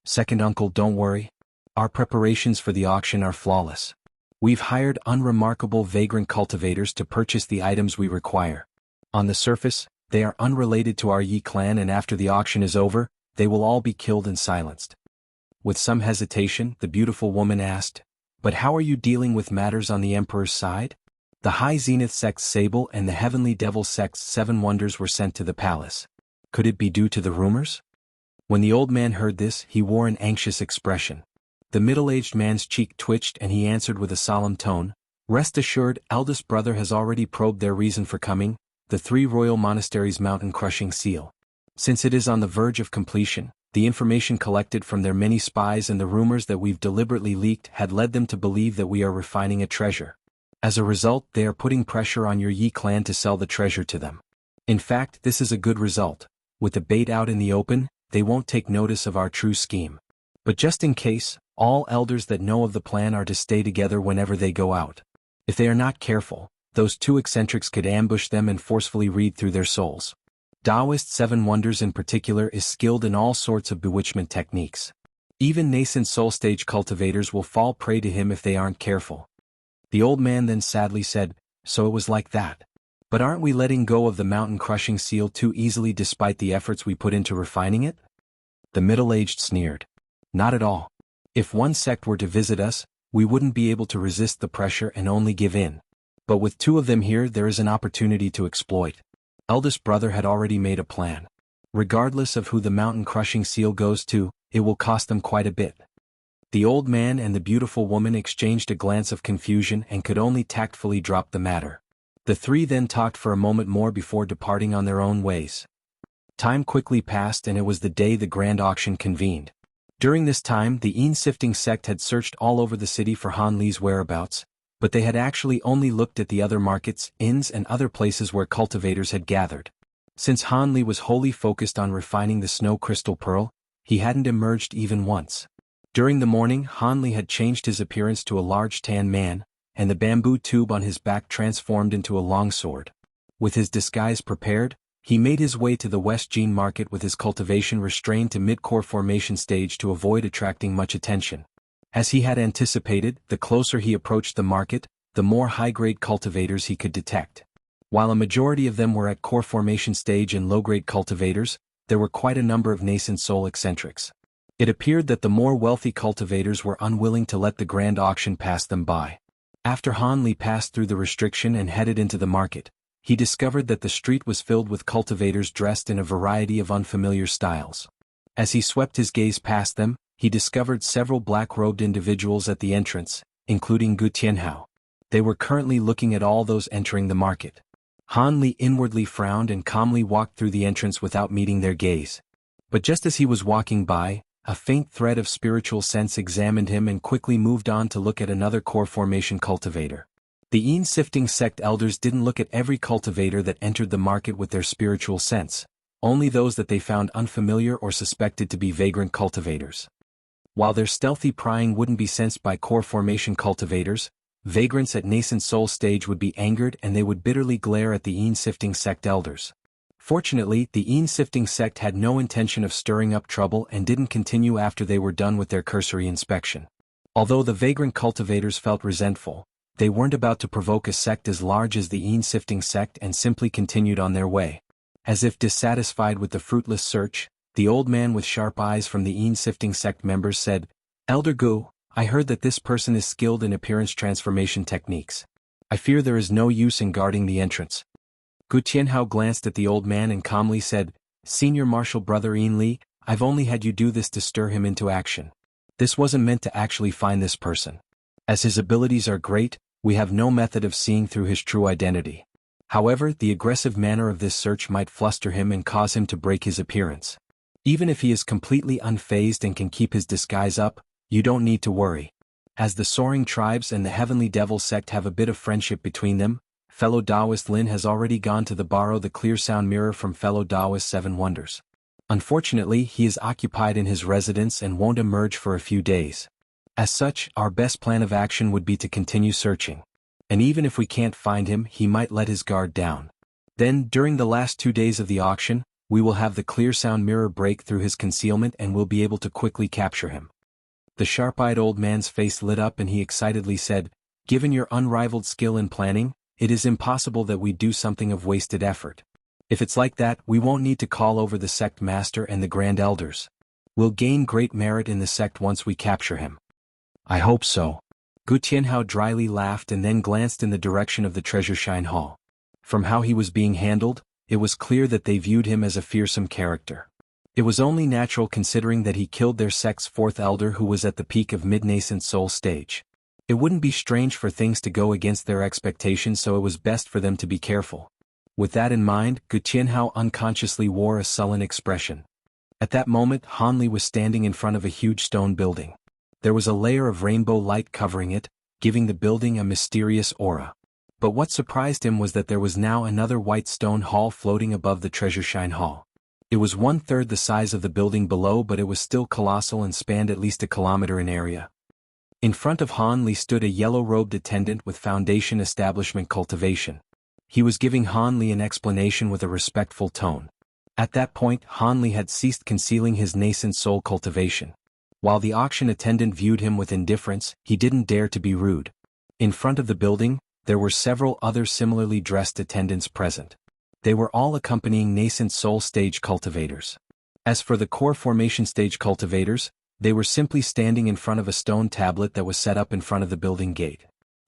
Second uncle, don't worry. Our preparations for the auction are flawless. We've hired unremarkable vagrant cultivators to purchase the items we require. On the surface, they are unrelated to our Yi clan, and after the auction is over, they will all be killed and silenced. With some hesitation, the beautiful woman asked, "But how are you dealing with matters on the Emperor's side?" The High Zenith sect's Sable and the Heavenly Devil sect's 7 Wonders were sent to the palace. Could it be due to the rumors? When the old man heard this, he wore an anxious expression. The middle-aged man's cheek twitched and he answered with a solemn tone, "Rest assured, eldest brother has already probed their reason for coming, the 3 royal monasteries' mountain-crushing seal. Since it is on the verge of completion, the information collected from their many spies and the rumors that we've deliberately leaked had led them to believe that we are refining a treasure. As a result, they are putting pressure on your Yi clan to sell the treasure to them. In fact, this is a good result. With the bait out in the open, they won't take notice of our true scheme. But just in case, all elders that know of the plan are to stay together whenever they go out. If they are not careful, those 2 eccentrics could ambush them and forcefully read through their souls. Taoist 7 Wonders in particular is skilled in all sorts of bewitchment techniques. Even nascent soul stage cultivators will fall prey to him if they aren't careful." The old man then sadly said, "So it was like that. But aren't we letting go of the mountain-crushing seal too easily despite the efforts we put into refining it?" The middle-aged sneered. "Not at all. If one sect were to visit us, we wouldn't be able to resist the pressure and only give in. But with 2 of them here, there is an opportunity to exploit." Eldest brother had already made a plan. Regardless of who the mountain-crushing seal goes to, it will cost them quite a bit. The old man and the beautiful woman exchanged a glance of confusion and could only tactfully drop the matter. The 3 then talked for a moment more before departing on their own ways. Time quickly passed and it was the day the grand auction convened. During this time, the Een-sifting sect had searched all over the city for Han Li's whereabouts, but they had actually only looked at the other markets, inns and other places where cultivators had gathered. Since Han Li was wholly focused on refining the snow crystal pearl, he hadn't emerged even once. During the morning, Han Li had changed his appearance to a large tan man, and the bamboo tube on his back transformed into a long sword. With his disguise prepared, he made his way to the West Jin market with his cultivation restrained to mid-core formation stage to avoid attracting much attention. As he had anticipated, the closer he approached the market, the more high-grade cultivators he could detect. While a majority of them were at core formation stage and low-grade cultivators, there were quite a number of nascent soul eccentrics. It appeared that the more wealthy cultivators were unwilling to let the grand auction pass them by. After Han Li passed through the restriction and headed into the market, he discovered that the street was filled with cultivators dressed in a variety of unfamiliar styles. As he swept his gaze past them, he discovered several black-robed individuals at the entrance, including Gu Tianhao. They were currently looking at all those entering the market. Han Li inwardly frowned and calmly walked through the entrance without meeting their gaze. But just as he was walking by, a faint thread of spiritual sense examined him and quickly moved on to look at another core formation cultivator. The Een-sifting sect elders didn't look at every cultivator that entered the market with their spiritual sense, only those that they found unfamiliar or suspected to be vagrant cultivators. While their stealthy prying wouldn't be sensed by core formation cultivators, vagrants at nascent soul stage would be angered and they would bitterly glare at the Een-sifting sect elders. Fortunately, the Een-sifting sect had no intention of stirring up trouble and didn't continue after they were done with their cursory inspection. Although the vagrant cultivators felt resentful, they weren't about to provoke a sect as large as the Een-sifting sect and simply continued on their way. As if dissatisfied with the fruitless search, the old man with sharp eyes from the Een-sifting sect members said, "Elder Gu, I heard that this person is skilled in appearance transformation techniques. I fear there is no use in guarding the entrance." Gu Tianhao glanced at the old man and calmly said, "Senior Marshal Brother Een Li, I've only had you do this to stir him into action. This wasn't meant to actually find this person. As his abilities are great, we have no method of seeing through his true identity. However, the aggressive manner of this search might fluster him and cause him to break his appearance. Even if he is completely unfazed and can keep his disguise up, you don't need to worry. As the Soaring Tribes and the Heavenly Devil sect have a bit of friendship between them, fellow Taoist Lin has already gone to borrow the clear sound mirror from fellow Taoist 7 Wonders. Unfortunately, he is occupied in his residence and won't emerge for a few days. As such, our best plan of action would be to continue searching. And even if we can't find him, he might let his guard down. Then, during the last 2 days of the auction, we will have the clear sound mirror break through his concealment and we'll be able to quickly capture him. The sharp-eyed old man's face lit up and he excitedly said, "Given your unrivaled skill in planning, it is impossible that we do something of wasted effort. If it's like that, we won't need to call over the sect master and the grand elders. We'll gain great merit in the sect once we capture him." "I hope so." Gu Tianhao dryly laughed and then glanced in the direction of the treasure shine hall. From how he was being handled, it was clear that they viewed him as a fearsome character. It was only natural considering that he killed their sect's fourth elder who was at the peak of mid-nascent soul stage. It wouldn't be strange for things to go against their expectations, so it was best for them to be careful. With that in mind, Gu Tianhao unconsciously wore a sullen expression. At that moment, Han Li was standing in front of a huge stone building. There was a layer of rainbow light covering it, giving the building a mysterious aura. But what surprised him was that there was now another white stone hall floating above the treasure shine hall. It was 1/3 the size of the building below, but it was still colossal and spanned at least a kilometer in area. In front of Han Li stood a yellow-robed attendant with Foundation Establishment Cultivation. He was giving Han Li an explanation with a respectful tone. At that point, Han Li had ceased concealing his nascent soul cultivation. While the auction attendant viewed him with indifference, he didn't dare to be rude. In front of the building, there were several other similarly dressed attendants present. They were all accompanying nascent soul stage cultivators. As for the core formation stage cultivators, they were simply standing in front of a stone tablet that was set up in front of the building gate.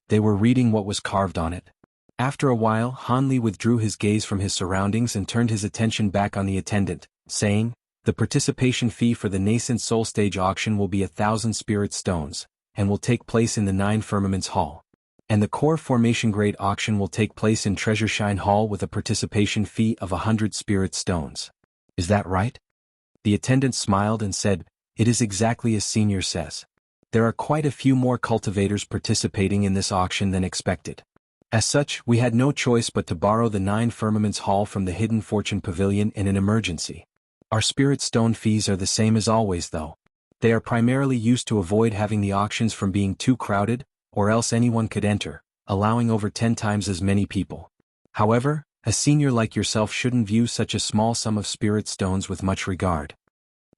They were reading what was carved on it. After a while, Han Li withdrew his gaze from his surroundings and turned his attention back on the attendant, saying, "The participation fee for the nascent soul stage auction will be 1,000 spirit stones, and will take place in the 9 Firmaments Hall. And the core formation grade auction will take place in Treasure Shine Hall with a participation fee of 100 spirit stones. Is that right?" The attendant smiled and said, "It is exactly as Senior says. There are quite a few more cultivators participating in this auction than expected. As such, we had no choice but to borrow the 9 Firmaments Hall from the Hidden Fortune Pavilion in an emergency. Our spirit stone fees are the same as always though. They are primarily used to avoid having the auctions from being too crowded, or else anyone could enter, allowing over 10 times as many people. However, a senior like yourself shouldn't view such a small sum of spirit stones with much regard."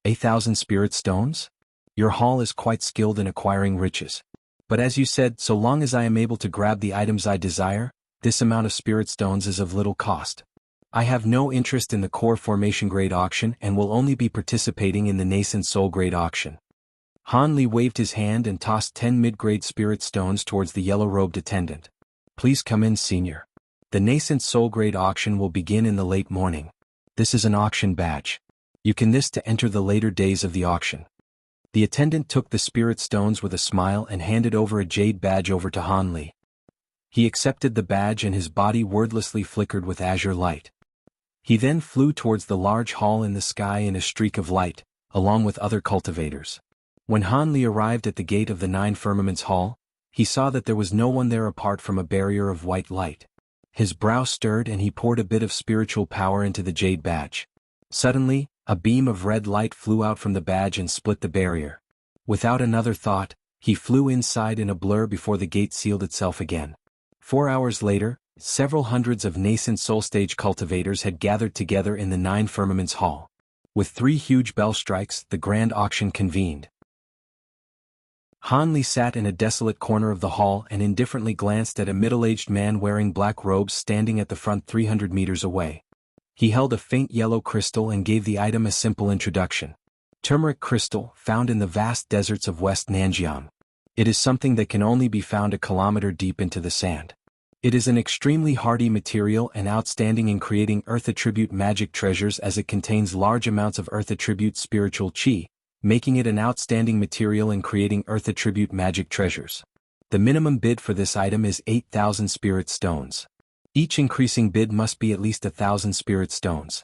1,000 spirit stones? Your hall is quite skilled in acquiring riches. But as you said, so long as I am able to grab the items I desire, this amount of spirit stones is of little cost. I have no interest in the core formation grade auction and will only be participating in the nascent soul grade auction. Han Li waved his hand and tossed 10 mid-grade spirit stones towards the yellow-robed attendant. "Please come in, Senior. The nascent soul grade auction will begin in the late morning. This is an auction badge. You can this to enter the later days of the auction." The attendant took the spirit stones with a smile and handed over a jade badge over to Han Li. He accepted the badge and his body wordlessly flickered with azure light. He then flew towards the large hall in the sky in a streak of light, along with other cultivators. When Han Li arrived at the gate of the 9 Firmaments Hall, he saw that there was no one there apart from a barrier of white light. His brow stirred and he poured a bit of spiritual power into the jade badge. Suddenly, a beam of red light flew out from the badge and split the barrier. Without another thought, he flew inside in a blur before the gate sealed itself again. 4 hours later, several hundreds of nascent soul stage cultivators had gathered together in the 9 Firmaments Hall. With 3 huge bell strikes, the grand auction convened. Han Li sat in a desolate corner of the hall and indifferently glanced at a middle-aged man wearing black robes standing at the front 300 meters away. He held a faint yellow crystal and gave the item a simple introduction. Turmeric crystal, found in the vast deserts of West Nanjiang. It is something that can only be found a kilometer deep into the sand. It is an extremely hardy material and outstanding in creating Earth attribute magic treasures as it contains large amounts of Earth attribute spiritual chi, making it an outstanding material in creating Earth attribute magic treasures. The minimum bid for this item is 8,000 spirit stones. Each increasing bid must be at least 1,000 spirit stones.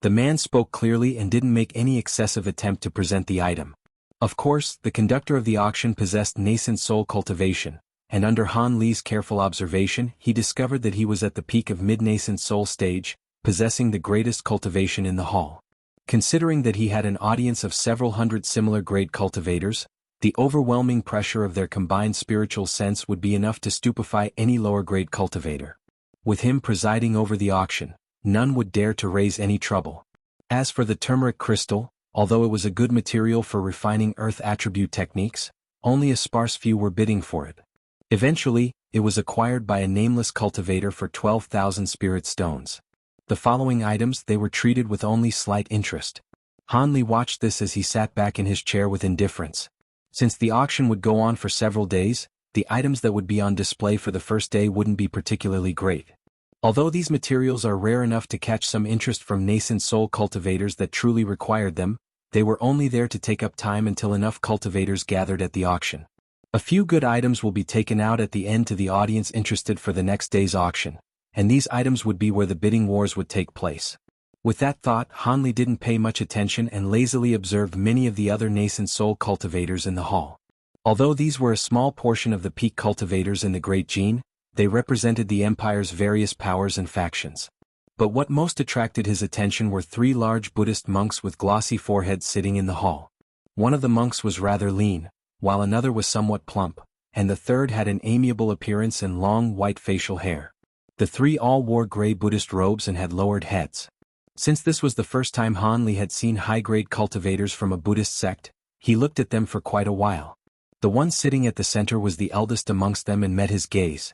The man spoke clearly and didn't make any excessive attempt to present the item. Of course, the conductor of the auction possessed nascent soul cultivation, and under Han Li's careful observation, he discovered that he was at the peak of mid-nascent soul stage, possessing the greatest cultivation in the hall. Considering that he had an audience of several hundred similar grade cultivators, the overwhelming pressure of their combined spiritual sense would be enough to stupefy any lower grade cultivator. With him presiding over the auction, none would dare to raise any trouble. As for the turmeric crystal, although it was a good material for refining earth attribute techniques, only a sparse few were bidding for it. Eventually, it was acquired by a nameless cultivator for 12,000 spirit stones. The following items they were treated with only slight interest. Hanli watched this as he sat back in his chair with indifference. Since the auction would go on for several days, the items that would be on display for the first day wouldn't be particularly great. Although these materials are rare enough to catch some interest from nascent soul cultivators that truly required them, they were only there to take up time until enough cultivators gathered at the auction. A few good items will be taken out at the end to the audience interested for the next day's auction, and these items would be where the bidding wars would take place. With that thought, Hanli didn't pay much attention and lazily observed many of the other nascent soul cultivators in the hall. Although these were a small portion of the peak cultivators in the Great Gene, they represented the Empire's various powers and factions. But what most attracted his attention were 3 large Buddhist monks with glossy foreheads sitting in the hall. One of the monks was rather lean, while another was somewhat plump, and the third had an amiable appearance and long white facial hair. The 3 all wore gray Buddhist robes and had lowered heads. Since this was the first time Hanli had seen high-grade cultivators from a Buddhist sect, he looked at them for quite a while. The one sitting at the center was the eldest amongst them and met his gaze.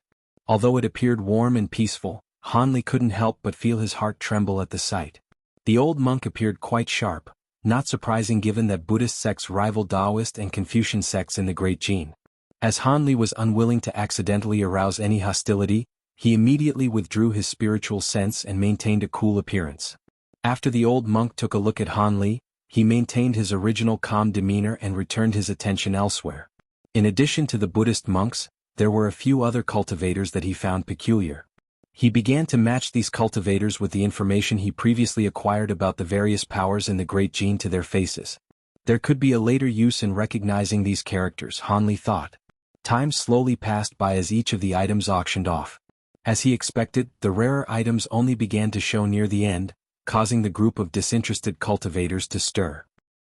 Although it appeared warm and peaceful, Hanli couldn't help but feel his heart tremble at the sight. The old monk appeared quite sharp, not surprising given that Buddhist sects rival Taoist and Confucian sects in the Great Gene. As Hanli was unwilling to accidentally arouse any hostility, he immediately withdrew his spiritual sense and maintained a cool appearance. After the old monk took a look at Hanli, he maintained his original calm demeanor and returned his attention elsewhere. In addition to the Buddhist monks, there were a few other cultivators that he found peculiar. He began to match these cultivators with the information he previously acquired about the various powers in the Great Gene to their faces. There could be a later use in recognizing these characters, Hanli thought. Time slowly passed by as each of the items auctioned off. As he expected, the rarer items only began to show near the end, causing the group of disinterested cultivators to stir.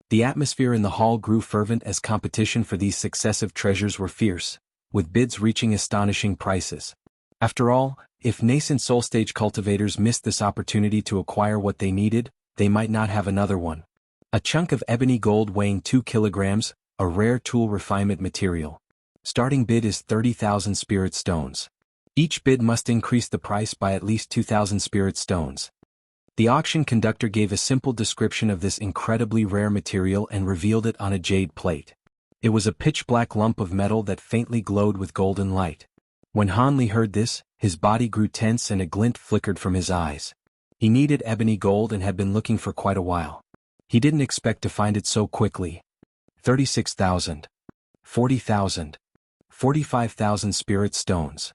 The atmosphere in the hall grew fervent as competition for these successive treasures were fierce, with bids reaching astonishing prices. After all, if nascent soul stage cultivators missed this opportunity to acquire what they needed, they might not have another one. A chunk of ebony gold weighing 2 kilograms, a rare tool refinement material. Starting bid is 30,000 spirit stones. Each bid must increase the price by at least 2,000 spirit stones. The auction conductor gave a simple description of this incredibly rare material and revealed it on a jade plate. It was a pitch-black lump of metal that faintly glowed with golden light. When Hanli heard this, his body grew tense and a glint flickered from his eyes. He needed ebony gold and had been looking for quite a while. He didn't expect to find it so quickly. 36,000. 40,000. 45,000 spirit stones.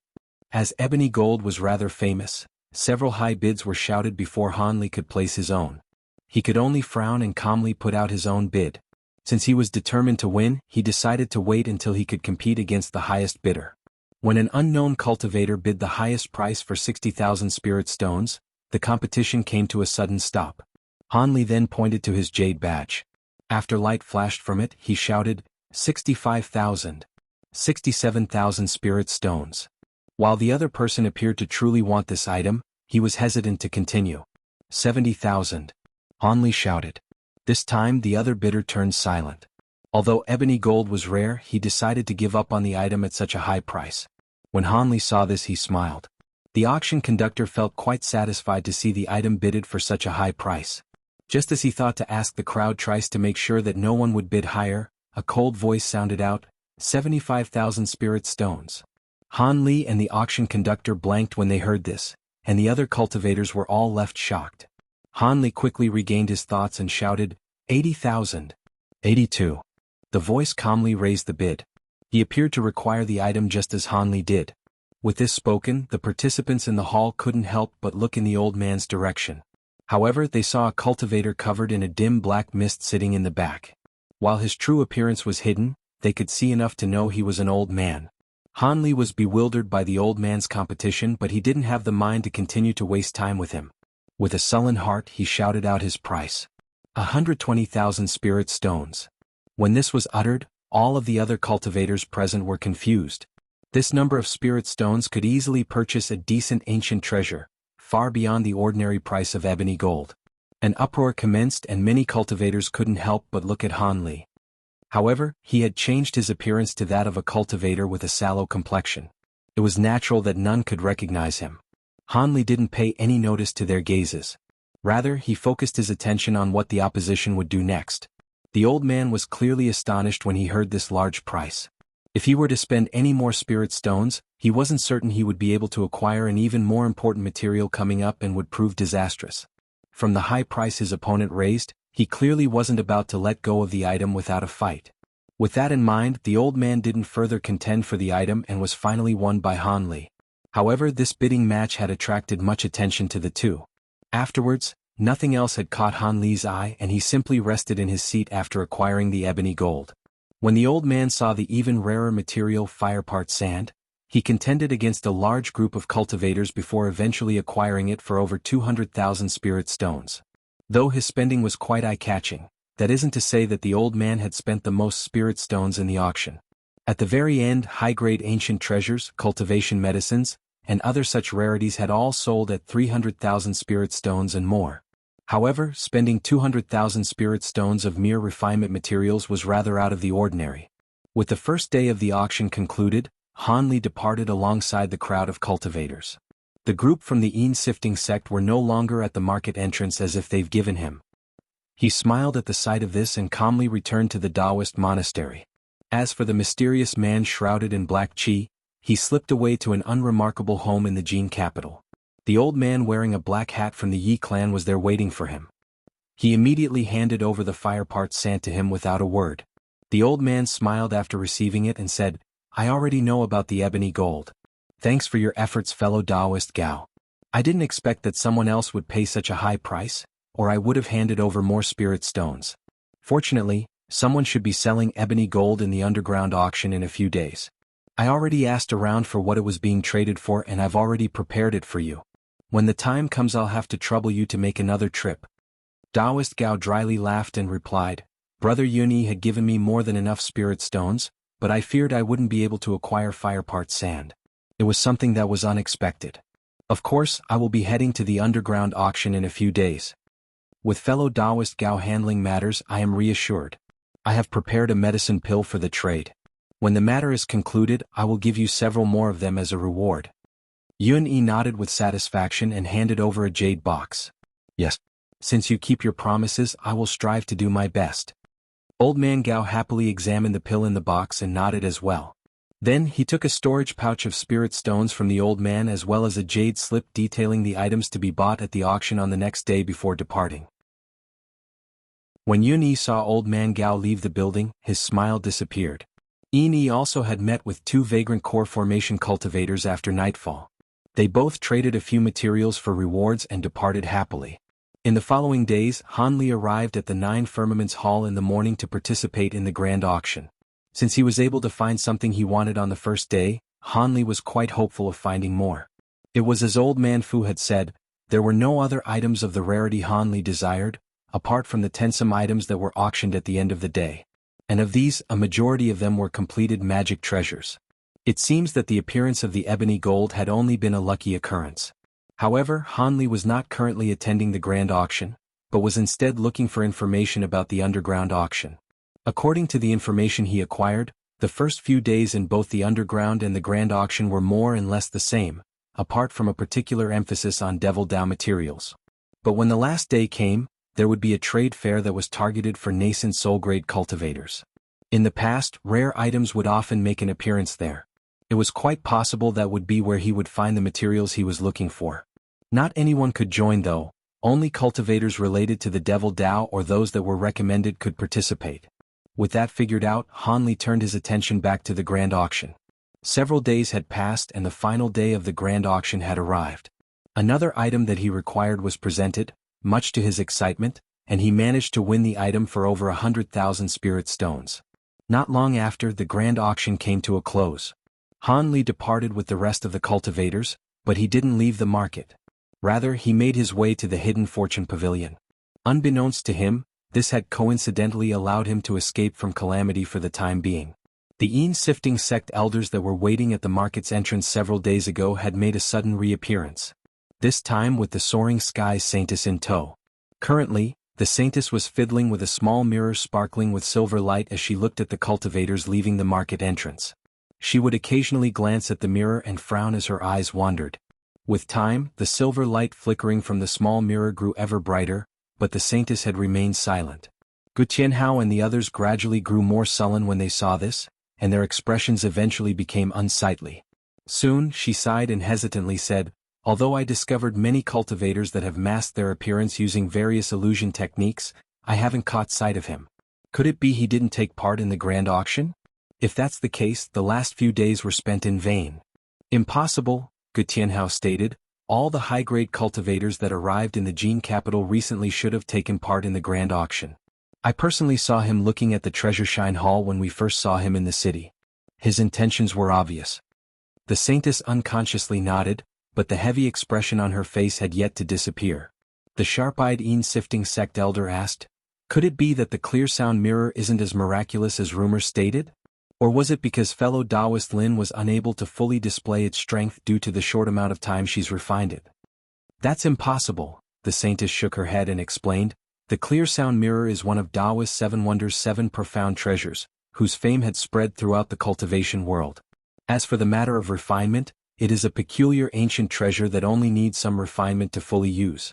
As ebony gold was rather famous, several high bids were shouted before Hanli could place his own. He could only frown and calmly put out his own bid. Since he was determined to win, he decided to wait until he could compete against the highest bidder. When an unknown cultivator bid the highest price for 60,000 spirit stones, the competition came to a sudden stop. Hanli then pointed to his jade badge. After light flashed from it, he shouted, 65,000. 67,000 spirit stones. While the other person appeared to truly want this item, he was hesitant to continue. 70,000. Hanli shouted. This time the other bidder turned silent. Although ebony gold was rare, he decided to give up on the item at such a high price. When Hanli saw this, he smiled. The auction conductor felt quite satisfied to see the item bidded for such a high price. Just as he thought to ask the crowd twice to make sure that no one would bid higher, a cold voice sounded out, 75,000 spirit stones. Hanli and the auction conductor blanked when they heard this, and the other cultivators were all left shocked. Hanli quickly regained his thoughts and shouted, 80,000. 82. The voice calmly raised the bid. He appeared to require the item just as Hanli did. With this spoken, the participants in the hall couldn't help but look in the old man's direction. However, they saw a cultivator covered in a dim black mist sitting in the back. While his true appearance was hidden, they could see enough to know he was an old man. Hanli was bewildered by the old man's competition, but he didn't have the mind to continue to waste time with him. With a sullen heart, he shouted out his price. 120,000 spirit stones. When this was uttered, all of the other cultivators present were confused. This number of spirit stones could easily purchase a decent ancient treasure, far beyond the ordinary price of ebony gold. An uproar commenced and many cultivators couldn't help but look at Han Li. However, he had changed his appearance to that of a cultivator with a sallow complexion. It was natural that none could recognize him. Han Li didn't pay any notice to their gazes. Rather, he focused his attention on what the opposition would do next. The old man was clearly astonished when he heard this large price. If he were to spend any more spirit stones, he wasn't certain he would be able to acquire an even more important material coming up and would prove disastrous. From the high price his opponent raised, he clearly wasn't about to let go of the item without a fight. With that in mind, the old man didn't further contend for the item and was finally won by Han Li. However, this bidding match had attracted much attention to the two. Afterwards, nothing else had caught Han Li's eye and he simply rested in his seat after acquiring the ebony gold. When the old man saw the even rarer material firepart sand, he contended against a large group of cultivators before eventually acquiring it for over 200,000 spirit stones. Though his spending was quite eye-catching, that isn't to say that the old man had spent the most spirit stones in the auction. At the very end, high-grade ancient treasures, cultivation medicines, and other such rarities had all sold at 300,000 spirit stones and more. However, spending 200,000 spirit stones of mere refinement materials was rather out of the ordinary. With the first day of the auction concluded, Han Li departed alongside the crowd of cultivators. The group from the Yin-sifting sect were no longer at the market entrance as if they've given him. He smiled at the sight of this and calmly returned to the Taoist monastery. As for the mysterious man shrouded in black qi, he slipped away to an unremarkable home in the Jin capital. The old man wearing a black hat from the Yi clan was there waiting for him. He immediately handed over the firepart sand to him without a word. The old man smiled after receiving it and said, "I already know about the ebony gold. Thanks for your efforts, fellow Taoist Gao. I didn't expect that someone else would pay such a high price, or I would have handed over more spirit stones. Fortunately, someone should be selling ebony gold in the underground auction in a few days. I already asked around for what it was being traded for and I've already prepared it for you. When the time comes I'll have to trouble you to make another trip." Taoist Gao dryly laughed and replied, "Brother Yunyi had given me more than enough spirit stones, but I feared I wouldn't be able to acquire firepart sand. It was something that was unexpected. Of course, I will be heading to the underground auction in a few days. With fellow Taoist Gao handling matters, I am reassured. I have prepared a medicine pill for the trade. When the matter is concluded, I will give you several more of them as a reward." Yun Yi nodded with satisfaction and handed over a jade box. "Yes. Since you keep your promises, I will strive to do my best." Old man Gao happily examined the pill in the box and nodded as well. Then he took a storage pouch of spirit stones from the old man as well as a jade slip detailing the items to be bought at the auction on the next day before departing. When Yun Yi saw old man Gao leave the building, his smile disappeared. Yin Yi also had met with two vagrant core formation cultivators after nightfall. They both traded a few materials for rewards and departed happily. In the following days, Han Li arrived at the Nine Firmaments Hall in the morning to participate in the grand auction. Since he was able to find something he wanted on the first day, Han Li was quite hopeful of finding more. It was as old man Fu had said, there were no other items of the rarity Han Li desired, apart from the 10 some items that were auctioned at the end of the day. And of these, a majority of them were completed magic treasures. It seems that the appearance of the ebony gold had only been a lucky occurrence. However, Han Li was not currently attending the grand auction, but was instead looking for information about the underground auction. According to the information he acquired, the first few days in both the underground and the grand auction were more and less the same, apart from a particular emphasis on Devil Dao materials. But when the last day came, there would be a trade fair that was targeted for nascent soul-grade cultivators. In the past, rare items would often make an appearance there. It was quite possible that would be where he would find the materials he was looking for. Not anyone could join though, only cultivators related to the Devil Dao or those that were recommended could participate. With that figured out, Han Li turned his attention back to the grand auction. Several days had passed and the final day of the grand auction had arrived. Another item that he required was presented, much to his excitement, and he managed to win the item for over 100,000 spirit stones. Not long after, the grand auction came to a close. Han Li departed with the rest of the cultivators, but he didn't leave the market. Rather, he made his way to the Hidden Fortune Pavilion. Unbeknownst to him, this had coincidentally allowed him to escape from calamity for the time being. The Yin-sifting sect elders that were waiting at the market's entrance several days ago had made a sudden reappearance. This time with the soaring sky saintess in tow. Currently, the Saintess was fiddling with a small mirror sparkling with silver light as she looked at the cultivators leaving the market entrance. She would occasionally glance at the mirror and frown as her eyes wandered. With time, the silver light flickering from the small mirror grew ever brighter, but the Saintess had remained silent. Gu Tianhao and the others gradually grew more sullen when they saw this, and their expressions eventually became unsightly. Soon, she sighed and hesitantly said, "Although I discovered many cultivators that have masked their appearance using various illusion techniques, I haven't caught sight of him. Could it be he didn't take part in the grand auction? If that's the case, the last few days were spent in vain." "Impossible," Gu Tianhao stated. "All the high-grade cultivators that arrived in the Jin capital recently should have taken part in the grand auction. I personally saw him looking at the Treasure Shine Hall when we first saw him in the city. His intentions were obvious." The Saintess unconsciously nodded, but the heavy expression on her face had yet to disappear. The sharp-eyed Yin-sifting sect elder asked, "Could it be that the clear sound mirror isn't as miraculous as rumors stated? Or was it because fellow Taoist Lin was unable to fully display its strength due to the short amount of time she's refined it?" "That's impossible," the Saintess shook her head and explained. "The clear sound mirror is one of Taoist Seven Wonders' 7 profound treasures, whose fame had spread throughout the cultivation world. As for the matter of refinement, it is a peculiar ancient treasure that only needs some refinement to fully use.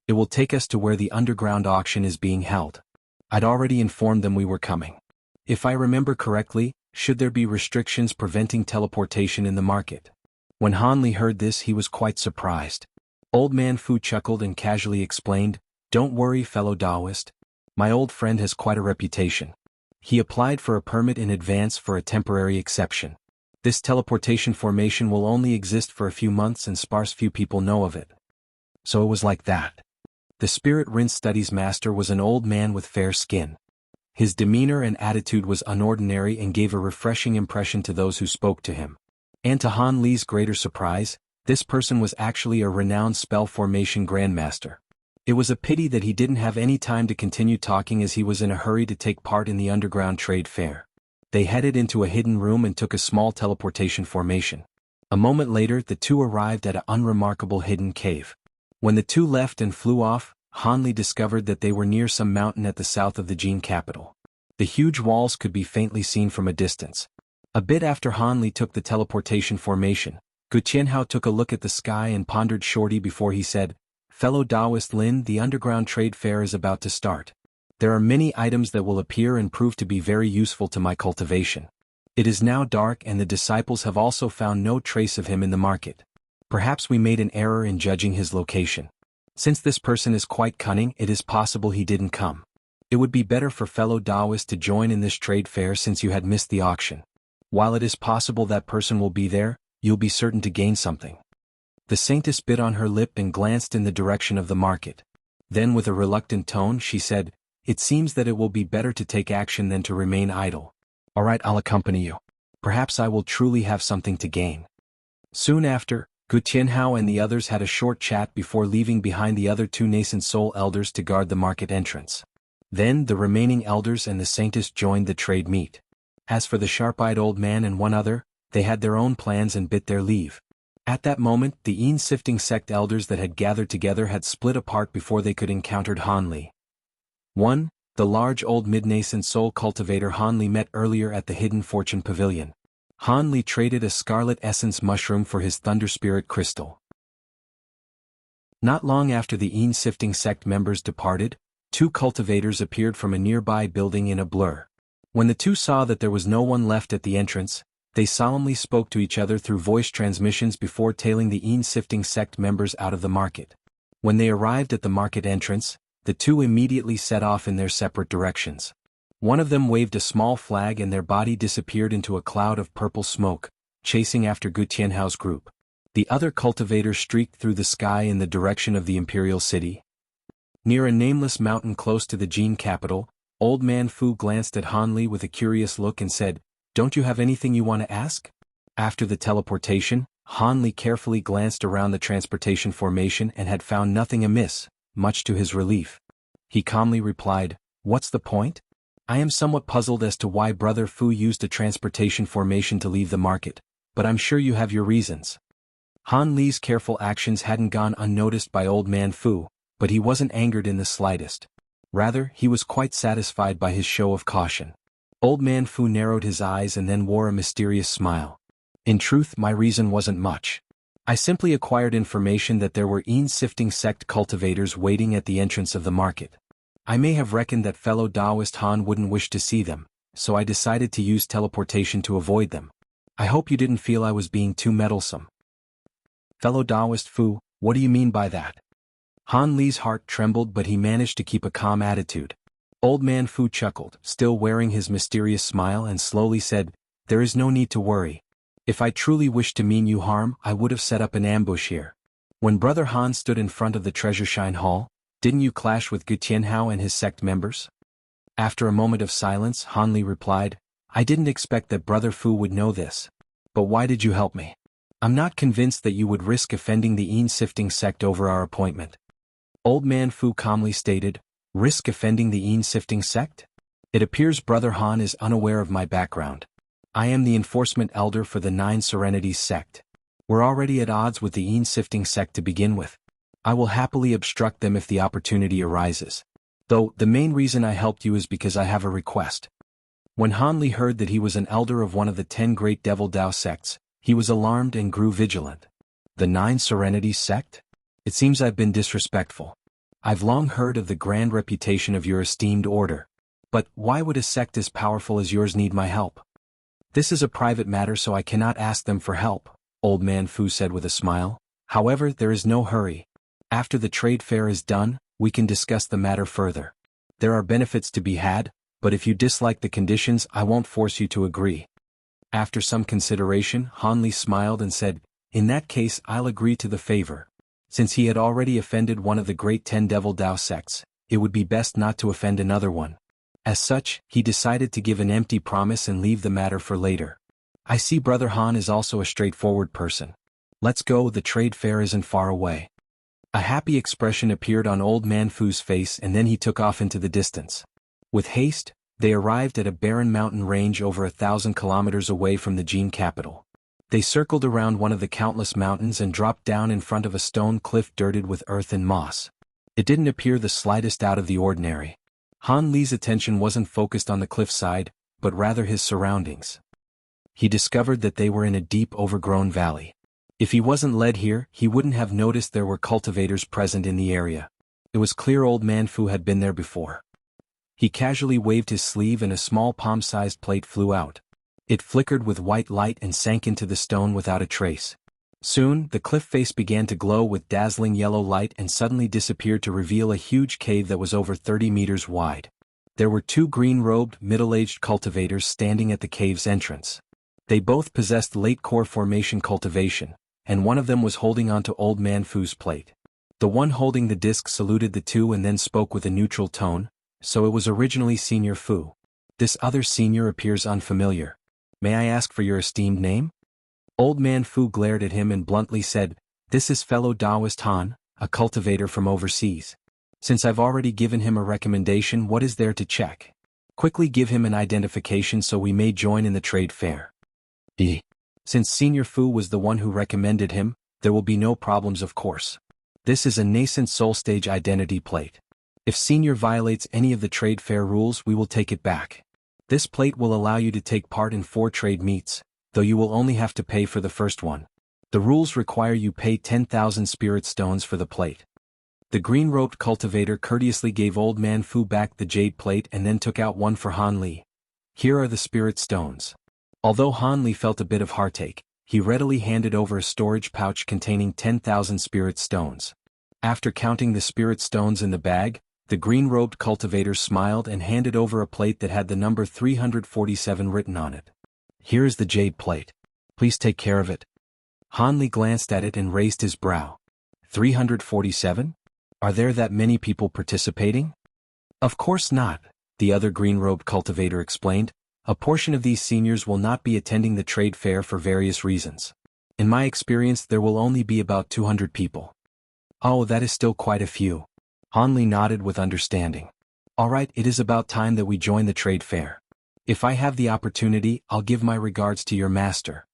It will take us to where the underground auction is being held. I'd already informed them we were coming. If I remember correctly, should there be restrictions preventing teleportation in the market?" When Han Li heard this, he was quite surprised. Old Man Fu chuckled and casually explained, "Don't worry, fellow Taoist. My old friend has quite a reputation. He applied for a permit in advance for a temporary exception. This teleportation formation will only exist for a few months and sparse few people know of it." So it was like that. The Spirit Rinse Studies master was an old man with fair skin. His demeanor and attitude was unordinary and gave a refreshing impression to those who spoke to him. And to Han Li's greater surprise, this person was actually a renowned spell formation grandmaster. It was a pity that he didn't have any time to continue talking as he was in a hurry to take part in the underground trade fair. They headed into a hidden room and took a small teleportation formation. A moment later, the two arrived at an unremarkable hidden cave. When the two left and flew off, Han Li discovered that they were near some mountain at the south of the Jin capital. The huge walls could be faintly seen from a distance. A bit after Han Li took the teleportation formation, Gu Tianhao took a look at the sky and pondered shortly before he said, "Fellow Taoist Lin, the underground trade fair is about to start. There are many items that will appear and prove to be very useful to my cultivation. It is now dark and the disciples have also found no trace of him in the market. Perhaps we made an error in judging his location. Since this person is quite cunning, it is possible he didn't come. It would be better for fellow Taoists to join in this trade fair since you had missed the auction. While it is possible that person will be there, you'll be certain to gain something." The Saintess bit on her lip and glanced in the direction of the market. Then with a reluctant tone she said, "It seems that it will be better to take action than to remain idle. All right, I'll accompany you. Perhaps I will truly have something to gain." Soon after, Gu Tianhao and the others had a short chat before leaving behind the other two nascent soul elders to guard the market entrance. Then the remaining elders and the Saintess joined the trade meet. As for the sharp-eyed old man and one other, they had their own plans and bit their leave. At that moment, the Yin-sifting sect elders that had gathered together had split apart before they could encounter Han Li. 1. The large old mid-nascent soul cultivator Han Li met earlier at the Hidden Fortune Pavilion. Han Li traded a scarlet essence mushroom for his Thunder Spirit crystal. Not long after the Yin-sifting sect members departed, two cultivators appeared from a nearby building in a blur. When the two saw that there was no one left at the entrance, they solemnly spoke to each other through voice transmissions before tailing the Yin-sifting sect members out of the market. When they arrived at the market entrance, the two immediately set off in their separate directions. One of them waved a small flag and their body disappeared into a cloud of purple smoke, chasing after Gu Tianhao's group. The other cultivator streaked through the sky in the direction of the imperial city. Near a nameless mountain close to the Jin capital, Old Man Fu glanced at Han Li with a curious look and said, "Don't you have anything you want to ask?" After the teleportation, Han Li carefully glanced around the transportation formation and had found nothing amiss, much to his relief. He calmly replied, "What's the point? I am somewhat puzzled as to why Brother Fu used a transportation formation to leave the market, but I'm sure you have your reasons." Han Li's careful actions hadn't gone unnoticed by Old Man Fu, but he wasn't angered in the slightest. Rather, he was quite satisfied by his show of caution. Old Man Fu narrowed his eyes and then wore a mysterious smile. In truth, my reason wasn't much. I simply acquired information that there were sifting sect cultivators waiting at the entrance of the market. I may have reckoned that fellow Taoist Han wouldn't wish to see them, so I decided to use teleportation to avoid them. I hope you didn't feel I was being too meddlesome. Fellow Taoist Fu, what do you mean by that? Han Li's heart trembled, but he managed to keep a calm attitude. Old Man Fu chuckled, still wearing his mysterious smile, and slowly said, "There is no need to worry. If I truly wished to mean you harm, I would have set up an ambush here. When Brother Han stood in front of the Treasure Shine Hall, didn't you clash with Gu Tianhao and his sect members?" After a moment of silence, Han Li replied, "I didn't expect that Brother Fu would know this. But why did you help me? I'm not convinced that you would risk offending the sifting sect over our appointment." Old Man Fu calmly stated, "Risk offending the sifting sect? It appears Brother Han is unaware of my background. I am the enforcement elder for the Nine Serenities sect. We're already at odds with the sifting sect to begin with. I will happily obstruct them if the opportunity arises. Though, the main reason I helped you is because I have a request." When Han Li heard that he was an elder of one of the 10 great Devil Dao sects, he was alarmed and grew vigilant. The Nine Serenities sect? It seems I've been disrespectful. I've long heard of the grand reputation of your esteemed order. But why would a sect as powerful as yours need my help? This is a private matter, so I cannot ask them for help, Old Man Fu said with a smile. However, there is no hurry. After the trade fair is done, we can discuss the matter further. There are benefits to be had, but if you dislike the conditions, I won't force you to agree. After some consideration, Han Li smiled and said, "In that case, I'll agree to the favor." Since he had already offended one of the great 10 Devil Dao sects, it would be best not to offend another one. As such, he decided to give an empty promise and leave the matter for later. "I see Brother Han is also a straightforward person. Let's go, the trade fair isn't far away." A happy expression appeared on Old Man Fu's face, and then he took off into the distance. With haste, they arrived at a barren mountain range over 1,000 kilometers away from the Jin capital. They circled around one of the countless mountains and dropped down in front of a stone cliff dirted with earth and moss. It didn't appear the slightest out of the ordinary. Han Li's attention wasn't focused on the cliffside, but rather his surroundings. He discovered that they were in a deep overgrown valley. If he wasn't led here, he wouldn't have noticed there were cultivators present in the area. It was clear Old Man Fu had been there before. He casually waved his sleeve and a small palm-sized plate flew out. It flickered with white light and sank into the stone without a trace. Soon, the cliff face began to glow with dazzling yellow light and suddenly disappeared to reveal a huge cave that was over 30 meters wide. There were 2 green-robed, middle-aged cultivators standing at the cave's entrance. They both possessed late core formation cultivation, and one of them was holding onto Old Man Fu's plate. The one holding the disc saluted the two and then spoke with a neutral tone, so it was originally Senior Fu. This other senior appears unfamiliar. "May I ask for your esteemed name?" Old Man Fu glared at him and bluntly said, "This is fellow Taoist Han, a cultivator from overseas. Since I've already given him a recommendation, what is there to check? Quickly give him an identification so we may join in the trade fair." Since Senior Fu was the one who recommended him, there will be no problems, of course. This is a nascent soul stage identity plate. If Senior violates any of the trade fair rules, we will take it back. This plate will allow you to take part in 4 trade meets, though you will only have to pay for the first one. The rules require you pay 10,000 spirit stones for the plate. The green-robed cultivator courteously gave Old Man Fu back the jade plate and then took out one for Han Li. "Here are the spirit stones." Although Han Li felt a bit of heartache, he readily handed over a storage pouch containing 10,000 spirit stones. After counting the spirit stones in the bag, the green-robed cultivator smiled and handed over a plate that had the number 347 written on it. "Here is the jade plate. Please take care of it." Han Li glanced at it and raised his brow. 347? Are there that many people participating? "Of course not," the other green-robed cultivator explained. "A portion of these seniors will not be attending the trade fair for various reasons. In my experience, there will only be about 200 people." "Oh, that is still quite a few." Han Li nodded with understanding. "All right, it is about time that we join the trade fair. If I have the opportunity, I'll give my regards to your master."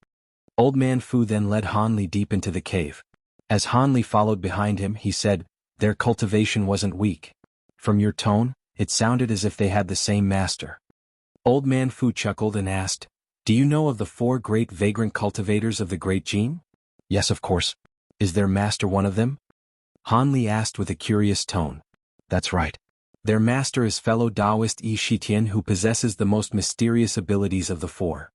Old Man Fu then led Han Li deep into the cave. As Han Li followed behind him, he said, Their cultivation wasn't weak. From your tone, it sounded as if they had the same master. Old Man Fu chuckled and asked, "Do you know of the 4 great vagrant cultivators of the Great Gene?" "Yes, of course. Is their master one of them?" Han Li asked with a curious tone. "That's right. Their master is fellow Taoist Yi Shitian, who possesses the most mysterious abilities of the 4.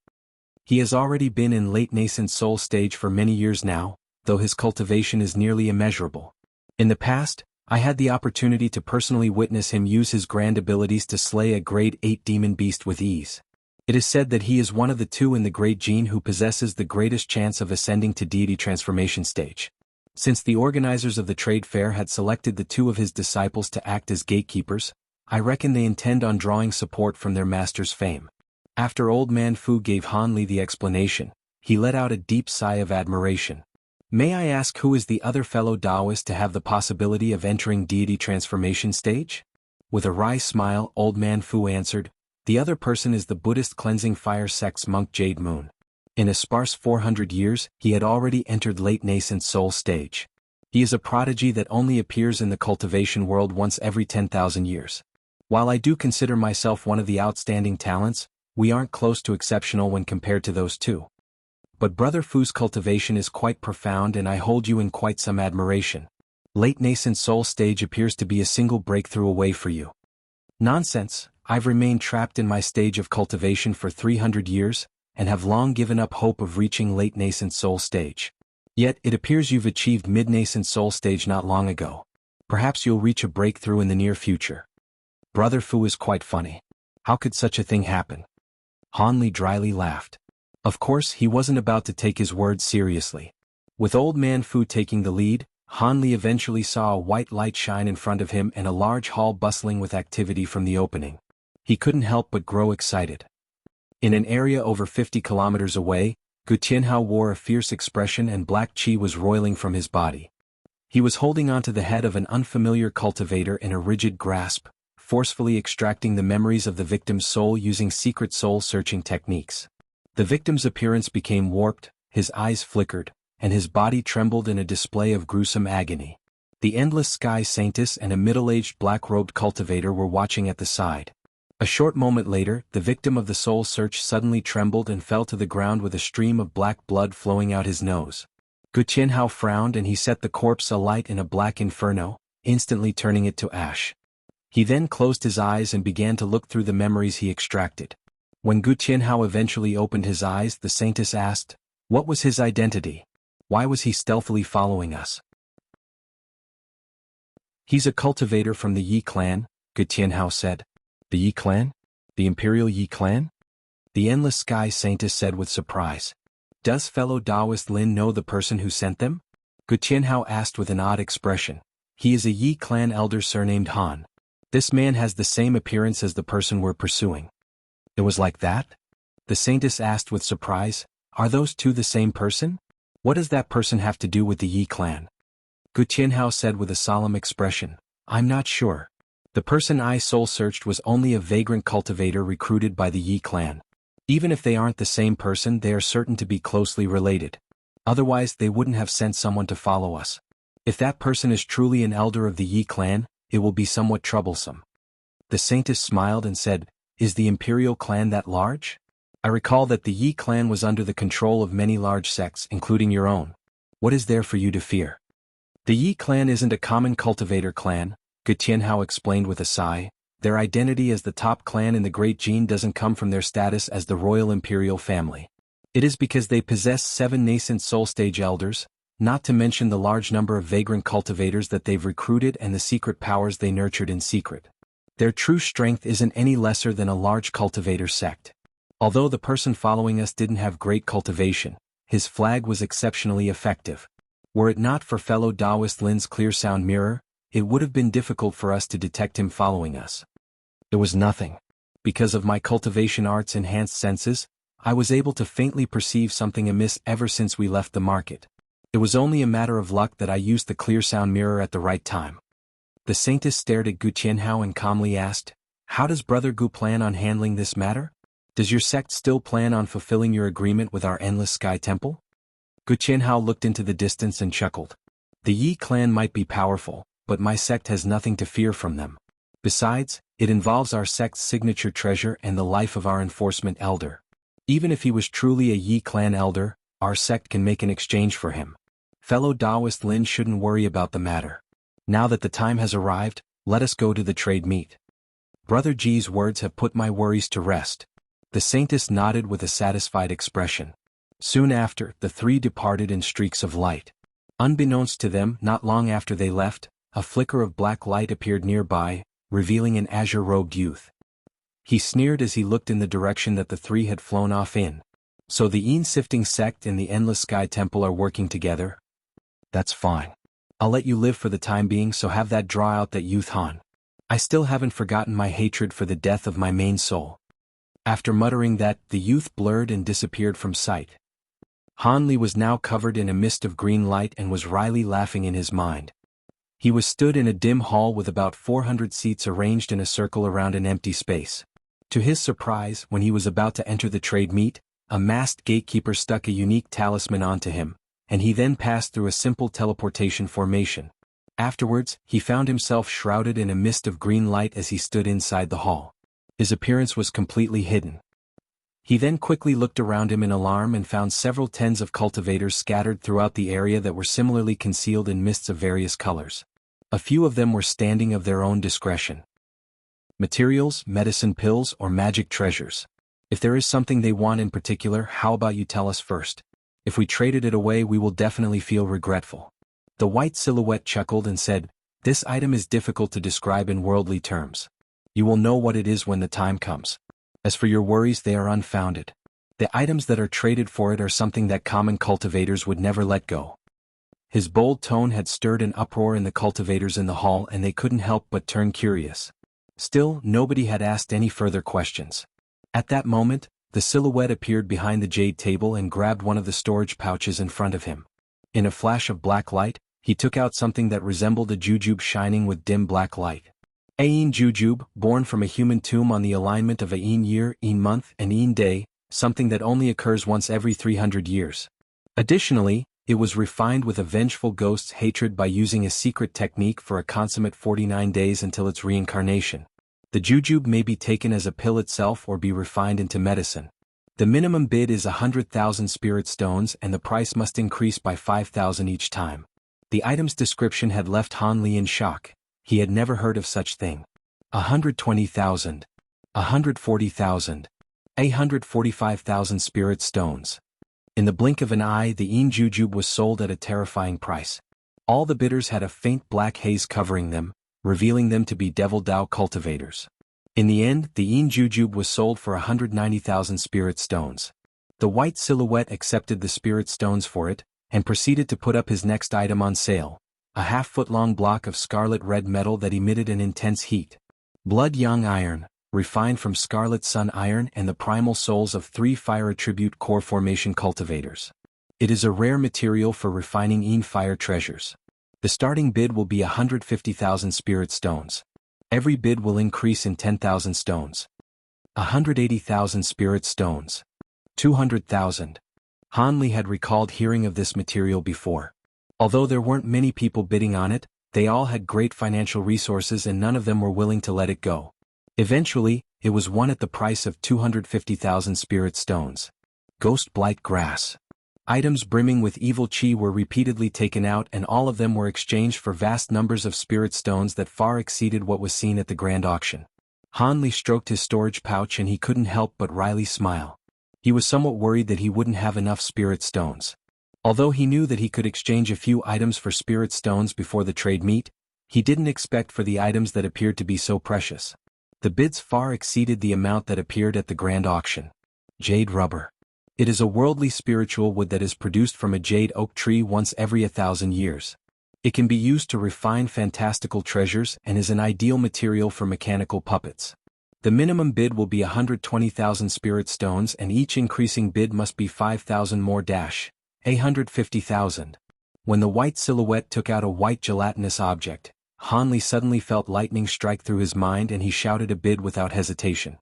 He has already been in late nascent soul stage for many years now, though his cultivation is nearly immeasurable. In the past, I had the opportunity to personally witness him use his grand abilities to slay a grade 8 demon beast with ease. It is said that he is one of the 2 in the Great Gene who possesses the greatest chance of ascending to deity transformation stage. Since the organizers of the trade fair had selected the 2 of his disciples to act as gatekeepers, I reckon they intend on drawing support from their master's fame." After Old Man Fu gave Han Li the explanation, he let out a deep sigh of admiration. "May I ask who is the other fellow Taoist to have the possibility of entering deity transformation stage?" With a wry smile, Old Man Fu answered, "The other person is the Buddhist cleansing fire sect's monk Jade Moon. In a sparse 400 years, he had already entered late nascent soul stage. He is a prodigy that only appears in the cultivation world once every 10,000 years. While I do consider myself one of the outstanding talents, we aren't close to exceptional when compared to those 2. But Brother Fu's cultivation is quite profound and I hold you in quite some admiration. Late nascent soul stage appears to be a single breakthrough away for you." "Nonsense, I've remained trapped in my stage of cultivation for 300 years, and have long given up hope of reaching late nascent soul stage. Yet it appears you've achieved mid-nascent soul stage not long ago. Perhaps you'll reach a breakthrough in the near future." Brother Fu is quite funny. How could such a thing happen? Han Li dryly laughed. Of course, he wasn't about to take his words seriously. With Old Man Fu taking the lead, Han Li eventually saw a white light shine in front of him and a large hall bustling with activity from the opening. He couldn't help but grow excited. In an area over 50 kilometers away, Gu Tianhao wore a fierce expression and black qi was roiling from his body. He was holding onto the head of an unfamiliar cultivator in a rigid grasp, forcefully extracting the memories of the victim's soul using secret soul-searching techniques. The victim's appearance became warped, his eyes flickered, and his body trembled in a display of gruesome agony. The Endless Sky Saintess and a middle-aged black-robed cultivator were watching at the side. A short moment later, the victim of the soul search suddenly trembled and fell to the ground with a stream of black blood flowing out his nose. Gu Tianhao frowned and he set the corpse alight in a black inferno, instantly turning it to ash. He then closed his eyes and began to look through the memories he extracted. When Gu Tianhao eventually opened his eyes, the Saintess asked, "What was his identity? Why was he stealthily following us?" "He's a cultivator from the Yi clan," Gu Tianhao said. "The Yi clan? The Imperial Yi clan?" The Endless Sky Saintess said with surprise. "Does fellow Taoist Lin know the person who sent them?" Gu Tianhao asked with an odd expression. "He is a Yi clan elder surnamed Han. This man has the same appearance as the person we're pursuing." "It was like that?" The Saintess asked with surprise. "Are those 2 the same person? What does that person have to do with the Yi clan?" Gu Tianhao said with a solemn expression. "I'm not sure. The person I soul-searched was only a vagrant cultivator recruited by the Yi clan. Even if they aren't the same person, they are certain to be closely related. Otherwise, they wouldn't have sent someone to follow us. If that person is truly an elder of the Yi clan, it will be somewhat troublesome." The Saintess smiled and said, "Is the Imperial clan that large? I recall that the Yi clan was under the control of many large sects, including your own. What is there for you to fear?" "The Yi clan isn't a common cultivator clan," Gu Tianhao explained with a sigh. "Their identity as the top clan in the Great Gene doesn't come from their status as the royal imperial family. It is because they possess 7 nascent soul stage elders, not to mention the large number of vagrant cultivators that they've recruited and the secret powers they nurtured in secret. Their true strength isn't any lesser than a large cultivator sect. Although the person following us didn't have great cultivation, his flag was exceptionally effective. Were it not for fellow Taoist Lin's clear sound mirror, it would have been difficult for us to detect him following us. It was nothing. Because of my cultivation art's enhanced senses, I was able to faintly perceive something amiss ever since we left the market. It was only a matter of luck that I used the clear sound mirror at the right time." The Saintess stared at Gu Tianhao and calmly asked, "How does Brother Gu plan on handling this matter? Does your sect still plan on fulfilling your agreement with our Endless Sky Temple?" Gu Tianhao looked into the distance and chuckled. "The Yi clan might be powerful, but my sect has nothing to fear from them. Besides, it involves our sect's signature treasure and the life of our enforcement elder. Even if he was truly a Yi clan elder, our sect can make an exchange for him. Fellow Taoist Lin shouldn't worry about the matter. Now that the time has arrived, let us go to the trade meet. Brother Ji's words have put my worries to rest. The saintess nodded with a satisfied expression. Soon after, the three departed in streaks of light. Unbeknownst to them, not long after they left, a flicker of black light appeared nearby, revealing an azure-robed youth. He sneered as he looked in the direction that the three had flown off in. So the Yin-sifting sect and the Endless Sky Temple are working together? That's fine. I'll let you live for the time being, so have that draw out that youth Han. I still haven't forgotten my hatred for the death of my main soul. After muttering that, the youth blurred and disappeared from sight. Han Li was now covered in a mist of green light and was wryly laughing in his mind. He was stood in a dim hall with about 400 seats arranged in a circle around an empty space. To his surprise, when he was about to enter the trade meet, a masked gatekeeper stuck a unique talisman onto him, and he then passed through a simple teleportation formation. Afterwards, he found himself shrouded in a mist of green light as he stood inside the hall. His appearance was completely hidden. He then quickly looked around him in alarm and found several tens of cultivators scattered throughout the area that were similarly concealed in mists of various colors. A few of them were standing of their own discretion. Materials, medicine pills, or magic treasures. If there is something they want in particular, how about you tell us first? If we traded it away, we will definitely feel regretful. The white silhouette chuckled and said, "This item is difficult to describe in worldly terms. You will know what it is when the time comes. As for your worries, they are unfounded. The items that are traded for it are something that common cultivators would never let go." His bold tone had stirred an uproar in the cultivators in the hall, and they couldn't help but turn curious. Still, nobody had asked any further questions. At that moment, the silhouette appeared behind the jade table and grabbed one of the storage pouches in front of him. In a flash of black light, he took out something that resembled a jujube shining with dim black light. A Yin jujube, born from a human tomb on the alignment of a Yin year, Yin month, and Yin day, something that only occurs once every 300 years. Additionally, it was refined with a vengeful ghost's hatred by using a secret technique for a consummate 49 days until its reincarnation. The jujube may be taken as a pill itself or be refined into medicine. The minimum bid is 100,000 spirit stones, and the price must increase by 5,000 each time. The item's description had left Han Li in shock. He had never heard of such thing. 120,000. 140,000. 145,000 spirit stones. In the blink of an eye, the Yin jujube was sold at a terrifying price. All the bidders had a faint black haze covering them, revealing them to be Devil Dao cultivators. In the end, the Yin jujube was sold for 190,000 spirit stones. The white silhouette accepted the spirit stones for it, and proceeded to put up his next item on sale. A half-foot-long block of scarlet red metal that emitted an intense heat. Blood Yang iron, refined from scarlet sun iron and the primal souls of 3 fire attribute core formation cultivators. It is a rare material for refining Yin fire treasures. The starting bid will be 150,000 spirit stones. Every bid will increase in 10,000 stones. 180,000 spirit stones. 200,000. Han Li had recalled hearing of this material before. Although there weren't many people bidding on it, they all had great financial resources and none of them were willing to let it go. Eventually, it was won at the price of 250,000 spirit stones. Ghost Blight Grass. Items brimming with evil chi were repeatedly taken out, and all of them were exchanged for vast numbers of spirit stones that far exceeded what was seen at the grand auction. Han Li stroked his storage pouch and he couldn't help but wryly smile. He was somewhat worried that he wouldn't have enough spirit stones. Although he knew that he could exchange a few items for spirit stones before the trade meet, he didn't expect for the items that appeared to be so precious. The bids far exceeded the amount that appeared at the grand auction. Jade rubber. It is a worldly spiritual wood that is produced from a jade oak tree once every 1,000 years. It can be used to refine fantastical treasures and is an ideal material for mechanical puppets. The minimum bid will be 120,000 spirit stones, and each increasing bid must be 5,000 more. 150,000. When the white silhouette took out a white gelatinous object, Han Li suddenly felt lightning strike through his mind and he shouted a bid without hesitation.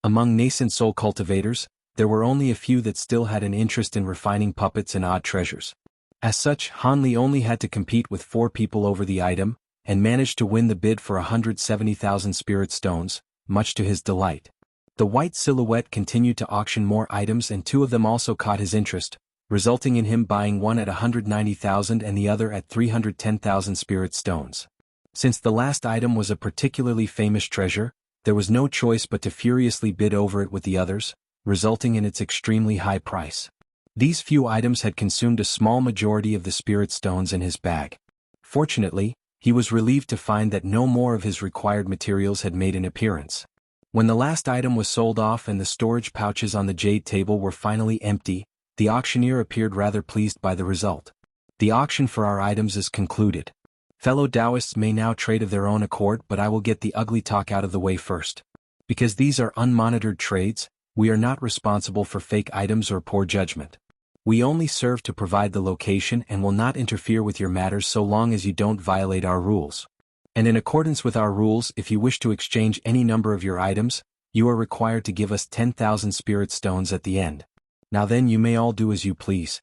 Among nascent soul cultivators, there were only a few that still had an interest in refining puppets and odd treasures. As such, Hanli only had to compete with 4 people over the item, and managed to win the bid for 170,000 spirit stones, much to his delight. The white silhouette continued to auction more items, and 2 of them also caught his interest, resulting in him buying one at 190,000 and the other at 310,000 spirit stones. Since the last item was a particularly famous treasure, there was no choice but to furiously bid over it with the others, resulting in its extremely high price. These few items had consumed a small majority of the spirit stones in his bag. Fortunately, he was relieved to find that no more of his required materials had made an appearance. When the last item was sold off and the storage pouches on the jade table were finally empty, the auctioneer appeared rather pleased by the result. The auction for our items is concluded. Fellow Taoists may now trade of their own accord, but I will get the ugly talk out of the way first. Because these are unmonitored trades, we are not responsible for fake items or poor judgment. We only serve to provide the location and will not interfere with your matters so long as you don't violate our rules. And in accordance with our rules, if you wish to exchange any number of your items, you are required to give us 10,000 spirit stones at the end. Now then, you may all do as you please.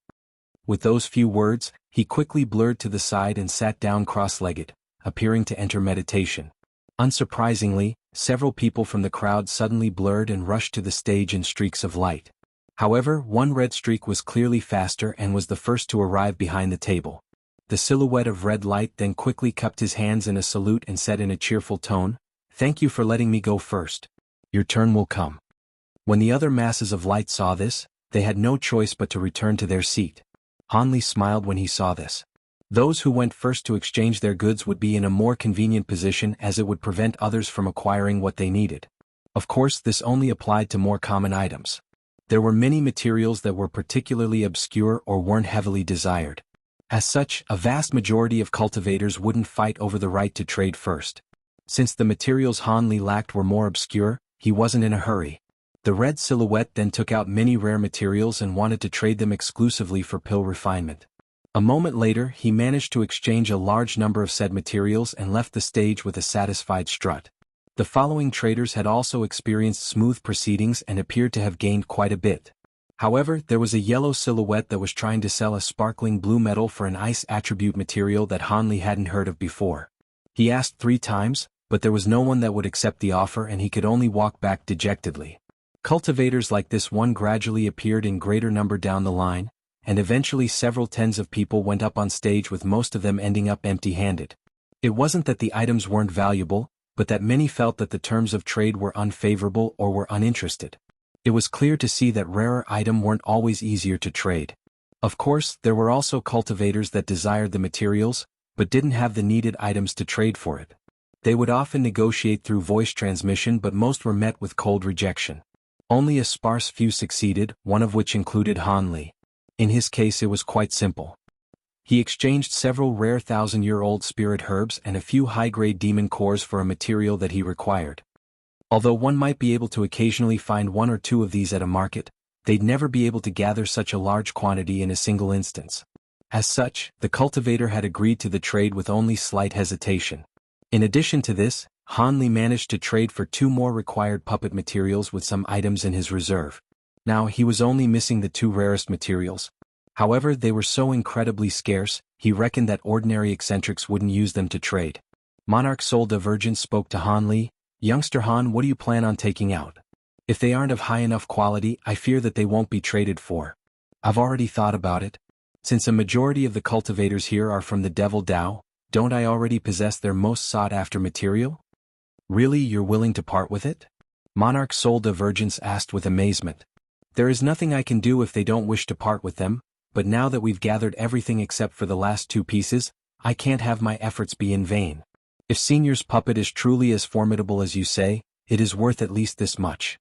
With those few words, he quickly blurred to the side and sat down cross-legged, appearing to enter meditation. Unsurprisingly, several people from the crowd suddenly blurred and rushed to the stage in streaks of light. However, one red streak was clearly faster and was the first to arrive behind the table. The silhouette of red light then quickly cupped his hands in a salute and said in a cheerful tone, "Thank you for letting me go first. Your turn will come." When the other masses of light saw this, they had no choice but to return to their seat. Hanli smiled when he saw this. Those who went first to exchange their goods would be in a more convenient position, as it would prevent others from acquiring what they needed. Of course, this only applied to more common items. There were many materials that were particularly obscure or weren't heavily desired. As such, a vast majority of cultivators wouldn't fight over the right to trade first. Since the materials Hanli lacked were more obscure, he wasn't in a hurry. The red silhouette then took out many rare materials and wanted to trade them exclusively for pill refinement. A moment later, he managed to exchange a large number of said materials and left the stage with a satisfied strut. The following traders had also experienced smooth proceedings and appeared to have gained quite a bit. However, there was a yellow silhouette that was trying to sell a sparkling blue metal for an ice attribute material that Hanli hadn't heard of before. He asked 3 times, but there was no one that would accept the offer, and he could only walk back dejectedly. Cultivators like this one gradually appeared in greater number down the line, and eventually several tens of people went up on stage, with most of them ending up empty-handed. It wasn't that the items weren't valuable, but that many felt that the terms of trade were unfavorable or were uninterested. It was clear to see that rarer items weren't always easier to trade. Of course, there were also cultivators that desired the materials, but didn't have the needed items to trade for it. They would often negotiate through voice transmission, but most were met with cold rejection. Only a sparse few succeeded, one of which included Hanli. In his case it was quite simple. He exchanged several rare 1,000-year-old spirit herbs and a few high-grade demon cores for a material that he required. Although one might be able to occasionally find 1 or 2 of these at a market, they'd never be able to gather such a large quantity in a single instance. As such, the cultivator had agreed to the trade with only slight hesitation. In addition to this, Hanli managed to trade for 2 more required puppet materials with some items in his reserve. Now he was only missing the 2 rarest materials. However, they were so incredibly scarce, he reckoned that ordinary eccentrics wouldn't use them to trade. Monarch Soul Divergence spoke to Hanli. "Youngster Han, what do you plan on taking out? If they aren't of high enough quality, I fear that they won't be traded for." "I've already thought about it. Since a majority of the cultivators here are from the Devil Dao, don't I already possess their most sought-after material?" "Really, you're willing to part with it?" Monarch Soul Divergence asked with amazement. "There is nothing I can do if they don't wish to part with them, but now that we've gathered everything except for the last 2 pieces, I can't have my efforts be in vain. If Senior's puppet is truly as formidable as you say, it is worth at least this much."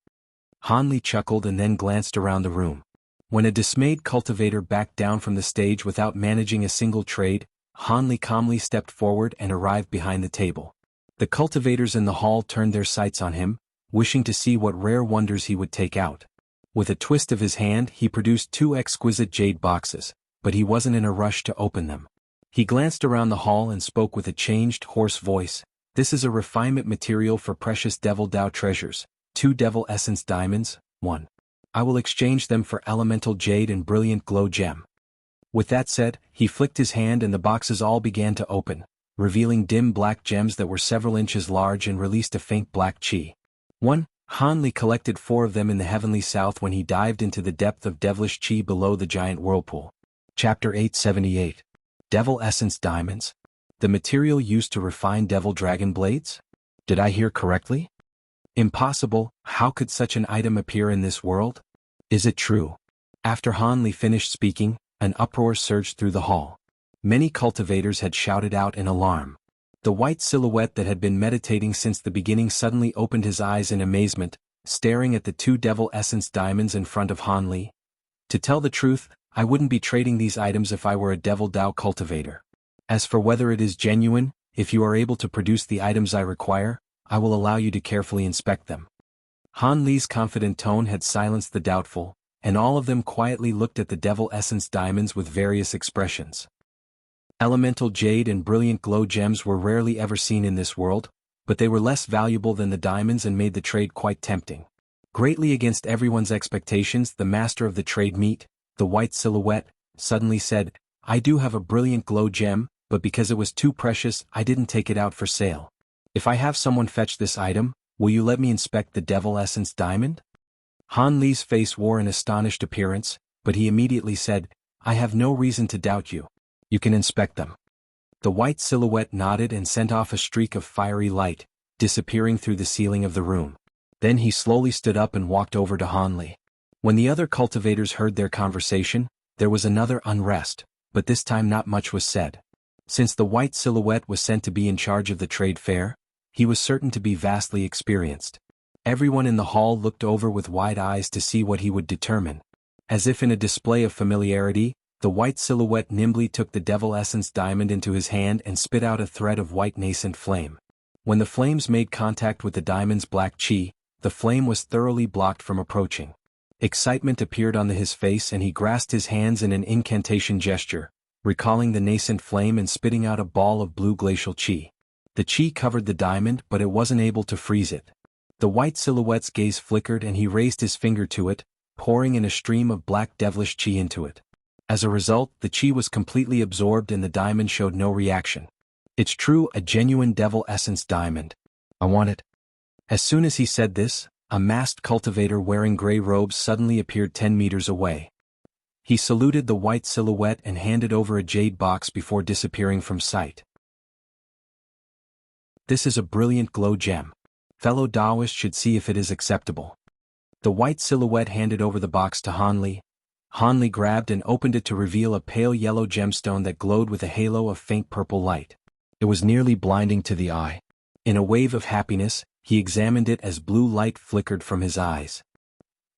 Hanli chuckled and then glanced around the room. When a dismayed cultivator backed down from the stage without managing a single trade, Hanli calmly stepped forward and arrived behind the table. The cultivators in the hall turned their sights on him, wishing to see what rare wonders he would take out. With a twist of his hand, he produced 2 exquisite jade boxes, but he wasn't in a rush to open them. He glanced around the hall and spoke with a changed, hoarse voice. "This is a refinement material for precious Devil Dao treasures, 2 Devil Essence diamonds, 1. I will exchange them for elemental jade and brilliant glow gem." With that said, he flicked his hand and the boxes all began to open, revealing dim black gems that were several inches large and released a faint black chi. 1. Hanli collected 4 of them in the heavenly south when he dived into the depth of devilish chi below the giant whirlpool. Chapter 878. Devil Essence Diamonds. The material used to refine devil dragon blades? Did I hear correctly? Impossible, how could such an item appear in this world? Is it true? After Hanli finished speaking, an uproar surged through the hall. Many cultivators had shouted out in alarm. The white silhouette that had been meditating since the beginning suddenly opened his eyes in amazement, staring at the 2 devil essence diamonds in front of Hanli. To tell the truth, I wouldn't be trading these items if I were a devil Dao cultivator. As for whether it is genuine, if you are able to produce the items I require, I will allow you to carefully inspect them. Hanli's confident tone had silenced the doubtful, and all of them quietly looked at the devil essence diamonds with various expressions. Elemental jade and brilliant glow gems were rarely ever seen in this world, but they were less valuable than the diamonds and made the trade quite tempting. Greatly against everyone's expectations, the master of the trade meet, the white silhouette, suddenly said, I do have a brilliant glow gem, but because it was too precious, I didn't take it out for sale. If I have someone fetch this item, will you let me inspect the devil essence diamond? Hanli's face wore an astonished appearance, but he immediately said, I have no reason to doubt you. You can inspect them. The white silhouette nodded and sent off a streak of fiery light, disappearing through the ceiling of the room. Then he slowly stood up and walked over to Hanli. When the other cultivators heard their conversation, there was another unrest, but this time not much was said. Since the white silhouette was sent to be in charge of the trade fair, he was certain to be vastly experienced. Everyone in the hall looked over with wide eyes to see what he would determine. As if in a display of familiarity, the white silhouette nimbly took the devil essence diamond into his hand and spit out a thread of white nascent flame. When the flames made contact with the diamond's black chi, the flame was thoroughly blocked from approaching. Excitement appeared on his face and he grasped his hands in an incantation gesture, recalling the nascent flame and spitting out a ball of blue glacial chi. The chi covered the diamond, but it wasn't able to freeze it. The white silhouette's gaze flickered and he raised his finger to it, pouring in a stream of black devilish chi into it. As a result, the chi was completely absorbed and the diamond showed no reaction. It's true, a genuine devil essence diamond. I want it. As soon as he said this, a masked cultivator wearing gray robes suddenly appeared 10 meters away. He saluted the white silhouette and handed over a jade box before disappearing from sight. This is a brilliant glow gem. Fellow Daoists should see if it is acceptable. The white silhouette handed over the box to Hanli. Hanli grabbed and opened it to reveal a pale yellow gemstone that glowed with a halo of faint purple light. It was nearly blinding to the eye. In a wave of happiness, he examined it as blue light flickered from his eyes.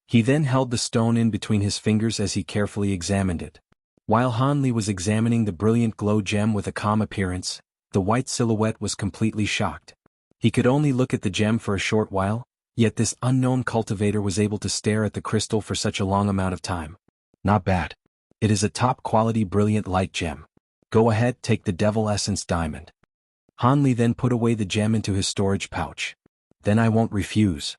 He then held the stone in between his fingers as he carefully examined it. While Hanli was examining the brilliant glow gem with a calm appearance, the white silhouette was completely shocked. He could only look at the gem for a short while, yet this unknown cultivator was able to stare at the crystal for such a long amount of time. Not bad. It is a top-quality brilliant light gem. Go ahead, take the devil essence diamond. Hanli then put away the gem into his storage pouch. Then I won't refuse.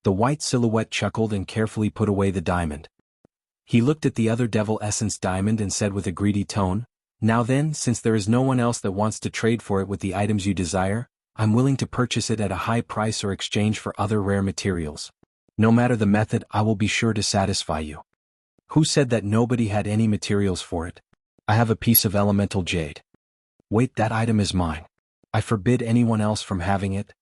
The white silhouette chuckled and carefully put away the diamond. He looked at the other devil essence diamond and said with a greedy tone, Now then, since there is no one else that wants to trade for it with the items you desire, I'm willing to purchase it at a high price or exchange for other rare materials. No matter the method, I will be sure to satisfy you. Who said that nobody had any materials for it? I have a piece of elemental jade. Wait, that item is mine. I forbid anyone else from having it.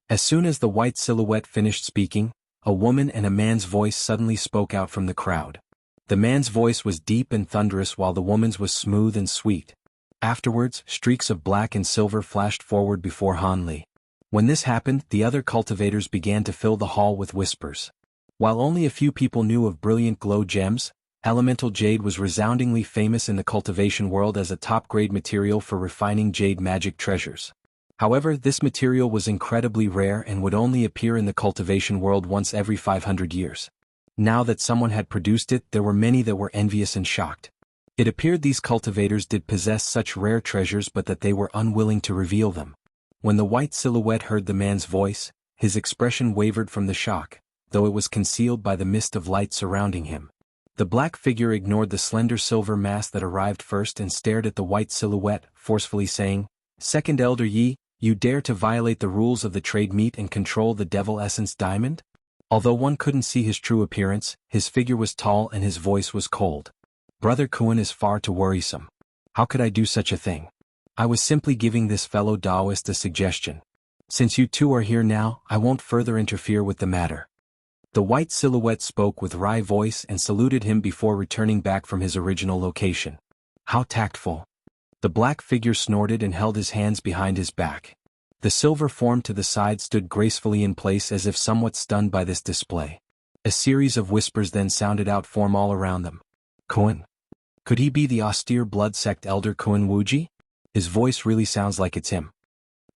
As soon as the white silhouette finished speaking, a woman and a man's voice suddenly spoke out from the crowd. The man's voice was deep and thunderous while the woman's was smooth and sweet. Afterwards, streaks of black and silver flashed forward before Hanli. When this happened, the other cultivators began to fill the hall with whispers. While only a few people knew of brilliant glow gems, elemental jade was resoundingly famous in the cultivation world as a top-grade material for refining jade magic treasures. However, this material was incredibly rare and would only appear in the cultivation world once every 500 years. Now that someone had produced it, there were many that were envious and shocked. It appeared these cultivators did possess such rare treasures but that they were unwilling to reveal them. When the white silhouette heard the man's voice, his expression wavered from the shock, though it was concealed by the mist of light surrounding him. The black figure ignored the slender silver mass that arrived first and stared at the white silhouette, forcefully saying, "Second Elder Yi, you dare to violate the rules of the trade meet and control the devil essence diamond?" Although one couldn't see his true appearance, his figure was tall and his voice was cold. "Brother Kuan is far too worrisome. How could I do such a thing? I was simply giving this fellow Taoist a suggestion. Since you two are here now, I won't further interfere with the matter." The white silhouette spoke with wry voice and saluted him before returning back from his original location. "How tactful." The black figure snorted and held his hands behind his back. The silver form to the side stood gracefully in place as if somewhat stunned by this display. A series of whispers then sounded out from all around them. "Kuan? Could he be the austere blood sect elder Kuan Wuji? His voice really sounds like it's him.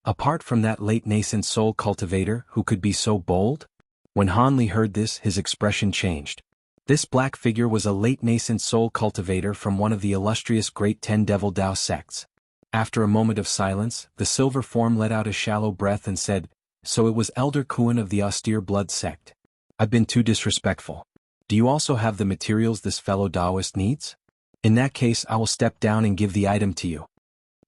Apart from that late nascent soul cultivator who could be so bold?" When Hanli heard this, his expression changed. This black figure was a late nascent soul cultivator from one of the illustrious great 10 Devil Dao sects. After a moment of silence, the silver form let out a shallow breath and said, "So it was Elder Kuan of the austere blood sect. I've been too disrespectful. Do you also have the materials this fellow Taoist needs? In that case, I will step down and give the item to you."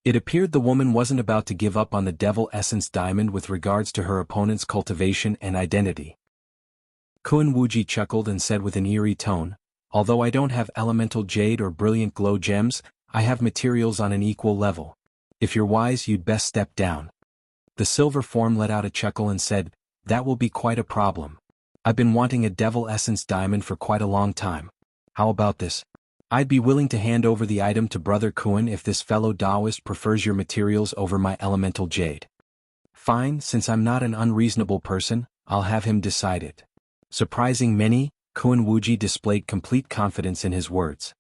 It appeared the woman wasn't about to give up on the devil essence diamond with regards to her opponent's cultivation and identity. Kuan Wuji chuckled and said with an eerie tone, "Although I don't have elemental jade or brilliant glow gems, I have materials on an equal level. If you're wise, you'd best step down." The silver form let out a chuckle and said, "That will be quite a problem. I've been wanting a devil essence diamond for quite a long time. How about this? I'd be willing to hand over the item to Brother Kuan if this fellow Taoist prefers your materials over my elemental jade." "Fine, since I'm not an unreasonable person, I'll have him decide it." Surprising many, Kuan Wuji displayed complete confidence in his words.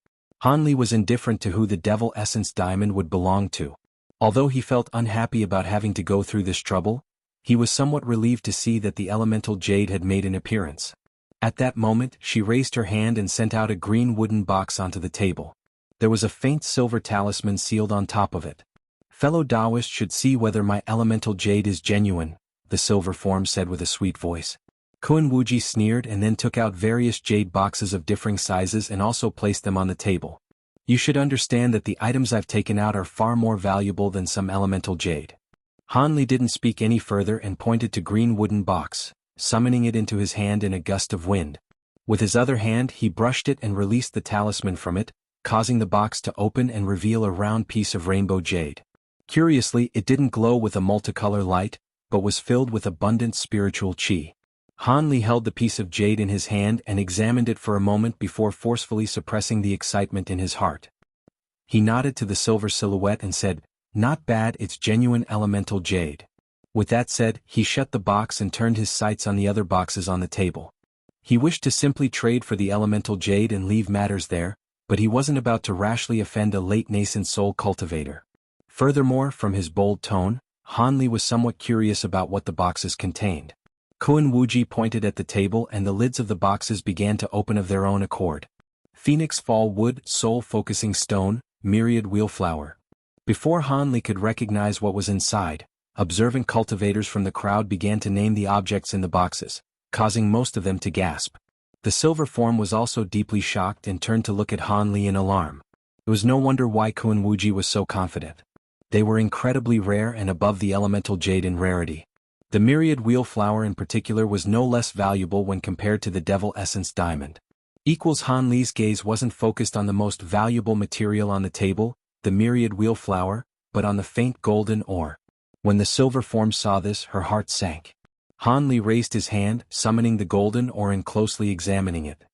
Hanli was indifferent to who the devil essence diamond would belong to. Although he felt unhappy about having to go through this trouble, he was somewhat relieved to see that the elemental jade had made an appearance. At that moment, she raised her hand and sent out a green wooden box onto the table. There was a faint silver talisman sealed on top of it. "Fellow Taoist should see whether my elemental jade is genuine," the silver form said with a sweet voice. Kuan Wuji sneered and then took out various jade boxes of differing sizes and also placed them on the table. "You should understand that the items I've taken out are far more valuable than some elemental jade." Hanli didn't speak any further and pointed to green wooden box, summoning it into his hand in a gust of wind. With his other hand he brushed it and released the talisman from it, causing the box to open and reveal a round piece of rainbow jade. Curiously, it didn't glow with a multicolor light, but was filled with abundant spiritual qi. Hanli held the piece of jade in his hand and examined it for a moment before forcefully suppressing the excitement in his heart. He nodded to the silver silhouette and said, "Not bad, it's genuine elemental jade." With that said, he shut the box and turned his sights on the other boxes on the table. He wished to simply trade for the elemental jade and leave matters there, but he wasn't about to rashly offend a late nascent soul cultivator. Furthermore, from his bold tone, Hanli was somewhat curious about what the boxes contained. Kuan Wuji pointed at the table and the lids of the boxes began to open of their own accord. Phoenix Fall Wood, Soul Focusing Stone, Myriad Wheelflower. Before Hanli could recognize what was inside, observant cultivators from the crowd began to name the objects in the boxes, causing most of them to gasp. The silver form was also deeply shocked and turned to look at Hanli in alarm. It was no wonder why Kuan Wuji was so confident. They were incredibly rare and above the elemental jade in rarity. The myriad wheelflower in particular was no less valuable when compared to the devil essence diamond. Hanli's gaze wasn't focused on the most valuable material on the table, the myriad wheelflower, but on the faint golden ore. When the silver form saw this, her heart sank. Hanli raised his hand, summoning the golden ore and closely examining it.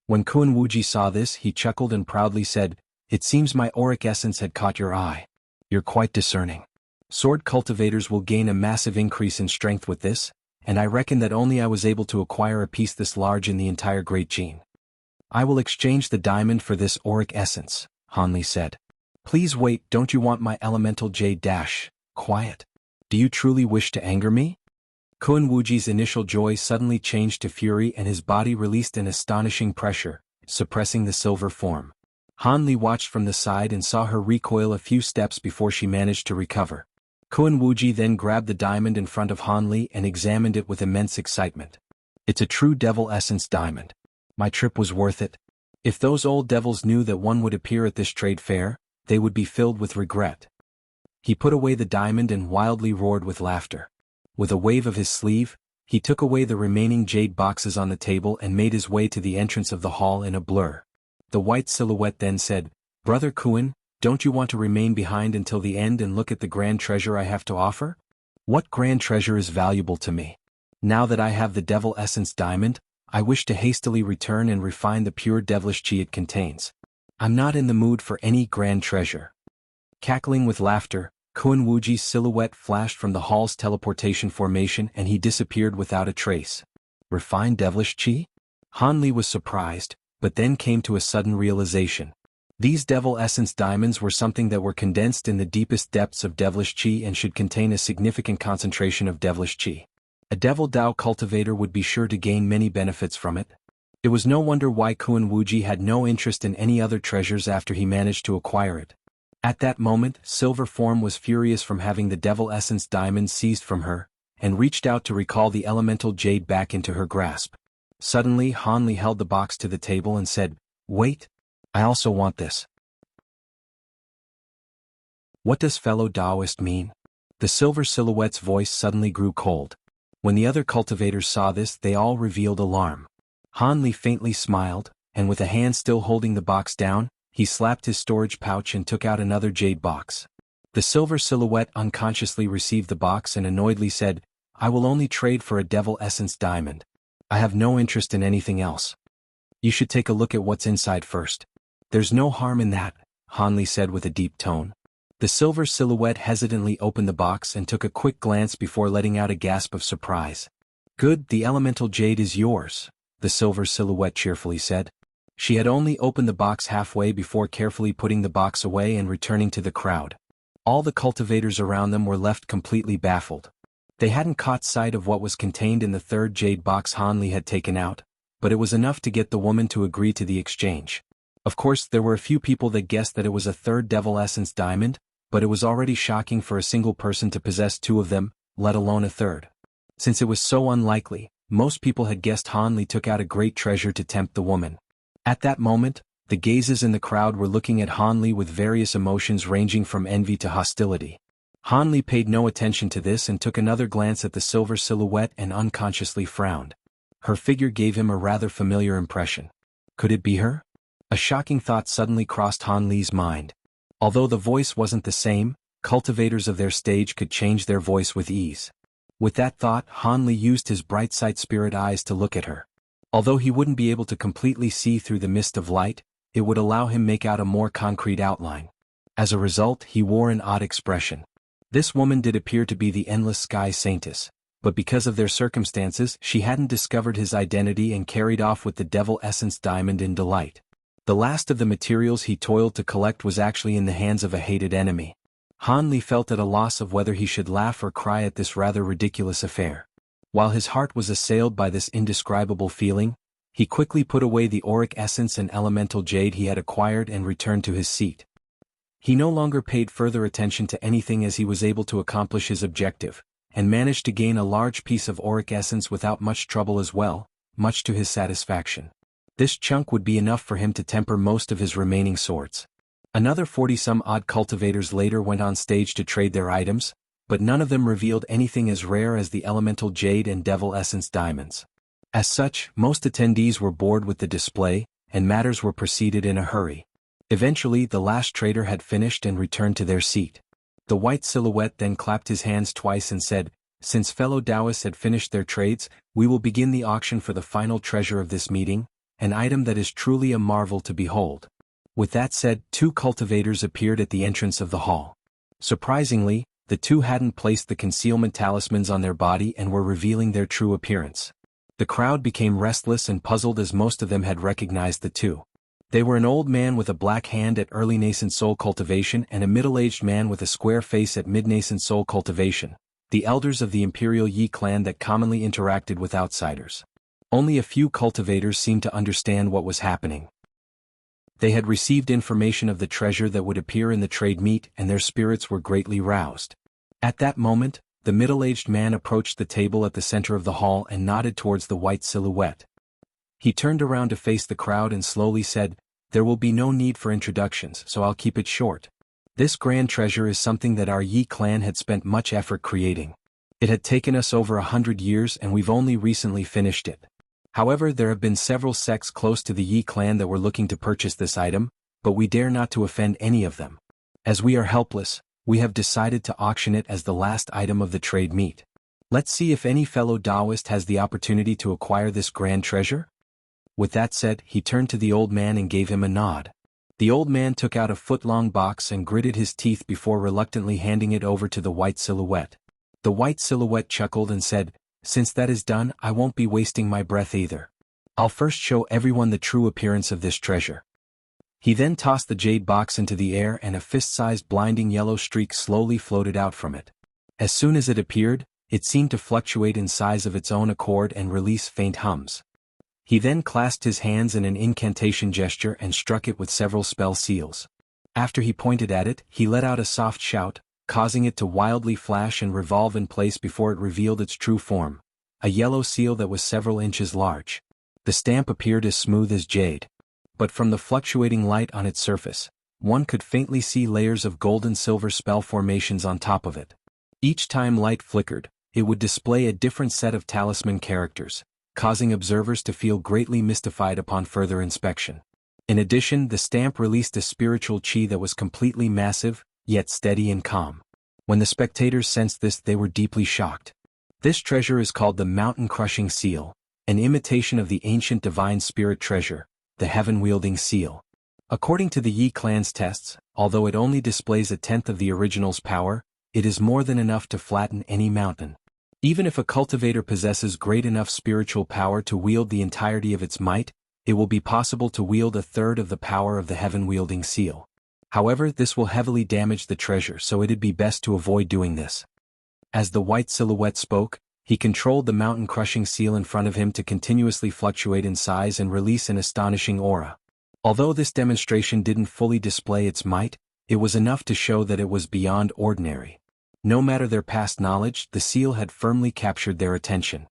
When Kuan Wuji saw this, he chuckled and proudly said, "It seems my auric essence had caught your eye. You're quite discerning. Sword cultivators will gain a massive increase in strength with this, and I reckon that only I was able to acquire a piece this large in the entire Great Gene. I will exchange the diamond for this auric essence," Hanli said. "Please wait, don't you want my elemental jade dash? Quiet. Do you truly wish to anger me?" Kuan Wuji's initial joy suddenly changed to fury and his body released an astonishing pressure, suppressing the silver form. Hanli watched from the side and saw her recoil a few steps before she managed to recover. Kuan Wuji then grabbed the diamond in front of Hanli and examined it with immense excitement. "It's a true devil essence diamond. My trip was worth it. If those old devils knew that one would appear at this trade fair, they would be filled with regret. He put away the diamond and wildly roared with laughter. With a wave of his sleeve, he took away the remaining jade boxes on the table and made his way to the entrance of the hall in a blur. The white silhouette then said, "Brother Kuan, don't you want to remain behind until the end and look at the grand treasure I have to offer?" "What grand treasure is valuable to me? Now that I have the devil essence diamond, I wish to hastily return and refine the pure devilish chi it contains. I'm not in the mood for any grand treasure." Cackling with laughter, Kuan Wuji's silhouette flashed from the hall's teleportation formation and he disappeared without a trace. Refined devilish chi? Han Li was surprised, but then came to a sudden realization. These devil essence diamonds were something that were condensed in the deepest depths of devilish chi and should contain a significant concentration of devilish chi. A devil Dao cultivator would be sure to gain many benefits from it. It was no wonder why Kuan Wuji had no interest in any other treasures after he managed to acquire it. At that moment, Silver Form was furious from having the devil essence diamond seized from her, and reached out to recall the elemental jade back into her grasp. Suddenly Han Li held the box to the table and said, "Wait! I also want this." "What does fellow Taoist mean?" The silver silhouette's voice suddenly grew cold. When the other cultivators saw this, they all revealed alarm. Han Li faintly smiled, and with a hand still holding the box down, he slapped his storage pouch and took out another jade box. The silver silhouette unconsciously received the box and annoyedly said, "I will only trade for a devil essence diamond. I have no interest in anything else." "You should take a look at what's inside first." "There's no harm in that," Han Li said with a deep tone. The silver silhouette hesitantly opened the box and took a quick glance before letting out a gasp of surprise. "Good, the elemental jade is yours," the silver silhouette cheerfully said. She had only opened the box halfway before carefully putting the box away and returning to the crowd. All the cultivators around them were left completely baffled. They hadn't caught sight of what was contained in the third jade box Han Li had taken out, but it was enough to get the woman to agree to the exchange. Of course, there were a few people that guessed that it was a third devil essence diamond, but it was already shocking for a single person to possess two of them, let alone a third. Since it was so unlikely, most people had guessed Han Li took out a great treasure to tempt the woman. At that moment, the gazes in the crowd were looking at Han Li with various emotions ranging from envy to hostility. Han Li paid no attention to this and took another glance at the silver silhouette and unconsciously frowned. Her figure gave him a rather familiar impression. Could it be her? A shocking thought suddenly crossed Han Li's mind. Although the voice wasn't the same, cultivators of their stage could change their voice with ease. With that thought, Han Li used his bright sight spirit eyes to look at her. Although he wouldn't be able to completely see through the mist of light, it would allow him make out a more concrete outline. As a result, he wore an odd expression. This woman did appear to be the Endless Sky Saintess, but because of their circumstances, she hadn't discovered his identity and carried off with the devil essence diamond in delight. The last of the materials he toiled to collect was actually in the hands of a hated enemy. Han Li felt at a loss of whether he should laugh or cry at this rather ridiculous affair. While his heart was assailed by this indescribable feeling, he quickly put away the auric essence and elemental jade he had acquired and returned to his seat. He no longer paid further attention to anything as he was able to accomplish his objective, and managed to gain a large piece of auric essence without much trouble as well, much to his satisfaction. This chunk would be enough for him to temper most of his remaining swords. Another 40-some-odd cultivators later went on stage to trade their items, but none of them revealed anything as rare as the elemental jade and devil essence diamonds. As such, most attendees were bored with the display, and matters were proceeded in a hurry. Eventually, the last trader had finished and returned to their seat. The white silhouette then clapped his hands twice and said, "Since fellow Taoists had finished their trades, we will begin the auction for the final treasure of this meeting, an item that is truly a marvel to behold." With that said, two cultivators appeared at the entrance of the hall. Surprisingly, the two hadn't placed the concealment talismans on their body and were revealing their true appearance. The crowd became restless and puzzled as most of them had recognized the two. They were an old man with a black hand at early nascent soul cultivation and a middle-aged man with a square face at mid-nascent soul cultivation, the elders of the Imperial Yi clan that commonly interacted with outsiders. Only a few cultivators seemed to understand what was happening. They had received information of the treasure that would appear in the trade meet and their spirits were greatly roused. At that moment, the middle-aged man approached the table at the center of the hall and nodded towards the white silhouette. He turned around to face the crowd and slowly said, "There will be no need for introductions, so I'll keep it short. This grand treasure is something that our Yi clan had spent much effort creating. It had taken us over 100 years and we've only recently finished it. However, there have been several sects close to the Yi clan that were looking to purchase this item, but we dare not to offend any of them. As we are helpless, we have decided to auction it as the last item of the trade meet. Let's see if any fellow Taoist has the opportunity to acquire this grand treasure." With that said, he turned to the old man and gave him a nod. The old man took out a foot-long box and gritted his teeth before reluctantly handing it over to the white silhouette. The white silhouette chuckled and said, "Since that is done, I won't be wasting my breath either. I'll first show everyone the true appearance of this treasure." He then tossed the jade box into the air and a fist-sized blinding yellow streak slowly floated out from it. As soon as it appeared, it seemed to fluctuate in size of its own accord and release faint hums. He then clasped his hands in an incantation gesture and struck it with several spell seals. After he pointed at it, he let out a soft shout, causing it to wildly flash and revolve in place before it revealed its true form, a yellow seal that was several inches large. The stamp appeared as smooth as jade. But from the fluctuating light on its surface, one could faintly see layers of gold-and-silver spell formations on top of it. Each time light flickered, it would display a different set of talisman characters, causing observers to feel greatly mystified upon further inspection. In addition, the stamp released a spiritual chi that was completely massive, yet steady and calm. When the spectators sensed this, they were deeply shocked. This treasure is called the Mountain-Crushing Seal, an imitation of the ancient divine spirit treasure, the Heaven-Wielding Seal. According to the Yi clan's tests, although it only displays a tenth of the original's power, it is more than enough to flatten any mountain. Even if a cultivator possesses great enough spiritual power to wield the entirety of its might, it will be possible to wield a third of the power of the Heaven-Wielding Seal. However, this will heavily damage the treasure, so it'd be best to avoid doing this. As the white silhouette spoke, he controlled the mountain-crushing seal in front of him to continuously fluctuate in size and release an astonishing aura. Although this demonstration didn't fully display its might, it was enough to show that it was beyond ordinary. No matter their past knowledge, the seal had firmly captured their attention.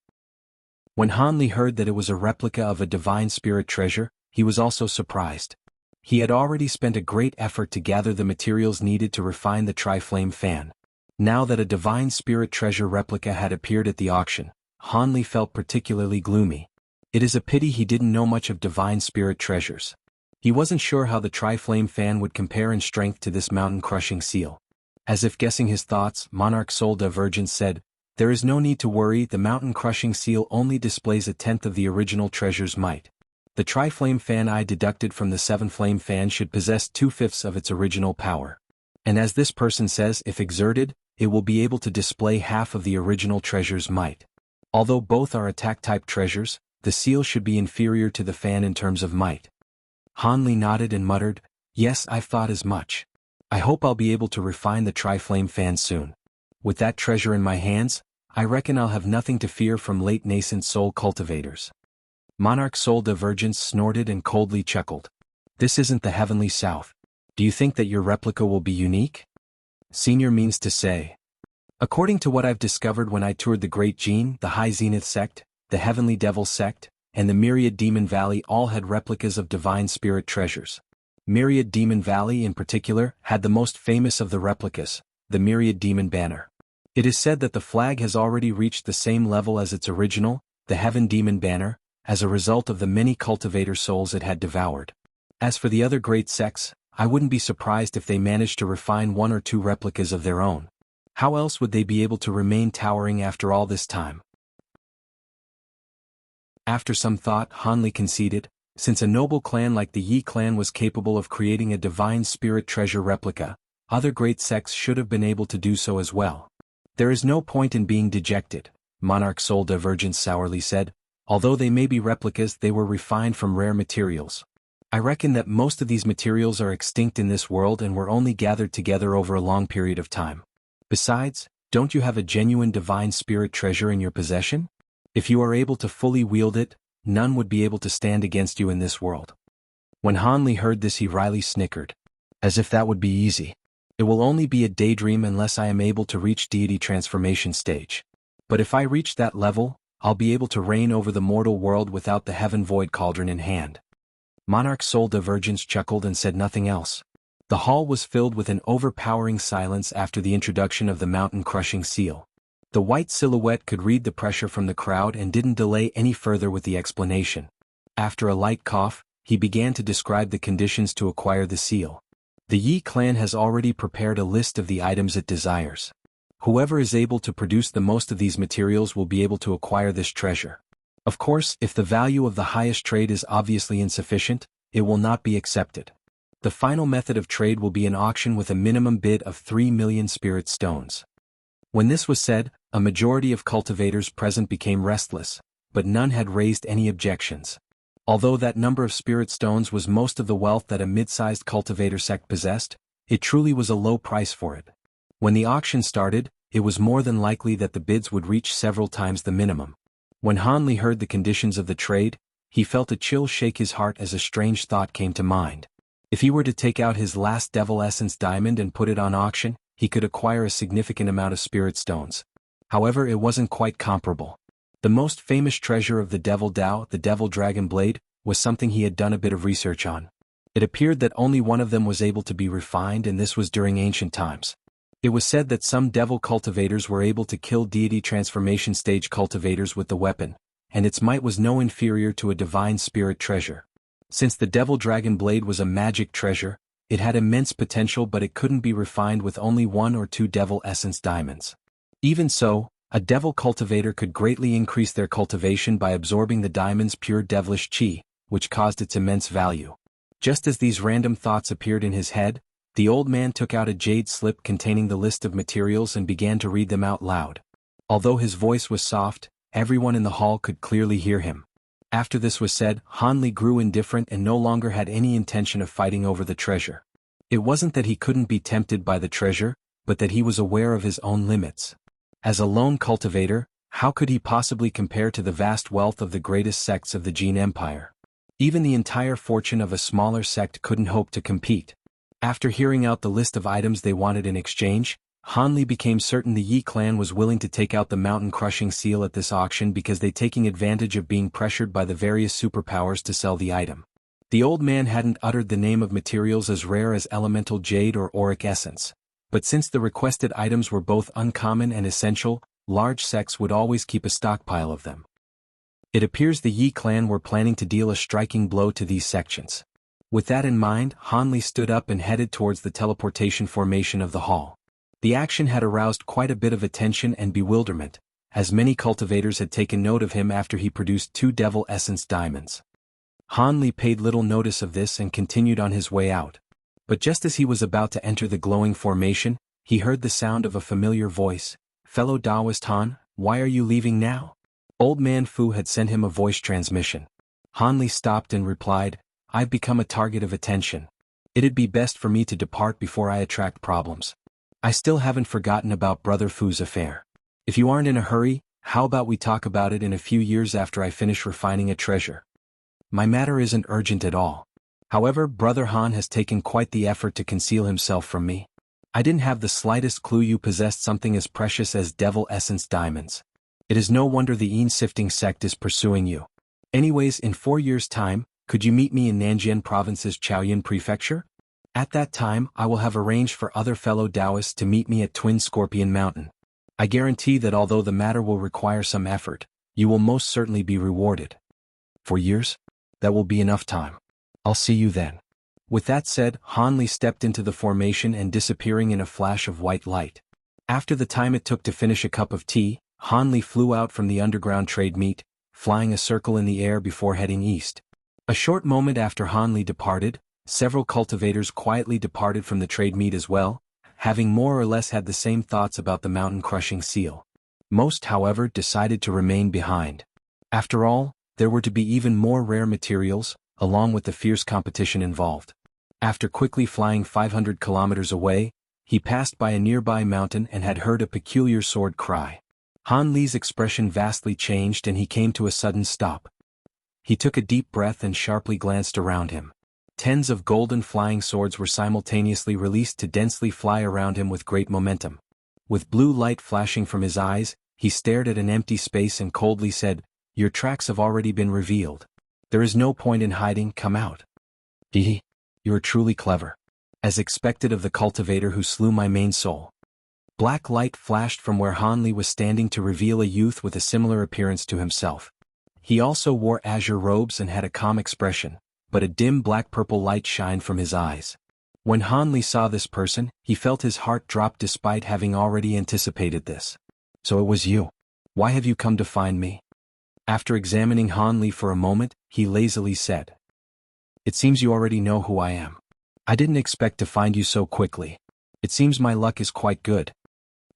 When Hanli heard that it was a replica of a divine spirit treasure, he was also surprised. He had already spent a great effort to gather the materials needed to refine the tri-flame fan. Now that a divine spirit treasure replica had appeared at the auction, Hanli felt particularly gloomy. It is a pity he didn't know much of divine spirit treasures. He wasn't sure how the tri-flame fan would compare in strength to this mountain-crushing seal. As if guessing his thoughts, Monarch Soul Divergence said, "There is no need to worry, the mountain-crushing seal only displays a tenth of the original treasure's might. The tri-flame fan I deducted from the seven-flame fan should possess 2/5 of its original power. And as this person says, if exerted, it will be able to display half of the original treasure's might. Although both are attack-type treasures, the seal should be inferior to the fan in terms of might." Hanli nodded and muttered, "Yes, I've thought as much. I hope I'll be able to refine the tri-flame fan soon. With that treasure in my hands, I reckon I'll have nothing to fear from late nascent soul cultivators." Monarch Soul Divergence snorted and coldly chuckled. "This isn't the heavenly south. Do you think that your replica will be unique?" Senior means to say. "According to what I've discovered when I toured the Great Gene, the High Zenith sect, the Heavenly Devil sect, and the Myriad Demon Valley all had replicas of divine spirit treasures. Myriad Demon Valley in particular had the most famous of the replicas, the Myriad Demon Banner. It is said that the flag has already reached the same level as its original, the Heaven Demon Banner, as a result of the many cultivator souls it had devoured. As for the other great sects, I wouldn't be surprised if they managed to refine one or two replicas of their own. How else would they be able to remain towering after all this time?" After some thought, Hanli conceded, since a noble clan like the Yi clan was capable of creating a divine spirit treasure replica, other great sects should have been able to do so as well. "There is no point in being dejected," Monarch Soul Divergence sourly said. "Although they may be replicas, they were refined from rare materials. I reckon that most of these materials are extinct in this world and were only gathered together over a long period of time. Besides, don't you have a genuine divine spirit treasure in your possession? If you are able to fully wield it, none would be able to stand against you in this world." When Hanli heard this, he wryly snickered. "As if that would be easy. It will only be a daydream unless I am able to reach deity transformation stage. But if I reach that level, I'll be able to reign over the mortal world without the heaven void cauldron in hand." Monarch Soul Divergence chuckled and said nothing else. The hall was filled with an overpowering silence after the introduction of the mountain-crushing seal. The white silhouette could read the pressure from the crowd and didn't delay any further with the explanation. After a light cough, he began to describe the conditions to acquire the seal. The Yi clan has already prepared a list of the items it desires. Whoever is able to produce the most of these materials will be able to acquire this treasure. Of course, if the value of the highest trade is obviously insufficient, it will not be accepted. The final method of trade will be an auction with a minimum bid of 3 million spirit stones. When this was said, a majority of cultivators present became restless, but none had raised any objections. Although that number of spirit stones was most of the wealth that a mid-sized cultivator sect possessed, it truly was a low price for it. When the auction started, it was more than likely that the bids would reach several times the minimum. When Hanli heard the conditions of the trade, he felt a chill shake his heart as a strange thought came to mind. If he were to take out his last Devil Essence diamond and put it on auction, he could acquire a significant amount of spirit stones. However, it wasn't quite comparable. The most famous treasure of the Devil Dao, the Devil Dragon Blade, was something he had done a bit of research on. It appeared that only one of them was able to be refined, and this was during ancient times. It was said that some devil cultivators were able to kill deity transformation stage cultivators with the weapon, and its might was no inferior to a divine spirit treasure. Since the Devil Dragon Blade was a magic treasure, it had immense potential, but it couldn't be refined with only 1 or 2 Devil Essence diamonds. Even so, a devil cultivator could greatly increase their cultivation by absorbing the diamond's pure devilish chi, which caused its immense value. Just as these random thoughts appeared in his head, the old man took out a jade slip containing the list of materials and began to read them out loud. Although his voice was soft, everyone in the hall could clearly hear him. After this was said, Hanli grew indifferent and no longer had any intention of fighting over the treasure. It wasn't that he couldn't be tempted by the treasure, but that he was aware of his own limits. As a lone cultivator, how could he possibly compare to the vast wealth of the greatest sects of the Jin Empire? Even the entire fortune of a smaller sect couldn't hope to compete. After hearing out the list of items they wanted in exchange, Hanli became certain the Yi clan was willing to take out the mountain-crushing seal at this auction because they taking advantage of being pressured by the various superpowers to sell the item. The old man hadn't uttered the name of materials as rare as elemental jade or auric essence, but since the requested items were both uncommon and essential, large sects would always keep a stockpile of them. It appears the Yi clan were planning to deal a striking blow to these sections. With that in mind, Hanli stood up and headed towards the teleportation formation of the hall. The action had aroused quite a bit of attention and bewilderment, as many cultivators had taken note of him after he produced 2 Devil Essence diamonds. Hanli paid little notice of this and continued on his way out. But just as he was about to enter the glowing formation, he heard the sound of a familiar voice. "Fellow Taoist Han, why are you leaving now?" Old Man Fu had sent him a voice transmission. Hanli stopped and replied, "I've become a target of attention. It'd be best for me to depart before I attract problems. I still haven't forgotten about Brother Fu's affair. If you aren't in a hurry, how about we talk about it in a few years after I finish refining a treasure? My matter isn't urgent at all. However, Brother Han has taken quite the effort to conceal himself from me. I didn't have the slightest clue you possessed something as precious as Devil Essence diamonds. It is no wonder the Yin-sifting sect is pursuing you. Anyways, in 4 years' time, could you meet me in Nanjian Province's Chaoyin Prefecture? At that time, I will have arranged for other fellow Taoists to meet me at Twin Scorpion Mountain. I guarantee that although the matter will require some effort, you will most certainly be rewarded." 4 years? That will be enough time. I'll see you then. With that said, Hanli stepped into the formation and disappearing in a flash of white light. After the time it took to finish a cup of tea, Hanli flew out from the underground trade meet, flying a circle in the air before heading east. A short moment after Hanli departed, several cultivators quietly departed from the trade meet as well, having more or less had the same thoughts about the mountain-crushing seal. Most, however, decided to remain behind. After all, there were to be even more rare materials, along with the fierce competition involved. After quickly flying 500 kilometers away, he passed by a nearby mountain and had heard a peculiar sword cry. Hanli's expression vastly changed and he came to a sudden stop. He took a deep breath and sharply glanced around him. Tens of golden flying swords were simultaneously released to densely fly around him with great momentum. With blue light flashing from his eyes, he stared at an empty space and coldly said, "Your tracks have already been revealed. There is no point in hiding, come out." Hehe. You are truly clever. As expected of the cultivator who slew my main soul. Black light flashed from where Hanli was standing to reveal a youth with a similar appearance to himself. He also wore azure robes and had a calm expression, but a dim black-purple light shined from his eyes. When Hanli saw this person, he felt his heart drop despite having already anticipated this. "So it was you. Why have you come to find me?" After examining Hanli for a moment, he lazily said, "It seems you already know who I am. I didn't expect to find you so quickly. It seems my luck is quite good."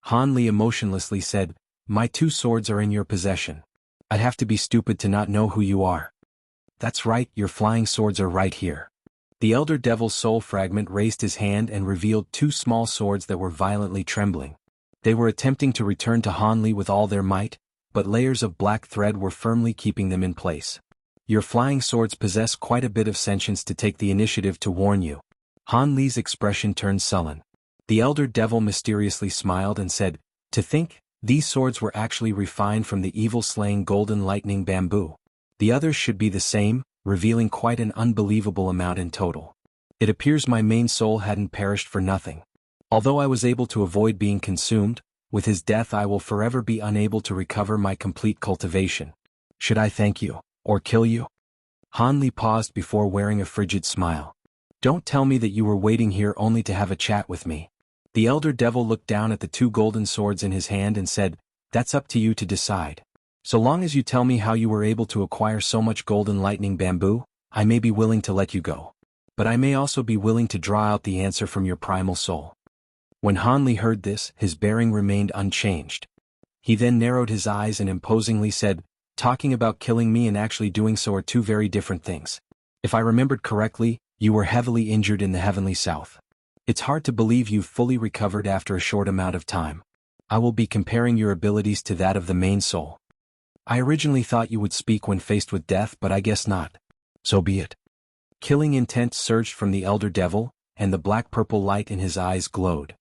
Hanli emotionlessly said, "My 2 swords are in your possession. I'd have to be stupid to not know who you are." "That's right, your flying swords are right here." The elder devil's soul fragment raised his hand and revealed 2 small swords that were violently trembling. They were attempting to return to Hanli with all their might, but layers of black thread were firmly keeping them in place. "Your flying swords possess quite a bit of sentience to take the initiative to warn you." Hanli's expression turned sullen. The elder devil mysteriously smiled and said, "To think, these swords were actually refined from the evil-slaying golden lightning bamboo. The others should be the same, revealing quite an unbelievable amount in total. It appears my main soul hadn't perished for nothing. Although I was able to avoid being consumed, with his death I will forever be unable to recover my complete cultivation. Should I thank you, or kill you?" Hanli paused before wearing a frigid smile. "Don't tell me that you were waiting here only to have a chat with me." The elder devil looked down at the 2 golden swords in his hand and said, "That's up to you to decide. So long as you tell me how you were able to acquire so much golden lightning bamboo, I may be willing to let you go. But I may also be willing to draw out the answer from your primal soul." When Hanli heard this, his bearing remained unchanged. He then narrowed his eyes and imposingly said, "Talking about killing me and actually doing so are 2 very different things. If I remembered correctly, you were heavily injured in the heavenly south. It's hard to believe you've fully recovered after a short amount of time. I will be comparing your abilities to that of the main soul. I originally thought you would speak when faced with death, but I guess not. So be it." Killing intent surged from the elder devil, and the black-purple light in his eyes glowed.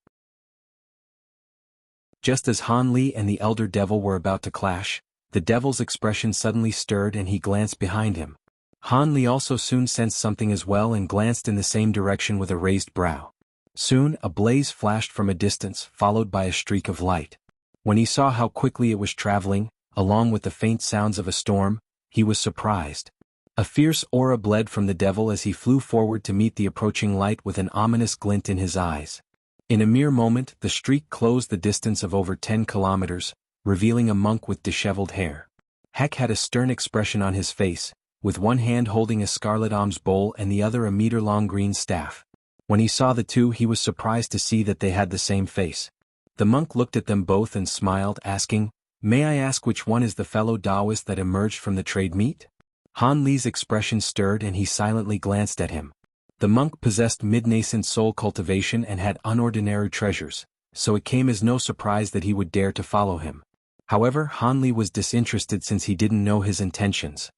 Just as Hanli and the elder devil were about to clash, the devil's expression suddenly stirred and he glanced behind him. Hanli also soon sensed something as well and glanced in the same direction with a raised brow. Soon a blaze flashed from a distance, followed by a streak of light. When he saw how quickly it was traveling, along with the faint sounds of a storm, he was surprised. A fierce aura bled from the devil as he flew forward to meet the approaching light with an ominous glint in his eyes. In a mere moment, the streak closed the distance of over 10 kilometers, revealing a monk with disheveled hair. Heck had a stern expression on his face, with one hand holding a scarlet alms bowl and the other a meter-long green staff. When he saw the 2, he was surprised to see that they had the same face. The monk looked at them both and smiled, asking, "May I ask which one is the fellow Taoist that emerged from the trade meet?" Hanli's expression stirred and he silently glanced at him. The monk possessed mid-nascent soul cultivation and had unordinary treasures, so it came as no surprise that he would dare to follow him. However, Hanli was disinterested since he didn't know his intentions.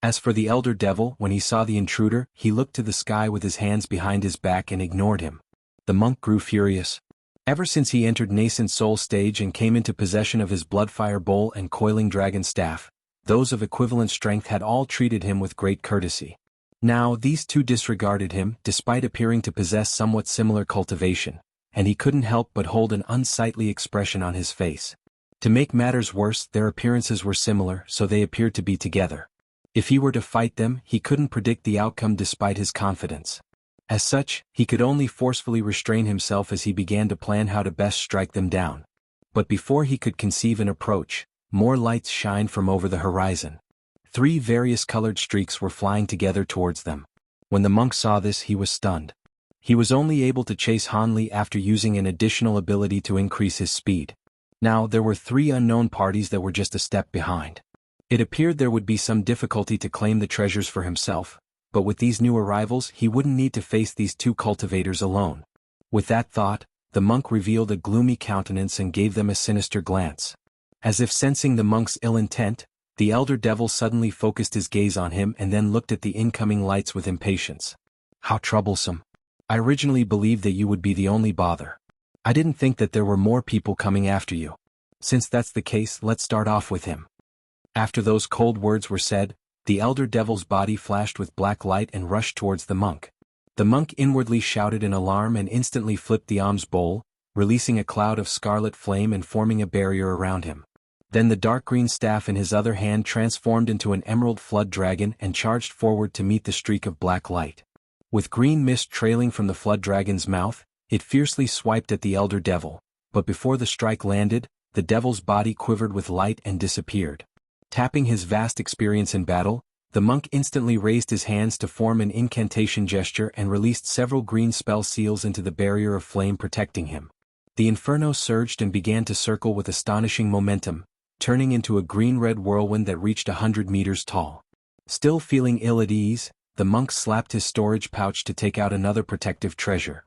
As for the elder devil, when he saw the intruder, he looked to the sky with his hands behind his back and ignored him. The monk grew furious. Ever since he entered nascent soul stage and came into possession of his bloodfire bowl and coiling dragon staff, those of equivalent strength had all treated him with great courtesy. Now these 2 disregarded him, despite appearing to possess somewhat similar cultivation, and he couldn't help but hold an unsightly expression on his face. To make matters worse, their appearances were similar, so they appeared to be together. If he were to fight them, he couldn't predict the outcome despite his confidence. As such, he could only forcefully restrain himself as he began to plan how to best strike them down. But before he could conceive an approach, more lights shined from over the horizon. 3 various colored streaks were flying together towards them. When the monk saw this, he was stunned. He was only able to chase Hanli after using an additional ability to increase his speed. Now there were 3 unknown parties that were just a step behind. It appeared there would be some difficulty to claim the treasures for himself, but with these new arrivals he wouldn't need to face these 2 cultivators alone. With that thought, the monk revealed a gloomy countenance and gave them a sinister glance. As if sensing the monk's ill intent, the elder devil suddenly focused his gaze on him and then looked at the incoming lights with impatience. "How troublesome. I originally believed that you would be the only bother. I didn't think that there were more people coming after you." Since that's the case, let's start off with him. After those cold words were said, the elder devil's body flashed with black light and rushed towards the monk. The monk inwardly shouted in alarm and instantly flipped the alms bowl, releasing a cloud of scarlet flame and forming a barrier around him. Then the dark green staff in his other hand transformed into an emerald flood dragon and charged forward to meet the streak of black light. With green mist trailing from the flood dragon's mouth, it fiercely swiped at the elder devil, but before the strike landed, the devil's body quivered with light and disappeared. Tapping his vast experience in battle, the monk instantly raised his hands to form an incantation gesture and released several green spell seals into the barrier of flame protecting him. The inferno surged and began to circle with astonishing momentum, turning into a green-red whirlwind that reached 100 meters tall. Still feeling ill at ease, the monk slapped his storage pouch to take out another protective treasure.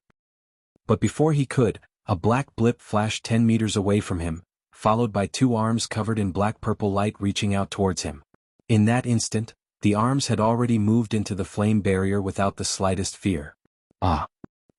But before he could, a black blip flashed 10 meters away from him, followed by two arms covered in black-purple light reaching out towards him. In that instant, the arms had already moved into the flame barrier without the slightest fear. Ah!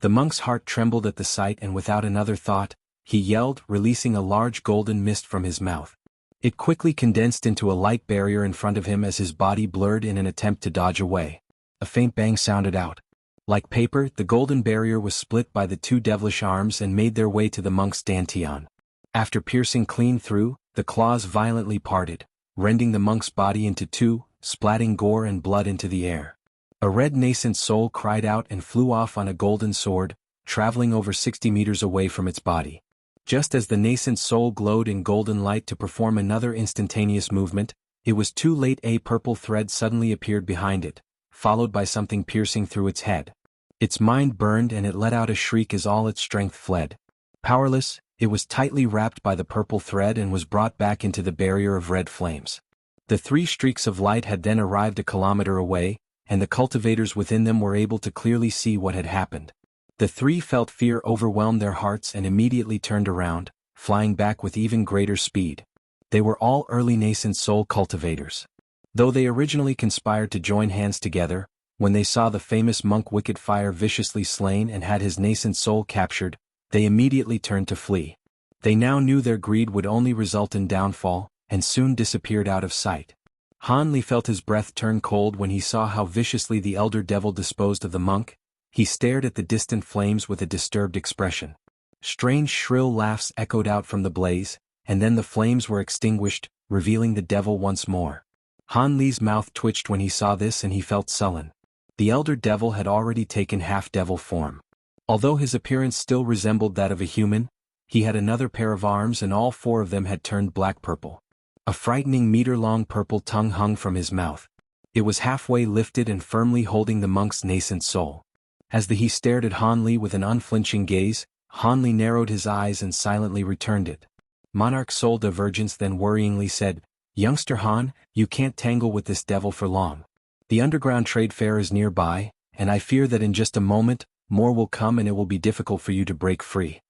The monk's heart trembled at the sight, and without another thought, he yelled, releasing a large golden mist from his mouth. It quickly condensed into a light barrier in front of him as his body blurred in an attempt to dodge away. A faint bang sounded out. Like paper, the golden barrier was split by the two devilish arms and made their way to the monk's dantian. After piercing clean through, the claws violently parted, rending the monk's body into two, splatting gore and blood into the air. A red nascent soul cried out and flew off on a golden sword, traveling over 60 meters away from its body. Just as the nascent soul glowed in golden light to perform another instantaneous movement, it was too late. A purple thread suddenly appeared behind it, followed by something piercing through its head. Its mind burned and it let out a shriek as all its strength fled. Powerless, it was tightly wrapped by the purple thread and was brought back into the barrier of red flames. The three streaks of light had then arrived a kilometer away, and the cultivators within them were able to clearly see what had happened. The three felt fear overwhelm their hearts and immediately turned around, flying back with even greater speed. They were all early nascent soul cultivators. Though they originally conspired to join hands together, when they saw the famous monk Wicked Fire viciously slain and had his nascent soul captured, they immediately turned to flee. They now knew their greed would only result in downfall, and soon disappeared out of sight. Han Li felt his breath turn cold when he saw how viciously the elder devil disposed of the monk. He stared at the distant flames with a disturbed expression. Strange shrill laughs echoed out from the blaze, and then the flames were extinguished, revealing the devil once more. Han Li's mouth twitched when he saw this and he felt sullen. The elder devil had already taken half-devil form. Although his appearance still resembled that of a human, he had another pair of arms and all four of them had turned black-purple. A frightening meter-long purple tongue hung from his mouth. It was halfway lifted and firmly holding the monk's nascent soul. As he stared at Han Li with an unflinching gaze, Han Li narrowed his eyes and silently returned it. Monarch Soul Divergence then worryingly said, "Youngster Han, you can't tangle with this devil for long. The underground trade fair is nearby, and I fear that in just a moment, more will come and it will be difficult for you to break free."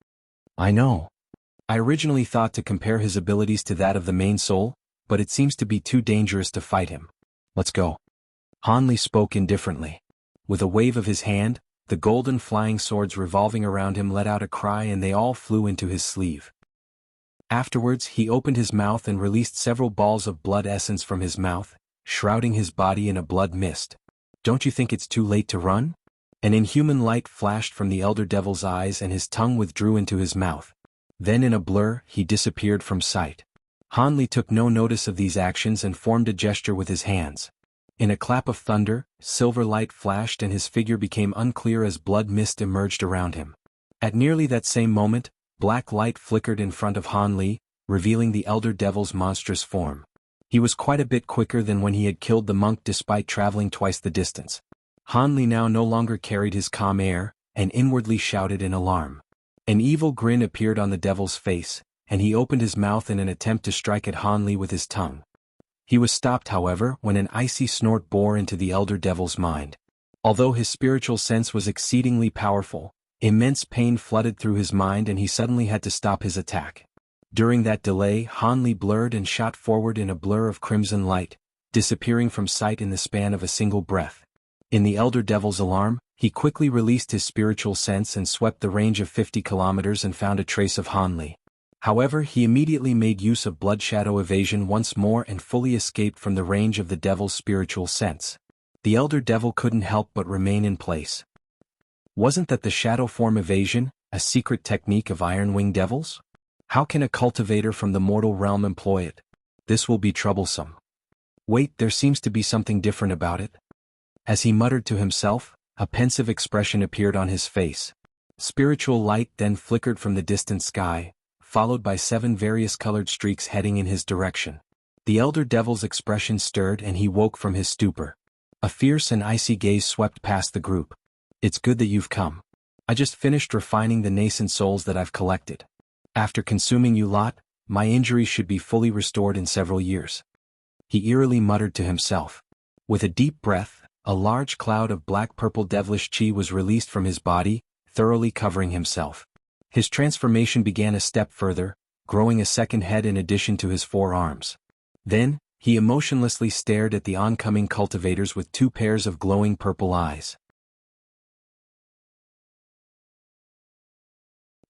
"I know. I originally thought to compare his abilities to that of the main soul, but it seems to be too dangerous to fight him. Let's go." Han Li spoke indifferently. With a wave of his hand, the golden flying swords revolving around him let out a cry and they all flew into his sleeve. Afterwards he opened his mouth and released several balls of blood essence from his mouth, shrouding his body in a blood mist. "Don't you think it's too late to run?" An inhuman light flashed from the elder devil's eyes and his tongue withdrew into his mouth. Then in a blur, he disappeared from sight. Han Li took no notice of these actions and formed a gesture with his hands. In a clap of thunder, silver light flashed and his figure became unclear as blood mist emerged around him. At nearly that same moment, black light flickered in front of Han Li, revealing the elder devil's monstrous form. He was quite a bit quicker than when he had killed the monk despite traveling twice the distance. Han Li now no longer carried his calm air, and inwardly shouted in alarm. An evil grin appeared on the devil's face, and he opened his mouth in an attempt to strike at Han Li with his tongue. He was stopped, however, when an icy snort bore into the elder devil's mind. Although his spiritual sense was exceedingly powerful, immense pain flooded through his mind and he suddenly had to stop his attack. During that delay, Han Li blurred and shot forward in a blur of crimson light, disappearing from sight in the span of a single breath. In the elder devil's alarm, he quickly released his spiritual sense and swept the range of 50 kilometers and found a trace of Han Li. However, he immediately made use of blood shadow evasion once more and fully escaped from the range of the devil's spiritual sense. The elder devil couldn't help but remain in place. Wasn't that the shadow form evasion, a secret technique of Iron Wing devils? How can a cultivator from the mortal realm employ it? This will be troublesome. Wait, there seems to be something different about it. As he muttered to himself, a pensive expression appeared on his face. Spiritual light then flickered from the distant sky, followed by 7 various colored streaks heading in his direction. The elder devil's expression stirred and he woke from his stupor. A fierce and icy gaze swept past the group. It's good that you've come. I just finished refining the nascent souls that I've collected. After consuming you lot, my injuries should be fully restored in several years. He eerily muttered to himself. With a deep breath, a large cloud of black-purple devilish chi was released from his body, thoroughly covering himself. His transformation began a step further, growing a second head in addition to his 4 arms. Then, he emotionlessly stared at the oncoming cultivators with 2 pairs of glowing purple eyes.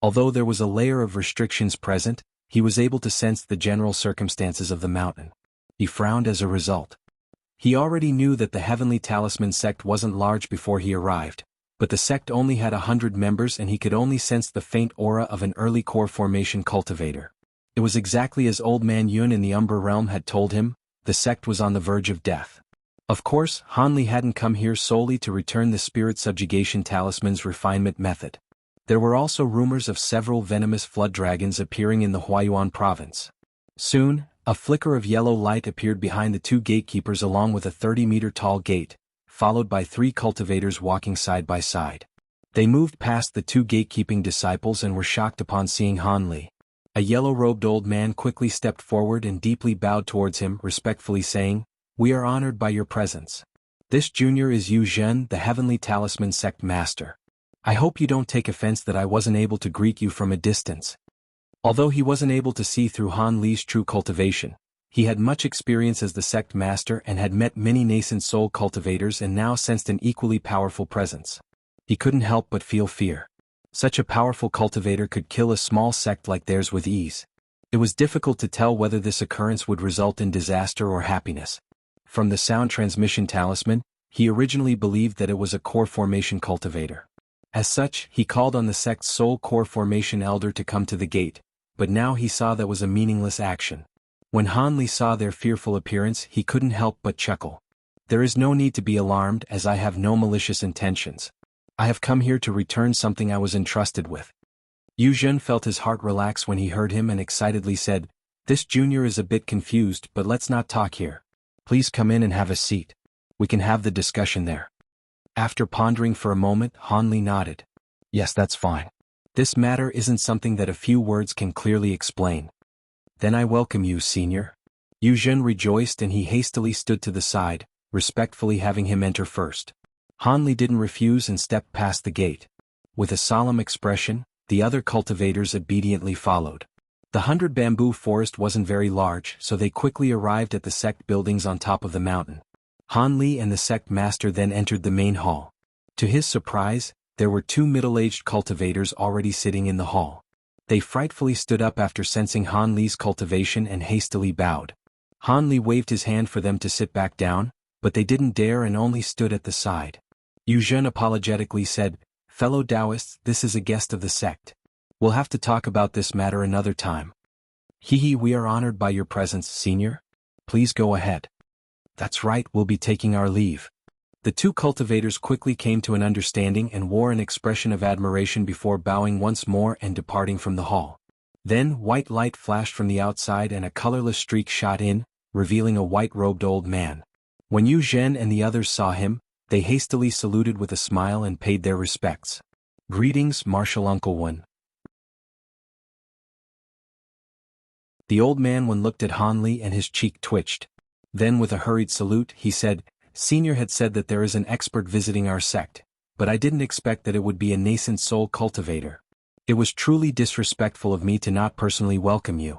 Although there was a layer of restrictions present, he was able to sense the general circumstances of the mountain. He frowned as a result. He already knew that the Heavenly Talisman sect wasn't large before he arrived, but the sect only had 100 members and he could only sense the faint aura of an early core formation cultivator. It was exactly as Old Man Yun in the Umbra Realm had told him, the sect was on the verge of death. Of course, Hanli hadn't come here solely to return the Spirit Subjugation Talisman's refinement method. There were also rumors of several venomous flood dragons appearing in the Huayuan province. Soon, a flicker of yellow light appeared behind the 2 gatekeepers along with a 30-meter-tall gate, followed by 3 cultivators walking side by side. They moved past the 2 gatekeeping disciples and were shocked upon seeing Hanli. A yellow-robed old man quickly stepped forward and deeply bowed towards him, respectfully saying, "We are honored by your presence. This junior is Yu Zhen, the Heavenly Talisman Sect Master. I hope you don't take offense that I wasn't able to greet you from a distance." Although he wasn't able to see through Han Li's true cultivation, he had much experience as the sect master and had met many nascent soul cultivators and now sensed an equally powerful presence. He couldn't help but feel fear. Such a powerful cultivator could kill a small sect like theirs with ease. It was difficult to tell whether this occurrence would result in disaster or happiness. From the sound transmission talisman, he originally believed that it was a core formation cultivator. As such, he called on the sect's sole core formation elder to come to the gate, but now he saw that was a meaningless action. When Han Li saw their fearful appearance, he couldn't help but chuckle. There is no need to be alarmed, as I have no malicious intentions. I have come here to return something I was entrusted with. Yu Zhen felt his heart relax when he heard him and excitedly said, "This junior is a bit confused, but let's not talk here. Please come in and have a seat. We can have the discussion there." After pondering for a moment, Han Li nodded. "Yes, that's fine. This matter isn't something that a few words can clearly explain." "Then I welcome you, senior." Yu Zhen rejoiced and he hastily stood to the side, respectfully having him enter first. Han Li didn't refuse and stepped past the gate. With a solemn expression, the other cultivators obediently followed. The 100 bamboo forest wasn't very large, so they quickly arrived at the sect buildings on top of the mountain. Han Li and the sect master then entered the main hall. To his surprise, there were 2 middle-aged cultivators already sitting in the hall. They frightfully stood up after sensing Han Li's cultivation and hastily bowed. Han Li waved his hand for them to sit back down, but they didn't dare and only stood at the side. Yu Zhen apologetically said, "Fellow Taoists, this is a guest of the sect. We'll have to talk about this matter another time." We are honored by your presence, senior. Please go ahead." "That's right, we'll be taking our leave." The 2 cultivators quickly came to an understanding and wore an expression of admiration before bowing once more and departing from the hall. Then white light flashed from the outside and a colorless streak shot in, revealing a white-robed old man. When Yu Zhen and the others saw him, they hastily saluted with a smile and paid their respects. "Greetings, Martial Uncle Wen." The old man looked at Han Li and his cheek twitched. Then with a hurried salute, he said, "Senior had said that there is an expert visiting our sect, but I didn't expect that it would be a nascent soul cultivator. It was truly disrespectful of me to not personally welcome you."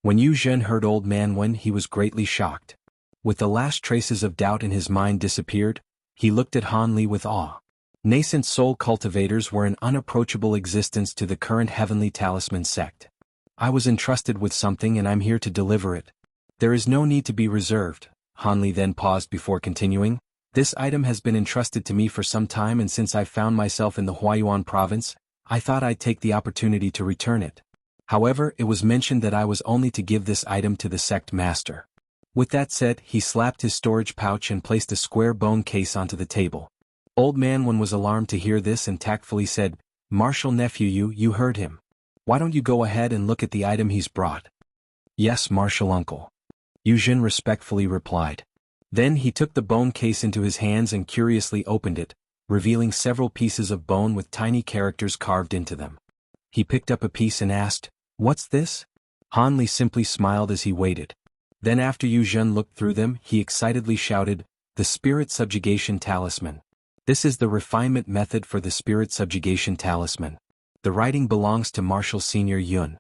When Yu Zhen heard Old Man Wen, he was greatly shocked. With the last traces of doubt in his mind disappeared, he looked at Han Li with awe. Nascent soul cultivators were an unapproachable existence to the current Heavenly Talisman sect. I was entrusted with something and I'm here to deliver it. There is no need to be reserved. Hanli then paused before continuing. This item has been entrusted to me for some time, and since I found myself in the Huayuan province, I thought I'd take the opportunity to return it. However, it was mentioned that I was only to give this item to the sect master. With that said, he slapped his storage pouch and placed a square bone case onto the table. Old Man Wen was alarmed to hear this and tactfully said, "Martial nephew, you heard him. Why don't you go ahead and look at the item he's brought?" "Yes, martial uncle," Yuzhen respectfully replied. Then he took the bone case into his hands and curiously opened it, revealing several pieces of bone with tiny characters carved into them. He picked up a piece and asked, "What's this?" Han Li simply smiled as he waited. Then after Yuzhen looked through them, he excitedly shouted, "The Spirit Subjugation Talisman. This is the refinement method for the Spirit Subjugation Talisman. The writing belongs to Martial Senior Yun."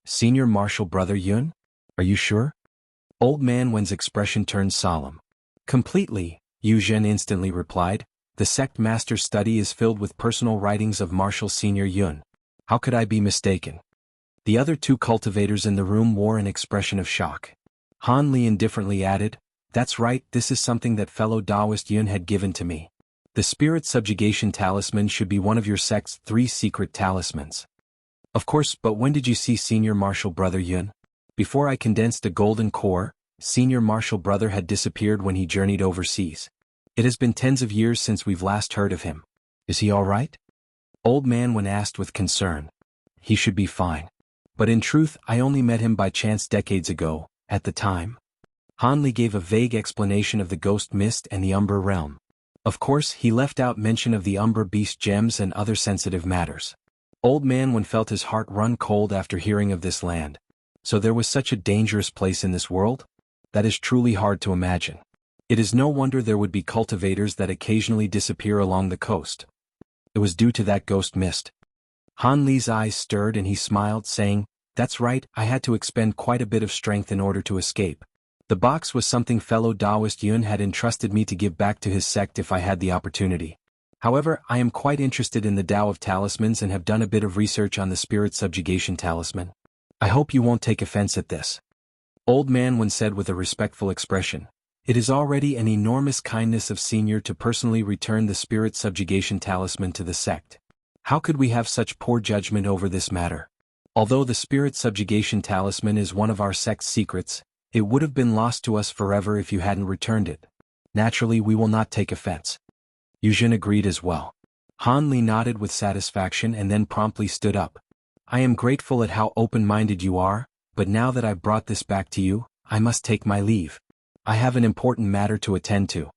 "Senior Martial Brother Yun? Are you sure?" Old Man Wen's expression turned solemn. "Completely," Yuzhen instantly replied. "The sect master's study is filled with personal writings of Martial Senior Yun. How could I be mistaken?" The other two cultivators in the room wore an expression of shock. Han Li indifferently added, "That's right, this is something that fellow Taoist Yun had given to me. The Spirit Subjugation Talisman should be one of your sect's 3 secret talismans." "Of course, but when did you see Senior Martial Brother Yun?" "Before I condensed a golden core, Senior Martial Brother had disappeared when he journeyed overseas. It has been tens of years since we've last heard of him. Is he all right?" Old Man Wen asked with concern. "He should be fine. But in truth, I only met him by chance decades ago. At the time." Han Li gave a vague explanation of the ghost mist and the Umber realm. Of course, he left out mention of the Umber beast gems and other sensitive matters. Old Man Wen felt his heart run cold after hearing of this land. So there was such a dangerous place in this world? That is truly hard to imagine. It is no wonder there would be cultivators that occasionally disappear along the coast. It was due to that ghost mist. Han Li's eyes stirred and he smiled, saying, "That's right, I had to expend quite a bit of strength in order to escape. The box was something fellow Taoist Yun had entrusted me to give back to his sect if I had the opportunity. However, I am quite interested in the Tao of Talismans and have done a bit of research on the Spirit Subjugation Talisman. I hope you won't take offense at this." Old Man Wen said with a respectful expression, "It is already an enormous kindness of Senior to personally return the Spirit Subjugation Talisman to the sect. How could we have such poor judgment over this matter? Although the Spirit Subjugation Talisman is one of our sect's secrets, it would have been lost to us forever if you hadn't returned it. Naturally, we will not take offense." Yuzhen agreed as well. Han Li nodded with satisfaction and then promptly stood up. "I am grateful at how open-minded you are, but now that I've brought this back to you, I must take my leave. I have an important matter to attend to."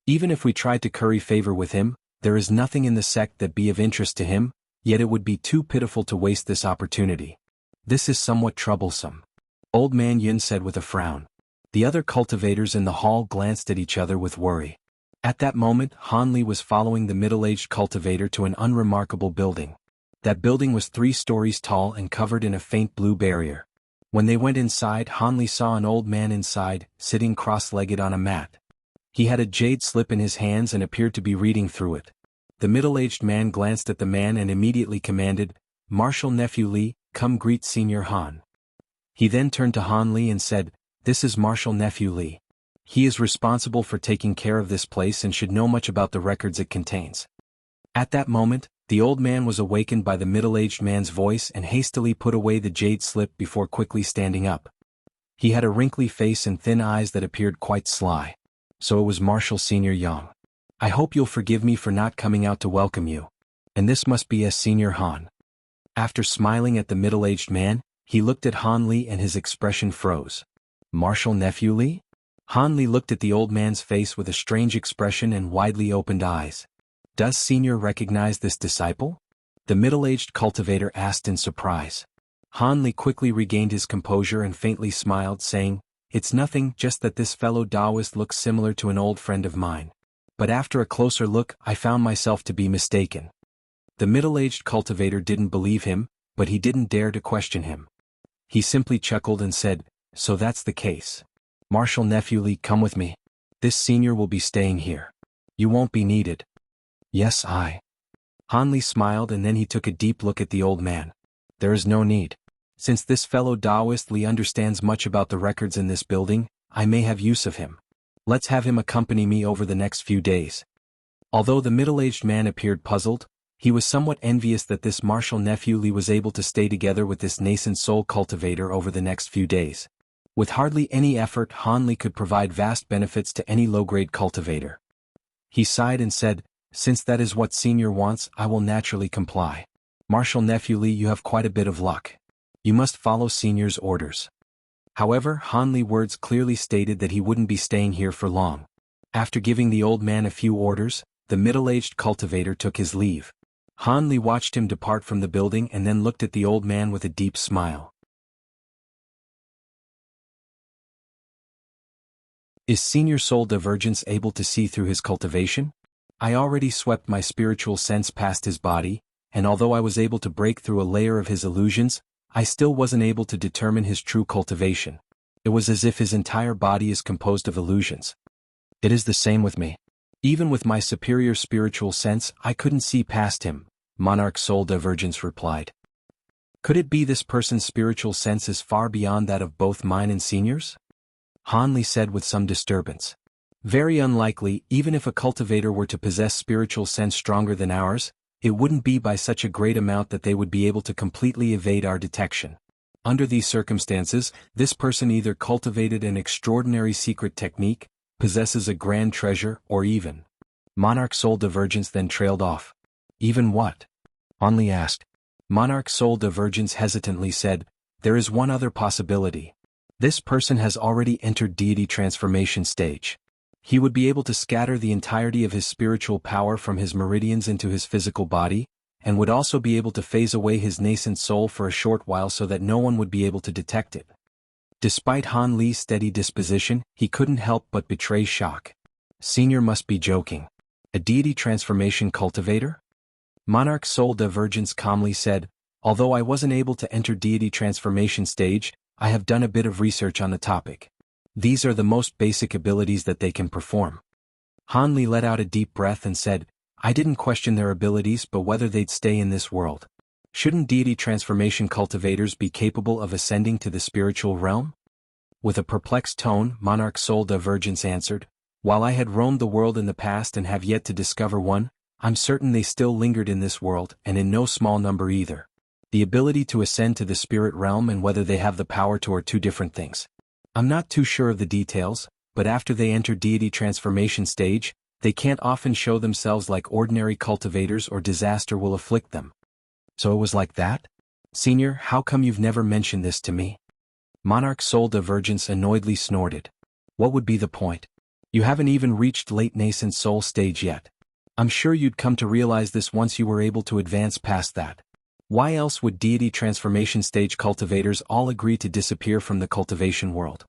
Even if we tried to curry favor with him, there is nothing in the sect that be of interest to him, yet it would be too pitiful to waste this opportunity. This is somewhat troublesome. Old Man Yun said with a frown. The other cultivators in the hall glanced at each other with worry. At that moment, Han Li was following the middle-aged cultivator to an unremarkable building. That building was 3 stories tall and covered in a faint blue barrier. When they went inside, Han Li saw an old man inside, sitting cross-legged on a mat. He had a jade slip in his hands and appeared to be reading through it. The middle-aged man glanced at the man and immediately commanded, "Martial Nephew Li, come greet Senior Han." He then turned to Han Li and said, "This is Martial Nephew Li. He is responsible for taking care of this place and should know much about the records it contains." At that moment, the old man was awakened by the middle-aged man's voice and hastily put away the jade slip before quickly standing up. He had a wrinkly face and thin eyes that appeared quite sly. So it was Martial Senior Yang. "I hope you'll forgive me for not coming out to welcome you. And this must be as Senior Han." After smiling at the middle-aged man, he looked at Han Li and his expression froze. "Martial Nephew Li?" Han Li looked at the old man's face with a strange expression and widely opened eyes. "Does Senior recognize this disciple?" the middle-aged cultivator asked in surprise. Han Li quickly regained his composure and faintly smiled, saying, "It's nothing, just that this fellow Taoist looks similar to an old friend of mine. But after a closer look, I found myself to be mistaken." The middle-aged cultivator didn't believe him, but he didn't dare to question him. He simply chuckled and said, "So that's the case. Martial Nephew Li, come with me. This Senior will be staying here. You won't be needed." "Yes, I." Han Li smiled and then he took a deep look at the old man. There is no need. Since this fellow Taoist Li understands much about the records in this building, I may have use of him. Let's have him accompany me over the next few days. Although the middle-aged man appeared puzzled, he was somewhat envious that this martial nephew Li was able to stay together with this nascent soul cultivator over the next few days. With hardly any effort, Han Li could provide vast benefits to any low-grade cultivator. He sighed and said, "Since that is what Senior wants, I will naturally comply. Martial nephew Li, you have quite a bit of luck. You must follow Senior's orders." However, Han Li's words clearly stated that he wouldn't be staying here for long. After giving the old man a few orders, the middle-aged cultivator took his leave. Han Li watched him depart from the building and then looked at the old man with a deep smile. Is Senior Soul Divergence able to see through his cultivation? I already swept my spiritual sense past his body, and although I was able to break through a layer of his illusions, I still wasn't able to determine his true cultivation. It was as if his entire body is composed of illusions. It is the same with me. Even with my superior spiritual sense, I couldn't see past him, Monarch Soul Divergence replied. Could it be this person's spiritual sense is far beyond that of both mine and Senior's? Han Li said with some disturbance. Very unlikely. Even if a cultivator were to possess spiritual sense stronger than ours, it wouldn't be by such a great amount that they would be able to completely evade our detection. Under these circumstances, this person either cultivated an extraordinary secret technique, possesses a grand treasure, or even. Monarch Soul Divergence then trailed off. Even what? Han Li asked. Monarch Soul Divergence hesitantly said, there is one other possibility. This person has already entered deity transformation stage. He would be able to scatter the entirety of his spiritual power from his meridians into his physical body, and would also be able to phase away his nascent soul for a short while so that no one would be able to detect it. Despite Han Li's steady disposition, he couldn't help but betray shock. Senior must be joking. A deity transformation cultivator? Monarch Soul Divergence calmly said, although I wasn't able to enter deity transformation stage, I have done a bit of research on the topic. These are the most basic abilities that they can perform. Han Li let out a deep breath and said, I didn't question their abilities but whether they'd stay in this world. Shouldn't deity transformation cultivators be capable of ascending to the spiritual realm? With a perplexed tone, Monarch Soul Divergence answered, while I had roamed the world in the past and have yet to discover one, I'm certain they still lingered in this world and in no small number either. The ability to ascend to the spirit realm and whether they have the power to are two different things. I'm not too sure of the details, but after they enter deity transformation stage, they can't often show themselves like ordinary cultivators or disaster will afflict them. So it was like that? Senior, how come you've never mentioned this to me? Monarch Soul Divergence annoyedly snorted. What would be the point? You haven't even reached late nascent soul stage yet. I'm sure you'd come to realize this once you were able to advance past that. Why else would deity transformation stage cultivators all agree to disappear from the cultivation world?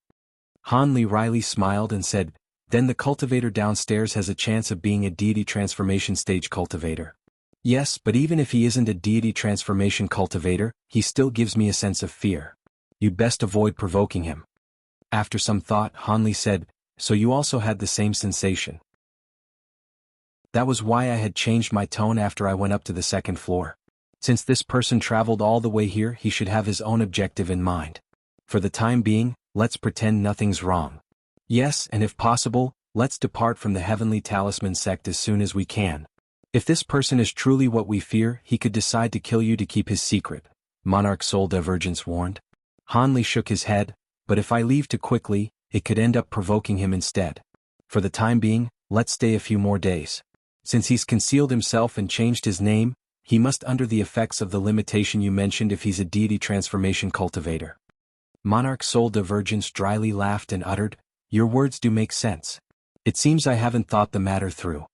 Han Li wryly smiled and said, then the cultivator downstairs has a chance of being a deity transformation stage cultivator. Yes, but even if he isn't a deity transformation cultivator, he still gives me a sense of fear. You'd best avoid provoking him. After some thought, Han Li said, so you also had the same sensation. That was why I had changed my tone after I went up to the second floor. Since this person traveled all the way here, he should have his own objective in mind. For the time being, let's pretend nothing's wrong. Yes, and if possible, let's depart from the Heavenly Talisman sect as soon as we can. If this person is truly what we fear, he could decide to kill you to keep his secret, Monarch Soul Divergence warned. Han Li shook his head, but if I leave too quickly, it could end up provoking him instead. For the time being, let's stay a few more days. Since he's concealed himself and changed his name, he must under the effects of the limitation you mentioned if he's a deity transformation cultivator. Monarch Soul Divergence dryly laughed and uttered, your words do make sense. It seems I haven't thought the matter through.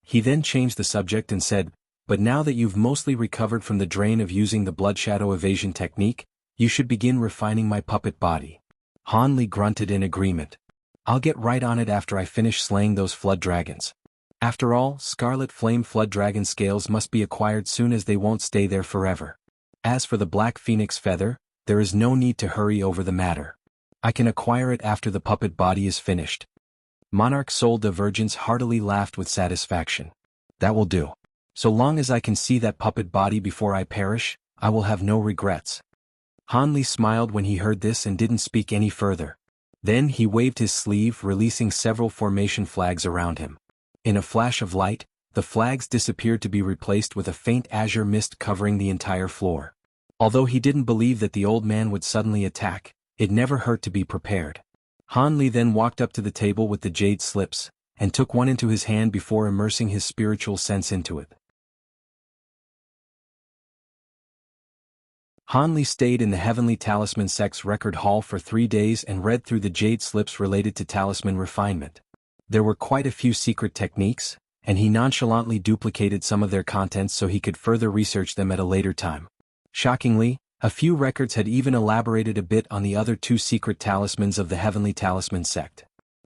He then changed the subject and said, but now that you've mostly recovered from the drain of using the blood shadow evasion technique, you should begin refining my puppet body. Han Li grunted in agreement. I'll get right on it after I finish slaying those flood dragons. After all, Scarlet Flame Flood Dragon scales must be acquired soon as they won't stay there forever. As for the Black Phoenix Feather, there is no need to hurry over the matter. I can acquire it after the puppet body is finished. Monarch Soul Divergence heartily laughed with satisfaction. That will do. So long as I can see that puppet body before I perish, I will have no regrets. Han Li smiled when he heard this and didn't speak any further. Then he waved his sleeve, releasing several formation flags around him. In a flash of light, the flags disappeared to be replaced with a faint azure mist covering the entire floor. Although he didn't believe that the old man would suddenly attack, it never hurt to be prepared. Han Li then walked up to the table with the jade slips, and took one into his hand before immersing his spiritual sense into it. Han Li stayed in the Heavenly Talisman Sect's record hall for 3 days and read through the jade slips related to talisman refinement. There were quite a few secret techniques, and he nonchalantly duplicated some of their contents so he could further research them at a later time. Shockingly, a few records had even elaborated a bit on the other 2 secret talismans of the Heavenly Talisman Sect.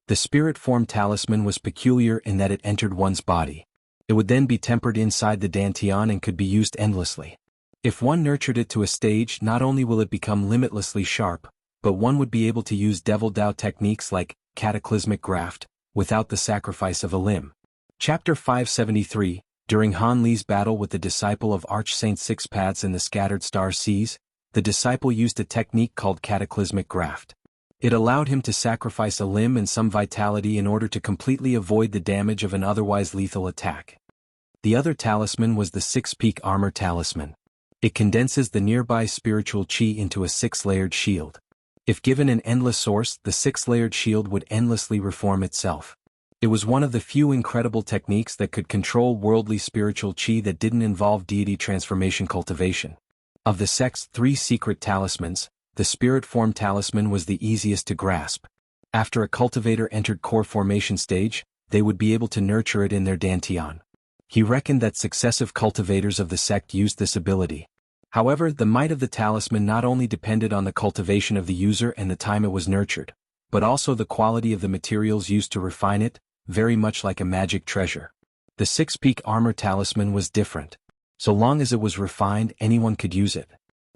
The spirit form talisman was peculiar in that it entered one's body. It would then be tempered inside the dantian and could be used endlessly. If one nurtured it to a stage, not only will it become limitlessly sharp, but one would be able to use Devil Dao techniques like cataclysmic graft, without the sacrifice of a limb. Chapter 573, during Han Li's battle with the disciple of Archsaint Sixpads in the Scattered Star Seas, the disciple used a technique called cataclysmic graft. It allowed him to sacrifice a limb and some vitality in order to completely avoid the damage of an otherwise lethal attack. The other talisman was the Six-Peak Armor Talisman. It condenses the nearby spiritual chi into a 6-layered shield. If given an endless source, the 6-layered shield would endlessly reform itself. It was one of the few incredible techniques that could control worldly spiritual chi that didn't involve deity transformation cultivation. Of the sect's 3 secret talismans, the spirit form talisman was the easiest to grasp. After a cultivator entered core formation stage, they would be able to nurture it in their dantian. He reckoned that successive cultivators of the sect used this ability. However, the might of the talisman not only depended on the cultivation of the user and the time it was nurtured, but also the quality of the materials used to refine it, very much like a magic treasure. The Six-Peak Armor Talisman was different. So long as it was refined, anyone could use it.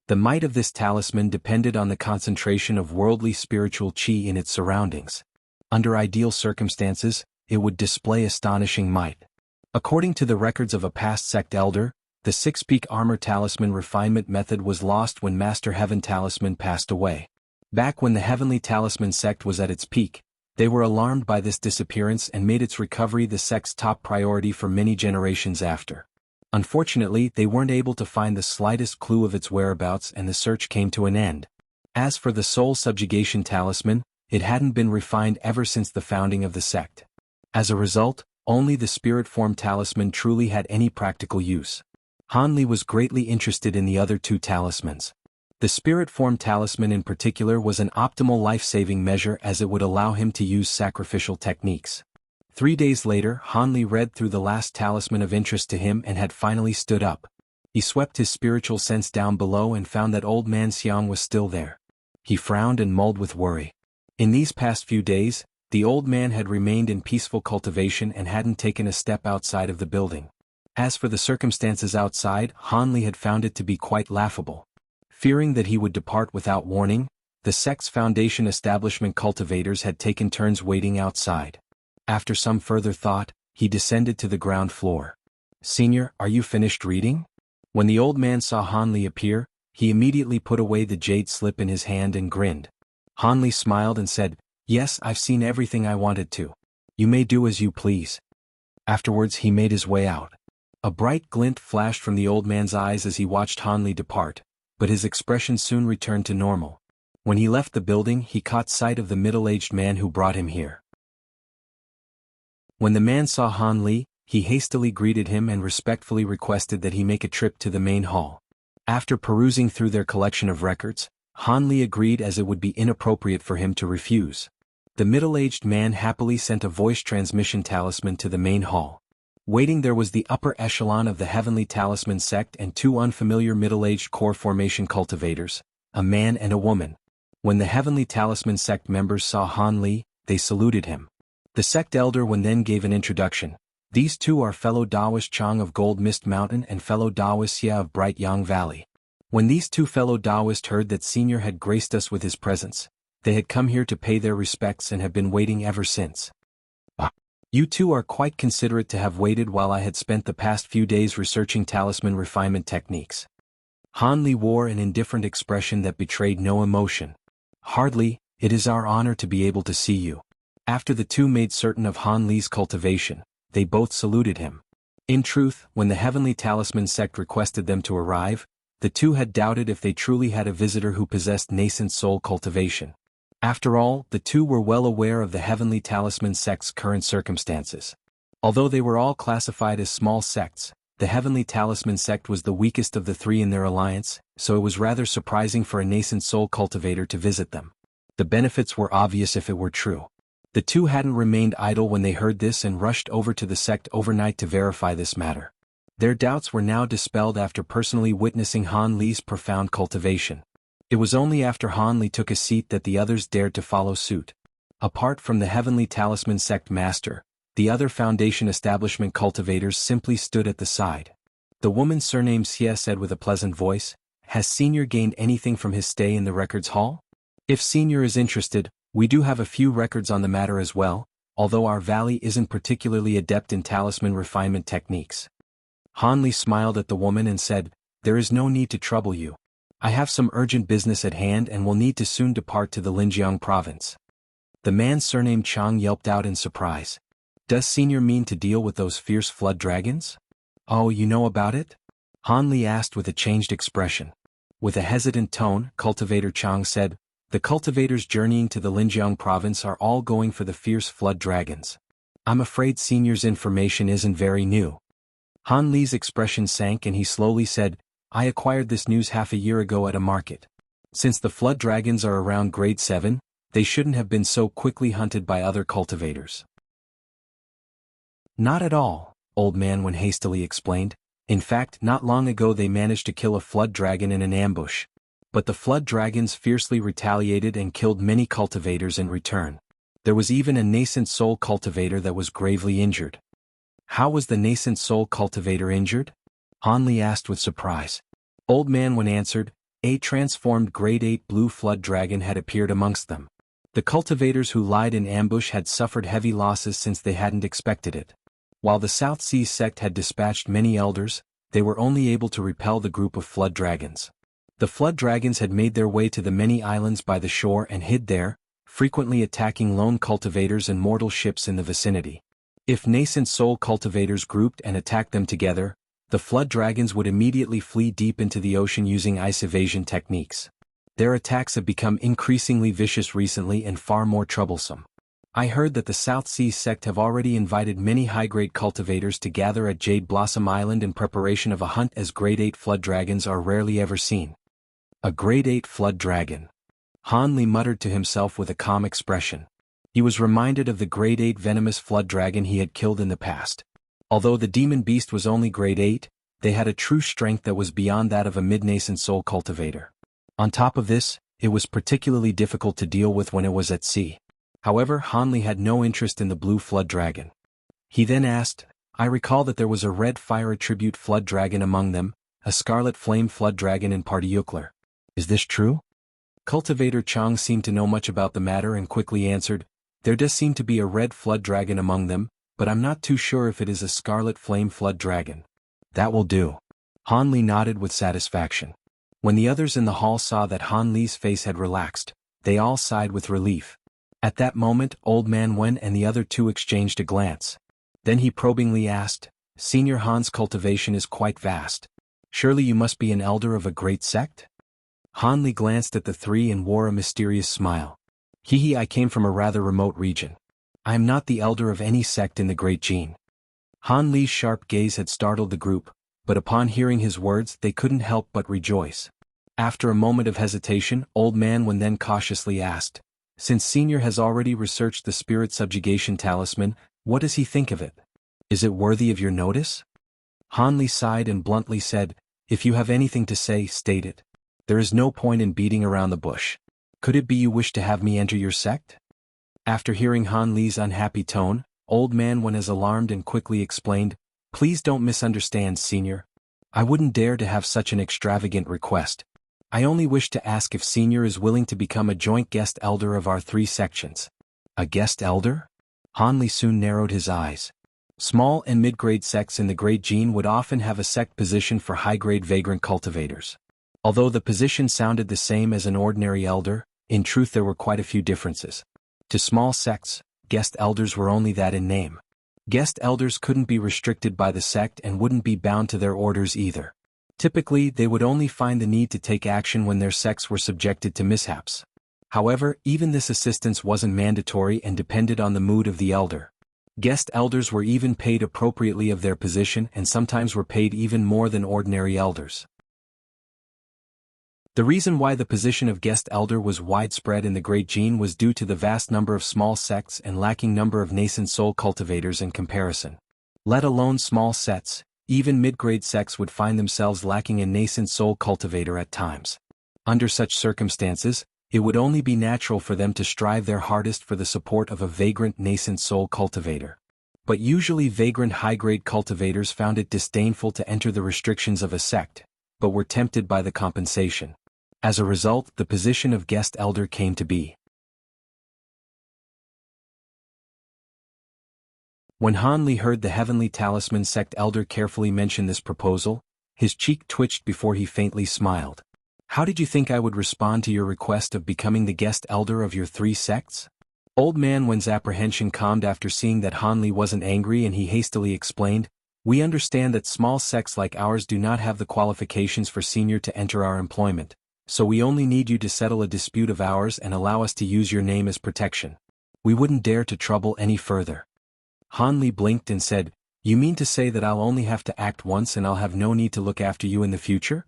The might of this talisman depended on the concentration of worldly spiritual chi in its surroundings. Under ideal circumstances, it would display astonishing might. According to the records of a past sect elder, the Six-Peak Armor Talisman refinement method was lost when Master Heaven Talisman passed away. Back when the Heavenly Talisman sect was at its peak, they were alarmed by this disappearance and made its recovery the sect's top priority for many generations after. Unfortunately, they weren't able to find the slightest clue of its whereabouts and the search came to an end. As for the Soul Subjugation Talisman, it hadn't been refined ever since the founding of the sect. As a result, only the Spirit Form Talisman truly had any practical use. Han Li was greatly interested in the other 2 talismans. The Spirit Form Talisman in particular was an optimal life-saving measure as it would allow him to use sacrificial techniques. 3 days later, Han Li read through the last talisman of interest to him and had finally stood up. He swept his spiritual sense down below and found that old man Xiang was still there. He frowned and mulled with worry. In these past few days, the old man had remained in peaceful cultivation and hadn't taken a step outside of the building. As for the circumstances outside, Han Li had found it to be quite laughable. Fearing that he would depart without warning, the sect's foundation establishment cultivators had taken turns waiting outside. After some further thought, he descended to the ground floor. "Senior, are you finished reading?" When the old man saw Han Li appear, he immediately put away the jade slip in his hand and grinned. Han Li smiled and said, "Yes, I've seen everything I wanted to. You may do as you please." Afterwards he made his way out. A bright glint flashed from the old man's eyes as he watched Han Li depart, but his expression soon returned to normal. When he left the building, he caught sight of the middle-aged man who brought him here. When the man saw Han Li, he hastily greeted him and respectfully requested that he make a trip to the main hall. After perusing through their collection of records, Han Li agreed as it would be inappropriate for him to refuse. The middle-aged man happily sent a voice transmission talisman to the main hall. Waiting there was the upper echelon of the Heavenly Talisman sect and 2 unfamiliar middle-aged core formation cultivators, a man and a woman. When the Heavenly Talisman sect members saw Han Li, they saluted him. The sect elder then gave an introduction. "These 2 are fellow Daoist Chang of Gold Mist Mountain and fellow Daoist Xia of Bright Yang Valley." When these 2 fellow Daoists heard that Senior had graced us with his presence, they had come here to pay their respects and have been waiting ever since. "You 2 are quite considerate to have waited while I had spent the past few days researching talisman refinement techniques." Han Li wore an indifferent expression that betrayed no emotion. Hardly, it is our honor to be able to see you. After the two made certain of Han Li's cultivation, they both saluted him. In truth, when the Heavenly Talisman sect requested them to arrive, the two had doubted if they truly had a visitor who possessed nascent soul cultivation. After all, the two were well aware of the Heavenly Talisman sect's current circumstances. Although they were all classified as small sects, the Heavenly Talisman sect was the weakest of the three in their alliance, so it was rather surprising for a nascent soul cultivator to visit them. The benefits were obvious if it were true. The two hadn't remained idle when they heard this and rushed over to the sect overnight to verify this matter. Their doubts were now dispelled after personally witnessing Han Li's profound cultivation. It was only after Han Li took a seat that the others dared to follow suit. Apart from the Heavenly Talisman sect master, the other Foundation establishment cultivators simply stood at the side. The woman surnamed Xie said with a pleasant voice, "Has Senior gained anything from his stay in the records hall? If Senior is interested, we do have a few records on the matter as well, although our valley isn't particularly adept in talisman refinement techniques." Han Li smiled at the woman and said, "There is no need to trouble you. I have some urgent business at hand and will need to soon depart to the Linjiang province." The man surnamed Chang yelped out in surprise. "Does Senior mean to deal with those fierce flood dragons?" "Oh, you know about it?" Han Li asked with a changed expression. With a hesitant tone, Cultivator Chang said, "The cultivators journeying to the Linjiang province are all going for the fierce flood dragons. I'm afraid Senior's information isn't very new." Han Li's expression sank and he slowly said, "I acquired this news half a year ago at a market. Since the flood dragons are around grade 7, they shouldn't have been so quickly hunted by other cultivators." "Not at all," Old Man Wen hastily explained. "In fact, not long ago they managed to kill a flood dragon in an ambush. But the flood dragons fiercely retaliated and killed many cultivators in return. There was even a nascent soul cultivator that was gravely injured." "How was the nascent soul cultivator injured?" Han Li asked with surprise. Old Man Wen answered, "A transformed grade 8 blue flood dragon had appeared amongst them. The cultivators who lied in ambush had suffered heavy losses since they hadn't expected it. While the South Sea sect had dispatched many elders, they were only able to repel the group of flood dragons. The flood dragons had made their way to the many islands by the shore and hid there, frequently attacking lone cultivators and mortal ships in the vicinity. If nascent soul cultivators grouped and attacked them together, the flood dragons would immediately flee deep into the ocean using ice evasion techniques. Their attacks have become increasingly vicious recently and far more troublesome. I heard that the South Sea sect have already invited many high-grade cultivators to gather at Jade Blossom Island in preparation of a hunt, as grade 8 flood dragons are rarely ever seen." "A grade 8 flood dragon," Han Li muttered to himself with a calm expression. He was reminded of the grade 8 venomous flood dragon he had killed in the past. Although the demon beast was only grade 8, they had a true strength that was beyond that of a mid-nascent soul cultivator. On top of this, it was particularly difficult to deal with when it was at sea. However, Han Li had no interest in the blue flood dragon. He then asked, "I recall that there was a red fire attribute flood dragon among them, a scarlet flame flood dragon in particular. Is this true?" Cultivator Chang seemed to know much about the matter and quickly answered, "There does seem to be a red flood dragon among them, but I'm not too sure if it is a scarlet flame flood dragon." "That will do." Han Li nodded with satisfaction. When the others in the hall saw that Han Li's face had relaxed, they all sighed with relief. At that moment, Old Man Wen and the other two exchanged a glance. Then he probingly asked, "Senior Han's cultivation is quite vast. Surely you must be an elder of a great sect?" Han Li glanced at the three and wore a mysterious smile. "Hee, I came from a rather remote region. I am not the elder of any sect in the Great Jin." Han Li's sharp gaze had startled the group, but upon hearing his words they couldn't help but rejoice. After a moment of hesitation, Old Man Wen then cautiously asked, "Since Senior has already researched the spirit subjugation talisman, what does he think of it? Is it worthy of your notice?" Han Li sighed and bluntly said, "If you have anything to say, state it. There is no point in beating around the bush. Could it be you wish to have me enter your sect?" After hearing Han Li's unhappy tone, Old Man Wen was alarmed and quickly explained, "Please don't misunderstand, Senior. I wouldn't dare to have such an extravagant request. I only wish to ask if Senior is willing to become a joint guest elder of our 3 sections." "A guest elder?" Han Li soon narrowed his eyes. Small and mid-grade sects in the Great Jin would often have a sect position for high-grade vagrant cultivators. Although the position sounded the same as an ordinary elder, in truth there were quite a few differences. To small sects, guest elders were only that in name. Guest elders couldn't be restricted by the sect and wouldn't be bound to their orders either. Typically, they would only find the need to take action when their sects were subjected to mishaps. However, even this assistance wasn't mandatory and depended on the mood of the elder. Guest elders were even paid appropriately of their position and sometimes were paid even more than ordinary elders. The reason why the position of guest elder was widespread in the Great Gene was due to the vast number of small sects and lacking number of nascent soul cultivators in comparison. Let alone small sects, even mid-grade sects would find themselves lacking a nascent soul cultivator at times. Under such circumstances, it would only be natural for them to strive their hardest for the support of a vagrant nascent soul cultivator. But usually vagrant high-grade cultivators found it disdainful to enter the restrictions of a sect, but were tempted by the compensation. As a result, the position of guest elder came to be. When Han Li heard the Heavenly Talisman sect elder carefully mention this proposal, his cheek twitched before he faintly smiled. How did you think I would respond to your request of becoming the guest elder of your 3 sects? Old Man Wen's apprehension calmed after seeing that Han Li wasn't angry and he hastily explained, we understand that small sects like ours do not have the qualifications for senior to enter our employment, so we only need you to settle a dispute of ours and allow us to use your name as protection. We wouldn't dare to trouble any further. Han Li blinked and said, you mean to say that I'll only have to act once and I'll have no need to look after you in the future?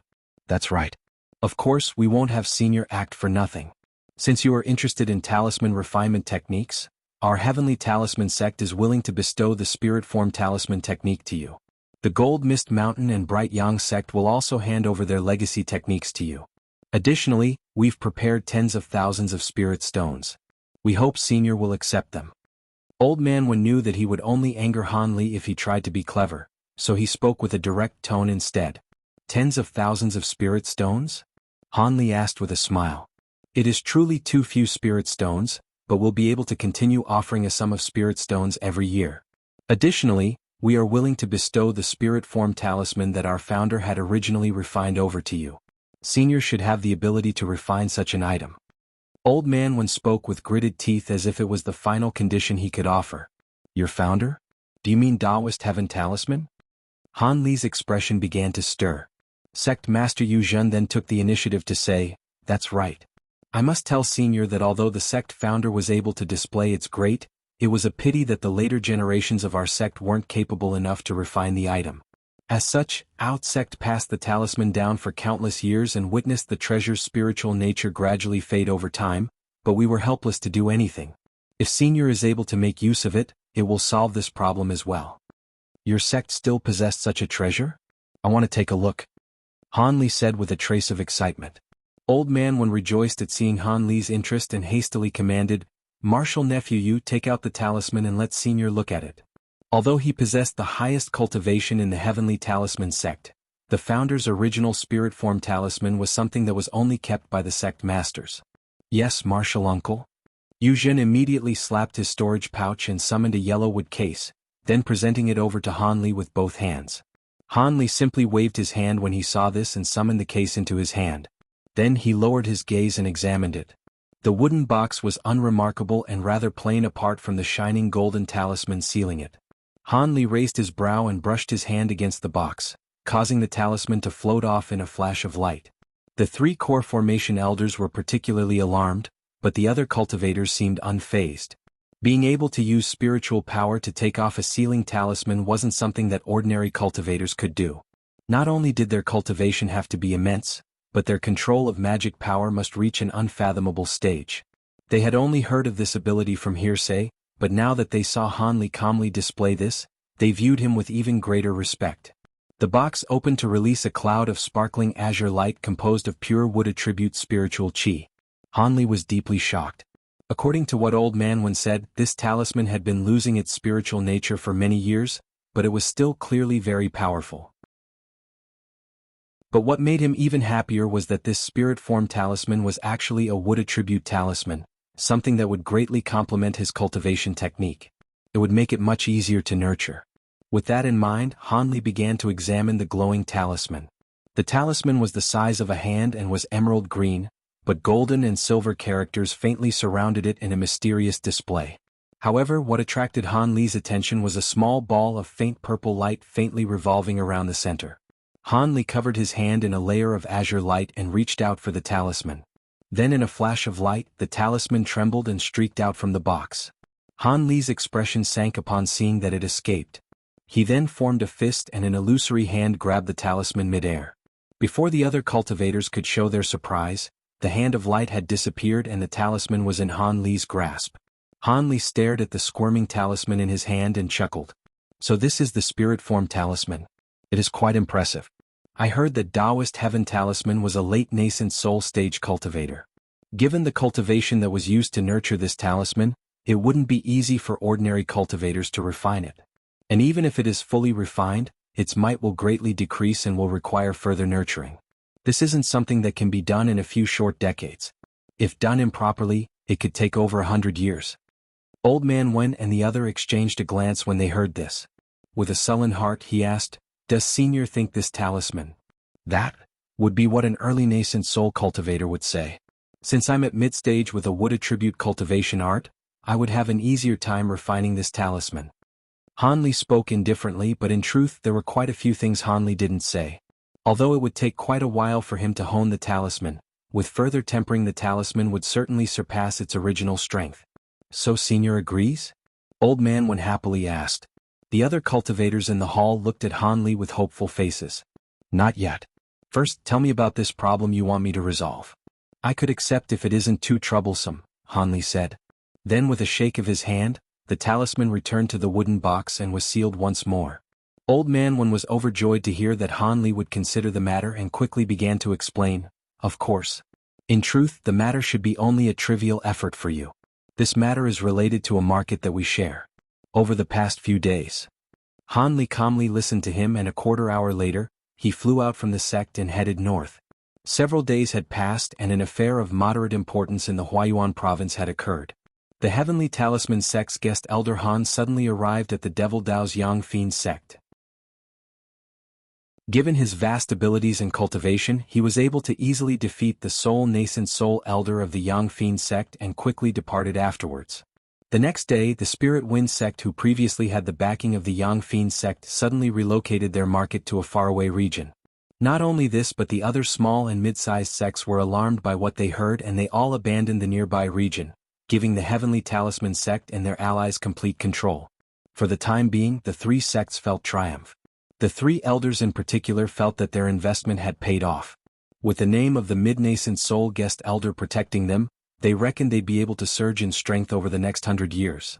That's right. Of course, we won't have senior act for nothing. Since you are interested in talisman refinement techniques, our Heavenly Talisman sect is willing to bestow the Spirit Form Talisman technique to you. The Gold Mist Mountain and Bright Yang sect will also hand over their legacy techniques to you. Additionally, we've prepared tens of thousands of spirit stones. We hope senior will accept them. Old Man Wen knew that he would only anger Han Li if he tried to be clever, so he spoke with a direct tone instead. Tens of thousands of spirit stones? Han Li asked with a smile. It is truly too few spirit stones, but we'll be able to continue offering a sum of spirit stones every year. Additionally, we are willing to bestow the spirit form talisman that our founder had originally refined over to you. Senior should have the ability to refine such an item. Old Man Wen spoke with gritted teeth as if it was the final condition he could offer. Your founder? Do you mean Taoist Heaven Talisman? Han Li's expression began to stir. Sect Master Yu Zhen then took the initiative to say, that's right. I must tell Senior that although the sect founder was able to display its great, it was a pity that the later generations of our sect weren't capable enough to refine the item. As such, our sect passed the talisman down for countless years and witnessed the treasure's spiritual nature gradually fade over time, but we were helpless to do anything. If Senior is able to make use of it, it will solve this problem as well. Your sect still possessed such a treasure? I want to take a look. Han Li said with a trace of excitement. Old Man Wen rejoiced at seeing Han Li's interest and hastily commanded, Marshal Nephew Yu, take out the talisman and let Senior look at it. Although he possessed the highest cultivation in the Heavenly Talisman sect, the founder's original spirit form talisman was something that was only kept by the sect masters. Yes, Marshal Uncle. Yu Zhen immediately slapped his storage pouch and summoned a yellow wood case, then presenting it over to Han Li with both hands. Han Li simply waved his hand when he saw this and summoned the case into his hand. Then he lowered his gaze and examined it. The wooden box was unremarkable and rather plain apart from the shining golden talisman sealing it. Han Li raised his brow and brushed his hand against the box, causing the talisman to float off in a flash of light. The 3 core formation elders were particularly alarmed, but the other cultivators seemed unfazed. Being able to use spiritual power to take off a sealing talisman wasn't something that ordinary cultivators could do. Not only did their cultivation have to be immense, but their control of magic power must reach an unfathomable stage. They had only heard of this ability from hearsay, but now that they saw Han Li calmly display this, they viewed him with even greater respect. The box opened to release a cloud of sparkling azure light composed of pure wood attribute spiritual qi. Han Li was deeply shocked. According to what Old Man Wen said, this talisman had been losing its spiritual nature for many years, but it was still clearly very powerful. But what made him even happier was that this spirit form talisman was actually a wood attribute talisman, something that would greatly complement his cultivation technique. It would make it much easier to nurture. With that in mind, Han Li began to examine the glowing talisman. The talisman was the size of a hand and was emerald green, but golden and silver characters faintly surrounded it in a mysterious display. However, what attracted Han Li's attention was a small ball of faint purple light faintly revolving around the center. Han Li covered his hand in a layer of azure light and reached out for the talisman. Then in a flash of light, the talisman trembled and streaked out from the box. Han Li's expression sank upon seeing that it escaped. He then formed a fist and an illusory hand grabbed the talisman mid-air. Before the other cultivators could show their surprise, the hand of light had disappeared and the talisman was in Han Li's grasp. Han Li stared at the squirming talisman in his hand and chuckled. So this is the spirit form talisman. It is quite impressive. I heard that Taoist Heaven Talisman was a late nascent soul stage cultivator. Given the cultivation that was used to nurture this talisman, it wouldn't be easy for ordinary cultivators to refine it. And even if it is fully refined, its might will greatly decrease and will require further nurturing. This isn't something that can be done in a few short decades. If done improperly, it could take over 100 years. Old Man Wen and the other exchanged a glance when they heard this. With a sullen heart he asked, "Does Senior think this talisman?" "That would be what an early nascent soul cultivator would say. Since I'm at mid-stage with a wood attribute cultivation art, I would have an easier time refining this talisman." Han Li spoke indifferently, but in truth there were quite a few things Han Li didn't say. Although it would take quite a while for him to hone the talisman, with further tempering the talisman would certainly surpass its original strength. "So Senior agrees?" Old Man Wen happily asked. The other cultivators in the hall looked at Han Li with hopeful faces. "Not yet. First, tell me about this problem you want me to resolve." "I could accept if it isn't too troublesome," Han Li said. Then with a shake of his hand, the talisman returned to the wooden box and was sealed once more. Old Man Wen was overjoyed to hear that Han Li would consider the matter and quickly began to explain, "Of course. In truth, the matter should be only a trivial effort for you. This matter is related to a market that we share. Over the past few days." Han Li calmly listened to him and a quarter-hour later, he flew out from the sect and headed north. Several days had passed and an affair of moderate importance in the Huayuan province had occurred. The Heavenly Talisman sect's guest elder Han suddenly arrived at the Devil Dao's Yang Fian sect. Given his vast abilities in cultivation, he was able to easily defeat the sole nascent soul elder of the Yang Fian sect and quickly departed afterwards. The next day, the Spirit Wind sect, who previously had the backing of the Yang Fian sect, suddenly relocated their market to a faraway region. Not only this, but the other small and mid-sized sects were alarmed by what they heard and they all abandoned the nearby region, giving the Heavenly Talisman sect and their allies complete control. For the time being, the three sects felt triumph. The three elders in particular felt that their investment had paid off. With the name of the mid-nascent soul guest elder protecting them, they reckoned they'd be able to surge in strength over the next 100 years.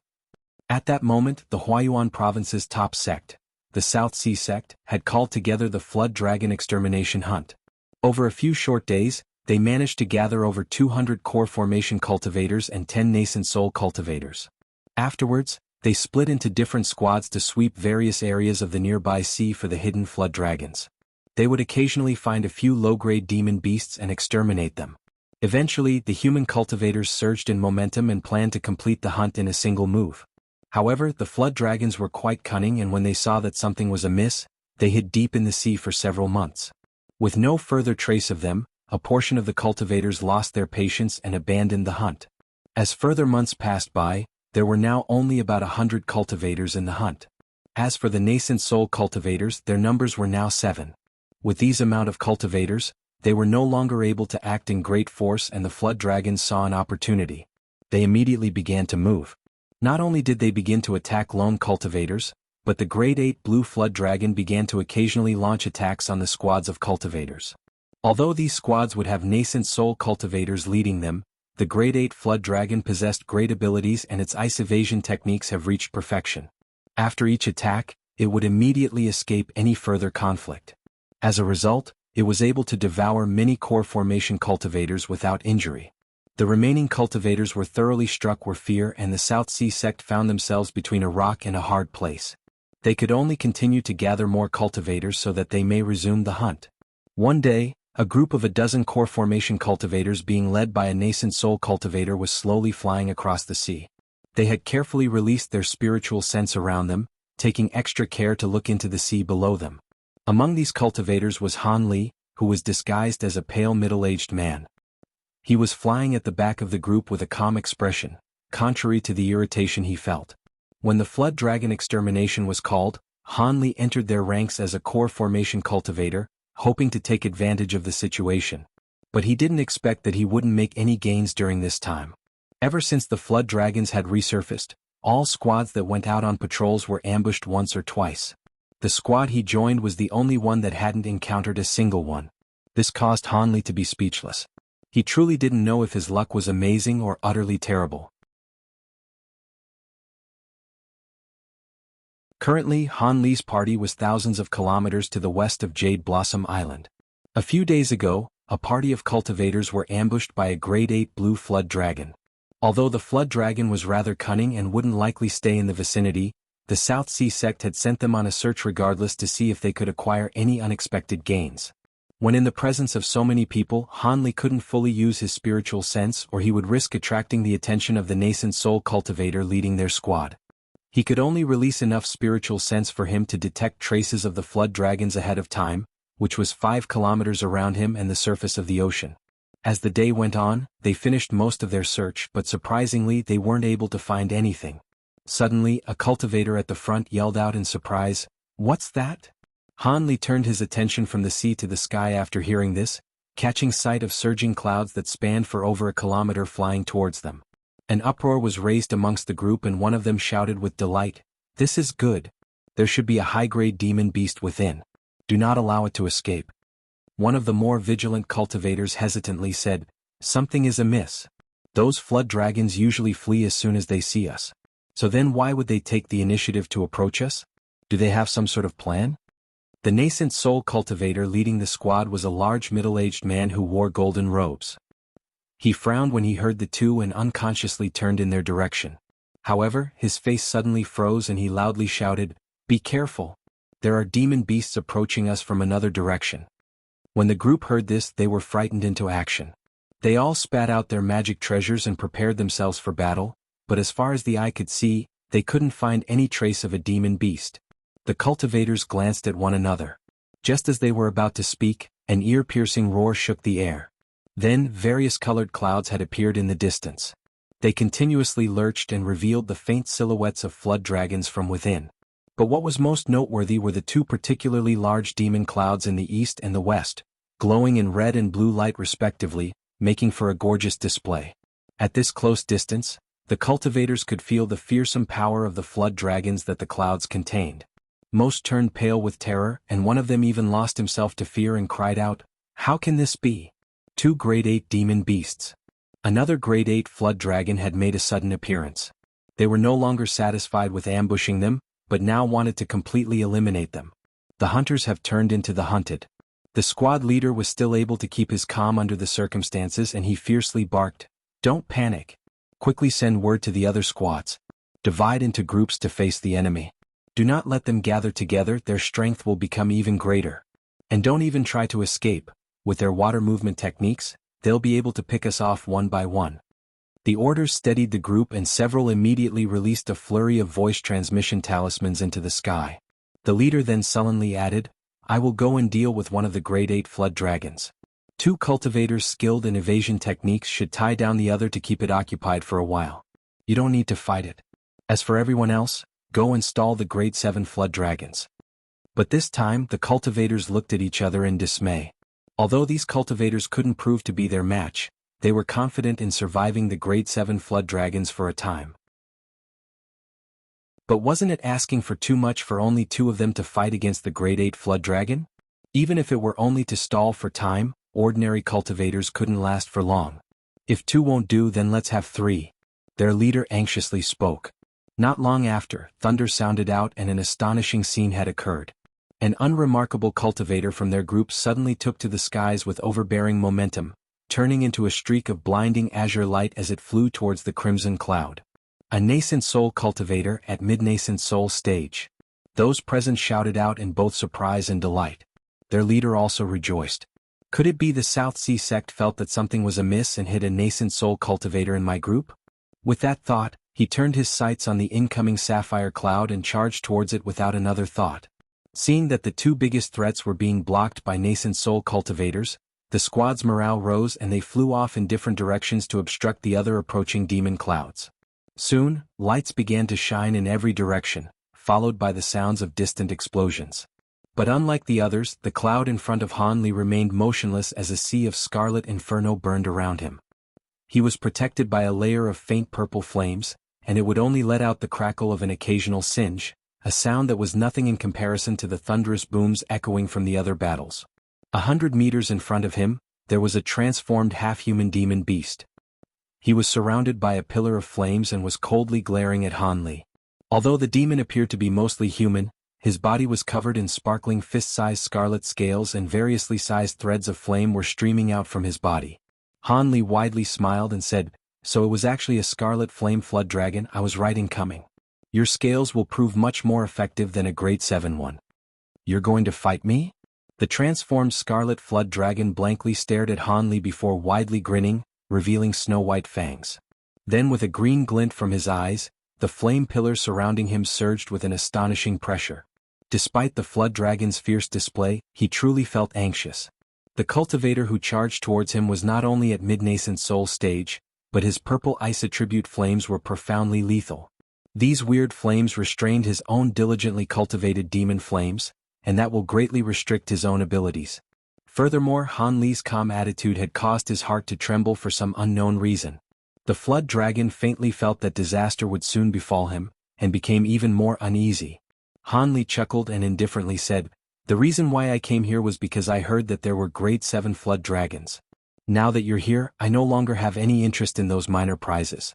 At that moment, the Huayuan province's top sect, the South Sea sect, had called together the Flood Dragon Extermination Hunt. Over a few short days, they managed to gather over 200 core formation cultivators and 10 nascent soul cultivators. Afterwards, they split into different squads to sweep various areas of the nearby sea for the hidden flood dragons. They would occasionally find a few low-grade demon beasts and exterminate them. Eventually, the human cultivators surged in momentum and planned to complete the hunt in a single move. However, the flood dragons were quite cunning, and when they saw that something was amiss, they hid deep in the sea for several months. With no further trace of them, a portion of the cultivators lost their patience and abandoned the hunt. As further months passed by, there were now only about 100 cultivators in the hunt. As for the nascent soul cultivators, their numbers were now 7. With these amount of cultivators, they were no longer able to act in great force, and the flood dragons saw an opportunity. They immediately began to move. Not only did they begin to attack lone cultivators, but the Grade 8 blue flood dragon began to occasionally launch attacks on the squads of cultivators. Although these squads would have nascent soul cultivators leading them, the Grade 8 flood dragon possessed great abilities and its ice evasion techniques have reached perfection. After each attack, it would immediately escape any further conflict. As a result, it was able to devour many core formation cultivators without injury. The remaining cultivators were thoroughly struck with fear, and the South Sea sect found themselves between a rock and a hard place. They could only continue to gather more cultivators so that they may resume the hunt. One day, a group of a dozen core formation cultivators being led by a nascent soul cultivator was slowly flying across the sea. They had carefully released their spiritual sense around them, taking extra care to look into the sea below them. Among these cultivators was Han Li, who was disguised as a pale middle-aged man. He was flying at the back of the group with a calm expression, contrary to the irritation he felt. When the flood dragon extermination was called, Han Li entered their ranks as a core formation cultivator, hoping to take advantage of the situation. But he didn't expect that he wouldn't make any gains during this time. Ever since the flood dragons had resurfaced, all squads that went out on patrols were ambushed once or twice. The squad he joined was the only one that hadn't encountered a single one. This caused Han Li to be speechless. He truly didn't know if his luck was amazing or utterly terrible. Currently, Han Li's party was thousands of kilometers to the west of Jade Blossom Island. A few days ago, a party of cultivators were ambushed by a grade 8 blue flood dragon. Although the flood dragon was rather cunning and wouldn't likely stay in the vicinity, the South Sea sect had sent them on a search regardless to see if they could acquire any unexpected gains. When in the presence of so many people, Han Li couldn't fully use his spiritual sense or he would risk attracting the attention of the nascent soul cultivator leading their squad. He could only release enough spiritual sense for him to detect traces of the flood dragons ahead of time, which was 5 kilometers around him and the surface of the ocean. As the day went on, they finished most of their search, but surprisingly they weren't able to find anything. Suddenly, a cultivator at the front yelled out in surprise, "What's that?" Han Li turned his attention from the sea to the sky after hearing this, catching sight of surging clouds that spanned for over a kilometer flying towards them. An uproar was raised amongst the group and one of them shouted with delight, "This is good. There should be a high-grade demon beast within. Do not allow it to escape." One of the more vigilant cultivators hesitantly said, "Something is amiss. Those flood dragons usually flee as soon as they see us. So then why would they take the initiative to approach us? Do they have some sort of plan?" The nascent soul cultivator leading the squad was a large middle-aged man who wore golden robes. He frowned when he heard the two and unconsciously turned in their direction. However, his face suddenly froze and he loudly shouted, "Be careful! There are demon beasts approaching us from another direction." When the group heard this, they were frightened into action. They all spat out their magic treasures and prepared themselves for battle, but as far as the eye could see, they couldn't find any trace of a demon beast. The cultivators glanced at one another. Just as they were about to speak, an ear-piercing roar shook the air. Then, various colored clouds had appeared in the distance. They continuously lurched and revealed the faint silhouettes of flood dragons from within. But what was most noteworthy were the two particularly large demon clouds in the east and the west, glowing in red and blue light respectively, making for a gorgeous display. At this close distance, the cultivators could feel the fearsome power of the flood dragons that the clouds contained. Most turned pale with terror, and one of them even lost himself to fear and cried out, "How can this be? 2 grade 8 demon beasts." Another grade 8 flood dragon had made a sudden appearance. They were no longer satisfied with ambushing them, but now wanted to completely eliminate them. The hunters have turned into the hunted. The squad leader was still able to keep his calm under the circumstances and he fiercely barked, "Don't panic. Quickly send word to the other squads. Divide into groups to face the enemy. Do not let them gather together, their strength will become even greater. And don't even try to escape. With their water movement techniques, they'll be able to pick us off one by one." The orders steadied the group and several immediately released a flurry of voice transmission talismans into the sky. The leader then sullenly added, "I will go and deal with one of the grade 8 flood dragons. 2 cultivators skilled in evasion techniques should tie down the other to keep it occupied for a while. You don't need to fight it. As for everyone else, go install the grade 7 flood dragons." But this time the cultivators looked at each other in dismay. Although these cultivators couldn't prove to be their match, they were confident in surviving the grade 7 flood dragons for a time. But wasn't it asking for too much for only 2 of them to fight against the grade 8 flood dragon? Even if it were only to stall for time, ordinary cultivators couldn't last for long. "If 2 won't do, then let's have 3. Their leader anxiously spoke. Not long after, thunder sounded out and an astonishing scene had occurred. An unremarkable cultivator from their group suddenly took to the skies with overbearing momentum, turning into a streak of blinding azure light as it flew towards the crimson cloud. A nascent soul cultivator at mid-nascent soul stage. Those present shouted out in both surprise and delight. Their leader also rejoiced. Could it be the South Sea sect felt that something was amiss and hid a nascent soul cultivator in my group? With that thought, he turned his sights on the incoming sapphire cloud and charged towards it without another thought. Seeing that the two biggest threats were being blocked by nascent soul cultivators, the squad's morale rose and they flew off in different directions to obstruct the other approaching demon clouds. Soon, lights began to shine in every direction, followed by the sounds of distant explosions. But unlike the others, the cloud in front of Han Li remained motionless as a sea of scarlet inferno burned around him. He was protected by a layer of faint purple flames, and it would only let out the crackle of an occasional singe, a sound that was nothing in comparison to the thunderous booms echoing from the other battles. 100 meters in front of him, there was a transformed half-human demon beast. He was surrounded by a pillar of flames and was coldly glaring at Han Li. Although the demon appeared to be mostly human, his body was covered in sparkling fist-sized scarlet scales and variously sized threads of flame were streaming out from his body. Han Li widely smiled and said, "So it was actually a scarlet flame flood dragon. I was right in coming. Your scales will prove much more effective than a grade 7 one. You're going to fight me?" The transformed scarlet flood dragon blankly stared at Han Li before widely grinning, revealing snow-white fangs. Then with a green glint from his eyes, the flame pillar surrounding him surged with an astonishing pressure. Despite the flood dragon's fierce display, he truly felt anxious. The cultivator who charged towards him was not only at mid-nascent soul stage, but his purple ice attribute flames were profoundly lethal. These weird flames restrained his own diligently cultivated demon flames, and that will greatly restrict his own abilities. Furthermore, Han Li's calm attitude had caused his heart to tremble for some unknown reason. The flood dragon faintly felt that disaster would soon befall him, and became even more uneasy. Han Li chuckled and indifferently said, "The reason why I came here was because I heard that there were grade 7 flood dragons. Now that you're here, I no longer have any interest in those minor prizes.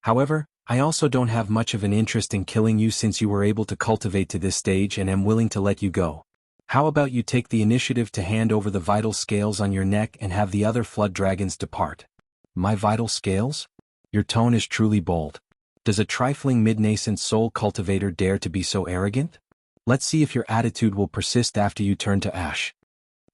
However, I also don't have much of an interest in killing you since you were able to cultivate to this stage and am willing to let you go. How about you take the initiative to hand over the vital scales on your neck and have the other flood dragons depart?" "My vital scales?" Your tone is truly bold. Does a trifling mid-nascent soul cultivator dare to be so arrogant? Let's see if your attitude will persist after you turn to ash.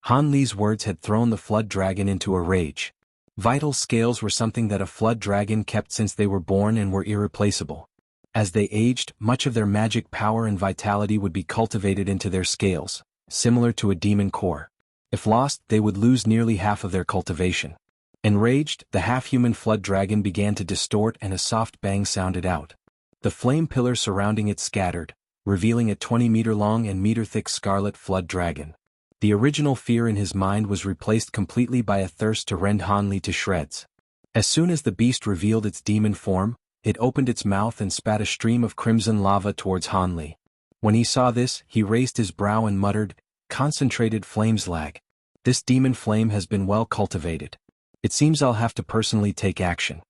Han Li's words had thrown the flood dragon into a rage. Vital scales were something that a flood dragon kept since they were born and were irreplaceable. As they aged, much of their magic power and vitality would be cultivated into their scales, similar to a demon core. If lost, they would lose nearly half of their cultivation. Enraged, the half-human flood dragon began to distort and a soft bang sounded out. The flame pillar surrounding it scattered, revealing a 20-meter-long and meter-thick scarlet flood dragon. The original fear in his mind was replaced completely by a thirst to rend Han Li to shreds. As soon as the beast revealed its demon form, it opened its mouth and spat a stream of crimson lava towards Han Li. When he saw this, he raised his brow and muttered, "Concentrated flames lag. This demon flame has been well cultivated. It seems I'll have to personally take action."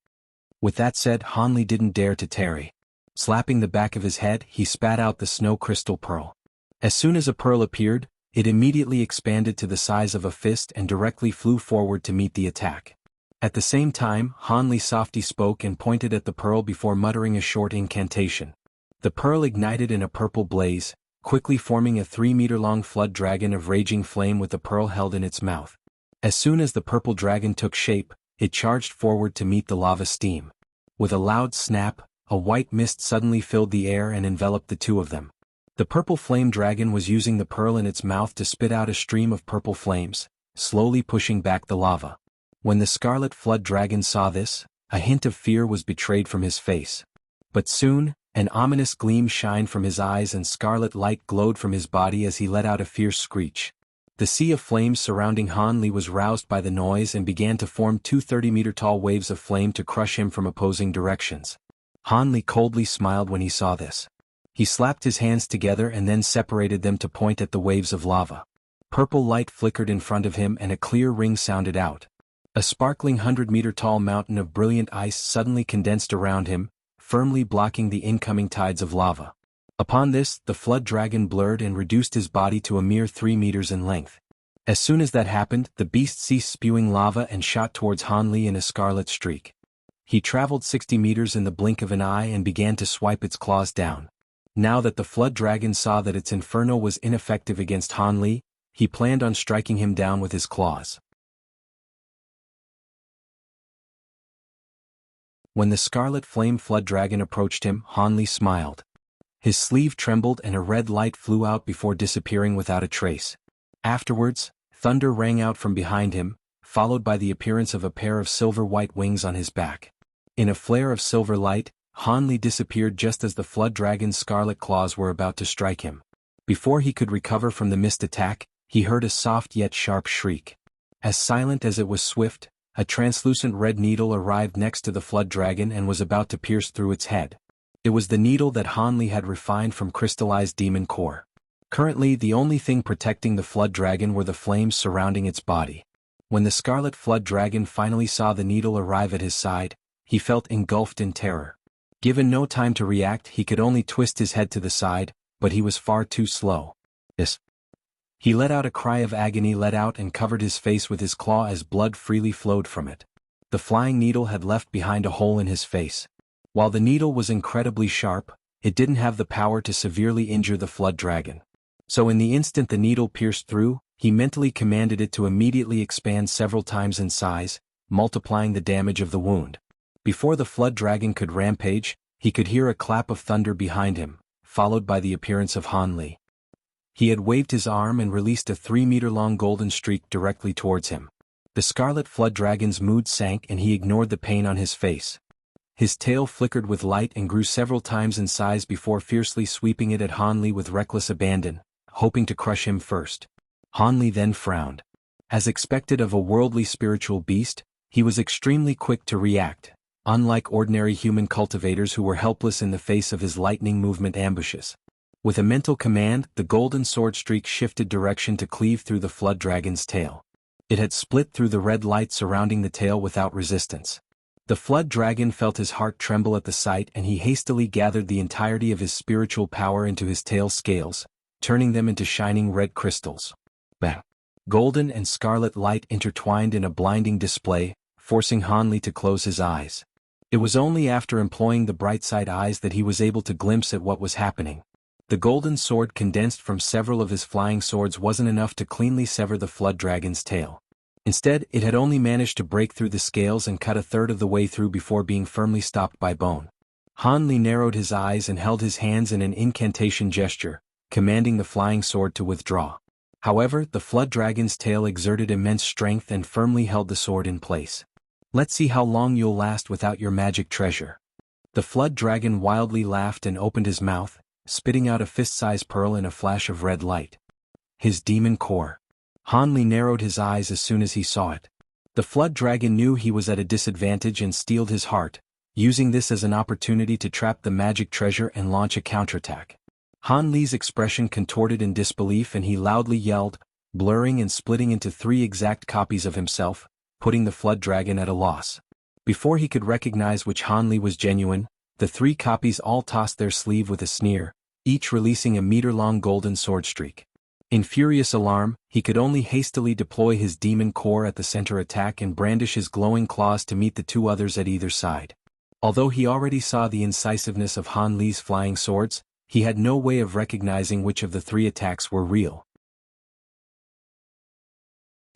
With that said, Han Li didn't dare to tarry. Slapping the back of his head, he spat out the snow crystal pearl. As soon as a pearl appeared, it immediately expanded to the size of a fist and directly flew forward to meet the attack. At the same time, Han Li softly spoke and pointed at the pearl before muttering a short incantation. The pearl ignited in a purple blaze, quickly forming a 3-meter-long flood dragon of raging flame with the pearl held in its mouth. As soon as the purple dragon took shape, it charged forward to meet the lava steam. With a loud snap, a white mist suddenly filled the air and enveloped the two of them. The purple flame dragon was using the pearl in its mouth to spit out a stream of purple flames, slowly pushing back the lava. When the scarlet flood dragon saw this, a hint of fear was betrayed from his face. But soon, an ominous gleam shined from his eyes and scarlet light glowed from his body as he let out a fierce screech. The sea of flames surrounding Han Li was roused by the noise and began to form two 30-meter-tall waves of flame to crush him from opposing directions. Han Li coldly smiled when he saw this. He slapped his hands together and then separated them to point at the waves of lava. Purple light flickered in front of him and a clear ring sounded out. A sparkling 100-meter-tall mountain of brilliant ice suddenly condensed around him, firmly blocking the incoming tides of lava. Upon this, the flood dragon blurred and reduced his body to a mere 3 meters in length. As soon as that happened, the beast ceased spewing lava and shot towards Han Li in a scarlet streak. He traveled 60 meters in the blink of an eye and began to swipe its claws down. Now that the flood dragon saw that its inferno was ineffective against Han Li, he planned on striking him down with his claws. When the scarlet flame flood dragon approached him, Han Li smiled. His sleeve trembled and a red light flew out before disappearing without a trace. Afterwards, thunder rang out from behind him, followed by the appearance of a pair of silver-white wings on his back. In a flare of silver light, Hanli disappeared just as the flood dragon's scarlet claws were about to strike him. Before he could recover from the missed attack, he heard a soft yet sharp shriek. As silent as it was swift, a translucent red needle arrived next to the flood dragon and was about to pierce through its head. It was the needle that Hanli had refined from crystallized demon core. Currently, the only thing protecting the flood dragon were the flames surrounding its body. When the scarlet flood dragon finally saw the needle arrive at his side, he felt engulfed in terror. Given no time to react, he could only twist his head to the side, but he was far too slow. He let out a cry of agony, let out and covered his face with his claw as blood freely flowed from it. The flying needle had left behind a hole in his face. While the needle was incredibly sharp, it didn't have the power to severely injure the flood dragon. So in the instant the needle pierced through, he mentally commanded it to immediately expand several times in size, multiplying the damage of the wound. Before the flood dragon could rampage, he could hear a clap of thunder behind him, followed by the appearance of Hanli. He had waved his arm and released a 3-meter-long golden streak directly towards him. The scarlet flood dragon's mood sank and he ignored the pain on his face. His tail flickered with light and grew several times in size before fiercely sweeping it at Hanli with reckless abandon, hoping to crush him first. Hanli then frowned. As expected of a worldly spiritual beast, he was extremely quick to react, unlike ordinary human cultivators who were helpless in the face of his lightning movement ambushes. With a mental command, the golden sword streak shifted direction to cleave through the flood dragon's tail. It had split through the red light surrounding the tail without resistance. The flood dragon felt his heart tremble at the sight and he hastily gathered the entirety of his spiritual power into his tail scales, turning them into shining red crystals. Bang! Golden and scarlet light intertwined in a blinding display, forcing Hanli to close his eyes. It was only after employing the bright side eyes that he was able to glimpse at what was happening. The golden sword condensed from several of his flying swords wasn't enough to cleanly sever the flood dragon's tail. Instead, it had only managed to break through the scales and cut a third of the way through before being firmly stopped by bone. Hanli narrowed his eyes and held his hands in an incantation gesture, commanding the flying sword to withdraw. However, the flood dragon's tail exerted immense strength and firmly held the sword in place. "Let's see how long you'll last without your magic treasure." The flood dragon wildly laughed and opened his mouth, spitting out a fist-sized pearl in a flash of red light. His demon core. Hanli narrowed his eyes as soon as he saw it. The flood dragon knew he was at a disadvantage and steeled his heart, using this as an opportunity to trap the magic treasure and launch a counterattack. Hanli's expression contorted in disbelief and he loudly yelled, blurring and splitting into 3 exact copies of himself, putting the flood dragon at a loss. Before he could recognize which Hanli was genuine, the 3 copies all tossed their sleeve with a sneer, each releasing a meter-long golden sword streak. In furious alarm, he could only hastily deploy his demon core at the center attack and brandish his glowing claws to meet the 2 others at either side. Although he already saw the incisiveness of Hanli's flying swords, he had no way of recognizing which of the 3 attacks were real.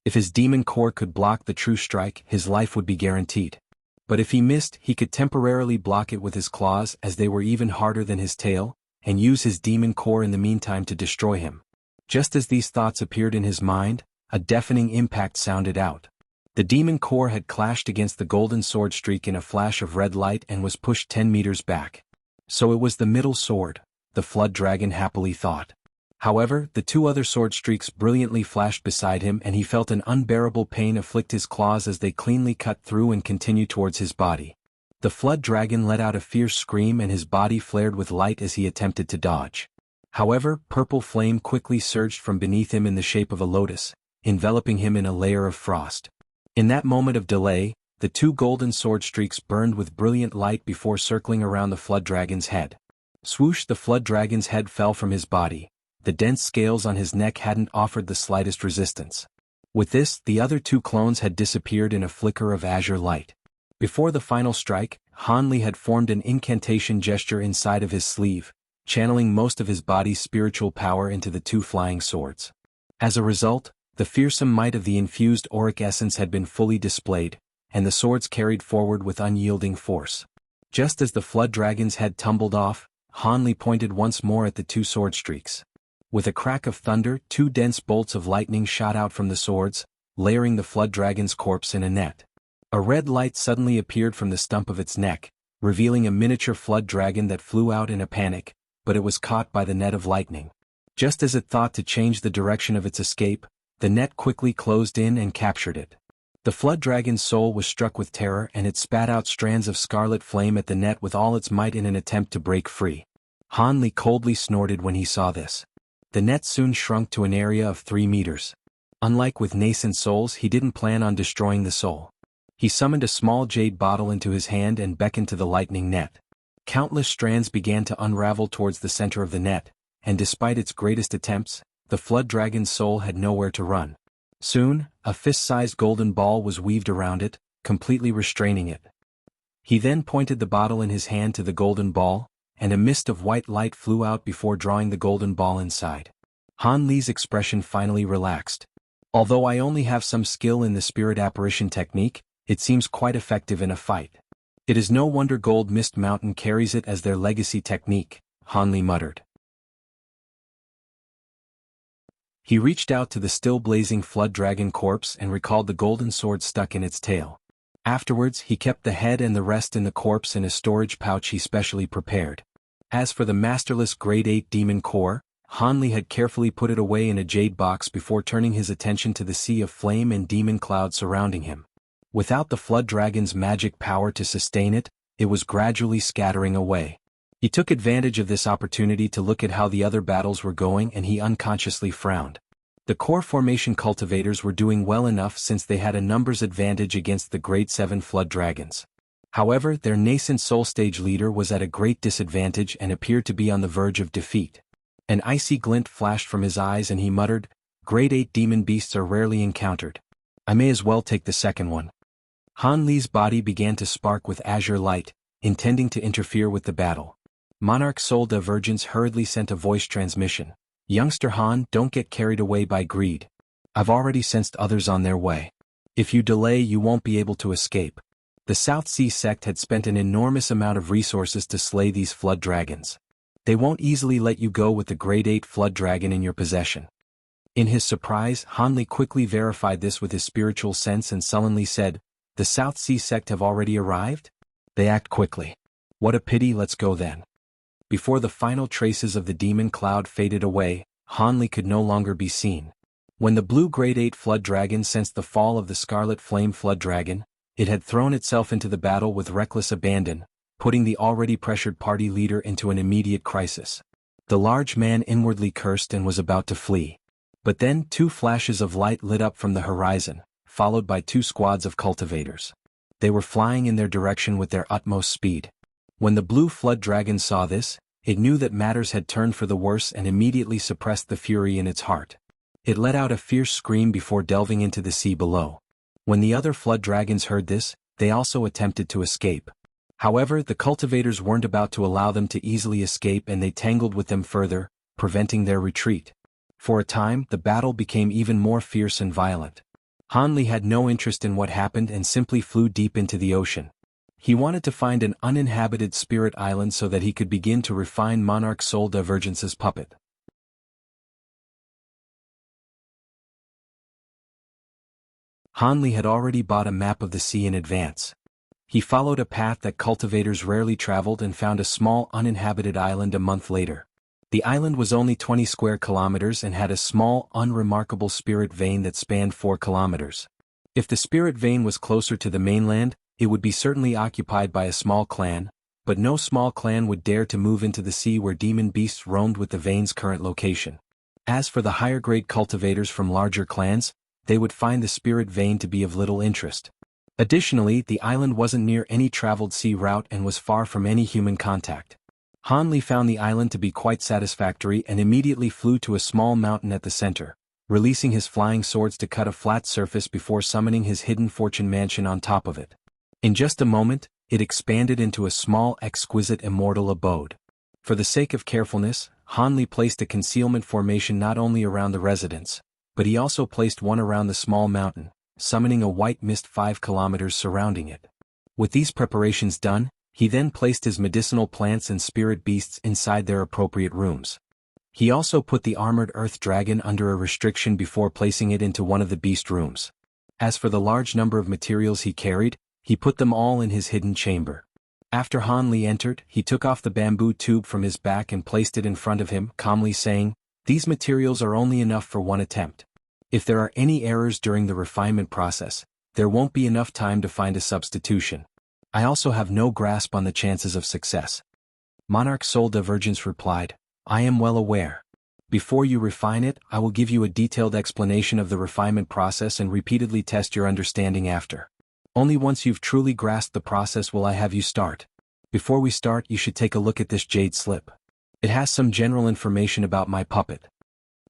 If his demon core could block the true strike, his life would be guaranteed. But if he missed, he could temporarily block it with his claws as they were even harder than his tail, and use his demon core in the meantime to destroy him. Just as these thoughts appeared in his mind, a deafening impact sounded out. The demon core had clashed against the golden sword streak in a flash of red light and was pushed 10 meters back. So it was the middle sword, the flood dragon happily thought. However, the 2 other sword streaks brilliantly flashed beside him and he felt an unbearable pain afflict his claws as they cleanly cut through and continued towards his body. The flood dragon let out a fierce scream and his body flared with light as he attempted to dodge. However, purple flame quickly surged from beneath him in the shape of a lotus, enveloping him in a layer of frost. In that moment of delay, the 2 golden sword streaks burned with brilliant light before circling around the flood dragon's head. Swoosh! The flood dragon's head fell from his body. The dense scales on his neck hadn't offered the slightest resistance. With this, the other 2 clones had disappeared in a flicker of azure light. Before the final strike, Hanli had formed an incantation gesture inside of his sleeve, channeling most of his body's spiritual power into the 2 flying swords. As a result, the fearsome might of the infused auric essence had been fully displayed, and the swords carried forward with unyielding force. Just as the flood dragon's head tumbled off, Han Li pointed once more at the two sword streaks. With a crack of thunder, two dense bolts of lightning shot out from the swords, layering the flood dragon's corpse in a net. A red light suddenly appeared from the stump of its neck, revealing a miniature flood dragon that flew out in a panic, but it was caught by the net of lightning. Just as it thought to change the direction of its escape, the net quickly closed in and captured it. The flood dragon's soul was struck with terror and it spat out strands of scarlet flame at the net with all its might in an attempt to break free. Han Li coldly snorted when he saw this. The net soon shrunk to an area of 3 meters. Unlike with nascent souls, he didn't plan on destroying the soul. He summoned a small jade bottle into his hand and beckoned to the lightning net. Countless strands began to unravel towards the center of the net, and despite its greatest attempts, the flood dragon's soul had nowhere to run. Soon, a fist-sized golden ball was weaved around it, completely restraining it. He then pointed the bottle in his hand to the golden ball, and a mist of white light flew out before drawing the golden ball inside. Han Li's expression finally relaxed. Although I only have some skill in the spirit apparition technique, it seems quite effective in a fight. It is no wonder Gold Mist Mountain carries it as their legacy technique, Han Li muttered. He reached out to the still blazing flood dragon corpse and recalled the golden sword stuck in its tail. Afterwards, he kept the head and the rest in the corpse in a storage pouch he specially prepared. As for the masterless Grade 8 demon core, Han Li had carefully put it away in a jade box before turning his attention to the sea of flame and demon cloud surrounding him. Without the flood dragon's magic power to sustain it, it was gradually scattering away. He took advantage of this opportunity to look at how the other battles were going and he unconsciously frowned. The core formation cultivators were doing well enough since they had a numbers advantage against the Grade 7 flood dragons. However, their nascent soul stage leader was at a great disadvantage and appeared to be on the verge of defeat. An icy glint flashed from his eyes and he muttered, "Grade 8 demon beasts are rarely encountered. I may as well take the second one." Han Li's body began to spark with azure light, intending to interfere with the battle. Monarch Soul Divergence hurriedly sent a voice transmission. "Youngster Han, don't get carried away by greed. I've already sensed others on their way. If you delay, you won't be able to escape." The South Sea sect had spent an enormous amount of resources to slay these flood dragons. They won't easily let you go with the Grade 8 flood dragon in your possession. In his surprise, Han Li quickly verified this with his spiritual sense and sullenly said, "The South Sea sect have already arrived? They act quickly. What a pity, let's go then." Before the final traces of the demon cloud faded away, Han Li could no longer be seen. When the blue Grade 8 flood dragon sensed the fall of the scarlet flame flood dragon, it had thrown itself into the battle with reckless abandon, putting the already pressured party leader into an immediate crisis. The large man inwardly cursed and was about to flee. But then 2 flashes of light lit up from the horizon, followed by 2 squads of cultivators. They were flying in their direction with their utmost speed. When the blue flood dragon saw this, it knew that matters had turned for the worse and immediately suppressed the fury in its heart. It let out a fierce scream before delving into the sea below. When the other flood dragons heard this, they also attempted to escape. However, the cultivators weren't about to allow them to easily escape and they tangled with them further, preventing their retreat. For a time, the battle became even more fierce and violent. Han Li had no interest in what happened and simply flew deep into the ocean. He wanted to find an uninhabited spirit island so that he could begin to refine Monarch Soul Divergence's puppet. Han Li had already bought a map of the sea in advance. He followed a path that cultivators rarely traveled and found a small uninhabited island a month later. The island was only 20 square kilometers and had a small, unremarkable spirit vein that spanned 4 kilometers. If the spirit vein was closer to the mainland, it would be certainly occupied by a small clan, but no small clan would dare to move into the sea where demon beasts roamed with the vein's current location. As for the higher-grade cultivators from larger clans, they would find the spirit vein to be of little interest. Additionally, the island wasn't near any traveled sea route and was far from any human contact. Han Li found the island to be quite satisfactory and immediately flew to a small mountain at the center, releasing his flying swords to cut a flat surface before summoning his hidden fortune mansion on top of it. In just a moment, it expanded into a small, exquisite immortal abode. For the sake of carefulness, Han Li placed a concealment formation not only around the residence, but he also placed one around the small mountain, summoning a white mist 5 kilometers surrounding it. With these preparations done, He then placed his medicinal plants and spirit beasts inside their appropriate rooms. He also put the armored earth dragon under a restriction before placing it into one of the beast rooms. As for the large number of materials he carried, he put them all in his hidden chamber. After Han Li entered, he took off the bamboo tube from his back and placed it in front of him, calmly saying, "These materials are only enough for one attempt. If there are any errors during the refinement process, there won't be enough time to find a substitution. I also have no grasp on the chances of success." Monarch Soul Divergence replied, "I am well aware. Before you refine it, I will give you a detailed explanation of the refinement process and repeatedly test your understanding after. Only once you've truly grasped the process will I have you start. Before we start, you should take a look at this jade slip. It has some general information about my puppet."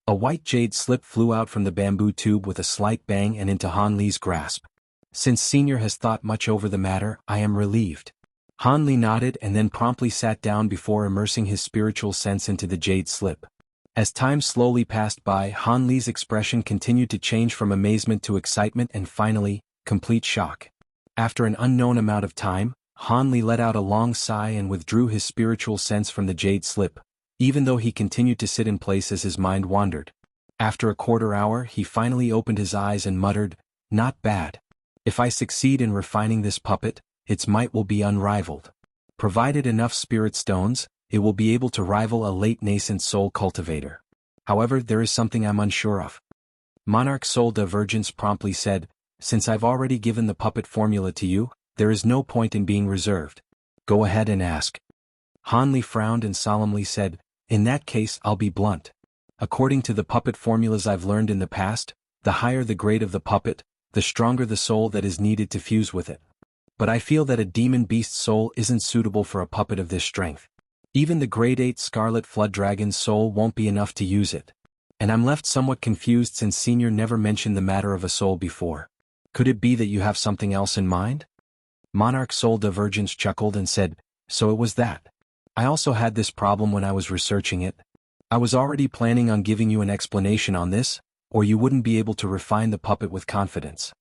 A white jade slip flew out from the bamboo tube with a slight bang and into Han Li's grasp. "Since Senior has thought much over the matter, I am relieved." Han Li nodded and then promptly sat down before immersing his spiritual sense into the jade slip. As time slowly passed by, Han Li's expression continued to change from amazement to excitement and finally, complete shock. After an unknown amount of time, Han Li let out a long sigh and withdrew his spiritual sense from the jade slip, even though he continued to sit in place as his mind wandered. After a quarter hour, he finally opened his eyes and muttered, "Not bad. If I succeed in refining this puppet, its might will be unrivaled. Provided enough spirit stones, it will be able to rival a late nascent soul cultivator. However, there is something I'm unsure of." Monarch Soul Divergence promptly said, "Since I've already given the puppet formula to you, there is no point in being reserved. Go ahead and ask." Han Li frowned and solemnly said, "In that case, I'll be blunt. According to the puppet formulas I've learned in the past, the higher the grade of the puppet, the stronger the soul that is needed to fuse with it. But I feel that a demon beast soul isn't suitable for a puppet of this strength. Even the grade 8 Scarlet Flood Dragon's soul won't be enough to use it. And I'm left somewhat confused since Senior never mentioned the matter of a soul before. Could it be that you have something else in mind?" Monarch Soul Divergence chuckled and said, "So it was that. I also had this problem when I was researching it. I was already planning on giving you an explanation on this, or you wouldn't be able to refine the puppet with confidence."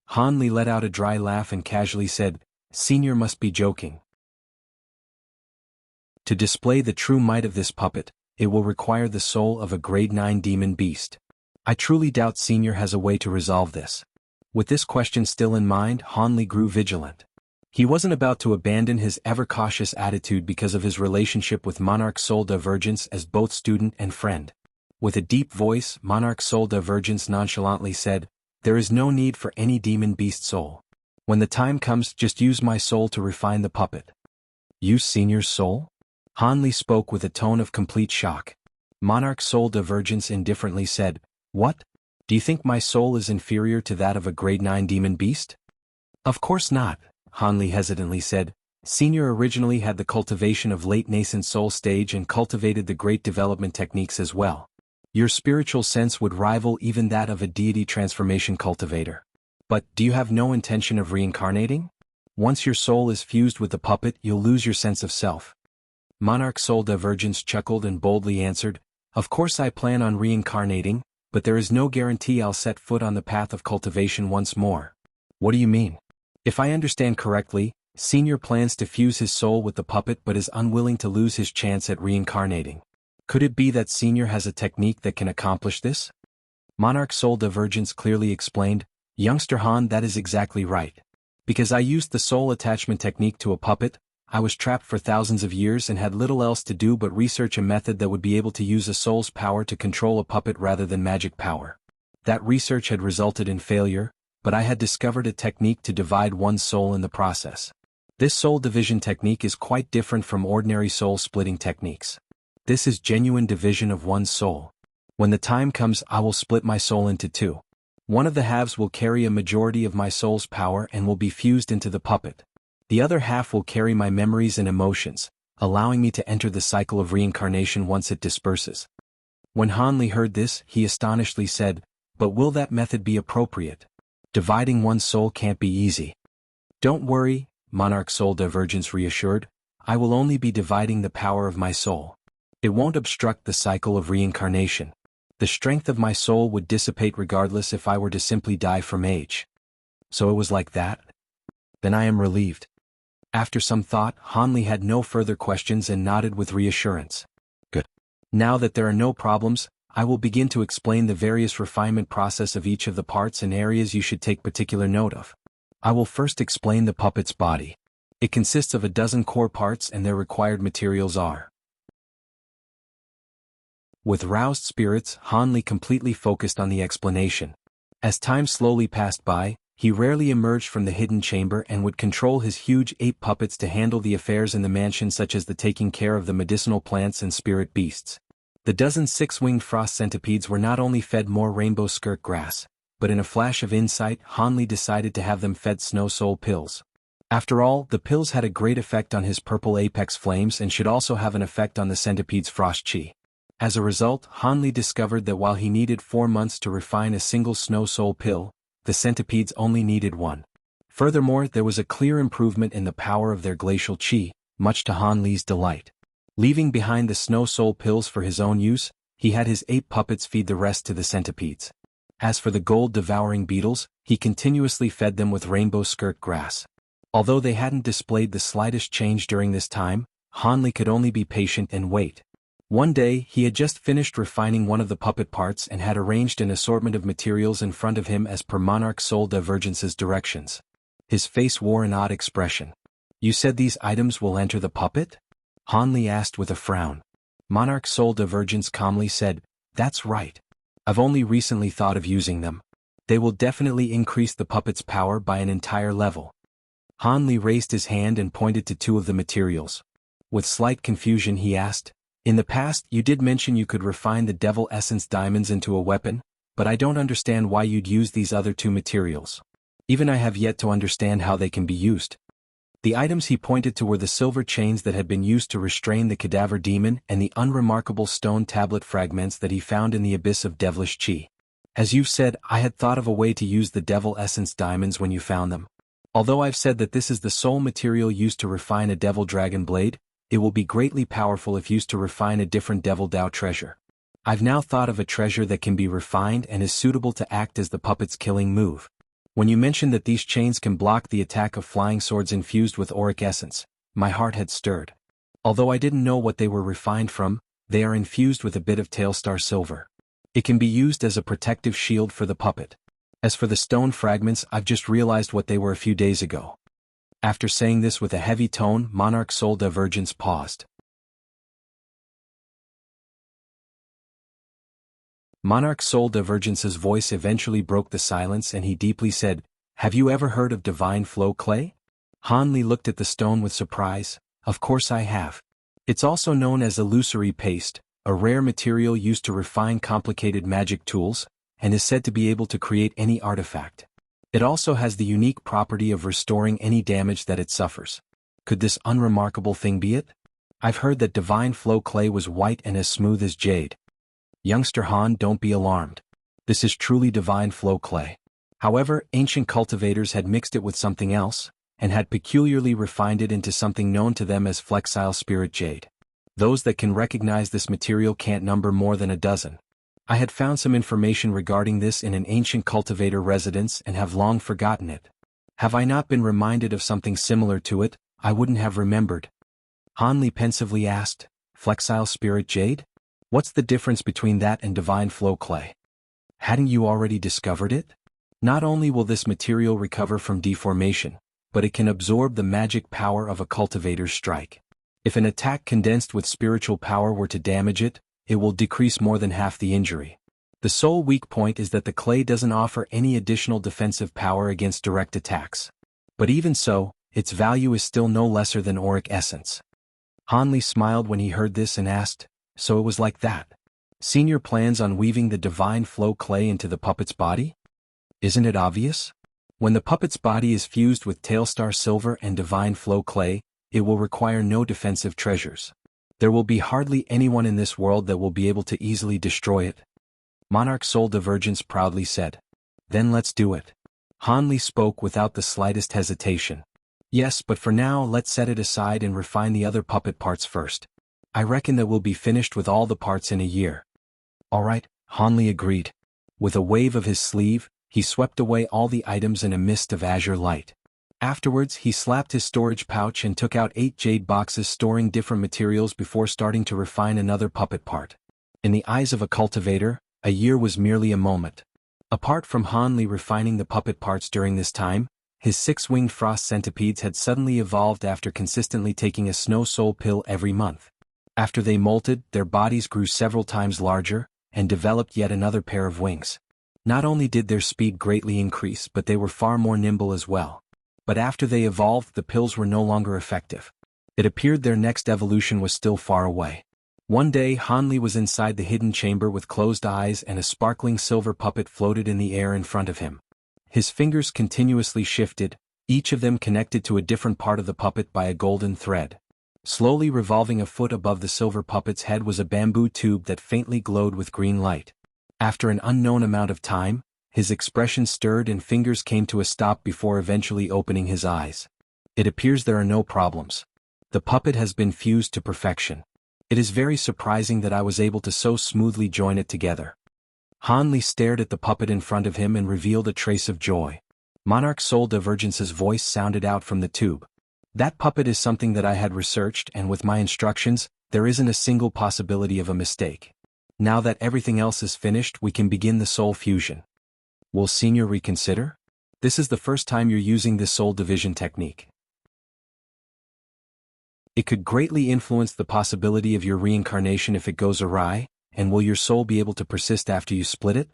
Han Li let out a dry laugh and casually said, "Senior must be joking. To display the true might of this puppet, it will require the soul of a grade 9 demon beast. I truly doubt Senior has a way to resolve this." With this question still in mind, Han Li grew vigilant. He wasn't about to abandon his ever-cautious attitude because of his relationship with Monarch Soul Divergence as both student and friend. With a deep voice, Monarch Soul Divergence nonchalantly said, "There is no need for any demon beast soul. When the time comes, just use my soul to refine the puppet." "Use Senior's soul?" Han Li spoke with a tone of complete shock. Monarch Soul Divergence indifferently said, "What? Do you think my soul is inferior to that of a grade 9 demon beast?" "Of course not," Han Li hesitantly said. "Senior originally had the cultivation of late nascent soul stage and cultivated the great development techniques as well. Your spiritual sense would rival even that of a deity transformation cultivator. But, do you have no intention of reincarnating? Once your soul is fused with the puppet, you'll lose your sense of self." Monarch Soul Divergence chuckled and boldly answered, "Of course I plan on reincarnating, but there is no guarantee I'll set foot on the path of cultivation once more." "What do you mean?" "If I understand correctly, Senior plans to fuse his soul with the puppet but is unwilling to lose his chance at reincarnating. Could it be that Senior has a technique that can accomplish this?" Monarch Soul Divergence clearly explained, "Youngster Han, that is exactly right. Because I used the soul attachment technique to a puppet, I was trapped for thousands of years and had little else to do but research a method that would be able to use a soul's power to control a puppet rather than magic power. That research had resulted in failure, but I had discovered a technique to divide one's soul in the process. This soul division technique is quite different from ordinary soul splitting techniques. This is genuine division of one's soul. When the time comes, I will split my soul into two. One of the halves will carry a majority of my soul's power and will be fused into the puppet. The other half will carry my memories and emotions, allowing me to enter the cycle of reincarnation once it disperses." When Han Li heard this, he astonishedly said, "But will that method be appropriate? Dividing one's soul can't be easy." "Don't worry," Monarch Soul Divergence reassured, "I will only be dividing the power of my soul. It won't obstruct the cycle of reincarnation. The strength of my soul would dissipate regardless if I were to simply die from age." "So it was like that? Then I am relieved." After some thought, Hanli had no further questions and nodded with reassurance. Good. Now that there are no problems, I will begin to explain the various refinement process of each of the parts and areas you should take particular note of. I will first explain the puppet's body. It consists of a dozen core parts and their required materials are. With roused spirits, Hanli completely focused on the explanation. As time slowly passed by, he rarely emerged from the hidden chamber and would control his huge ape puppets to handle the affairs in the mansion, such as the taking care of the medicinal plants and spirit beasts. The dozen six-winged frost centipedes were not only fed more rainbow skirt grass, but in a flash of insight, Hanli decided to have them fed snow soul pills. After all, the pills had a great effect on his purple apex flames and should also have an effect on the centipede's frost chi. As a result, Hanli discovered that while he needed 4 months to refine a single snow soul pill, the centipedes only needed 1. Furthermore, there was a clear improvement in the power of their glacial chi, much to Hanli's delight. Leaving behind the snow soul pills for his own use, he had his ape puppets feed the rest to the centipedes. As for the gold-devouring beetles, he continuously fed them with rainbow skirt grass. Although they hadn't displayed the slightest change during this time, Hanli could only be patient and wait. One day, he had just finished refining one of the puppet parts and had arranged an assortment of materials in front of him as per Monarch Soul Divergence's directions. His face wore an odd expression. "You said these items will enter the puppet?" Hanli asked with a frown. Monarch Soul Divergence calmly said, "That's right. I've only recently thought of using them. They will definitely increase the puppet's power by an entire level." Hanli raised his hand and pointed to 2 of the materials. With slight confusion he asked, "In the past you did mention you could refine the Devil Essence diamonds into a weapon, but I don't understand why you'd use these other 2 materials. Even I have yet to understand how they can be used." The items he pointed to were the silver chains that had been used to restrain the cadaver demon and the unremarkable stone tablet fragments that he found in the abyss of devilish chi. "As you've said, I had thought of a way to use the Devil Essence diamonds when you found them. Although I've said that this is the sole material used to refine a Devil Dragon blade, it will be greatly powerful if used to refine a different Devil Dao treasure. I've now thought of a treasure that can be refined and is suitable to act as the puppet's killing move. When you mentioned that these chains can block the attack of flying swords infused with auric essence, my heart had stirred. Although I didn't know what they were refined from, they are infused with a bit of Tailstar silver. It can be used as a protective shield for the puppet. As for the stone fragments, I've just realized what they were a few days ago." After saying this with a heavy tone, Monarch Soul Divergence paused. Monarch Soul Divergence's voice eventually broke the silence and he deeply said, "Have you ever heard of Divine Flow Clay?" Hanli looked at the stone with surprise. "Of course I have. It's also known as illusory paste, a rare material used to refine complicated magic tools, and is said to be able to create any artifact. It also has the unique property of restoring any damage that it suffers. Could this unremarkable thing be it? I've heard that Divine Flow Clay was white and as smooth as jade." "Youngster Han, don't be alarmed. This is truly Divine Flow Clay. However, ancient cultivators had mixed it with something else, and had peculiarly refined it into something known to them as Flexile Spirit Jade. Those that can recognize this material can't number more than a dozen. I had found some information regarding this in an ancient cultivator residence and have long forgotten it. Have I not been reminded of something similar to it, I wouldn't have remembered." Hanli pensively asked, "Flexile Spirit Jade? What's the difference between that and Divine Flow Clay? Hadn't you already discovered it? Not only will this material recover from deformation, but it can absorb the magic power of a cultivator's strike. If an attack condensed with spiritual power were to damage it, it will decrease more than half the injury. The sole weak point is that the clay doesn't offer any additional defensive power against direct attacks. But even so, its value is still no lesser than auric essence." Hanli smiled when he heard this and asked, "So it was like that? Senior plans on weaving the Divine Flow Clay into the puppet's body? Isn't it obvious? When the puppet's body is fused with Tailstar Silver and Divine Flow Clay, it will require no defensive treasures. There will be hardly anyone in this world that will be able to easily destroy it." Monarch Soul Divergence proudly said. "Then let's do it." Hanli spoke without the slightest hesitation. "Yes, but for now let's set it aside and refine the other puppet parts first. I reckon that we'll be finished with all the parts in a year." "All right," Hanli agreed. With a wave of his sleeve, he swept away all the items in a mist of azure light. Afterwards, he slapped his storage pouch and took out 8 jade boxes storing different materials before starting to refine another puppet part. In the eyes of a cultivator, a year was merely a moment. Apart from Hanli refining the puppet parts during this time, his 6-winged frost centipedes had suddenly evolved after consistently taking a snow soul pill every month. After they molted, their bodies grew several times larger, and developed yet another pair of wings. Not only did their speed greatly increase, but they were far more nimble as well. But after they evolved, the pills were no longer effective. It appeared their next evolution was still far away. One day Hanli was inside the hidden chamber with closed eyes and a sparkling silver puppet floated in the air in front of him. His fingers continuously shifted, each of them connected to a different part of the puppet by a golden thread. Slowly revolving a foot above the silver puppet's head was a bamboo tube that faintly glowed with green light. After an unknown amount of time, his expression stirred and fingers came to a stop before eventually opening his eyes. It appears there are no problems. The puppet has been fused to perfection. It is very surprising that I was able to so smoothly join it together. Hanli stared at the puppet in front of him and revealed a trace of joy. Monarch Soul Divergence's voice sounded out from the tube. That puppet is something that I had researched, and with my instructions, there isn't a single possibility of a mistake. Now that everything else is finished, we can begin the soul fusion. Will Senior reconsider? This is the first time you're using this soul division technique. It could greatly influence the possibility of your reincarnation if it goes awry, and will your soul be able to persist after you split it?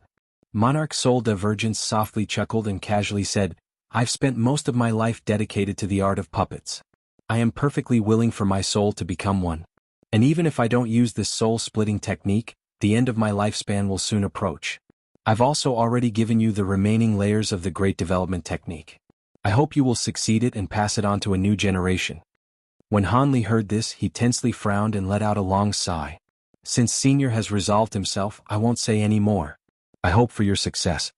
Monarch Soul Divergence softly chuckled and casually said, I've spent most of my life dedicated to the art of puppets. I am perfectly willing for my soul to become one. And even if I don't use this soul-splitting technique, the end of my lifespan will soon approach. I've also already given you the remaining layers of the Great Development Technique. I hope you will succeed it and pass it on to a new generation. When Hanli heard this, he tensely frowned and let out a long sigh. Since Senior has resolved himself, I won't say any more. I hope for your success.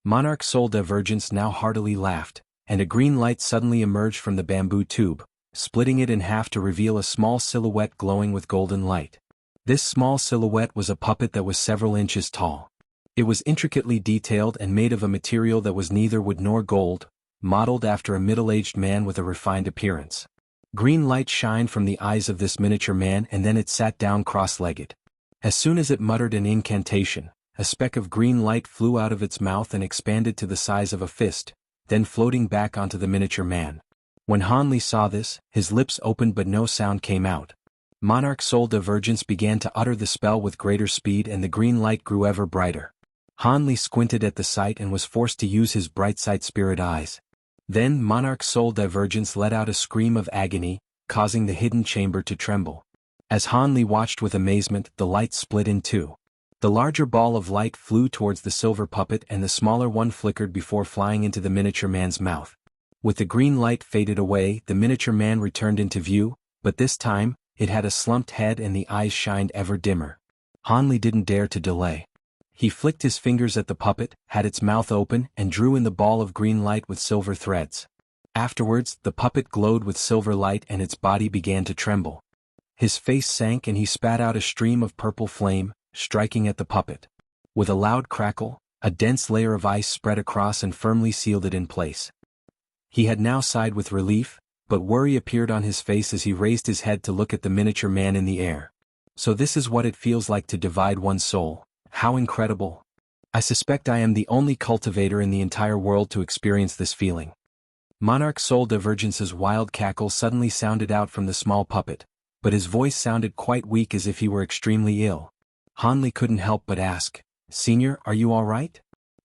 Monarch Soul Divergence now heartily laughed, and a green light suddenly emerged from the bamboo tube, splitting it in half to reveal a small silhouette glowing with golden light. This small silhouette was a puppet that was several inches tall. It was intricately detailed and made of a material that was neither wood nor gold, modeled after a middle-aged man with a refined appearance. Green light shined from the eyes of this miniature man, and then it sat down cross-legged. As soon as it muttered an incantation, a speck of green light flew out of its mouth and expanded to the size of a fist, then floating back onto the miniature man. When Hanli saw this, his lips opened but no sound came out. Monarch Soul Divergence began to utter the spell with greater speed and the green light grew ever brighter. Hanli squinted at the sight and was forced to use his bright sight spirit eyes. Then Monarch Soul Divergence let out a scream of agony, causing the hidden chamber to tremble. As Hanli watched with amazement, the light split in two. The larger ball of light flew towards the silver puppet and the smaller one flickered before flying into the miniature man's mouth. With the green light faded away, the miniature man returned into view, but this time, it had a slumped head and the eyes shined ever dimmer. Hanli didn't dare to delay. He flicked his fingers at the puppet, had its mouth open, and drew in the ball of green light with silver threads. Afterwards, the puppet glowed with silver light and its body began to tremble. His face sank and he spat out a stream of purple flame, striking at the puppet. With a loud crackle, a dense layer of ice spread across and firmly sealed it in place. He had now sighed with relief, but worry appeared on his face as he raised his head to look at the miniature man in the air. So this is what it feels like to divide one's soul. How incredible. I suspect I am the only cultivator in the entire world to experience this feeling. Monarch Soul Divergence's wild cackle suddenly sounded out from the small puppet, but his voice sounded quite weak as if he were extremely ill. Hanli couldn't help but ask, Senior, are you all right?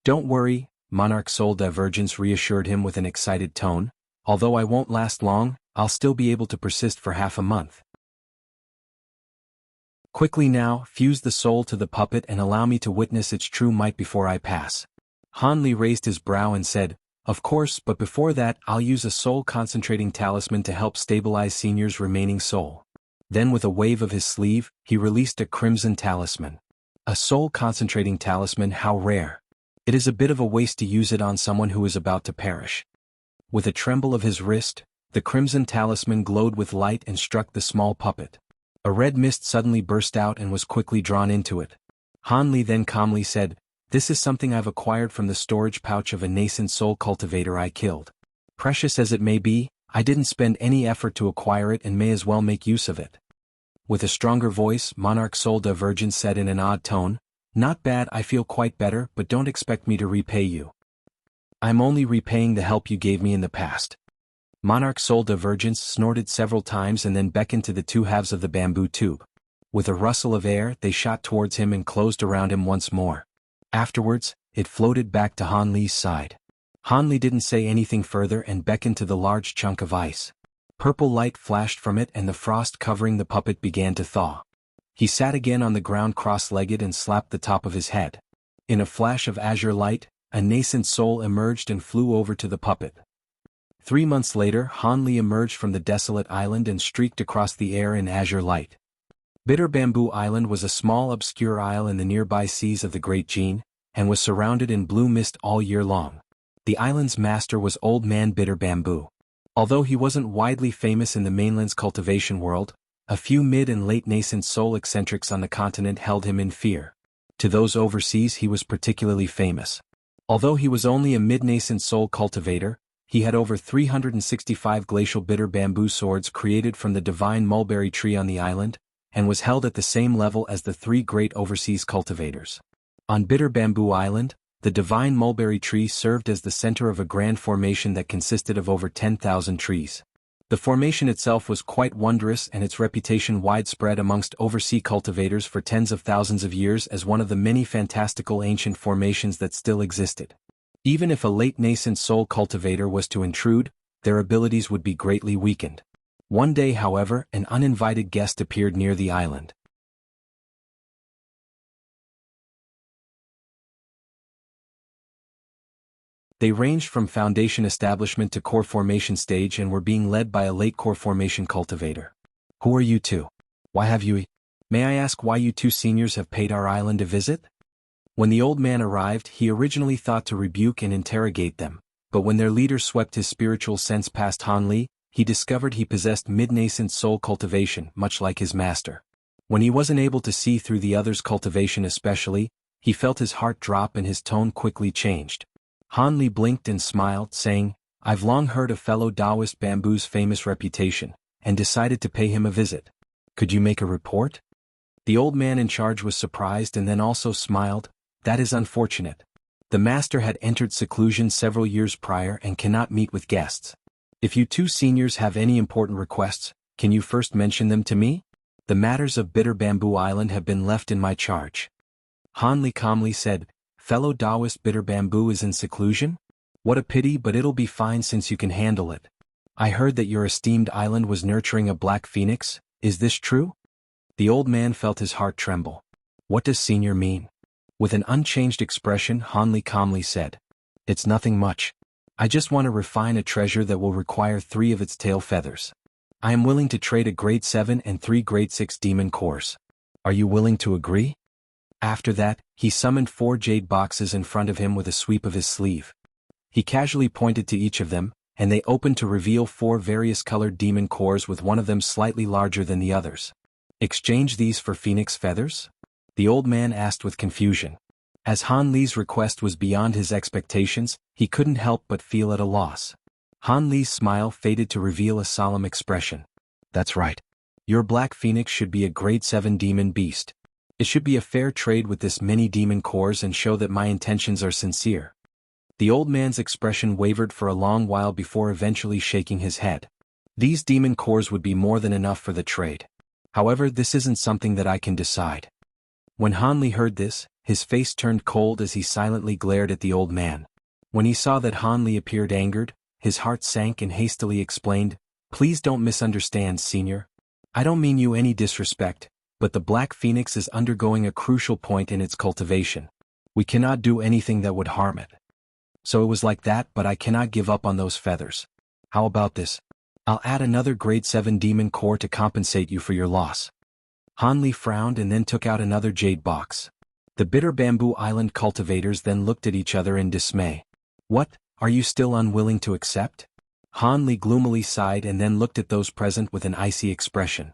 Don't worry, Monarch Soul Divergence reassured him with an excited tone. Although I won't last long, I'll still be able to persist for half a month. Quickly now, fuse the soul to the puppet and allow me to witness its true might before I pass. Hanli raised his brow and said, Of course, but before that, I'll use a soul-concentrating talisman to help stabilize Senior's remaining soul. Then with a wave of his sleeve, he released a crimson talisman. A soul-concentrating talisman, how rare. It is a bit of a waste to use it on someone who is about to perish. With a tremble of his wrist, the crimson talisman glowed with light and struck the small puppet. A red mist suddenly burst out and was quickly drawn into it. Hanli then calmly said, This is something I've acquired from the storage pouch of a nascent soul cultivator I killed. Precious as it may be, I didn't spend any effort to acquire it and may as well make use of it. With a stronger voice, Monarch Soul Divergence said in an odd tone, "Not bad, I feel quite better, but don't expect me to repay you. I'm only repaying the help you gave me in the past." Monarch Soul Divergence snorted several times and then beckoned to the two halves of the bamboo tube. With a rustle of air, they shot towards him and closed around him once more. Afterwards, it floated back to Han Li's side. Han Li didn't say anything further and beckoned to the large chunk of ice. Purple light flashed from it and the frost covering the puppet began to thaw. He sat again on the ground cross-legged and slapped the top of his head. In a flash of azure light, a nascent soul emerged and flew over to the puppet. 3 months later, Han Li emerged from the desolate island and streaked across the air in azure light. Bitter Bamboo Island was a small obscure isle in the nearby seas of the Great Jin, and was surrounded in blue mist all year long. The island's master was Old Man Bitter Bamboo. Although he wasn't widely famous in the mainland's cultivation world, a few mid and late nascent soul eccentrics on the continent held him in fear. To those overseas he was particularly famous. Although he was only a mid-nascent soul cultivator, he had over 365 glacial bitter bamboo swords created from the divine mulberry tree on the island, and was held at the same level as the 3 great overseas cultivators. On Bitter Bamboo Island, the divine mulberry tree served as the center of a grand formation that consisted of over 10,000 trees. The formation itself was quite wondrous and its reputation widespread amongst overseas cultivators for tens of thousands of years as one of the many fantastical ancient formations that still existed. Even if a late nascent soul cultivator was to intrude, their abilities would be greatly weakened. One day, however, an uninvited guest appeared near the island. They ranged from foundation establishment to core formation stage and were being led by a late core formation cultivator. "Who are you two? Why have you... May I ask why you two seniors have paid our island a visit?" When the old man arrived, he originally thought to rebuke and interrogate them, but when their leader swept his spiritual sense past Han Li, he discovered he possessed mid-nascent soul cultivation, much like his master. When he wasn't able to see through the other's cultivation especially, he felt his heart drop and his tone quickly changed. Han Li blinked and smiled, saying, "I've long heard of fellow Taoist Bamboo's famous reputation, and decided to pay him a visit. Could you make a report?" The old man in charge was surprised and then also smiled. "That is unfortunate. The master had entered seclusion several years prior and cannot meet with guests. If you two seniors have any important requests, can you first mention them to me? The matters of Bitter Bamboo Island have been left in my charge." Han Li calmly said, "Fellow Taoist Bitter Bamboo is in seclusion? What a pity, but it'll be fine since you can handle it. I heard that your esteemed island was nurturing a black phoenix, is this true?" The old man felt his heart tremble. "What does senior mean?" With an unchanged expression, Han Li calmly said, "It's nothing much. I just want to refine a treasure that will require 3 of its tail feathers. I am willing to trade a grade 7 and 3 grade 6 demon cores. Are you willing to agree?" After that, he summoned 4 jade boxes in front of him with a sweep of his sleeve. He casually pointed to each of them, and they opened to reveal 4 various colored demon cores with one of them slightly larger than the others. "Exchange these for phoenix feathers?" the old man asked with confusion. As Han Li's request was beyond his expectations, he couldn't help but feel at a loss. Han Li's smile faded to reveal a solemn expression. "That's right. Your black phoenix should be a grade 7 demon beast. It should be a fair trade with this many demon cores and show that my intentions are sincere." The old man's expression wavered for a long while before eventually shaking his head. "These demon cores would be more than enough for the trade. However, this isn't something that I can decide." When Han Li heard this, his face turned cold as he silently glared at the old man. When he saw that Han Li appeared angered, his heart sank and hastily explained, "Please don't misunderstand, senior. I don't mean you any disrespect, but the black phoenix is undergoing a crucial point in its cultivation. We cannot do anything that would harm it. So it was like that, but I cannot give up on those feathers. How about this? I'll add another grade 7 demon core to compensate you for your loss." Han Li frowned and then took out another jade box. The Bitter Bamboo Island cultivators then looked at each other in dismay. "What, are you still unwilling to accept?" Han Li gloomily sighed and then looked at those present with an icy expression.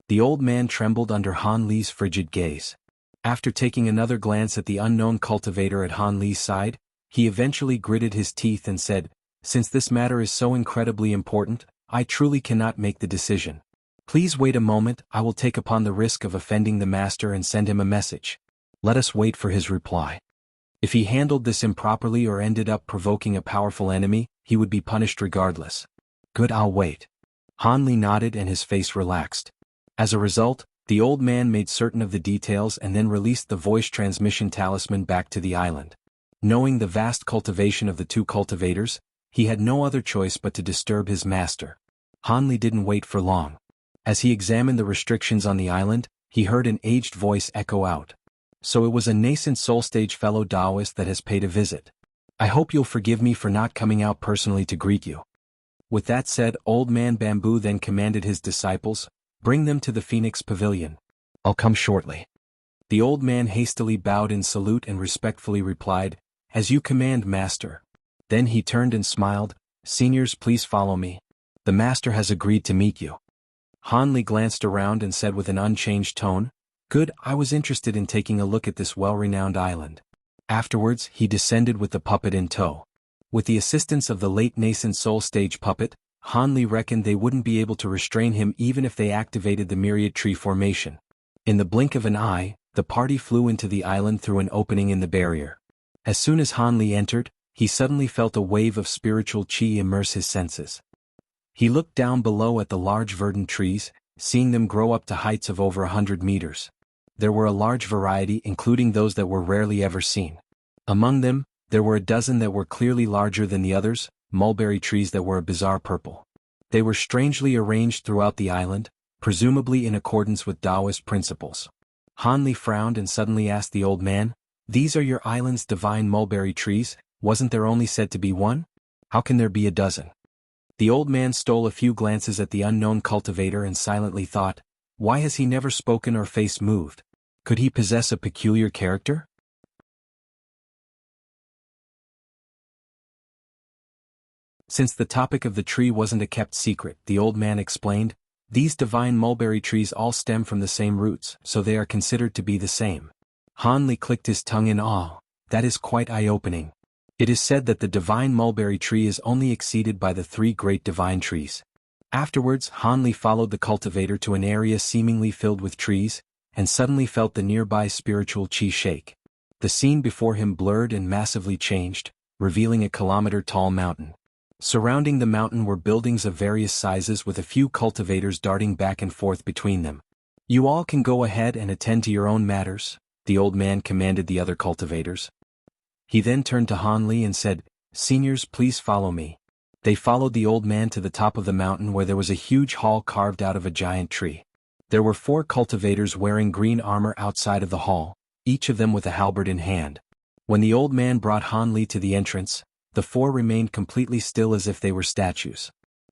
The old man trembled under Han Li's frigid gaze. After taking another glance at the unknown cultivator at Han Li's side, He eventually gritted his teeth and said, "Since this matter is so incredibly important, I truly cannot make the decision. Please wait a moment, I will take upon the risk of offending the master and send him a message. Let us wait for his reply. If he handled this improperly or ended up provoking a powerful enemy, he would be punished regardless." "Good, I'll wait." Hanli nodded and his face relaxed. As a result, the old man made certain of the details and then released the voice transmission talisman back to the island. Knowing the vast cultivation of the two cultivators, he had no other choice but to disturb his master. Hanli didn't wait for long. As he examined the restrictions on the island, he heard an aged voice echo out. "So it was a nascent soul-stage fellow Taoist that has paid a visit. I hope you'll forgive me for not coming out personally to greet you." With that said, Old Man Bamboo then commanded his disciples, "Bring them to the Phoenix Pavilion. I'll come shortly." The old man hastily bowed in salute and respectfully replied, "As you command, master." Then he turned and smiled, "Seniors, please follow me. The master has agreed to meet you." Hanli glanced around and said with an unchanged tone, "Good, I was interested in taking a look at this well-renowned island." Afterwards, he descended with the puppet in tow. With the assistance of the late nascent soul stage puppet, Hanli reckoned they wouldn't be able to restrain him even if they activated the myriad tree formation. In the blink of an eye, the party flew into the island through an opening in the barrier. As soon as Hanli entered, he suddenly felt a wave of spiritual chi immerse his senses. He looked down below at the large verdant trees, seeing them grow up to heights of over 100 meters. There were a large variety, including those that were rarely ever seen. Among them, there were a dozen that were clearly larger than the others, mulberry trees that were a bizarre purple. They were strangely arranged throughout the island, presumably in accordance with Taoist principles. Hanli frowned and suddenly asked the old man, "These are your island's divine mulberry trees? Wasn't there only said to be one? How can there be a dozen?" The old man stole a few glances at the unknown cultivator and silently thought, why has he never spoken or face moved? Could he possess a peculiar character? Since the topic of the tree wasn't a kept secret, the old man explained, "These divine mulberry trees all stem from the same roots, so they are considered to be the same." Hanli clicked his tongue in awe. That is quite eye-opening. It is said that the divine mulberry tree is only exceeded by the three great divine trees. Afterwards, Hanli followed the cultivator to an area seemingly filled with trees, and suddenly felt the nearby spiritual chi shake. The scene before him blurred and massively changed, revealing a kilometer-tall mountain. Surrounding the mountain were buildings of various sizes with a few cultivators darting back and forth between them. "You all can go ahead and attend to your own matters," the old man commanded the other cultivators. He then turned to Hanli and said, "Seniors, please follow me." They followed the old man to the top of the mountain where there was a huge hall carved out of a giant tree. There were 4 cultivators wearing green armor outside of the hall, each of them with a halberd in hand. When the old man brought Hanli to the entrance, the 4 remained completely still as if they were statues.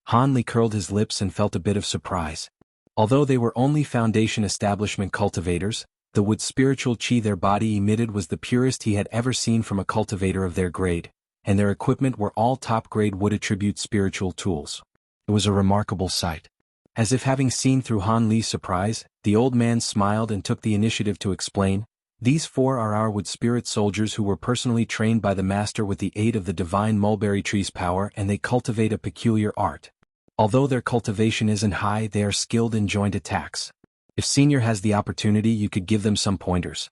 Hanli curled his lips and felt a bit of surprise. Although they were only Foundation Establishment cultivators, the wood spiritual chi their body emitted was the purest he had ever seen from a cultivator of their grade, and their equipment were all top-grade wood attribute spiritual tools. It was a remarkable sight. As if having seen through Hanli's surprise, the old man smiled and took the initiative to explain, "These 4 are our wood spirit soldiers who were personally trained by the master with the aid of the divine mulberry tree's power, and they cultivate a peculiar art. Although their cultivation isn't high, they are skilled in joint attacks. If Senior has the opportunity, you could give them some pointers."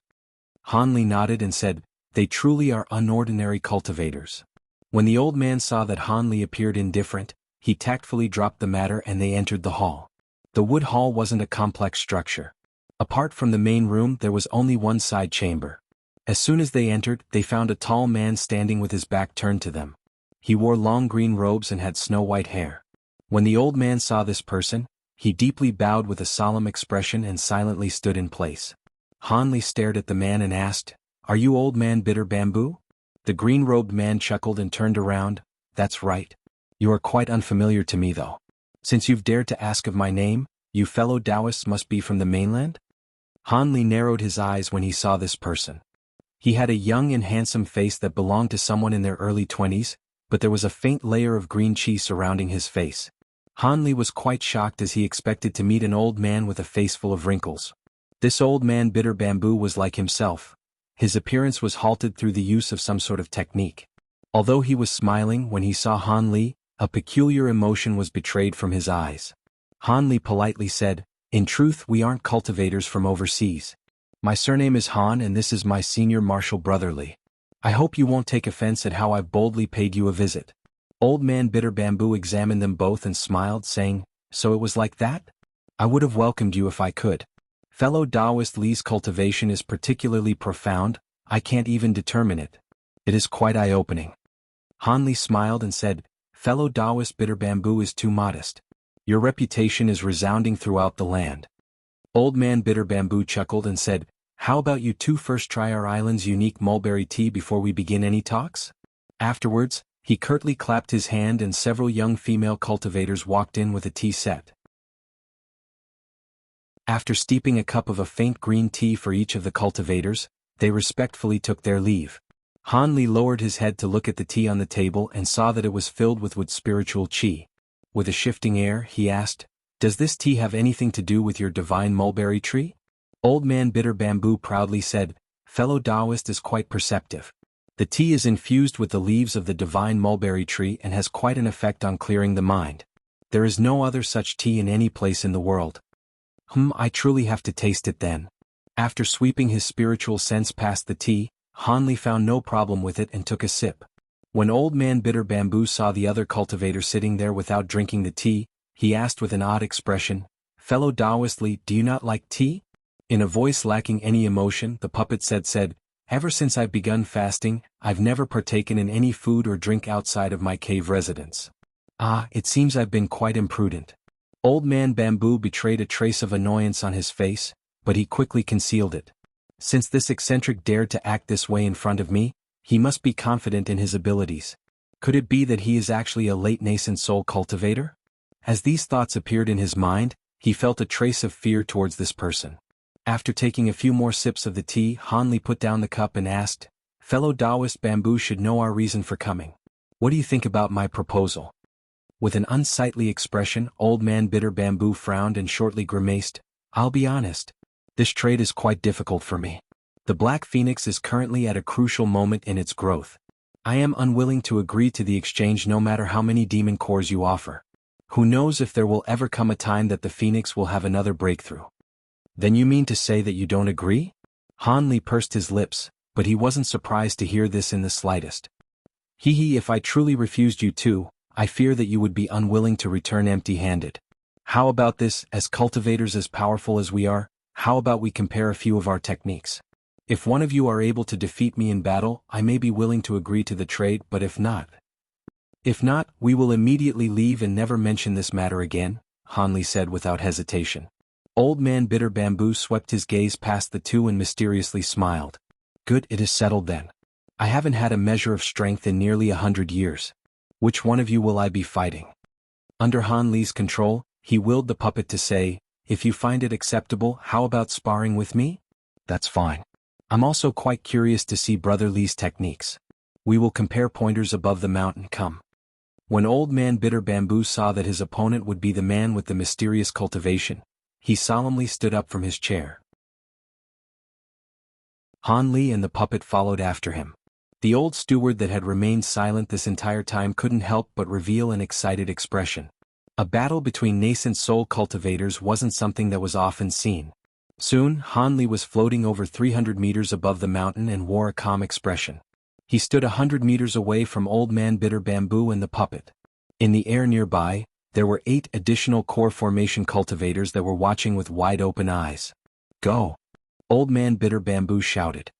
Hanli nodded and said, "They truly are unordinary cultivators." When the old man saw that Hanli appeared indifferent, he tactfully dropped the matter and they entered the hall. The wood hall wasn't a complex structure. Apart from the main room, there was only one side chamber. As soon as they entered, they found a tall man standing with his back turned to them. He wore long green robes and had snow-white hair. When the old man saw this person, he deeply bowed with a solemn expression and silently stood in place. Hanli stared at the man and asked, "Are you Old Man Bitter Bamboo?" The green-robed man chuckled and turned around, "That's right. You are quite unfamiliar to me though. Since you've dared to ask of my name, you fellow Taoists must be from the mainland?" Hanli narrowed his eyes when he saw this person. He had a young and handsome face that belonged to someone in their early 20s, but there was a faint layer of green chi surrounding his face. Hanli was quite shocked as he expected to meet an old man with a face full of wrinkles. This Old Man Bitter Bamboo was like himself. His appearance was halted through the use of some sort of technique. Although he was smiling when he saw Han Li, a peculiar emotion was betrayed from his eyes. Han Li politely said, "In truth, we aren't cultivators from overseas. My surname is Han and this is my senior martial brother Li. I hope you won't take offense at how I've boldly paid you a visit." Old Man Bitter Bamboo examined them both and smiled, saying, "So it was like that? I would have welcomed you if I could. Fellow Taoist Li's cultivation is particularly profound, I can't even determine it. It is quite eye-opening." Han Li smiled and said, "Fellow Taoist Bitter Bamboo is too modest. Your reputation is resounding throughout the land." Old Man Bitter Bamboo chuckled and said, "How about you two first try our island's unique mulberry tea before we begin any talks?" Afterwards, he curtly clapped his hand and several young female cultivators walked in with a tea set. After steeping a cup of a faint green tea for each of the cultivators, they respectfully took their leave. Han Li lowered his head to look at the tea on the table and saw that it was filled with spiritual qi. With a shifting air, he asked, "Does this tea have anything to do with your divine mulberry tree?" Old Man Bitter Bamboo proudly said, "Fellow Taoist is quite perceptive. The tea is infused with the leaves of the divine mulberry tree and has quite an effect on clearing the mind. There is no other such tea in any place in the world." I truly have to taste it then." After sweeping his spiritual sense past the tea, Han Li found no problem with it and took a sip. When Old Man Bitter Bamboo saw the other cultivator sitting there without drinking the tea, he asked with an odd expression, "Fellow Taoist Li, do you not like tea?" In a voice lacking any emotion, the puppet said, "Ever since I've begun fasting, I've never partaken in any food or drink outside of my cave residence. It seems I've been quite imprudent." Old Man Bamboo betrayed a trace of annoyance on his face, but he quickly concealed it. Since this eccentric dared to act this way in front of me, he must be confident in his abilities. Could it be that he is actually a late nascent soul cultivator? As these thoughts appeared in his mind, he felt a trace of fear towards this person. After taking a few more sips of the tea, Han Li put down the cup and asked, "Fellow Taoist Bamboo should know our reason for coming. What do you think about my proposal?" With an unsightly expression, Old Man Bitter Bamboo frowned and shortly grimaced, "I'll be honest. This trade is quite difficult for me. The Black Phoenix is currently at a crucial moment in its growth. I am unwilling to agree to the exchange no matter how many demon cores you offer. Who knows if there will ever come a time that the Phoenix will have another breakthrough." "Then you mean to say that you don't agree?" Han Li pursed his lips, but he wasn't surprised to hear this in the slightest. If I truly refused you too, I fear that you would be unwilling to return empty-handed. How about this, as cultivators as powerful as we are, how about we compare a few of our techniques? If one of you are able to defeat me in battle, I may be willing to agree to the trade, but if not, we will immediately leave and never mention this matter again, Han Li said without hesitation. Old Man Bitter Bamboo swept his gaze past the two and mysteriously smiled. "Good, it is settled then. I haven't had a measure of strength in nearly 100 years. Which one of you will I be fighting?" Under Han Li's control, he willed the puppet to say, "If you find it acceptable, how about sparring with me?" "That's fine. I'm also quite curious to see Brother Li's techniques. We will compare pointers above the mountain, come." When Old Man Bitter Bamboo saw that his opponent would be the man with the mysterious cultivation, he solemnly stood up from his chair. Han Li and the puppet followed after him. The old steward that had remained silent this entire time couldn't help but reveal an excited expression. A battle between nascent soul cultivators wasn't something that was often seen. Soon, Han Li was floating over 300 meters above the mountain and wore a calm expression. He stood 100 meters away from Old Man Bitter Bamboo and the puppet. In the air nearby, there were 8 additional core formation cultivators that were watching with wide-open eyes. "Go!" Old Man Bitter Bamboo shouted.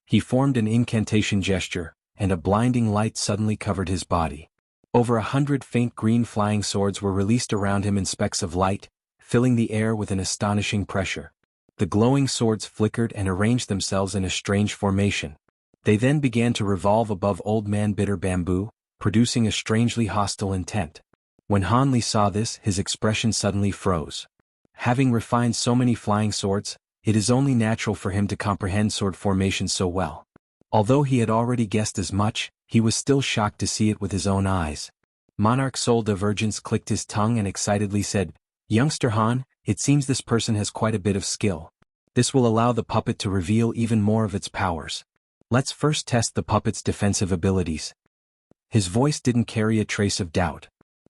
He formed an incantation gesture, and a blinding light suddenly covered his body. Over 100 faint green flying swords were released around him in specks of light, filling the air with an astonishing pressure. The glowing swords flickered and arranged themselves in a strange formation. They then began to revolve above Old Man Bitter Bamboo, producing a strangely hostile intent. When Han Li saw this, his expression suddenly froze. Having refined so many flying swords, it is only natural for him to comprehend sword formation so well. Although he had already guessed as much, he was still shocked to see it with his own eyes. Monarch Soul Divergence clicked his tongue and excitedly said, "Youngster Han, it seems this person has quite a bit of skill. This will allow the puppet to reveal even more of its powers. Let's first test the puppet's defensive abilities." His voice didn't carry a trace of doubt.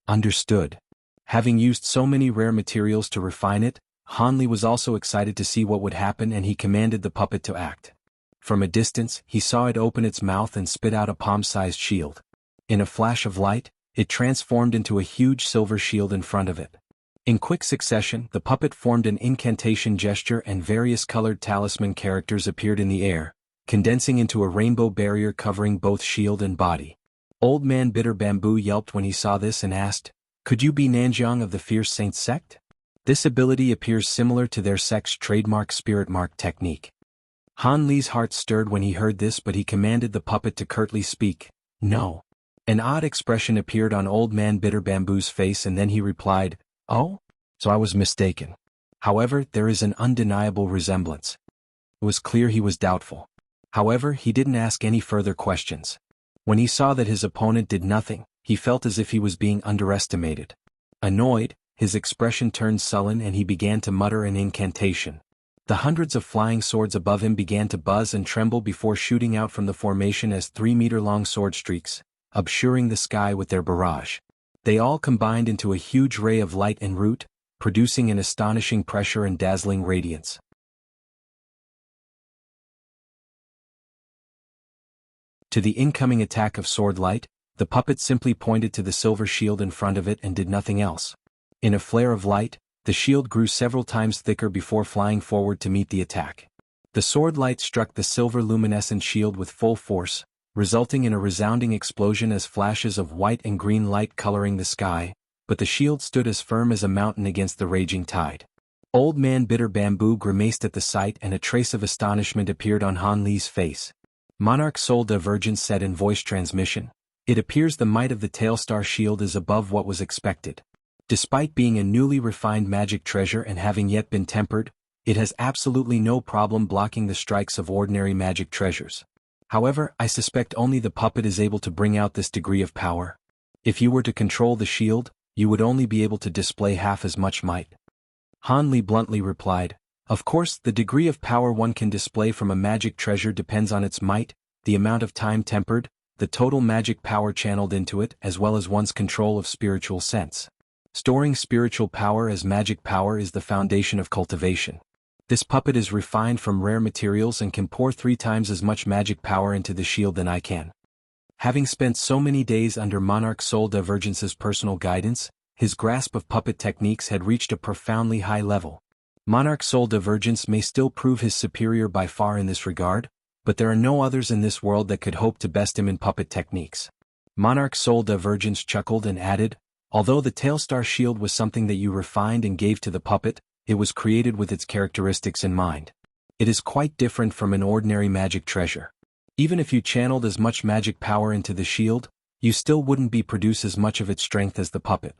Understood. Having used so many rare materials to refine it, Hanli was also excited to see what would happen, and he commanded the puppet to act. From a distance, he saw it open its mouth and spit out a palm-sized shield. In a flash of light, it transformed into a huge silver shield in front of it. In quick succession, the puppet formed an incantation gesture and various colored talisman characters appeared in the air, condensing into a rainbow barrier covering both shield and body. Old Man Bitter Bamboo yelped when he saw this and asked, "Could you be Nanjiang of the Fierce Saints sect?" This ability appears similar to their sect's trademark spirit mark technique. Han Li's heart stirred when he heard this, but he commanded the puppet to curtly speak, "No." An odd expression appeared on Old Man Bitter Bamboo's face, and then he replied, "Oh? So I was mistaken. However, there is an undeniable resemblance." It was clear he was doubtful. However, he didn't ask any further questions. When he saw that his opponent did nothing, he felt as if he was being underestimated. Annoyed, his expression turned sullen and he began to mutter an incantation. The hundreds of flying swords above him began to buzz and tremble before shooting out from the formation as 3-meter-long sword streaks, obscuring the sky with their barrage. They all combined into a huge ray of light en route, producing an astonishing pressure and dazzling radiance. To the incoming attack of sword light, the puppet simply pointed to the silver shield in front of it and did nothing else. In a flare of light, the shield grew several times thicker before flying forward to meet the attack. The sword light struck the silver luminescent shield with full force, resulting in a resounding explosion as flashes of white and green light coloring the sky, but the shield stood as firm as a mountain against the raging tide. Old Man Bitter Bamboo grimaced at the sight, and a trace of astonishment appeared on Han Li's face. Monarch Soul Divergence said in voice transmission, "It appears the might of the Tailstar shield is above what was expected. Despite being a newly refined magic treasure and having yet been tempered, it has absolutely no problem blocking the strikes of ordinary magic treasures. However, I suspect only the puppet is able to bring out this degree of power. If you were to control the shield, you would only be able to display half as much might." Han Li bluntly replied, "Of course, the degree of power one can display from a magic treasure depends on its might, the amount of time tempered, the total magic power channeled into it, as well as one's control of spiritual sense. Storing spiritual power as magic power is the foundation of cultivation. This puppet is refined from rare materials and can pour 3 times as much magic power into the shield than I can." Having spent so many days under Monarch Soul Divergence's personal guidance, his grasp of puppet techniques had reached a profoundly high level. Monarch Soul Divergence may still prove his superior by far in this regard, but there are no others in this world that could hope to best him in puppet techniques. Monarch Soul Divergence chuckled and added, "Although the Tailstar shield was something that you refined and gave to the puppet, it was created with its characteristics in mind. It is quite different from an ordinary magic treasure. Even if you channeled as much magic power into the shield, you still wouldn't produce as much of its strength as the puppet."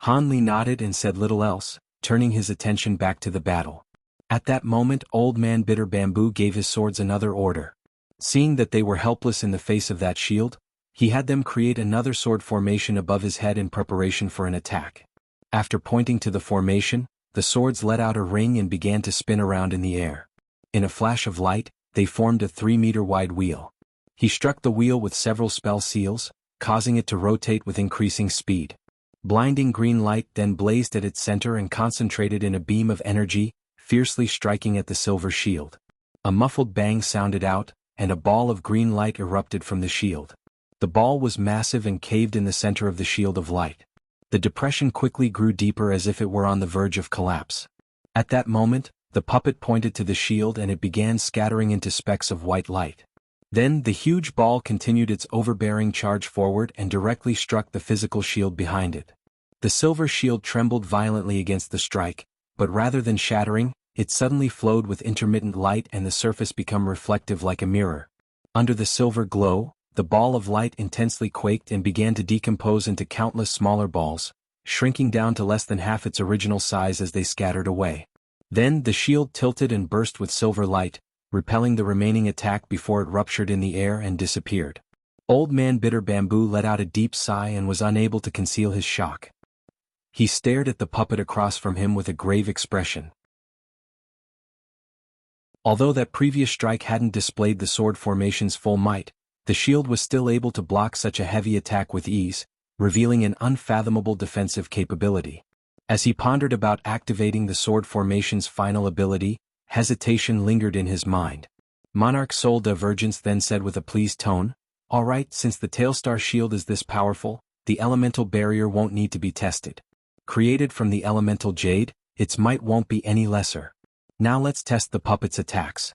Han Li nodded and said little else, turning his attention back to the battle. At that moment, Old Man Bitter Bamboo gave his swords another order. Seeing that they were helpless in the face of that shield, he had them create another sword formation above his head in preparation for an attack. After pointing to the formation, the swords let out a ring and began to spin around in the air. In a flash of light, they formed a 3-meter-wide wheel. He struck the wheel with several spell seals, causing it to rotate with increasing speed. Blinding green light then blazed at its center and concentrated in a beam of energy, fiercely striking at the silver shield. A muffled bang sounded out, and a ball of green light erupted from the shield. The ball was massive and caved in the center of the shield of light. The depression quickly grew deeper as if it were on the verge of collapse. At that moment, the puppet pointed to the shield and it began scattering into specks of white light. Then the huge ball continued its overbearing charge forward and directly struck the physical shield behind it. The silver shield trembled violently against the strike, but rather than shattering, it suddenly flowed with intermittent light and the surface became reflective like a mirror. Under the silver glow, the ball of light intensely quaked and began to decompose into countless smaller balls, shrinking down to less than half its original size as they scattered away. Then the shield tilted and burst with silver light, repelling the remaining attack before it ruptured in the air and disappeared. Old Man Bitter Bamboo let out a deep sigh and was unable to conceal his shock. He stared at the puppet across from him with a grave expression. Although that previous strike hadn't displayed the sword formation's full might, The shield was still able to block such a heavy attack with ease, revealing an unfathomable defensive capability. As he pondered about activating the sword formation's final ability, hesitation lingered in his mind. Monarch Soul Divergence then said with a pleased tone, "Alright, since the Tailstar shield is this powerful, the elemental barrier won't need to be tested. Created from the elemental jade, its might won't be any lesser. Now let's test the puppet's attacks."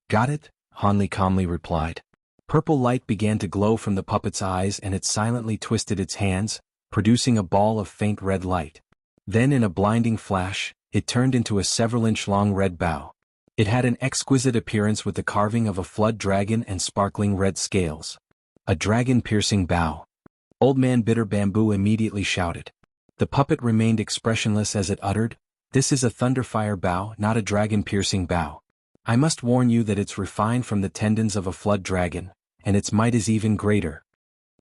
"Got it," Hanli calmly replied. Purple light began to glow from the puppet's eyes and it silently twisted its hands, producing a ball of faint red light. Then in a blinding flash, it turned into a several-inch-long red bow. It had an exquisite appearance with the carving of a flood dragon and sparkling red scales. A dragon-piercing bow. Old Man Bitter Bamboo immediately shouted. The puppet remained expressionless as it uttered, "This is a thunderfire bow, not a dragon-piercing bow. I must warn you that it's refined from the tendons of a flood dragon, and its might is even greater."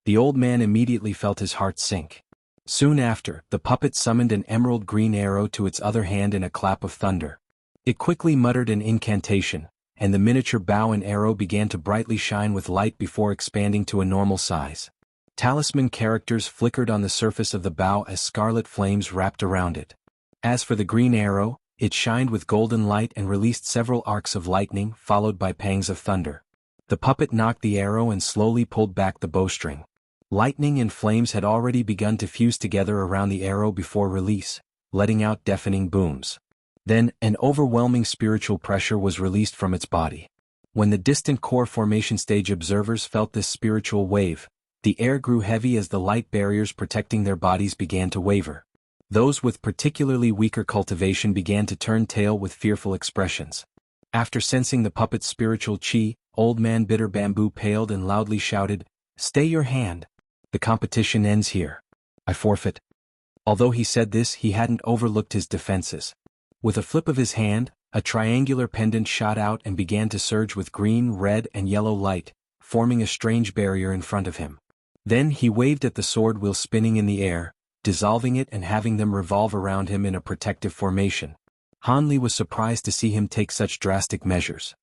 The old man immediately felt his heart sink. Soon after, the puppet summoned an emerald green arrow to its other hand in a clap of thunder. It quickly muttered an incantation, and the miniature bow and arrow began to brightly shine with light before expanding to a normal size. Talisman characters flickered on the surface of the bow as scarlet flames wrapped around it. As for the green arrow, it shined with golden light and released several arcs of lightning followed by pangs of thunder. The puppet knocked the arrow and slowly pulled back the bowstring. Lightning and flames had already begun to fuse together around the arrow before release, letting out deafening booms. Then, an overwhelming spiritual pressure was released from its body. When the distant core formation stage observers felt this spiritual wave, the air grew heavy as the light barriers protecting their bodies began to waver. Those with particularly weaker cultivation began to turn tail with fearful expressions. After sensing the puppet's spiritual chi, Old Man Bitter Bamboo paled and loudly shouted, "Stay your hand. The competition ends here. I forfeit." Although he said this, he hadn't overlooked his defenses. With a flip of his hand, a triangular pendant shot out and began to surge with green, red, and yellow light, forming a strange barrier in front of him. Then he waved at the sword wheel spinning in the air, dissolving it and having them revolve around him in a protective formation. Hanli was surprised to see him take such drastic measures.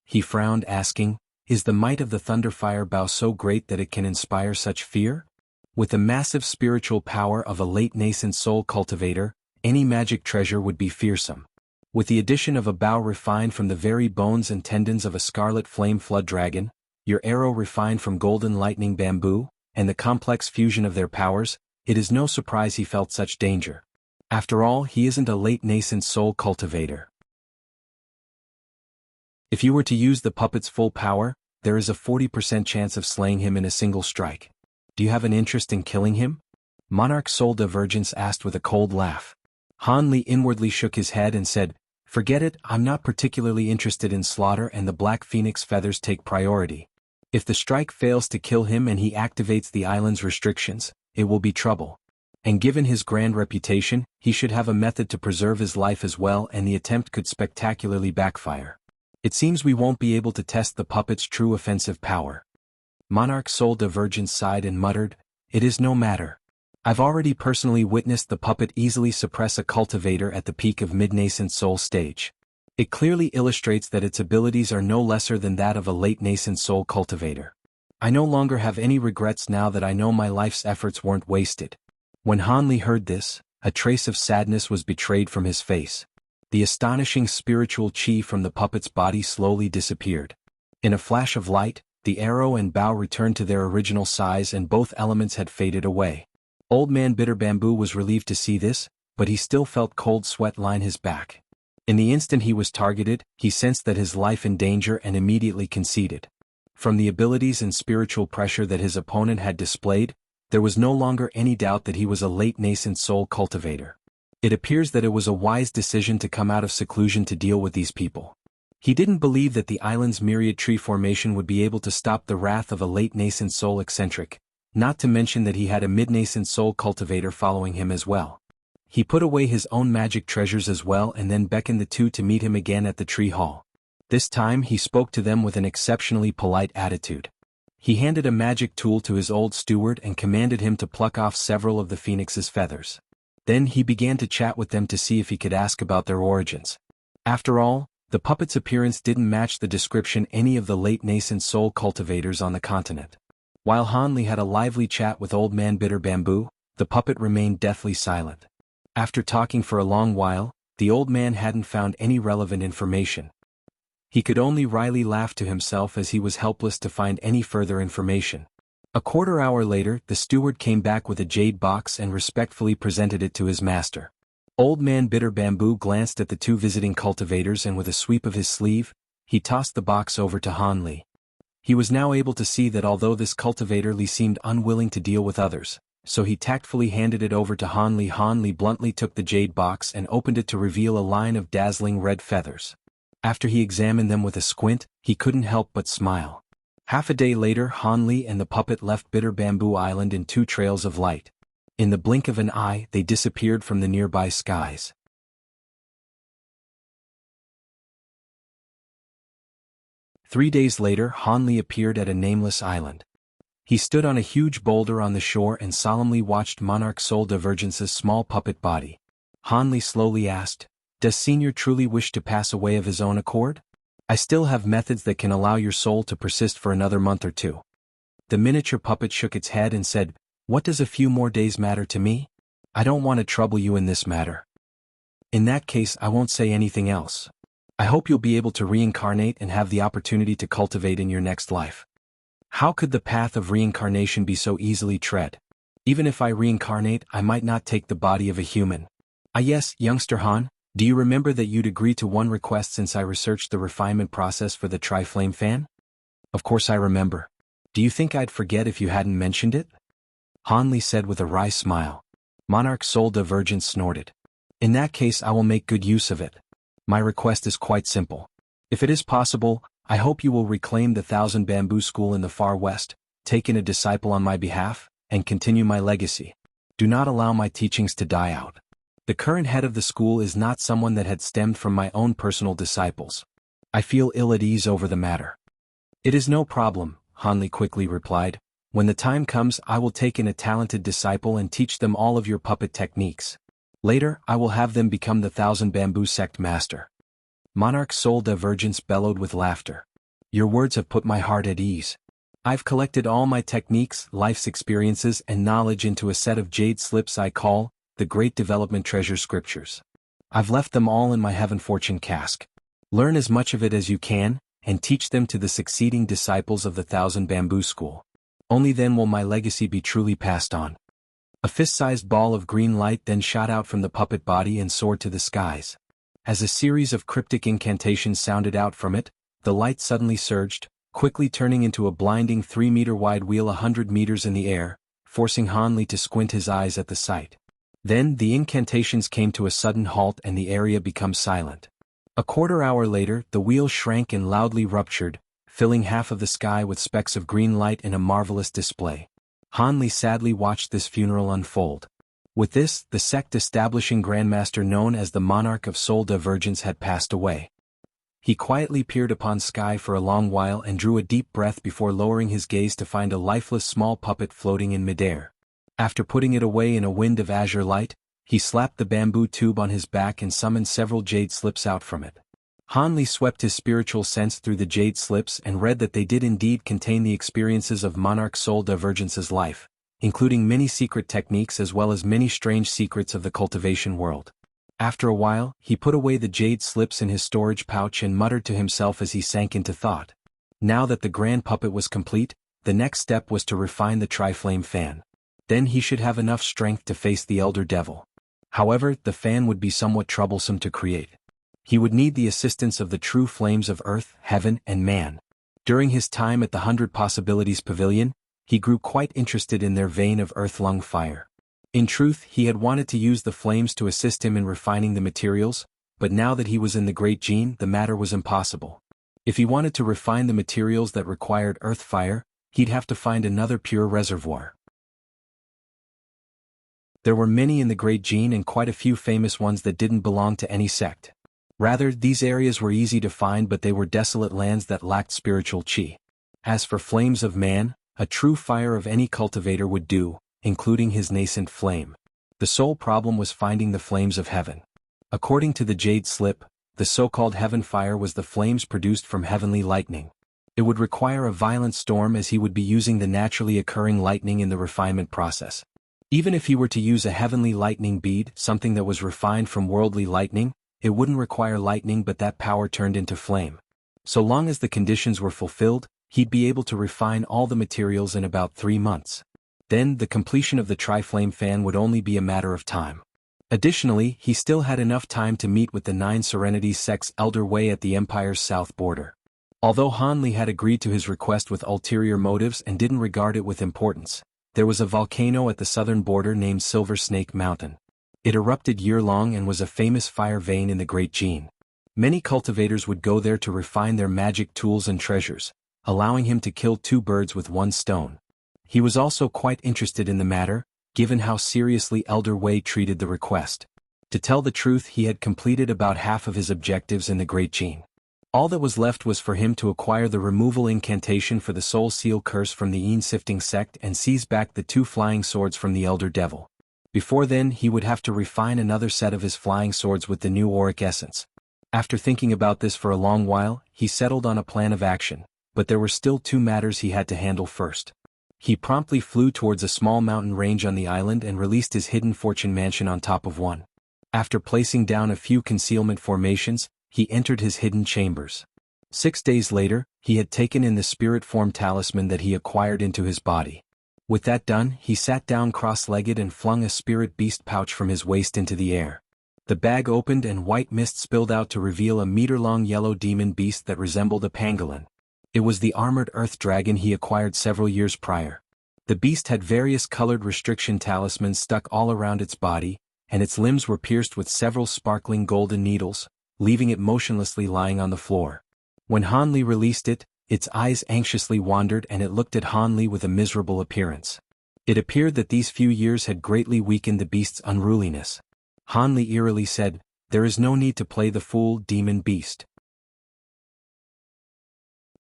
He frowned, asking, "Is the might of the Thunderfire bow so great that it can inspire such fear?" With the massive spiritual power of a late nascent soul cultivator, any magic treasure would be fearsome. With the addition of a bow refined from the very bones and tendons of a scarlet flame flood dragon, your arrow refined from golden lightning bamboo, and the complex fusion of their powers, it is no surprise he felt such danger. After all, he isn't a late nascent soul cultivator. If you were to use the puppet's full power, there is a 40% chance of slaying him in a single strike. Do you have an interest in killing him? Monarch Soul Divergence asked with a cold laugh. Hanli inwardly shook his head and said, "Forget it, I'm not particularly interested in slaughter and the Black Phoenix feathers take priority. If the strike fails to kill him and he activates the island's restrictions, it will be trouble. And given his grand reputation, he should have a method to preserve his life as well, and the attempt could spectacularly backfire. It seems we won't be able to test the puppet's true offensive power." Monarch Soul Divergence sighed and muttered, "It is no matter. I've already personally witnessed the puppet easily suppress a cultivator at the peak of mid-nascent soul stage. It clearly illustrates that its abilities are no lesser than that of a late nascent soul cultivator. I no longer have any regrets now that I know my life's efforts weren't wasted." When Hanli heard this, a trace of sadness was betrayed from his face. The astonishing spiritual chi from the puppet's body slowly disappeared. In a flash of light, the arrow and bow returned to their original size and both elements had faded away. Old Man Bitter Bamboo was relieved to see this, but he still felt cold sweat line his back. In the instant he was targeted, he sensed that his life in danger and immediately conceded. From the abilities and spiritual pressure that his opponent had displayed, there was no longer any doubt that he was a late nascent soul cultivator. It appears that it was a wise decision to come out of seclusion to deal with these people. He didn't believe that the island's myriad tree formation would be able to stop the wrath of a late nascent soul eccentric, not to mention that he had a mid-nascent soul cultivator following him as well. He put away his own magic treasures as well and then beckoned the two to meet him again at the tree hall. This time he spoke to them with an exceptionally polite attitude. He handed a magic tool to his old steward and commanded him to pluck off several of the phoenix's feathers. Then he began to chat with them to see if he could ask about their origins. After all, The puppet's appearance didn't match the description any of the late nascent soul cultivators on the continent. While Hanli had a lively chat with Old Man Bitter Bamboo, the puppet remained deathly silent. After talking for a long while, the old man hadn't found any relevant information. He could only wryly laugh to himself as he was helpless to find any further information. A quarter hour later, the steward came back with a jade box and respectfully presented it to his master. Old Man Bitter Bamboo glanced at the two visiting cultivators and with a sweep of his sleeve, he tossed the box over to Hanli. He was now able to see that although this cultivator seemed unwilling to deal with others, so he tactfully handed it over to Hanli. Hanli bluntly took the jade box and opened it to reveal a line of dazzling red feathers. After he examined them with a squint, he couldn't help but smile. Half a day later, Hanli and the puppet left Bitter Bamboo Island in 2 trails of light. In the blink of an eye, they disappeared from the nearby skies. 3 days later, Hanli appeared at a nameless island. He stood on a huge boulder on the shore and solemnly watched Monarch Soul Divergence's small puppet body. Hanli slowly asked, "Does Senior truly wish to pass away of his own accord? I still have methods that can allow your soul to persist for another month or 2. The miniature puppet shook its head and said, "What does a few more days matter to me? I don't want to trouble you in this matter. In that case, I won't say anything else. I hope you'll be able to reincarnate and have the opportunity to cultivate in your next life." How could the path of reincarnation be so easily tread? Even if I reincarnate, I might not take the body of a human. Ah yes, youngster Han, do you remember that you'd agree to one request since I researched the refinement process for the Tri-Flame fan? Of course I remember. Do you think I'd forget if you hadn't mentioned it? Hanli said with a wry smile. Monarch Soul Divergence snorted. In that case, I will make good use of it. My request is quite simple. If it is possible, I hope you will reclaim the Thousand Bamboo School in the far west, take in a disciple on my behalf, and continue my legacy. Do not allow my teachings to die out. The current head of the school is not someone that had stemmed from my own personal disciples. I feel ill at ease over the matter. It is no problem, Hanli quickly replied. When the time comes, I will take in a talented disciple and teach them all of your puppet techniques. Later, I will have them become the Thousand Bamboo Sect Master. Monarch Soul Divergence bellowed with laughter. Your words have put my heart at ease. I've collected all my techniques, life's experiences, and knowledge into a set of jade slips I call the Great Development Treasure Scriptures. I've left them all in my Heaven Fortune cask. Learn as much of it as you can, and teach them to the succeeding disciples of the Thousand Bamboo School. Only then will my legacy be truly passed on. A fist-sized ball of green light then shot out from the puppet body and soared to the skies. As a series of cryptic incantations sounded out from it, the light suddenly surged, quickly turning into a blinding 3-meter-wide wheel 100 meters in the air, forcing Hanli to squint his eyes at the sight. Then the incantations came to a sudden halt and the area became silent. A quarter hour later, the wheel shrank and loudly ruptured, filling half of the sky with specks of green light in a marvelous display. Hanli sadly watched this funeral unfold. With this, the sect establishing Grandmaster known as the Monarch of Soul Divergence had passed away. He quietly peered upon sky for a long while and drew a deep breath before lowering his gaze to find a lifeless small puppet floating in midair. After putting it away in a wind of azure light, he slapped the bamboo tube on his back and summoned several jade slips out from it. Hanli swept his spiritual sense through the jade slips and read that they did indeed contain the experiences of Monarch Soul Divergence's life, including many secret techniques as well as many strange secrets of the cultivation world. After a while, he put away the jade slips in his storage pouch and muttered to himself as he sank into thought. Now that the grand puppet was complete, the next step was to refine the Tri-Flame fan. Then he should have enough strength to face the Elder Devil. However, the fan would be somewhat troublesome to create. He would need the assistance of the true flames of earth, heaven, and man. During his time at the 100 Possibilities Pavilion, he grew quite interested in their vein of earth-lung fire. In truth, he had wanted to use the flames to assist him in refining the materials, but now that he was in the Great Gene, the matter was impossible. If he wanted to refine the materials that required earth fire, he'd have to find another pure reservoir. There were many in the Great Gene and quite a few famous ones that didn't belong to any sect. Rather, these areas were easy to find, but they were desolate lands that lacked spiritual chi. As for flames of man, a true fire of any cultivator would do, including his nascent flame. The sole problem was finding the flames of heaven. According to the jade slip, the so-called heaven fire was the flames produced from heavenly lightning. It would require a violent storm as he would be using the naturally occurring lightning in the refinement process. Even if he were to use a heavenly lightning bead, something that was refined from worldly lightning, it wouldn't require lightning but that power turned into flame. So long as the conditions were fulfilled, he'd be able to refine all the materials in about 3 months. Then, the completion of the tri-flame fan would only be a matter of time. Additionally, he still had enough time to meet with the 9 Serenities sect's Elder Wei at the Empire's south border. Although Han Li had agreed to his request with ulterior motives and didn't regard it with importance, there was a volcano at the southern border named Silver Snake Mountain. It erupted year-long and was a famous fire vein in the Great Gene. Many cultivators would go there to refine their magic tools and treasures, allowing him to kill 2 birds with 1 stone. He was also quite interested in the matter, given how seriously Elder Wei treated the request. To tell the truth, he had completed about half of his objectives in the Great Gene. All that was left was for him to acquire the removal incantation for the Soul Seal Curse from the Yin-Sifting sect and seize back the 2 flying swords from the Elder Devil. Before then, he would have to refine another set of his flying swords with the new auric essence. After thinking about this for a long while, he settled on a plan of action, but there were still 2 matters he had to handle first. He promptly flew towards a small mountain range on the island and released his hidden fortune mansion on top of one. After placing down a few concealment formations, he entered his hidden chambers. 6 days later, he had taken in the spirit form talisman that he acquired into his body. With that done, he sat down cross-legged and flung a spirit beast pouch from his waist into the air. The bag opened and white mist spilled out to reveal a meter-long yellow demon beast that resembled a pangolin. It was the armored earth dragon he acquired several years prior. The beast had various colored restriction talismans stuck all around its body, and its limbs were pierced with several sparkling golden needles, leaving it motionlessly lying on the floor. When Han Li released it, its eyes anxiously wandered and it looked at Han Li with a miserable appearance. It appeared that these few years had greatly weakened the beast's unruliness. Han Li eerily said, "There is no need to play the fool, demon beast.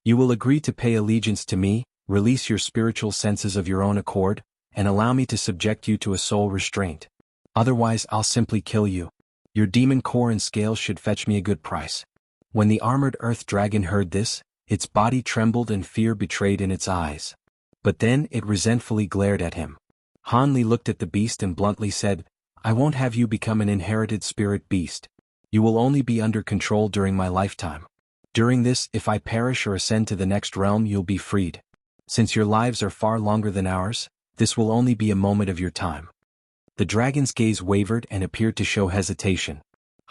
You will agree to pay allegiance to me, release your spiritual senses of your own accord, and allow me to subject you to a soul restraint. Otherwise I'll simply kill you. Your demon core and scales should fetch me a good price." When the armored earth dragon heard this, its body trembled and fear betrayed in its eyes. But then it resentfully glared at him. Han Li looked at the beast and bluntly said, "I won't have you become an inherited spirit beast. You will only be under control during my lifetime. During this, if I perish or ascend to the next realm, you'll be freed. Since your lives are far longer than ours, this will only be a moment of your time." The dragon's gaze wavered and appeared to show hesitation.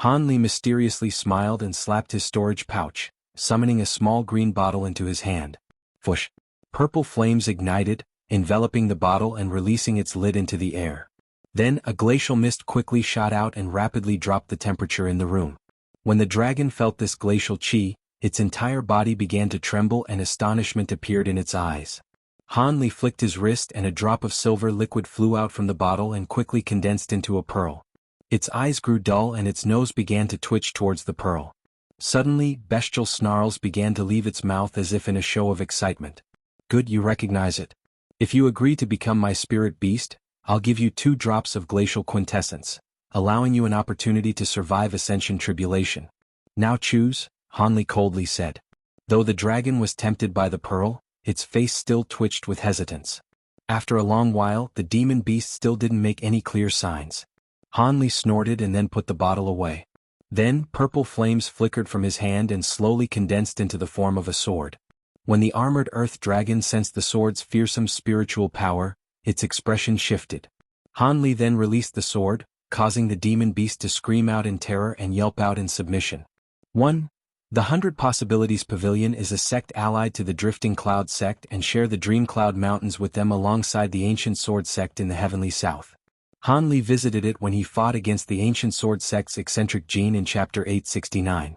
Han Li mysteriously smiled and slapped his storage pouch, summoning a small green bottle into his hand. Whoosh! Purple flames ignited, enveloping the bottle and releasing its lid into the air. Then a glacial mist quickly shot out and rapidly dropped the temperature in the room. When the dragon felt this glacial chi, its entire body began to tremble and astonishment appeared in its eyes. Han Li flicked his wrist and a drop of silver liquid flew out from the bottle and quickly condensed into a pearl. Its eyes grew dull and its nose began to twitch towards the pearl. Suddenly, bestial snarls began to leave its mouth as if in a show of excitement. "Good, you recognize it. If you agree to become my spirit beast, I'll give you 2 drops of glacial quintessence, allowing you an opportunity to survive ascension tribulation. Now choose," Han Li coldly said. Though the dragon was tempted by the pearl, its face still twitched with hesitance. After a long while, the demon beast still didn't make any clear signs. Han Li snorted and then put the bottle away. Then, purple flames flickered from his hand and slowly condensed into the form of a sword. When the armored earth dragon sensed the sword's fearsome spiritual power, its expression shifted. Han Li then released the sword, causing the demon beast to scream out in terror and yelp out in submission. 1. The 100 Possibilities Pavilion is a sect allied to the Drifting Cloud sect and share the Dream Cloud Mountains with them alongside the Ancient Sword sect in the Heavenly South. Han Li visited it when he fought against the Ancient Sword sect's eccentric Gene in Chapter 869.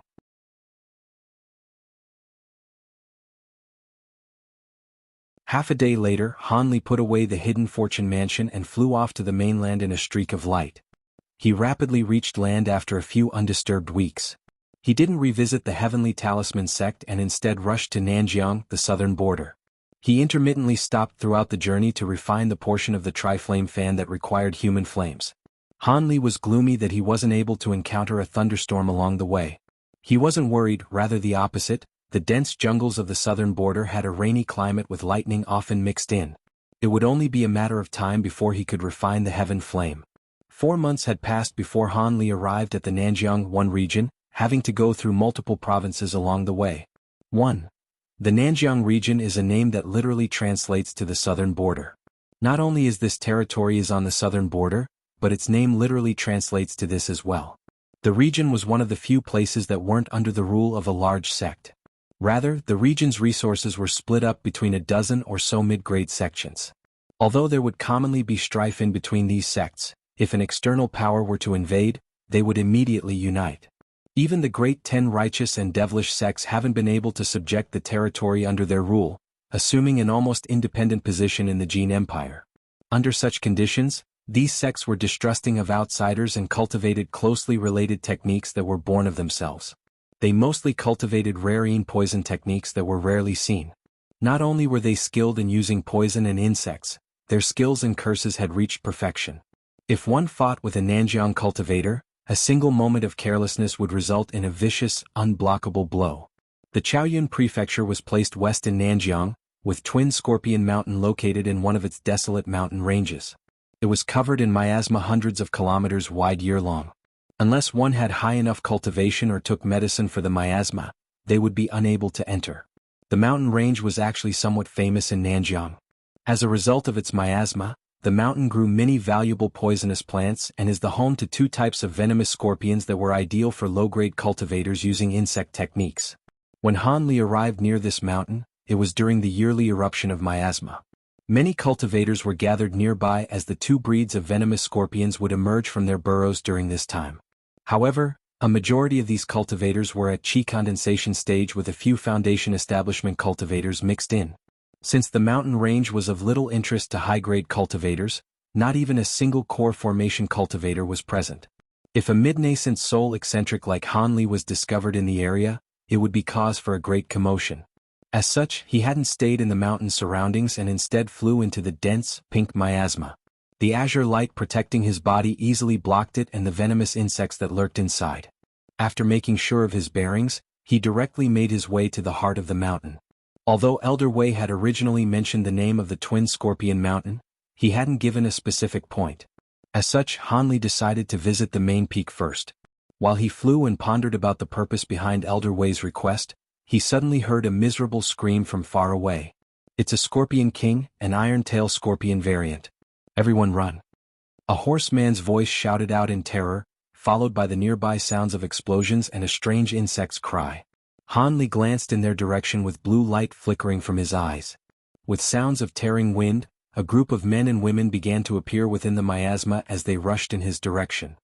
Half a day later, Han Li put away the hidden fortune mansion and flew off to the mainland in a streak of light. He rapidly reached land after a few undisturbed weeks. He didn't revisit the Heavenly Talisman sect and instead rushed to Nanjiang, the southern border. He intermittently stopped throughout the journey to refine the portion of the tri-flame fan that required human flames. Han Li was gloomy that he wasn't able to encounter a thunderstorm along the way. He wasn't worried, rather the opposite. The dense jungles of the southern border had a rainy climate with lightning often mixed in. It would only be a matter of time before he could refine the heaven flame. 4 months had passed before Han Li arrived at the Nanjiang One region, having to go through multiple provinces along the way. 1. The Nanjiang region is a name that literally translates to the southern border. Not only is this territory is on the southern border, but its name literally translates to this as well. The region was one of the few places that weren't under the rule of a large sect. Rather, the region's resources were split up between a dozen or so mid-grade sections. Although there would commonly be strife in between these sects, if an external power were to invade, they would immediately unite. Even the great 10 righteous and devilish sects haven't been able to subject the territory under their rule, assuming an almost independent position in the Jin Empire. Under such conditions, these sects were distrusting of outsiders and cultivated closely related techniques that were born of themselves. They mostly cultivated rarine poison techniques that were rarely seen. Not only were they skilled in using poison and insects, their skills and curses had reached perfection. If one fought with a Nanjiang cultivator, a single moment of carelessness would result in a vicious, unblockable blow. The Chaoyun prefecture was placed west in Nanjiang, with Twin Scorpion Mountain located in one of its desolate mountain ranges. It was covered in miasma hundreds of kilometers wide year-long. Unless one had high enough cultivation or took medicine for the miasma, they would be unable to enter. The mountain range was actually somewhat famous in Nanjiang. As a result of its miasma, the mountain grew many valuable poisonous plants and is the home to 2 types of venomous scorpions that were ideal for low-grade cultivators using insect techniques. When Han Li arrived near this mountain, it was during the yearly eruption of miasma. Many cultivators were gathered nearby as the 2 breeds of venomous scorpions would emerge from their burrows during this time. However, a majority of these cultivators were at qi condensation stage with a few foundation establishment cultivators mixed in. Since the mountain range was of little interest to high-grade cultivators, not even a single core formation cultivator was present. If a mid-nascent soul eccentric like Han Li was discovered in the area, it would be cause for a great commotion. As such, he hadn't stayed in the mountain surroundings and instead flew into the dense, pink miasma. The azure light protecting his body easily blocked it and the venomous insects that lurked inside. After making sure of his bearings, he directly made his way to the heart of the mountain. Although Elder Wei had originally mentioned the name of the Twin Scorpion Mountain, he hadn't given a specific point. As such, Han Li decided to visit the main peak first. While he flew and pondered about the purpose behind Elder Wei's request, he suddenly heard a miserable scream from far away. It's a Scorpion King, an iron-tail scorpion variant. Everyone run. A horseman's voice shouted out in terror, followed by the nearby sounds of explosions and a strange insect's cry. Han Li glanced in their direction with blue light flickering from his eyes. With sounds of tearing wind, a group of men and women began to appear within the miasma as they rushed in his direction.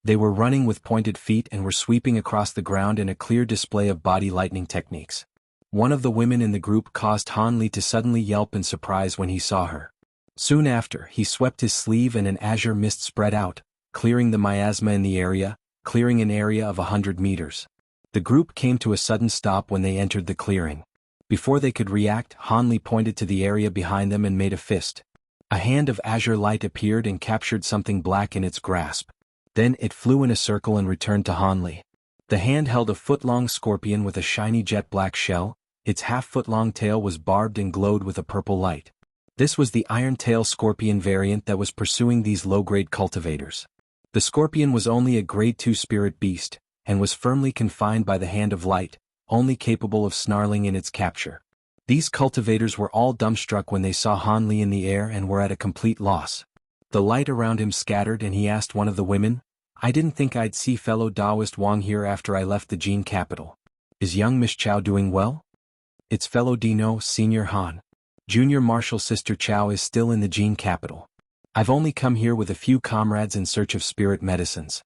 They were running with pointed feet and were sweeping across the ground in a clear display of body lightning techniques. One of the women in the group caused Han Li to suddenly yelp in surprise when he saw her. Soon after, he swept his sleeve and an azure mist spread out, clearing the miasma in the area, clearing an area of 100 meters. The group came to a sudden stop when they entered the clearing. Before they could react, Han Li pointed to the area behind them and made a fist. A hand of azure light appeared and captured something black in its grasp. Then it flew in a circle and returned to Han Li. The hand held a foot-long scorpion with a shiny jet-black shell. Its half-foot-long tail was barbed and glowed with a purple light. This was the iron-tail scorpion variant that was pursuing these low-grade cultivators. The scorpion was only a grade 2 spirit beast, and was firmly confined by the hand of light, only capable of snarling in its capture. These cultivators were all dumbstruck when they saw Han Li in the air and were at a complete loss. The light around him scattered and he asked one of the women, "I didn't think I'd see fellow Taoist Wang here after I left the Jin capital. Is young Miss Chow doing well?" "It's fellow Dino, Senior Han. Junior Marshal Sister Chow is still in the Jin capital. I've only come here with a few comrades in search of spirit medicines."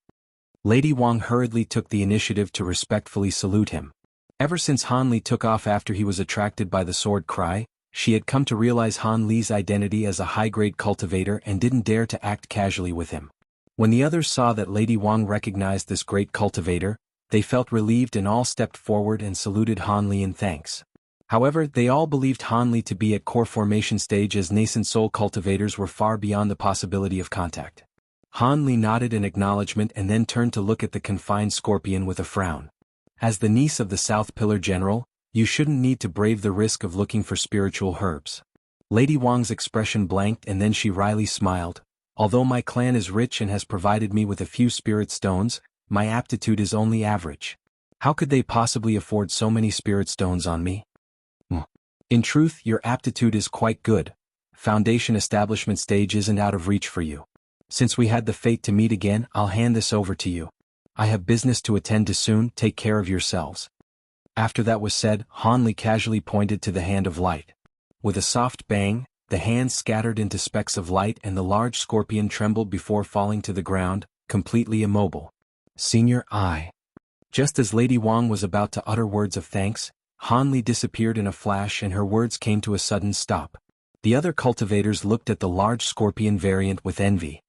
Lady Wang hurriedly took the initiative to respectfully salute him. Ever since Han Li took off after he was attracted by the sword cry, she had come to realize Han Li's identity as a high-grade cultivator and didn't dare to act casually with him. When the others saw that Lady Wang recognized this great cultivator, they felt relieved and all stepped forward and saluted Han Li in thanks. However, they all believed Han Li to be at core formation stage as nascent soul cultivators were far beyond the possibility of contact. Hanli nodded in acknowledgement and then turned to look at the confined scorpion with a frown. As the niece of the South Pillar General, you shouldn't need to brave the risk of looking for spiritual herbs. Lady Wang's expression blanked and then she wryly smiled. Although my clan is rich and has provided me with a few spirit stones, my aptitude is only average. How could they possibly afford so many spirit stones on me? In truth, your aptitude is quite good. Foundation establishment stage isn't out of reach for you. Since we had the fate to meet again, I'll hand this over to you. I have business to attend to soon, take care of yourselves. After that was said, Hanli casually pointed to the hand of light. With a soft bang, the hand scattered into specks of light and the large scorpion trembled before falling to the ground, completely immobile. Senior I. Just as Lady Wang was about to utter words of thanks, Hanli disappeared in a flash and her words came to a sudden stop. The other cultivators looked at the large scorpion variant with envy.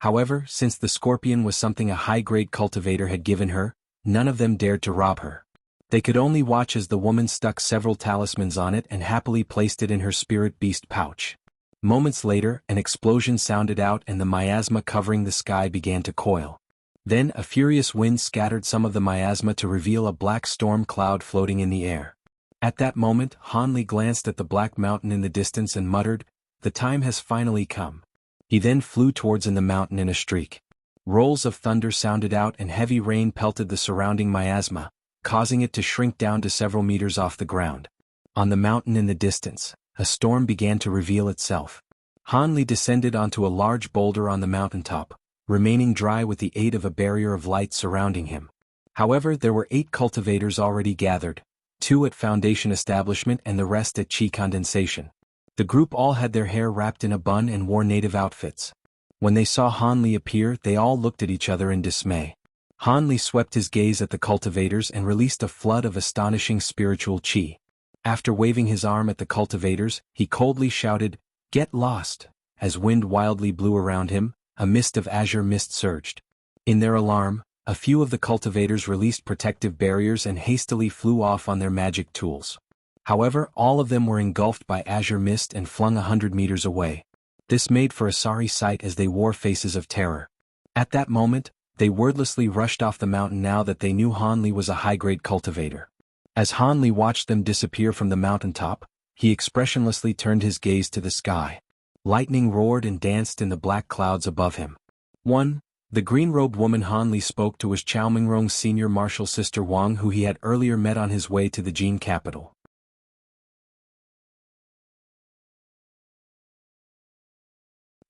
However, since the scorpion was something a high-grade cultivator had given her, none of them dared to rob her. They could only watch as the woman stuck several talismans on it and happily placed it in her spirit beast pouch. Moments later, an explosion sounded out and the miasma covering the sky began to coil. Then a furious wind scattered some of the miasma to reveal a black storm cloud floating in the air. At that moment, Hanli glanced at the black mountain in the distance and muttered, "The time has finally come." He then flew towards the mountain in a streak. Rolls of thunder sounded out and heavy rain pelted the surrounding miasma, causing it to shrink down to several meters off the ground. On the mountain in the distance, a storm began to reveal itself. Hanli descended onto a large boulder on the mountaintop, remaining dry with the aid of a barrier of light surrounding him. However, there were 8 cultivators already gathered, 2 at Foundation Establishment and the rest at Qi Condensation. The group all had their hair wrapped in a bun and wore native outfits. When they saw Hanli appear, they all looked at each other in dismay. Hanli swept his gaze at the cultivators and released a flood of astonishing spiritual qi. After waving his arm at the cultivators, he coldly shouted, "Get lost!" As wind wildly blew around him, a mist of azure mist surged. In their alarm, a few of the cultivators released protective barriers and hastily flew off on their magic tools. However, all of them were engulfed by azure mist and flung 100 meters away. This made for a sorry sight as they wore faces of terror. At that moment, they wordlessly rushed off the mountain now that they knew Hanli was a high-grade cultivator. As Hanli watched them disappear from the mountaintop, he expressionlessly turned his gaze to the sky. Lightning roared and danced in the black clouds above him. The green-robed woman Hanli spoke to was Chao Mingrong's senior martial sister Wang, who he had earlier met on his way to the Jin capital.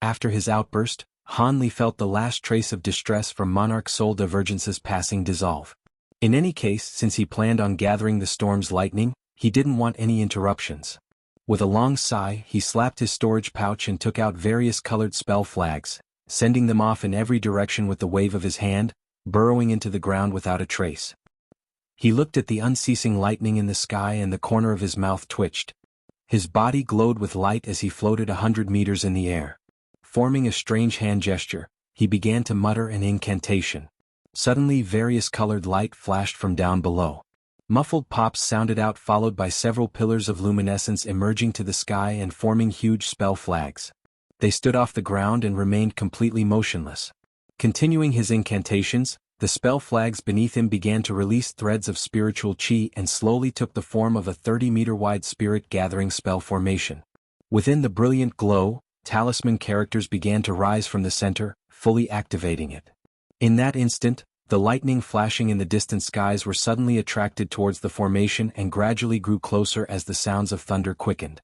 After his outburst, Hanli felt the last trace of distress from Monarch soul divergence's passing dissolve. In any case, since he planned on gathering the storm's lightning, he didn't want any interruptions. With a long sigh, he slapped his storage pouch and took out various colored spell flags, sending them off in every direction with the wave of his hand, burrowing into the ground without a trace. He looked at the unceasing lightning in the sky and the corner of his mouth twitched. His body glowed with light as he floated 100 meters in the air. Forming a strange hand gesture, he began to mutter an incantation. Suddenly various colored light flashed from down below. Muffled pops sounded out, followed by several pillars of luminescence emerging to the sky and forming huge spell flags. They stood off the ground and remained completely motionless. Continuing his incantations, the spell flags beneath him began to release threads of spiritual qi and slowly took the form of a 30-meter-wide spirit-gathering spell formation. Within the brilliant glow, talisman characters began to rise from the center, fully activating it. In that instant, the lightning flashing in the distant skies were suddenly attracted towards the formation and gradually grew closer as the sounds of thunder quickened.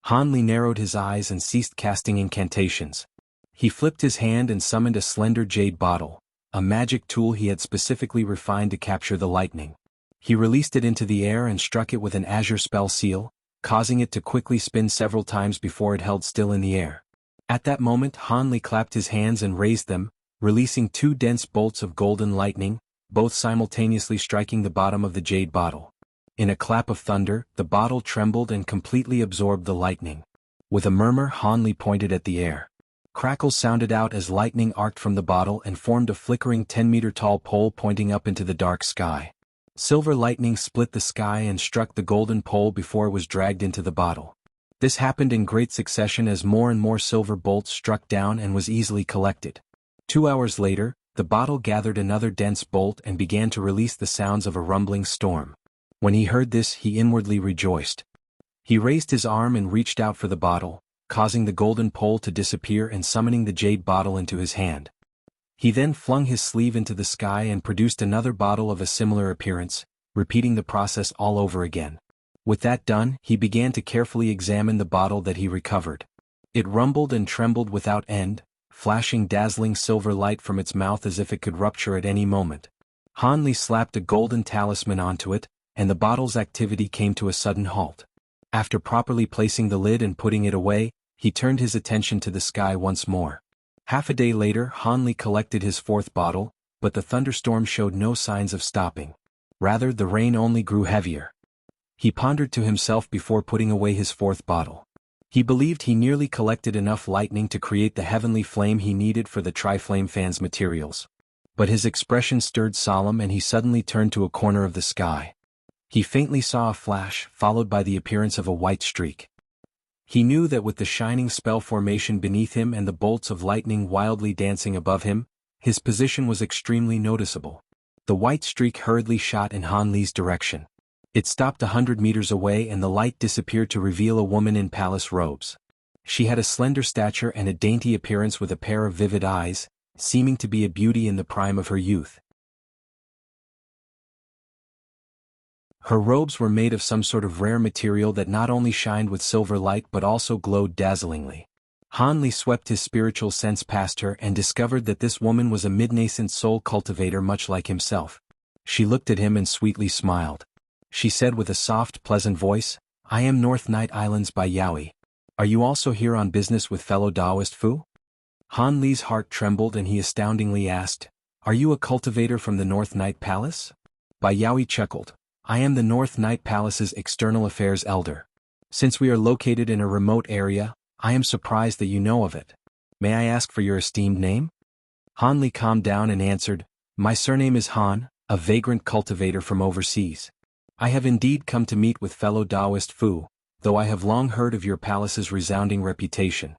Hanli narrowed his eyes and ceased casting incantations. He flipped his hand and summoned a slender jade bottle, a magic tool he had specifically refined to capture the lightning. He released it into the air and struck it with an azure spell seal, causing it to quickly spin several times before it held still in the air. At that moment, Hanli clapped his hands and raised them, releasing 2 dense bolts of golden lightning, both simultaneously striking the bottom of the jade bottle. In a clap of thunder, the bottle trembled and completely absorbed the lightning. With a murmur, Hanli pointed at the air. Crackles sounded out as lightning arced from the bottle and formed a flickering 10-meter-tall pole pointing up into the dark sky. Silver lightning split the sky and struck the golden pole before it was dragged into the bottle. This happened in great succession as more and more silver bolts struck down and was easily collected. 2 hours later, the bottle gathered another dense bolt and began to release the sounds of a rumbling storm. When he heard this, he inwardly rejoiced. He raised his arm and reached out for the bottle, causing the golden pole to disappear and summoning the jade bottle into his hand. He then flung his sleeve into the sky and produced another bottle of a similar appearance, repeating the process all over again. With that done, he began to carefully examine the bottle that he recovered. It rumbled and trembled without end, flashing dazzling silver light from its mouth as if it could rupture at any moment. Han Li slapped a golden talisman onto it, and the bottle's activity came to a sudden halt. After properly placing the lid and putting it away, he turned his attention to the sky once more. Half a day later, Han Li collected his fourth bottle, but the thunderstorm showed no signs of stopping. Rather, the rain only grew heavier. He pondered to himself before putting away his fourth bottle. He believed he nearly collected enough lightning to create the heavenly flame he needed for the Tri-Flame fan's materials. But his expression stirred solemn and he suddenly turned to a corner of the sky. He faintly saw a flash, followed by the appearance of a white streak. He knew that with the shining spell formation beneath him and the bolts of lightning wildly dancing above him, his position was extremely noticeable. The white streak hurriedly shot in Han Li's direction. It stopped 100 meters away and the light disappeared to reveal a woman in palace robes. She had a slender stature and a dainty appearance with a pair of vivid eyes, seeming to be a beauty in the prime of her youth. Her robes were made of some sort of rare material that not only shined with silver light but also glowed dazzlingly. Han Li swept his spiritual sense past her and discovered that this woman was a mid-nascent soul cultivator much like himself. She looked at him and sweetly smiled. She said with a soft, pleasant voice, "I am North Night Islands by Yaoi. Are you also here on business with fellow Taoist Fu?" Han Li's heart trembled and he astoundingly asked, "Are you a cultivator from the North Night Palace?" Bai Yaoi chuckled, "I am the North Night Palace's external affairs elder. Since we are located in a remote area, I am surprised that you know of it. May I ask for your esteemed name?" Han Li calmed down and answered, "My surname is Han, a vagrant cultivator from overseas. I have indeed come to meet with fellow Taoist Fu, though I have long heard of your palace's resounding reputation."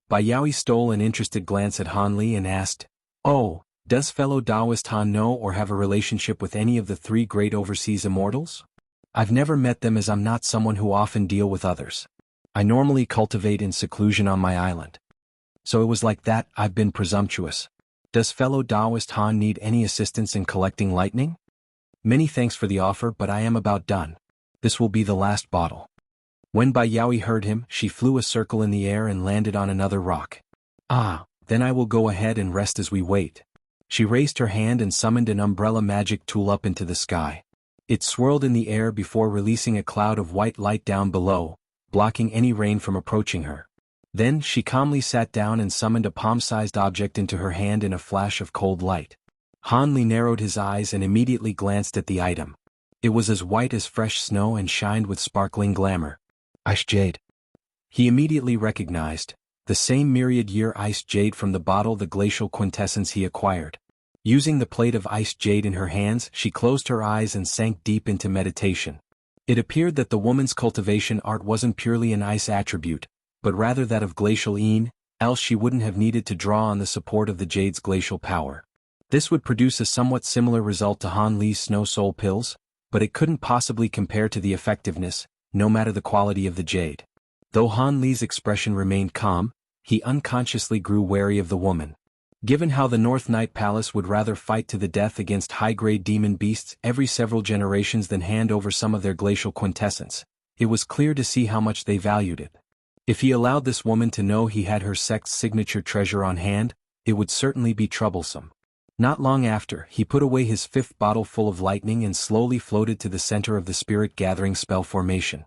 Bai Yaoi stole an interested glance at Han Li and asked, "Oh, does fellow Taoist Han know or have a relationship with any of the three great overseas immortals? I've never met them as I'm not someone who often deal with others. I normally cultivate in seclusion on my island. So it was like that I've been presumptuous. Does fellow Taoist Han need any assistance in collecting lightning? Many thanks for the offer, but I am about done. This will be the last bottle." When Bai Yaoi heard him, she flew a circle in the air and landed on another rock. "Ah, then I will go ahead and rest as we wait." She raised her hand and summoned an umbrella magic tool up into the sky. It swirled in the air before releasing a cloud of white light down below, blocking any rain from approaching her. Then she calmly sat down and summoned a palm-sized object into her hand in a flash of cold light. Han Li narrowed his eyes and immediately glanced at the item. It was as white as fresh snow and shined with sparkling glamour. Ice jade. He immediately recognized the same myriad-year ice jade from the bottle, the glacial quintessence he acquired. Using the plate of ice jade in her hands, she closed her eyes and sank deep into meditation. It appeared that the woman's cultivation art wasn't purely an ice attribute, but rather that of glacial een, else she wouldn't have needed to draw on the support of the jade's glacial power. This would produce a somewhat similar result to Han Li's snow soul pills, but it couldn't possibly compare to the effectiveness, no matter the quality of the jade. Though Han Li's expression remained calm, he unconsciously grew wary of the woman. Given how the North Night Palace would rather fight to the death against high-grade demon beasts every several generations than hand over some of their glacial quintessence, it was clear to see how much they valued it. If he allowed this woman to know he had her sect's signature treasure on hand, it would certainly be troublesome. Not long after, he put away his fifth bottle full of lightning and slowly floated to the center of the spirit-gathering spell formation.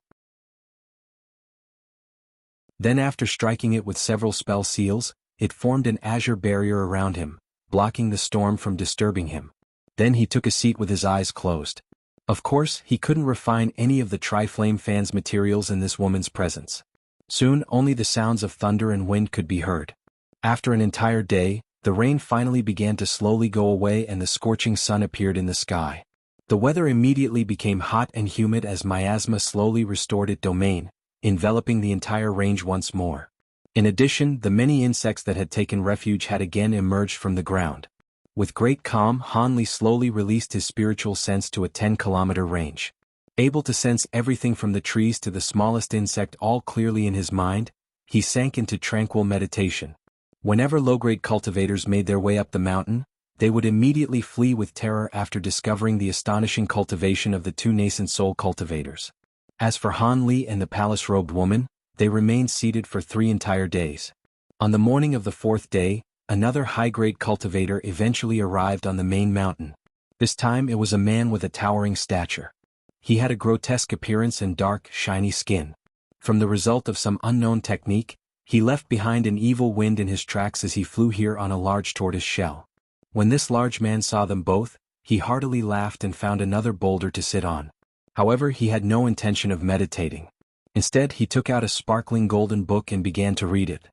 Then after striking it with several spell seals, it formed an azure barrier around him, blocking the storm from disturbing him. Then he took a seat with his eyes closed. Of course, he couldn't refine any of the Tri-Flame fan's materials in this woman's presence. Soon, only the sounds of thunder and wind could be heard. After an entire day, the rain finally began to slowly go away and the scorching sun appeared in the sky. The weather immediately became hot and humid as miasma slowly restored its domain, enveloping the entire range once more. In addition, the many insects that had taken refuge had again emerged from the ground. With great calm, Han Li slowly released his spiritual sense to a 10-kilometer range. Able to sense everything from the trees to the smallest insect all clearly in his mind, he sank into tranquil meditation. Whenever low-grade cultivators made their way up the mountain, they would immediately flee with terror after discovering the astonishing cultivation of the two nascent soul cultivators. As for Han Li and the palace-robed woman, they remained seated for 3 entire days. On the morning of the 4th day, another high-grade cultivator eventually arrived on the main mountain. This time it was a man with a towering stature. He had a grotesque appearance and dark, shiny skin. From the result of some unknown technique, he left behind an evil wind in his tracks as he flew here on a large tortoise shell. When this large man saw them both, he heartily laughed and found another boulder to sit on. However, he had no intention of meditating. Instead, he took out a sparkling golden book and began to read it.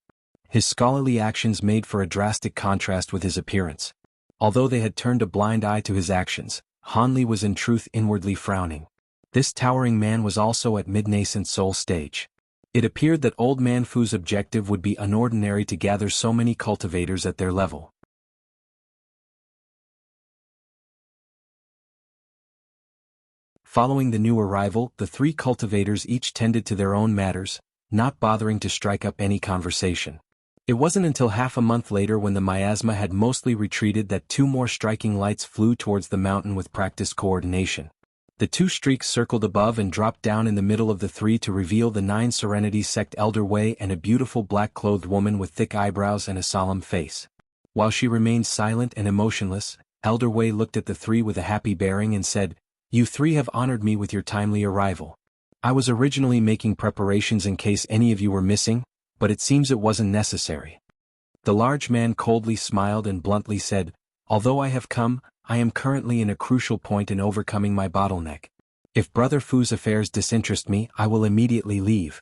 His scholarly actions made for a drastic contrast with his appearance. Although they had turned a blind eye to his actions, Han Li was in truth inwardly frowning. This towering man was also at mid-nascent soul stage. It appeared that Old Man Fu's objective would be unordinary to gather so many cultivators at their level. Following the new arrival, the 3 cultivators each tended to their own matters, not bothering to strike up any conversation. It wasn't until half a month later, when the miasma had mostly retreated, that 2 more striking lights flew towards the mountain with practiced coordination. The 2 streaks circled above and dropped down in the middle of the 3 to reveal the 9 Serenities sect Elder Wei and a beautiful black-clothed woman with thick eyebrows and a solemn face. While she remained silent and emotionless, Elder Wei looked at the 3 with a happy bearing and said, "You 3 have honored me with your timely arrival. I was originally making preparations in case any of you were missing, but it seems it wasn't necessary." The large man coldly smiled and bluntly said, "Although I have come, I am currently in a crucial point in overcoming my bottleneck. If Brother Fu's affairs disinterest me, I will immediately leave.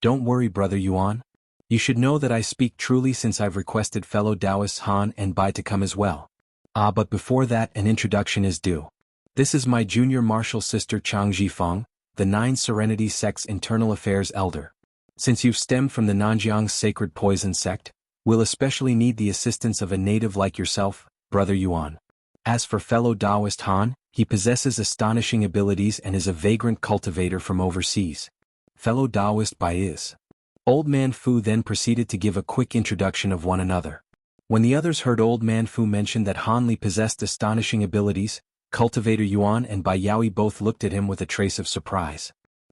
Don't worry, Brother Yuan. You should know that I speak truly, since I've requested fellow Taoists Han and Bai to come as well. But before that, an introduction is due. This is my junior martial sister Chang Jifeng, the 9 Serenity sect's internal affairs elder. Since you've stemmed from the Nanjiang's sacred poison sect, we'll especially need the assistance of a native like yourself, Brother Yuan. As for fellow Taoist Han, he possesses astonishing abilities and is a vagrant cultivator from overseas. Fellow Taoist Bai is." Old Man Fu then proceeded to give a quick introduction of one another. When the others heard Old Man Fu mention that Han Li possessed astonishing abilities, Cultivator Yuan and Bai Yaoi both looked at him with a trace of surprise.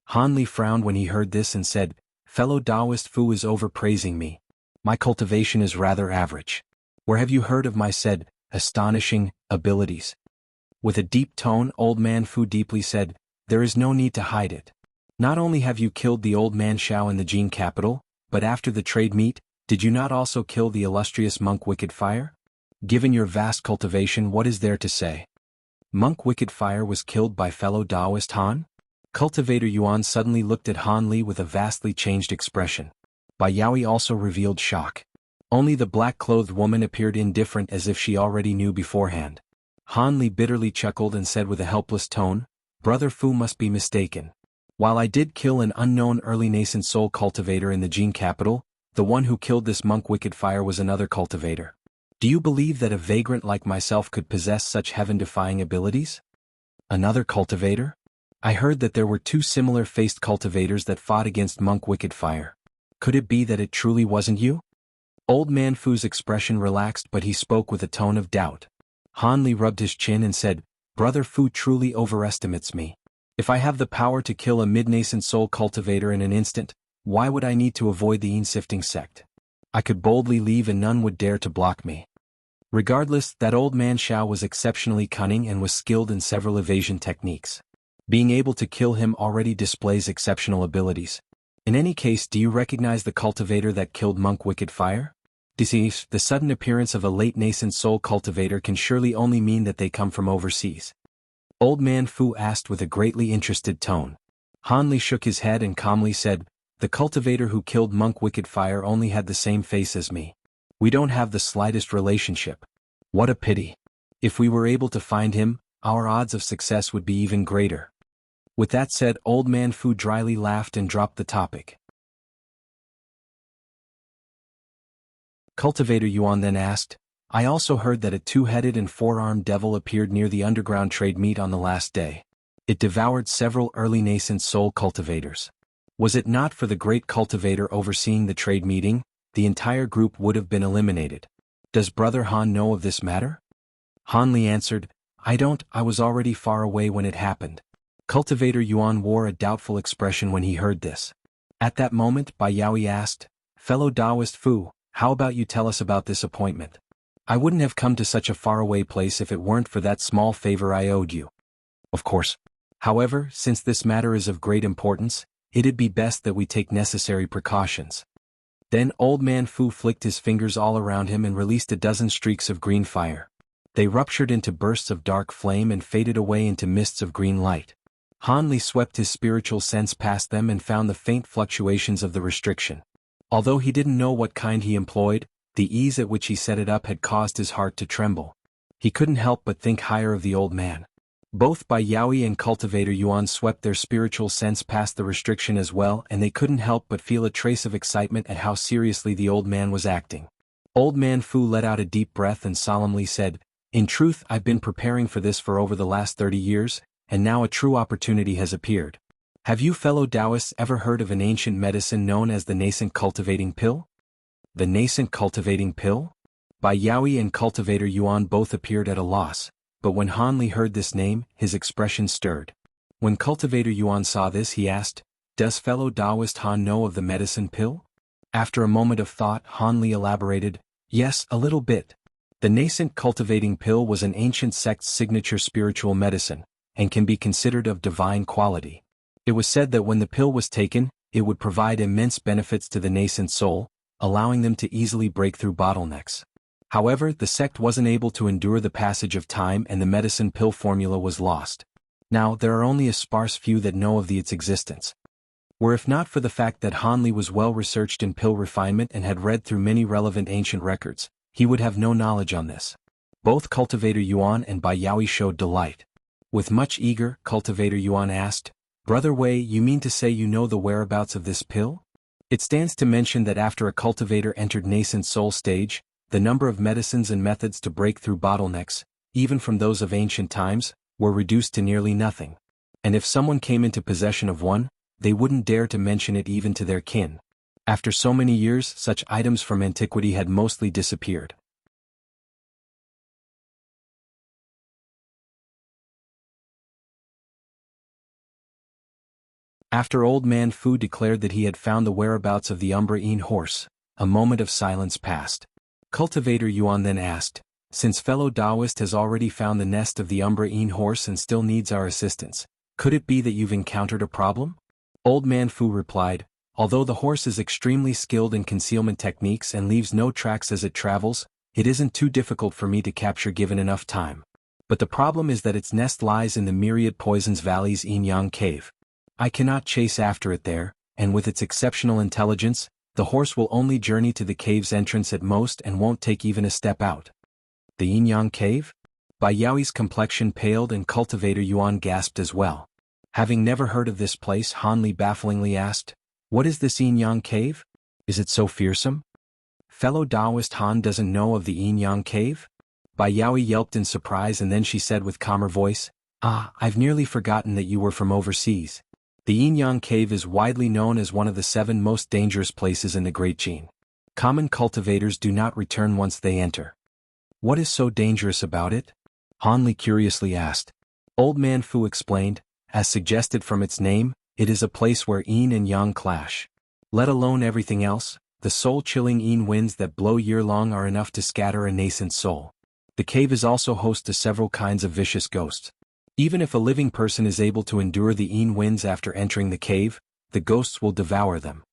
Han Li frowned when he heard this and said, "Fellow Taoist Fu is overpraising me. My cultivation is rather average. Where have you heard of my said astonishing abilities?" With a deep tone, Old Man Fu deeply said, "There is no need to hide it. Not only have you killed the old man Shao in the Jin capital, but after the trade meet, did you not also kill the illustrious monk Wicked Fire? Given your vast cultivation, what is there to say?" Monk Wicked Fire was killed by fellow Taoist Han? Cultivator Yuan suddenly looked at Han Li with a vastly changed expression. Bai Yaoi also revealed shock. Only the black-clothed woman appeared indifferent, as if she already knew beforehand. Han Li bitterly chuckled and said with a helpless tone, "Brother Fu must be mistaken. While I did kill an unknown early nascent soul cultivator in the Jin capital, the one who killed this monk Wicked Fire was another cultivator. Do you believe that a vagrant like myself could possess such heaven-defying abilities? Another cultivator? I heard that there were 2 similar-faced cultivators that fought against monk Wicked Fire. Could it be that it truly wasn't you?" Old Man Fu's expression relaxed, but he spoke with a tone of doubt. Han Li rubbed his chin and said, "Brother Fu truly overestimates me. If I have the power to kill a mid-nascent soul cultivator in an instant, why would I need to avoid the Yin-sifting sect? I could boldly leave and none would dare to block me." Regardless, that old man Shao was exceptionally cunning and was skilled in several evasion techniques. Being able to kill him already displays exceptional abilities. In any case, do you recognize the cultivator that killed monk Wicked Fire? The sudden appearance of a late nascent soul cultivator can surely only mean that they come from overseas. Old Man Fu asked with a greatly interested tone. Han Li shook his head and calmly said, "The cultivator who killed monk Wicked Fire only had the same face as me. We don't have the slightest relationship. What a pity. If we were able to find him, our odds of success would be even greater." With that said, Old Man Fu dryly laughed and dropped the topic. Cultivator Yuan then asked, I also heard that a two-headed and four-armed devil appeared near the underground trade meet on the last day. It devoured several early nascent soul cultivators. Was it not for the great cultivator overseeing the trade meeting, the entire group would have been eliminated. Does Brother Han know of this matter? Han Li answered, I don't, I was already far away when it happened. Cultivator Yuan wore a doubtful expression when he heard this. At that moment, Bai Yaoi asked, Fellow Taoist Fu, how about you tell us about this appointment? I wouldn't have come to such a faraway place if it weren't for that small favor I owed you. Of course. However, since this matter is of great importance, it'd be best that we take necessary precautions. Then Old Man Fu flicked his fingers all around him and released a dozen streaks of green fire. They ruptured into bursts of dark flame and faded away into mists of green light. Han Li swept his spiritual sense past them and found the faint fluctuations of the restriction. Although he didn't know what kind he employed, the ease at which he set it up had caused his heart to tremble. He couldn't help but think higher of the old man. Both Bai Yaoi and Cultivator Yuan swept their spiritual sense past the restriction as well, and they couldn't help but feel a trace of excitement at how seriously the old man was acting. Old Man Fu let out a deep breath and solemnly said, In truth, I've been preparing for this for over the last 30 years, and now a true opportunity has appeared. Have you fellow Taoists ever heard of an ancient medicine known as the nascent cultivating pill? The nascent cultivating pill? Bai Yaoi and Cultivator Yuan both appeared at a loss, but when Han Li heard this name, his expression stirred. When Cultivator Yuan saw this, he asked, Does fellow Taoist Han know of the medicine pill? After a moment of thought, Han Li elaborated, Yes, a little bit. The nascent cultivating pill was an ancient sect's signature spiritual medicine, and can be considered of divine quality. It was said that when the pill was taken, it would provide immense benefits to the nascent soul, allowing them to easily break through bottlenecks. However, the sect wasn't able to endure the passage of time and the medicine pill formula was lost. Now, there are only a sparse few that know of its existence. Were if not for the fact that Han Li was well researched in pill refinement and had read through many relevant ancient records, he would have no knowledge on this. Both Cultivator Yuan and Bai Yaoi showed delight. With much eager, Cultivator Yuan asked, Brother Wei, you mean to say you know the whereabouts of this pill? It stands to mention that after a cultivator entered nascent soul stage, the number of medicines and methods to break through bottlenecks, even from those of ancient times, were reduced to nearly nothing. And if someone came into possession of one, they wouldn't dare to mention it even to their kin. After so many years, such items from antiquity had mostly disappeared. After Old Man Fu declared that he had found the whereabouts of the Umbra Een horse, a moment of silence passed. Cultivator Yuan then asked, Since fellow Taoist has already found the nest of the Umbra Een horse and still needs our assistance, could it be that you've encountered a problem? Old Man Fu replied, Although the horse is extremely skilled in concealment techniques and leaves no tracks as it travels, it isn't too difficult for me to capture given enough time. But the problem is that its nest lies in the Myriad Poisons Valley's Yin Yang Cave. I cannot chase after it there, and with its exceptional intelligence, the horse will only journey to the cave's entrance at most and won't take even a step out. The Yin Yang Cave? Bai Yaoi's complexion paled and Cultivator Yuan gasped as well. Having never heard of this place, Han Li bafflingly asked, What is this Yin Yang Cave? Is it so fearsome? Fellow Taoist Han doesn't know of the Yin Yang Cave? Bai Yaoi yelped in surprise and then she said with calmer voice, I've nearly forgotten that you were from overseas. The Yin Yang Cave is widely known as one of the 7 most dangerous places in the Great Jin. Common cultivators do not return once they enter. What is so dangerous about it? Han Li curiously asked. Old Man Fu explained, as suggested from its name, it is a place where Yin and Yang clash. Let alone everything else, the soul-chilling Yin winds that blow year-long are enough to scatter a nascent soul. The cave is also host to several kinds of vicious ghosts. Even if a living person is able to endure the Yin winds after entering the cave, the ghosts will devour them.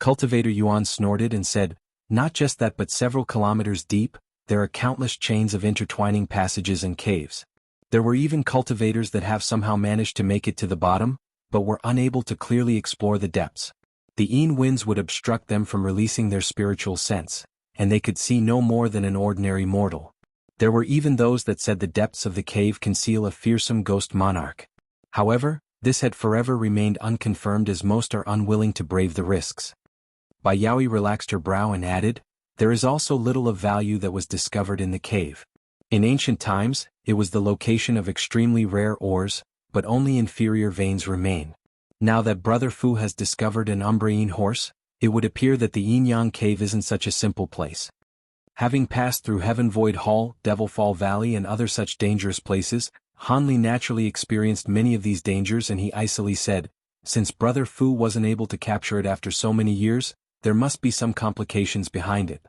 Cultivator Yuan snorted and said, Not just that, but several kilometers deep, there are countless chains of intertwining passages and caves. There were even cultivators that have somehow managed to make it to the bottom, but were unable to clearly explore the depths. The Yin winds would obstruct them from releasing their spiritual sense, and they could see no more than an ordinary mortal. There were even those that said the depths of the cave conceal a fearsome ghost monarch. However, This had forever remained unconfirmed as most are unwilling to brave the risks. Bai Yaoi relaxed her brow and added, "There is also little of value that was discovered in the cave. In ancient times, it was the location of extremely rare ores, but only inferior veins remain. Now that Brother Fu has discovered an Umbrian horse, it would appear that the Yin-Yang Cave isn't such a simple place." Having passed through Heaven Void Hall, Devilfall Valley and other such dangerous places, Hanli naturally experienced many of these dangers and he icily said, "Since Brother Fu wasn't able to capture it after so many years, there must be some complications behind it."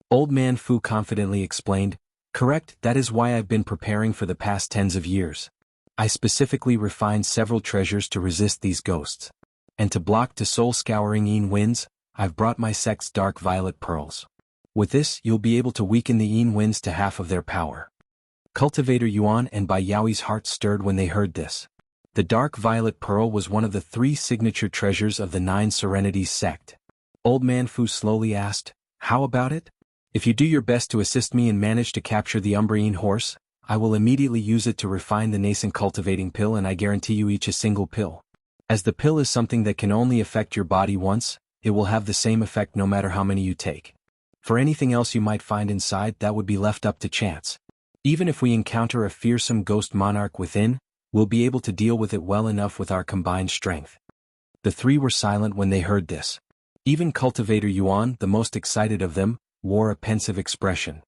Old Man Fu confidently explained, "Correct, that is why I've been preparing for the past tens of years. I specifically refined several treasures to resist these ghosts. And to block the soul-scouring Yin winds, I've brought my sect's dark violet pearls. With this, you'll be able to weaken the Yin winds to half of their power." Cultivator Yuan and Bai Yaoi's heart stirred when they heard this. The dark violet pearl was one of the 3 signature treasures of the 9 Serenities sect. Old Man Fu slowly asked, "How about it? If you do your best to assist me and manage to capture the Umbrian horse, I will immediately use it to refine the nascent cultivating pill and I guarantee you each a single pill. As the pill is something that can only affect your body once, it will have the same effect no matter how many you take. For anything else you might find inside, that would be left up to chance. Even if we encounter a fearsome ghost monarch within, we'll be able to deal with it well enough with our combined strength." The 3 were silent when they heard this. Even Cultivator Yuan, the most excited of them, wore a pensive expression.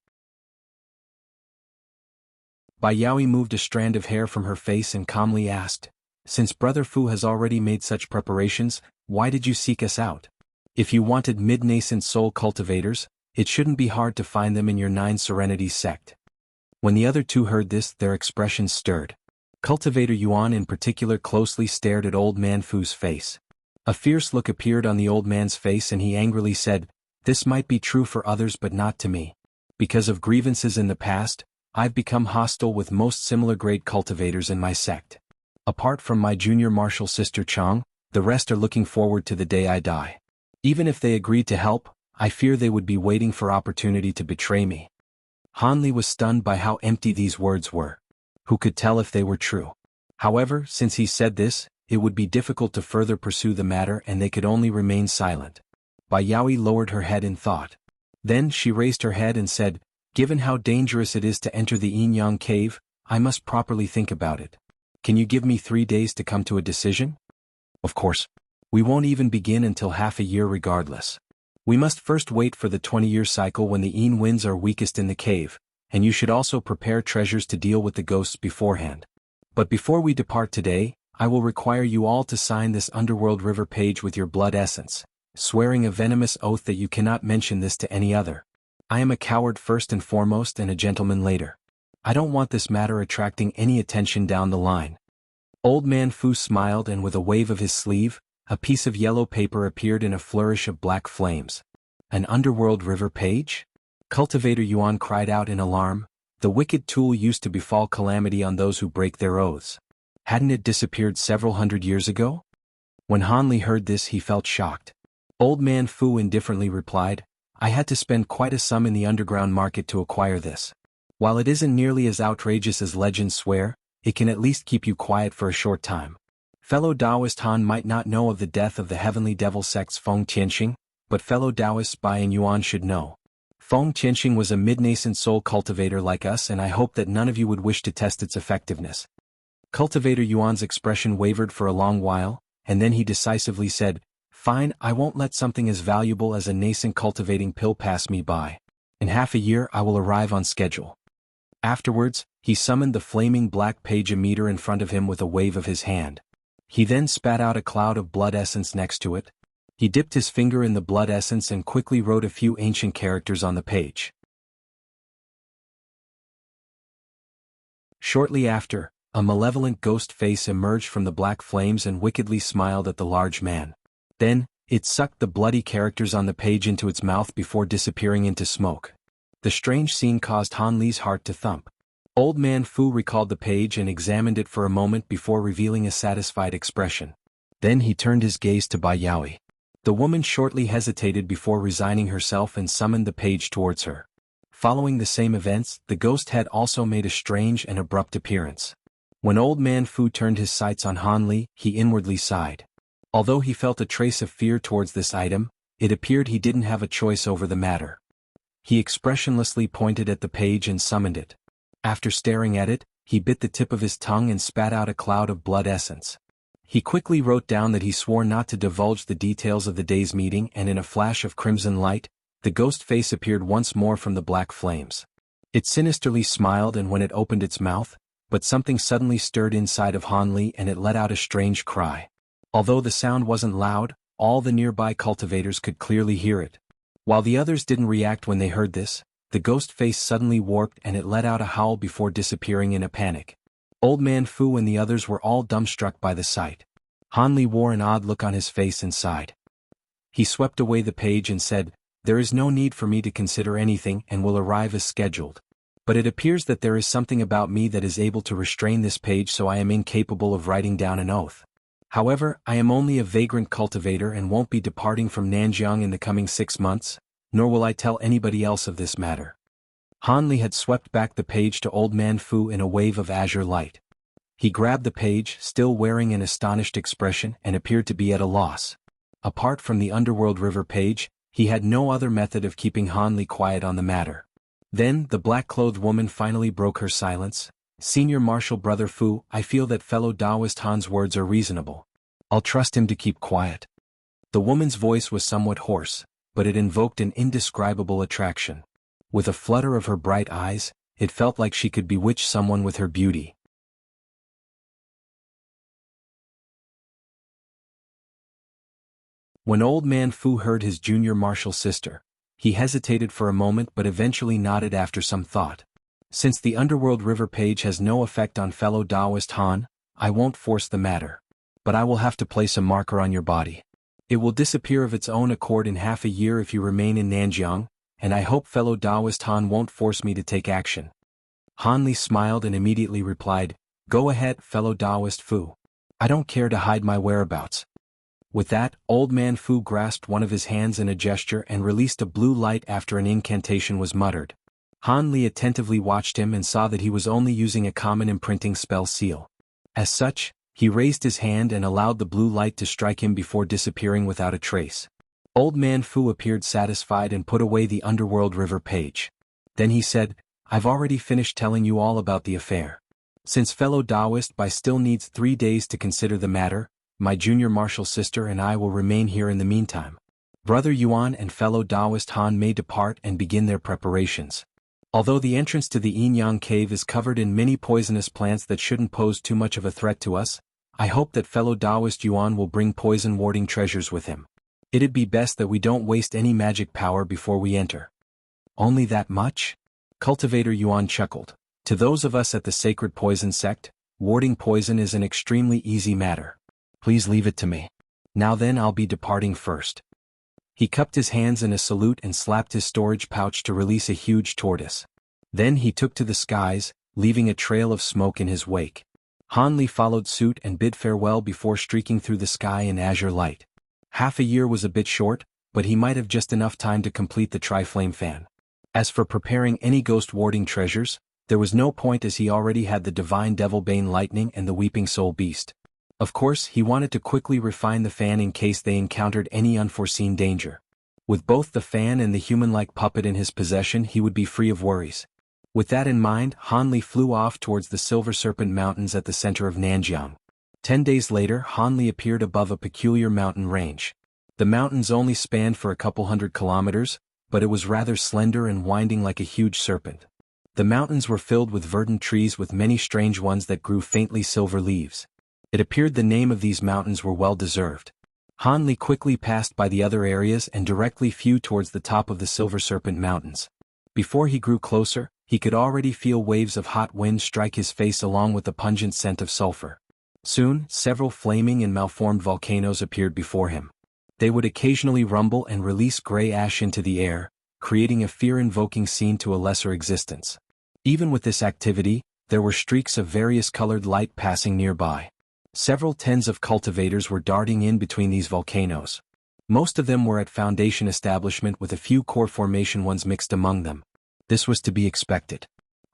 Bai Yaoi moved a strand of hair from her face and calmly asked, "Since Brother Fu has already made such preparations, why did you seek us out? If you wanted mid-nascent soul cultivators, it shouldn't be hard to find them in your 9 Serenities sect." When the other 2 heard this, their expressions stirred. Cultivator Yuan in particular closely stared at Old Man Fu's face. A fierce look appeared on the old man's face and he angrily said, "This might be true for others but not to me. Because of grievances in the past, I've become hostile with most similar great cultivators in my sect. Apart from my junior martial sister Chang, the rest are looking forward to the day I die. Even if they agreed to help, I fear they would be waiting for opportunity to betray me." Hanli was stunned by how empty these words were. Who could tell if they were true? However, since he said this, it would be difficult to further pursue the matter and they could only remain silent. Bai Yaoi lowered her head in thought. Then she raised her head and said, "Given how dangerous it is to enter the Yin-Yang Cave, I must properly think about it. Can you give me 3 days to come to a decision?" "Of course. We won't even begin until half a year regardless. We must first wait for the 20-year cycle when the Yin winds are weakest in the cave, and you should also prepare treasures to deal with the ghosts beforehand. But before we depart today, I will require you all to sign this Underworld River page with your blood essence, swearing a venomous oath that you cannot mention this to any other. I am a coward first and foremost and a gentleman later. I don't want this matter attracting any attention down the line." Old Man Fu smiled and with a wave of his sleeve, a piece of yellow paper appeared in a flourish of black flames. "An Underworld River page?" Cultivator Yuan cried out in alarm. The wicked tool used to befall calamity on those who break their oaths. Hadn't it disappeared several hundred years ago? When Hanli heard this he felt shocked. Old Man Fu indifferently replied, "I had to spend quite a sum in the underground market to acquire this. While it isn't nearly as outrageous as legends swear, it can at least keep you quiet for a short time. Fellow Taoist Han might not know of the death of the Heavenly Devil sect's Feng Tianxing, but fellow Taoists Bai and Yuan should know. Feng Tianxing was a mid-nascent soul cultivator like us and I hope that none of you would wish to test its effectiveness." Cultivator Yuan's expression wavered for a long while, and then he decisively said, "Fine, I won't let something as valuable as a nascent cultivating pill pass me by. In half a year I will arrive on schedule." Afterwards, he summoned the flaming black page-o-meter in front of him with a wave of his hand. He then spat out a cloud of blood essence next to it. He dipped his finger in the blood essence and quickly wrote a few ancient characters on the page. Shortly after, a malevolent ghost face emerged from the black flames and wickedly smiled at the large man. Then, it sucked the bloody characters on the page into its mouth before disappearing into smoke. The strange scene caused Han Li's heart to thump. Old Man Fu recalled the page and examined it for a moment before revealing a satisfied expression. Then he turned his gaze to Bai Yaoi. The woman shortly hesitated before resigning herself and summoned the page towards her. Following the same events, the ghost had also made a strange and abrupt appearance. When Old Man Fu turned his sights on Han Li, he inwardly sighed. Although he felt a trace of fear towards this item, it appeared he didn't have a choice over the matter. He expressionlessly pointed at the page and summoned it. After staring at it, he bit the tip of his tongue and spat out a cloud of blood essence. He quickly wrote down that he swore not to divulge the details of the day's meeting, and in a flash of crimson light, the ghost face appeared once more from the black flames. It sinisterly smiled, and when it opened its mouth, but something suddenly stirred inside of Han Li and it let out a strange cry. Although the sound wasn't loud, all the nearby cultivators could clearly hear it. While the others didn't react when they heard this, the ghost face suddenly warped and it let out a howl before disappearing in a panic. Old Man Fu and the others were all dumbstruck by the sight. Han Li wore an odd look on his face and sighed. He swept away the page and said, "There is no need for me to consider anything and will arrive as scheduled. But it appears that there is something about me that is able to restrain this page, so I am incapable of writing down an oath. However, I am only a vagrant cultivator and won't be departing from Nanjiang in the coming 6 months, nor will I tell anybody else of this matter." Han Li had swept back the page to Old Man Fu in a wave of azure light. He grabbed the page, still wearing an astonished expression, and appeared to be at a loss. Apart from the Underworld River page, he had no other method of keeping Han Li quiet on the matter. Then, the black-clothed woman finally broke her silence. "Senior Marshal Brother Fu, I feel that fellow Taoist Han's words are reasonable. I'll trust him to keep quiet." The woman's voice was somewhat hoarse, but it invoked an indescribable attraction. With a flutter of her bright eyes, it felt like she could bewitch someone with her beauty. When Old Man Fu heard his junior marshal's sister, he hesitated for a moment but eventually nodded after some thought. "Since the Underworld River page has no effect on fellow Taoist Han, I won't force the matter. But I will have to place a marker on your body. It will disappear of its own accord in half a year if you remain in Nanjiang, and I hope fellow Taoist Han won't force me to take action." Han Li smiled and immediately replied, "Go ahead, fellow Taoist Fu. I don't care to hide my whereabouts." With that, Old Man Fu grasped one of his hands in a gesture and released a blue light after an incantation was muttered. Han Li attentively watched him and saw that he was only using a common imprinting spell seal. As such, he raised his hand and allowed the blue light to strike him before disappearing without a trace. Old Man Fu appeared satisfied and put away the Underworld River page. Then he said, "I've already finished telling you all about the affair. Since fellow Taoist Bai still needs 3 days to consider the matter, my junior marshal sister and I will remain here in the meantime. Brother Yuan and fellow Taoist Han may depart and begin their preparations. Although the entrance to the Yin-Yang cave is covered in many poisonous plants that shouldn't pose too much of a threat to us, I hope that fellow Taoist Yuan will bring poison-warding treasures with him. It'd be best that we don't waste any magic power before we enter." "Only that much?" Cultivator Yuan chuckled. "To those of us at the Sacred Poison Sect, warding poison is an extremely easy matter. Please leave it to me. Now then, I'll be departing first." He cupped his hands in a salute and slapped his storage pouch to release a huge tortoise. Then he took to the skies, leaving a trail of smoke in his wake. Han Li followed suit and bid farewell before streaking through the sky in azure light. Half a year was a bit short, but he might have just enough time to complete the Tri-Flame Fan. As for preparing any ghost-warding treasures, there was no point as he already had the Divine Devilbane Lightning and the Weeping Soul Beast. Of course, he wanted to quickly refine the fan in case they encountered any unforeseen danger. With both the fan and the human-like puppet in his possession, he would be free of worries. With that in mind, Han Li flew off towards the Silver Serpent Mountains at the center of Nanjiang. 10 days later, Han Li appeared above a peculiar mountain range. The mountains only spanned for a couple 100 kilometers, but it was rather slender and winding like a huge serpent. The mountains were filled with verdant trees with many strange ones that grew faintly silver leaves. It appeared the name of these mountains were well deserved. Han Li quickly passed by the other areas and directly flew towards the top of the Silver Serpent Mountains. Before he grew closer, he could already feel waves of hot wind strike his face along with the pungent scent of sulfur. Soon, several flaming and malformed volcanoes appeared before him. They would occasionally rumble and release gray ash into the air, creating a fear-invoking scene to a lesser existence. Even with this activity, there were streaks of various colored light passing nearby. Several tens of cultivators were darting in between these volcanoes. Most of them were at Foundation establishment with a few core formation ones mixed among them. This was to be expected.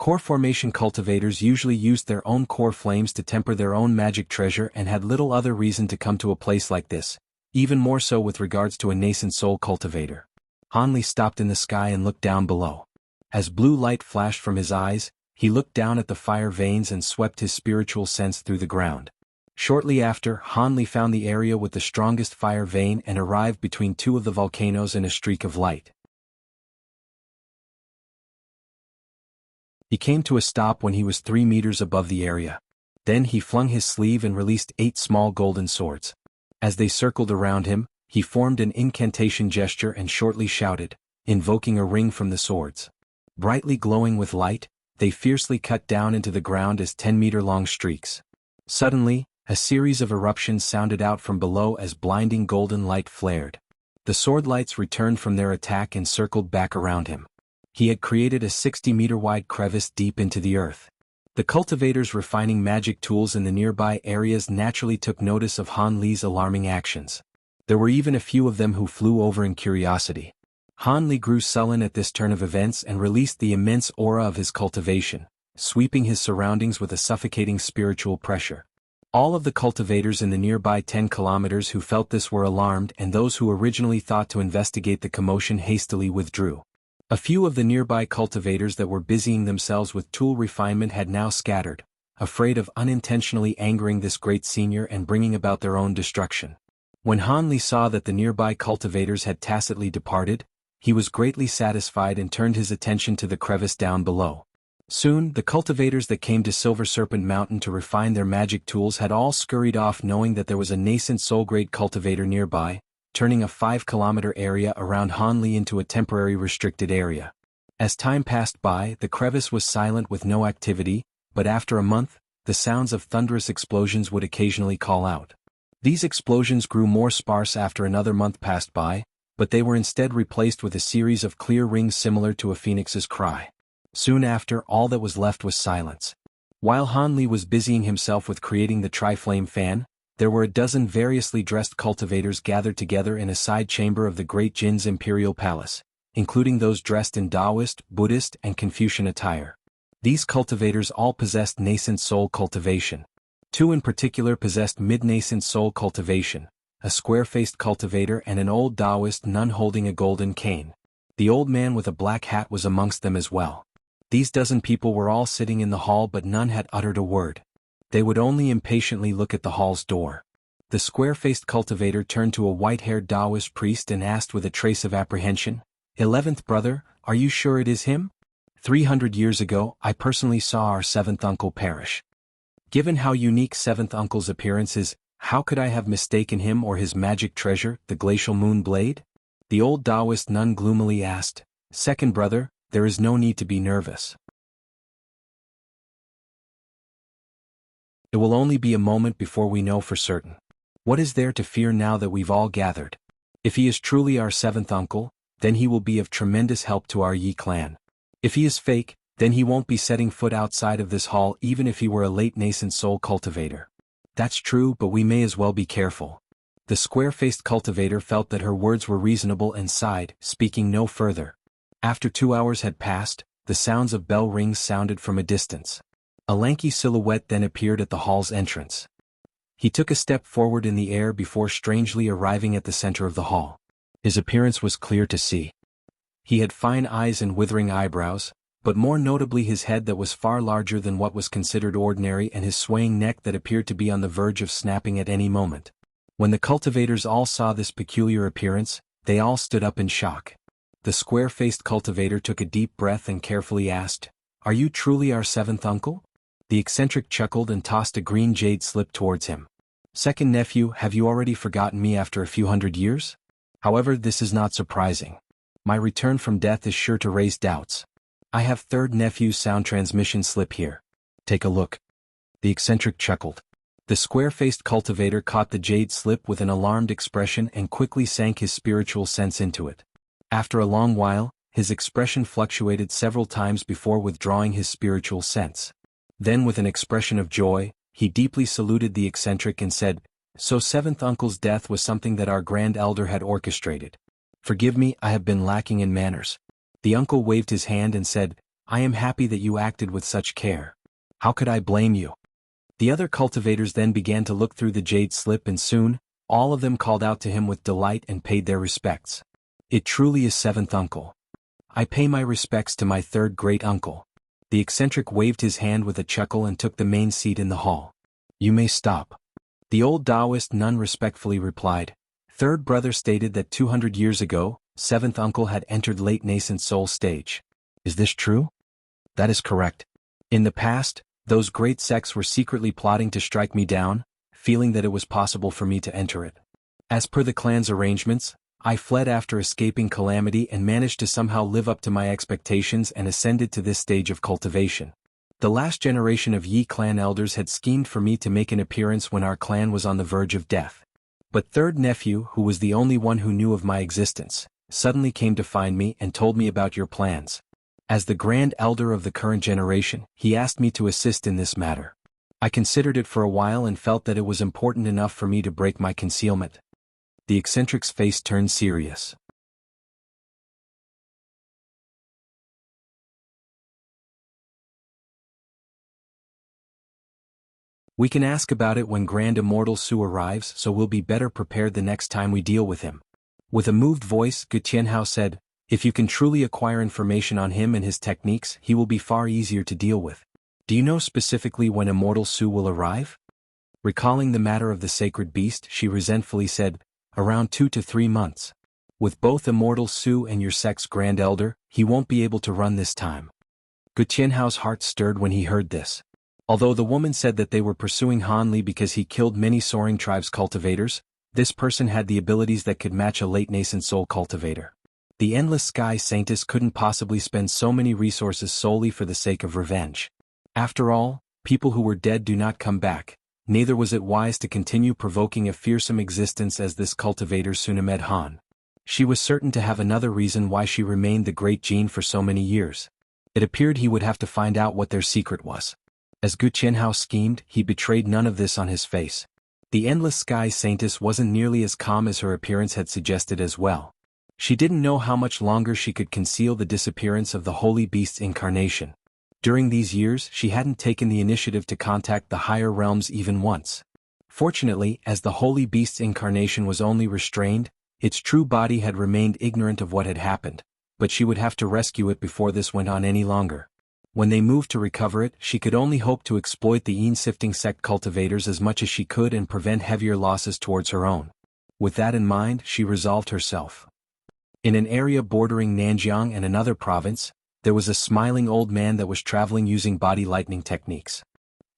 Core formation cultivators usually used their own core flames to temper their own magic treasure and had little other reason to come to a place like this, even more so with regards to a nascent soul cultivator. Hanli stopped in the sky and looked down below. As blue light flashed from his eyes, he looked down at the fire veins and swept his spiritual sense through the ground. Shortly after, Hanli found the area with the strongest fire vein and arrived between two of the volcanoes in a streak of light. He came to a stop when he was 3 meters above the area. Then he flung his sleeve and released 8 small golden swords. As they circled around him, he formed an incantation gesture and shortly shouted, invoking a ring from the swords. Brightly glowing with light, they fiercely cut down into the ground as 10-meter-long streaks. Suddenly, a series of eruptions sounded out from below as blinding golden light flared. The sword lights returned from their attack and circled back around him. He had created a 60-meter-wide crevice deep into the earth. The cultivators refining magic tools in the nearby areas naturally took notice of Han Li's alarming actions. There were even a few of them who flew over in curiosity. Han Li grew sullen at this turn of events and released the immense aura of his cultivation, sweeping his surroundings with a suffocating spiritual pressure. All of the cultivators in the nearby 10 kilometers who felt this were alarmed, and those who originally thought to investigate the commotion hastily withdrew. A few of the nearby cultivators that were busying themselves with tool refinement had now scattered, afraid of unintentionally angering this great senior and bringing about their own destruction. When Han Li saw that the nearby cultivators had tacitly departed, he was greatly satisfied and turned his attention to the crevice down below. Soon, the cultivators that came to Silver Serpent Mountain to refine their magic tools had all scurried off, knowing that there was a nascent soul-grade cultivator nearby, turning a 5-kilometer area around Han Li into a temporary restricted area. As time passed by, the crevice was silent with no activity, but after a month, the sounds of thunderous explosions would occasionally call out. These explosions grew more sparse after another month passed by, but they were instead replaced with a series of clear rings similar to a phoenix's cry. Soon after, all that was left was silence. While Han Li was busying himself with creating the tri-flame fan, there were a dozen variously dressed cultivators gathered together in a side chamber of the Great Jin's imperial palace, including those dressed in Taoist, Buddhist, and Confucian attire. These cultivators all possessed nascent soul cultivation. 2 in particular possessed mid-nascent soul cultivation, a square-faced cultivator and an old Taoist nun holding a golden cane. The old man with a black hat was amongst them as well. These dozen people were all sitting in the hall, but none had uttered a word. They would only impatiently look at the hall's door. The square-faced cultivator turned to a white-haired Taoist priest and asked with a trace of apprehension, 11th brother, are you sure it is him? 300 years ago, I personally saw our 7th uncle perish. Given how unique 7th uncle's appearance is, how could I have mistaken him or his magic treasure, the glacial moon blade? The old Taoist nun gloomily asked, 2nd brother, there is no need to be nervous. It will only be a moment before we know for certain. What is there to fear now that we've all gathered? If he is truly our 7th uncle, then he will be of tremendous help to our Yi clan. If he is fake, then he won't be setting foot outside of this hall even if he were a late nascent soul cultivator. That's true, but we may as well be careful. The square-faced cultivator felt that her words were reasonable and sighed, speaking no further. After 2 hours had passed, the sounds of bell rings sounded from a distance. A lanky silhouette then appeared at the hall's entrance. He took a step forward in the air before strangely arriving at the center of the hall. His appearance was clear to see. He had fine eyes and withering eyebrows, but more notably his head that was far larger than what was considered ordinary and his swaying neck that appeared to be on the verge of snapping at any moment. When the cultivators all saw this peculiar appearance, they all stood up in shock. The square-faced cultivator took a deep breath and carefully asked, "Are you truly our 7th uncle?" The eccentric chuckled and tossed a green jade slip towards him. "Second nephew, have you already forgotten me after a few hundred years? However, this is not surprising. My return from death is sure to raise doubts. I have third nephew's sound transmission slip here. Take a look." The eccentric chuckled. The square-faced cultivator caught the jade slip with an alarmed expression and quickly sank his spiritual sense into it. After a long while, his expression fluctuated several times before withdrawing his spiritual sense. Then with an expression of joy, he deeply saluted the eccentric and said, "So 7th uncle's death was something that our grand elder had orchestrated. Forgive me, I have been lacking in manners." The uncle waved his hand and said, I am happy that you acted with such care. How could I blame you? The other cultivators then began to look through the jade slip, and soon, all of them called out to him with delight and paid their respects. It truly is seventh uncle. I pay my respects to my third great uncle. The eccentric waved his hand with a chuckle and took the main seat in the hall. You may stop. The old Taoist nun respectfully replied. Third brother stated that 200 years ago, seventh uncle had entered late nascent soul stage. Is this true? That is correct. In the past, those great sects were secretly plotting to strike me down, feeling that it was possible for me to enter it. As per the clan's arrangements, I fled after escaping calamity and managed to somehow live up to my expectations and ascended to this stage of cultivation. The last generation of Yi clan elders had schemed for me to make an appearance when our clan was on the verge of death. But third nephew, who was the only one who knew of my existence, suddenly came to find me and told me about your plans. As the grand elder of the current generation, he asked me to assist in this matter. I considered it for a while and felt that it was important enough for me to break my concealment. The eccentric's face turned serious. We can ask about it when Grand Immortal Su arrives, so we'll be better prepared the next time we deal with him. With a moved voice, Gu Tianhao said, if you can truly acquire information on him and his techniques, he will be far easier to deal with. Do you know specifically when Immortal Su will arrive? Recalling the matter of the sacred beast, she resentfully said, around 2 to 3 months. With both Immortal Su and your sect's Grand Elder, he won't be able to run this time. Gu Tianhao's heart stirred when he heard this. Although the woman said that they were pursuing Han Li because he killed many soaring tribes cultivators, this person had the abilities that could match a late nascent soul cultivator. The endless sky saintess couldn't possibly spend so many resources solely for the sake of revenge. After all, people who were dead do not come back. Neither was it wise to continue provoking a fearsome existence as this cultivator Sunamed Han. She was certain to have another reason why she remained the great Jin for so many years. It appeared he would have to find out what their secret was. As Gu Tianhao schemed, he betrayed none of this on his face. The endless sky saintess wasn't nearly as calm as her appearance had suggested as well. She didn't know how much longer she could conceal the disappearance of the holy beast's incarnation. During these years, she hadn't taken the initiative to contact the higher realms even once. Fortunately, as the holy beast's incarnation was only restrained, its true body had remained ignorant of what had happened, but she would have to rescue it before this went on any longer. When they moved to recover it, she could only hope to exploit the Yin-sifting sect cultivators as much as she could and prevent heavier losses towards her own. With that in mind, she resolved herself. In an area bordering Nanjiang and another province, there was a smiling old man that was traveling using body lightning techniques.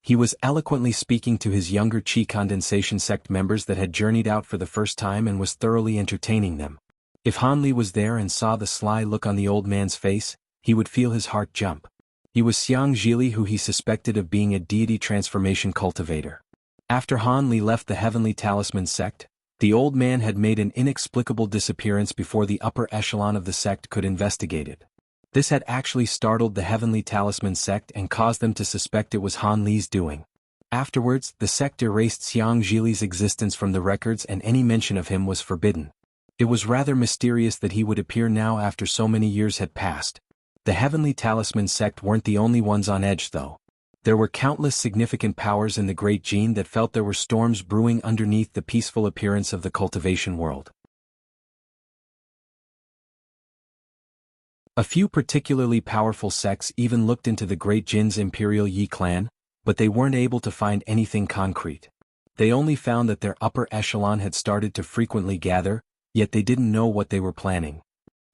He was eloquently speaking to his younger Qi condensation sect members that had journeyed out for the first time and was thoroughly entertaining them. If Han Li was there and saw the sly look on the old man's face, he would feel his heart jump. He was Xiang Zhili, who he suspected of being a deity transformation cultivator. After Han Li left the Heavenly Talisman sect, the old man had made an inexplicable disappearance before the upper echelon of the sect could investigate it. This had actually startled the Heavenly Talisman sect and caused them to suspect it was Han Li's doing. Afterwards, the sect erased Xiang Zhili's existence from the records and any mention of him was forbidden. It was rather mysterious that he would appear now after so many years had passed. The Heavenly Talisman sect weren't the only ones on edge though. There were countless significant powers in the Great Gene that felt there were storms brewing underneath the peaceful appearance of the cultivation world. A few particularly powerful sects even looked into the Great Jin's Imperial Yi clan, but they weren't able to find anything concrete. They only found that their upper echelon had started to frequently gather, yet they didn't know what they were planning.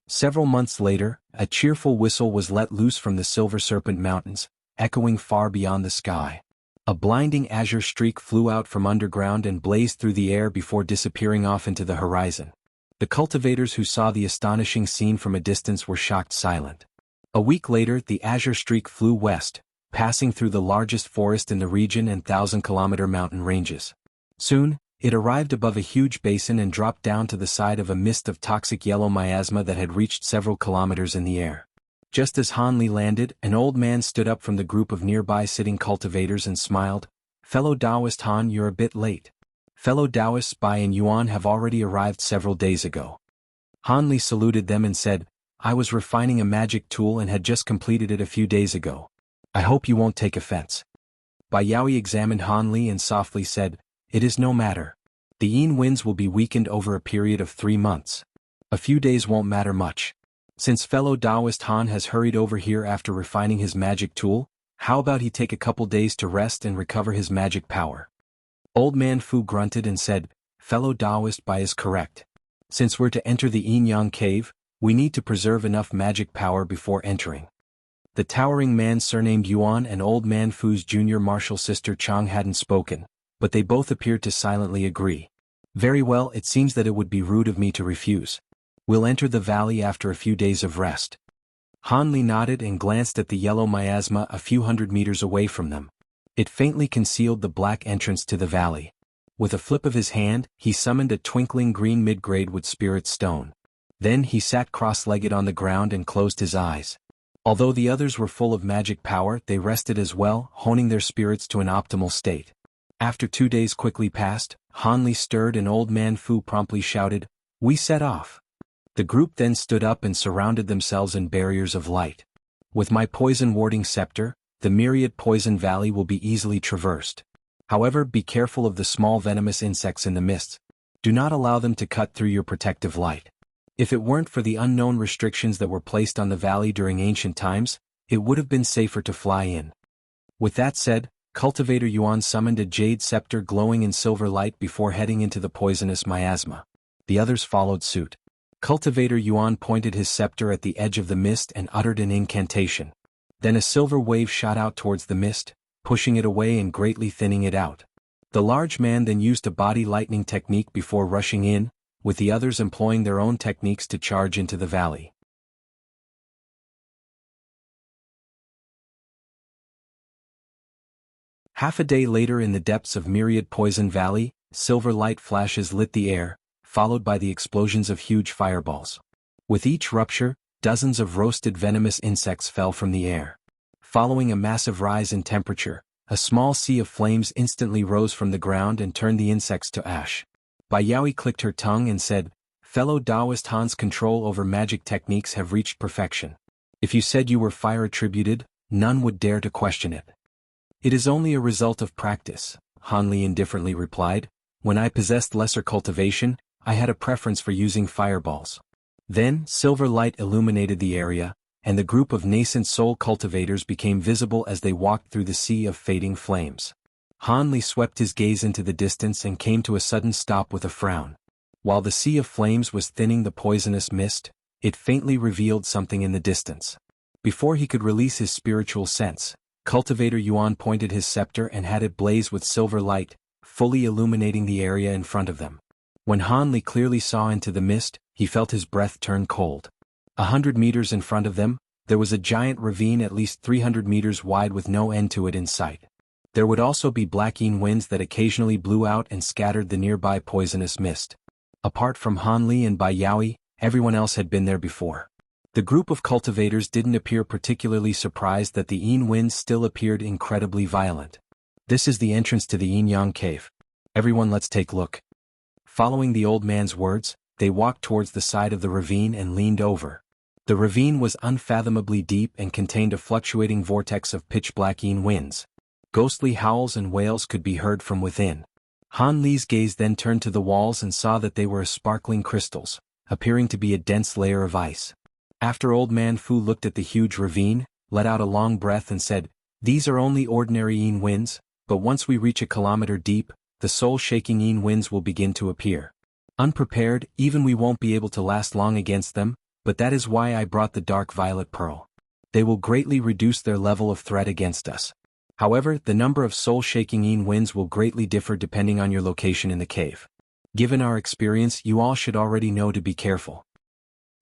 Several months later, a cheerful whistle was let loose from the Silver Serpent Mountains, echoing far beyond the sky. A blinding azure streak flew out from underground and blazed through the air before disappearing off into the horizon. The cultivators who saw the astonishing scene from a distance were shocked silent. A week later, the azure streak flew west, passing through the largest forest in the region and 1,000-kilometer mountain ranges. Soon, it arrived above a huge basin and dropped down to the side of a mist of toxic yellow miasma that had reached several kilometers in the air. Just as Han Li landed, an old man stood up from the group of nearby sitting cultivators and smiled. "Fellow Taoist Han, you're a bit late. Fellow Taoists Bai and Yuan have already arrived several days ago." Han Li saluted them and said, I was refining a magic tool and had just completed it a few days ago. I hope you won't take offense. Bai Yaoi examined Han Li and softly said, "It is no matter. The yin winds will be weakened over a period of 3 months. A few days won't matter much. Since fellow Taoist Han has hurried over here after refining his magic tool, how about he take a couple days to rest and recover his magic power?" Old man Fu grunted and said, "Fellow Taoist Bai is correct. Since we're to enter the yin-yang cave, we need to preserve enough magic power before entering." The towering man surnamed Yuan and old man Fu's junior martial sister Chang hadn't spoken, but they both appeared to silently agree. "Very well, it seems that it would be rude of me to refuse. We'll enter the valley after a few days of rest." Han Li nodded and glanced at the yellow miasma a few hundred meters away from them. It faintly concealed the black entrance to the valley. With a flip of his hand, he summoned a twinkling green mid-grade wood spirit stone. Then he sat cross-legged on the ground and closed his eyes. Although the others were full of magic power, they rested as well, honing their spirits to an optimal state. After 2 days quickly passed, Han Li stirred and old man Fu promptly shouted, "We set off." The group then stood up and surrounded themselves in barriers of light. "With my poison-warding scepter, the myriad poison valley will be easily traversed. However, be careful of the small venomous insects in the mists. Do not allow them to cut through your protective light. If it weren't for the unknown restrictions that were placed on the valley during ancient times, it would have been safer to fly in." With that said, Cultivator Yuan summoned a jade scepter glowing in silver light before heading into the poisonous miasma. The others followed suit. Cultivator Yuan pointed his scepter at the edge of the mist and uttered an incantation. Then a silver wave shot out towards the mist, pushing it away and greatly thinning it out. The large man then used a body lightning technique before rushing in, with the others employing their own techniques to charge into the valley. Half a day later in the depths of Myriad Poison Valley, silver light flashes lit the air, followed by the explosions of huge fireballs. With each rupture, dozens of roasted venomous insects fell from the air. Following a massive rise in temperature, a small sea of flames instantly rose from the ground and turned the insects to ash. Bai Yaoi clicked her tongue and said, "Fellow Taoist Han's control over magic techniques have reached perfection. If you said you were fire attributed, none would dare to question it." "It is only a result of practice," Han Li indifferently replied. "When I possessed lesser cultivation, I had a preference for using fireballs." Then, silver light illuminated the area, and the group of nascent soul cultivators became visible as they walked through the sea of fading flames. Han Li swept his gaze into the distance and came to a sudden stop with a frown. While the sea of flames was thinning the poisonous mist, it faintly revealed something in the distance. Before he could release his spiritual sense, Cultivator Yuan pointed his scepter and had it blaze with silver light, fully illuminating the area in front of them. When Han Li clearly saw into the mist, he felt his breath turn cold. 100 meters in front of them, there was a giant ravine at least 300 meters wide with no end to it in sight. There would also be black yin winds that occasionally blew out and scattered the nearby poisonous mist. Apart from Han Li and Bai Yaoi, everyone else had been there before. The group of cultivators didn't appear particularly surprised that the yin winds still appeared incredibly violent. "This is the entrance to the yin-yang cave. Everyone, let's take a look." Following the old man's words, they walked towards the side of the ravine and leaned over. The ravine was unfathomably deep and contained a fluctuating vortex of pitch-black yin winds. Ghostly howls and wails could be heard from within. Han Li's gaze then turned to the walls and saw that they were sparkling crystals, appearing to be a dense layer of ice. After old man Fu looked at the huge ravine, let out a long breath and said, "These are only ordinary yin winds, but once we reach a kilometer deep, the soul-shaking yin winds will begin to appear. Unprepared, even we won't be able to last long against them, but that is why I brought the dark violet pearl. They will greatly reduce their level of threat against us. However, the number of soul-shaking yin winds will greatly differ depending on your location in the cave. Given our experience, you all should already know to be careful."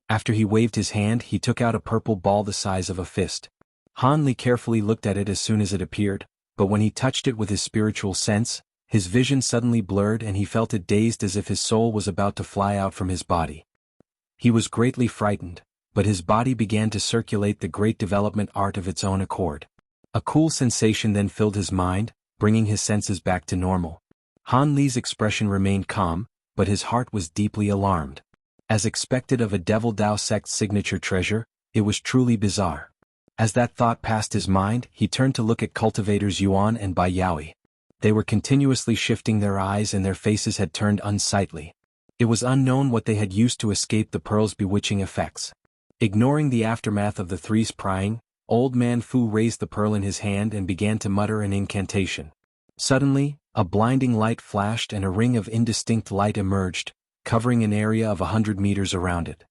After he waved his hand, he took out a purple ball the size of a fist. Han Li carefully looked at it as soon as it appeared, but when he touched it with his spiritual sense, his vision suddenly blurred and he felt it dazed as if his soul was about to fly out from his body. He was greatly frightened, but his body began to circulate the great development art of its own accord. A cool sensation then filled his mind, bringing his senses back to normal. Han Li's expression remained calm, but his heart was deeply alarmed. As expected of a Devil Dao sect signature treasure, it was truly bizarre. As that thought passed his mind, he turned to look at cultivators Yuan and Bai Yaoi. They were continuously shifting their eyes and their faces had turned unsightly. It was unknown what they had used to escape the pearl's bewitching effects. Ignoring the aftermath of the three's prying, old man Fu raised the pearl in his hand and began to mutter an incantation. Suddenly, a blinding light flashed and a ring of indistinct light emerged, covering an area of 100 meters around it.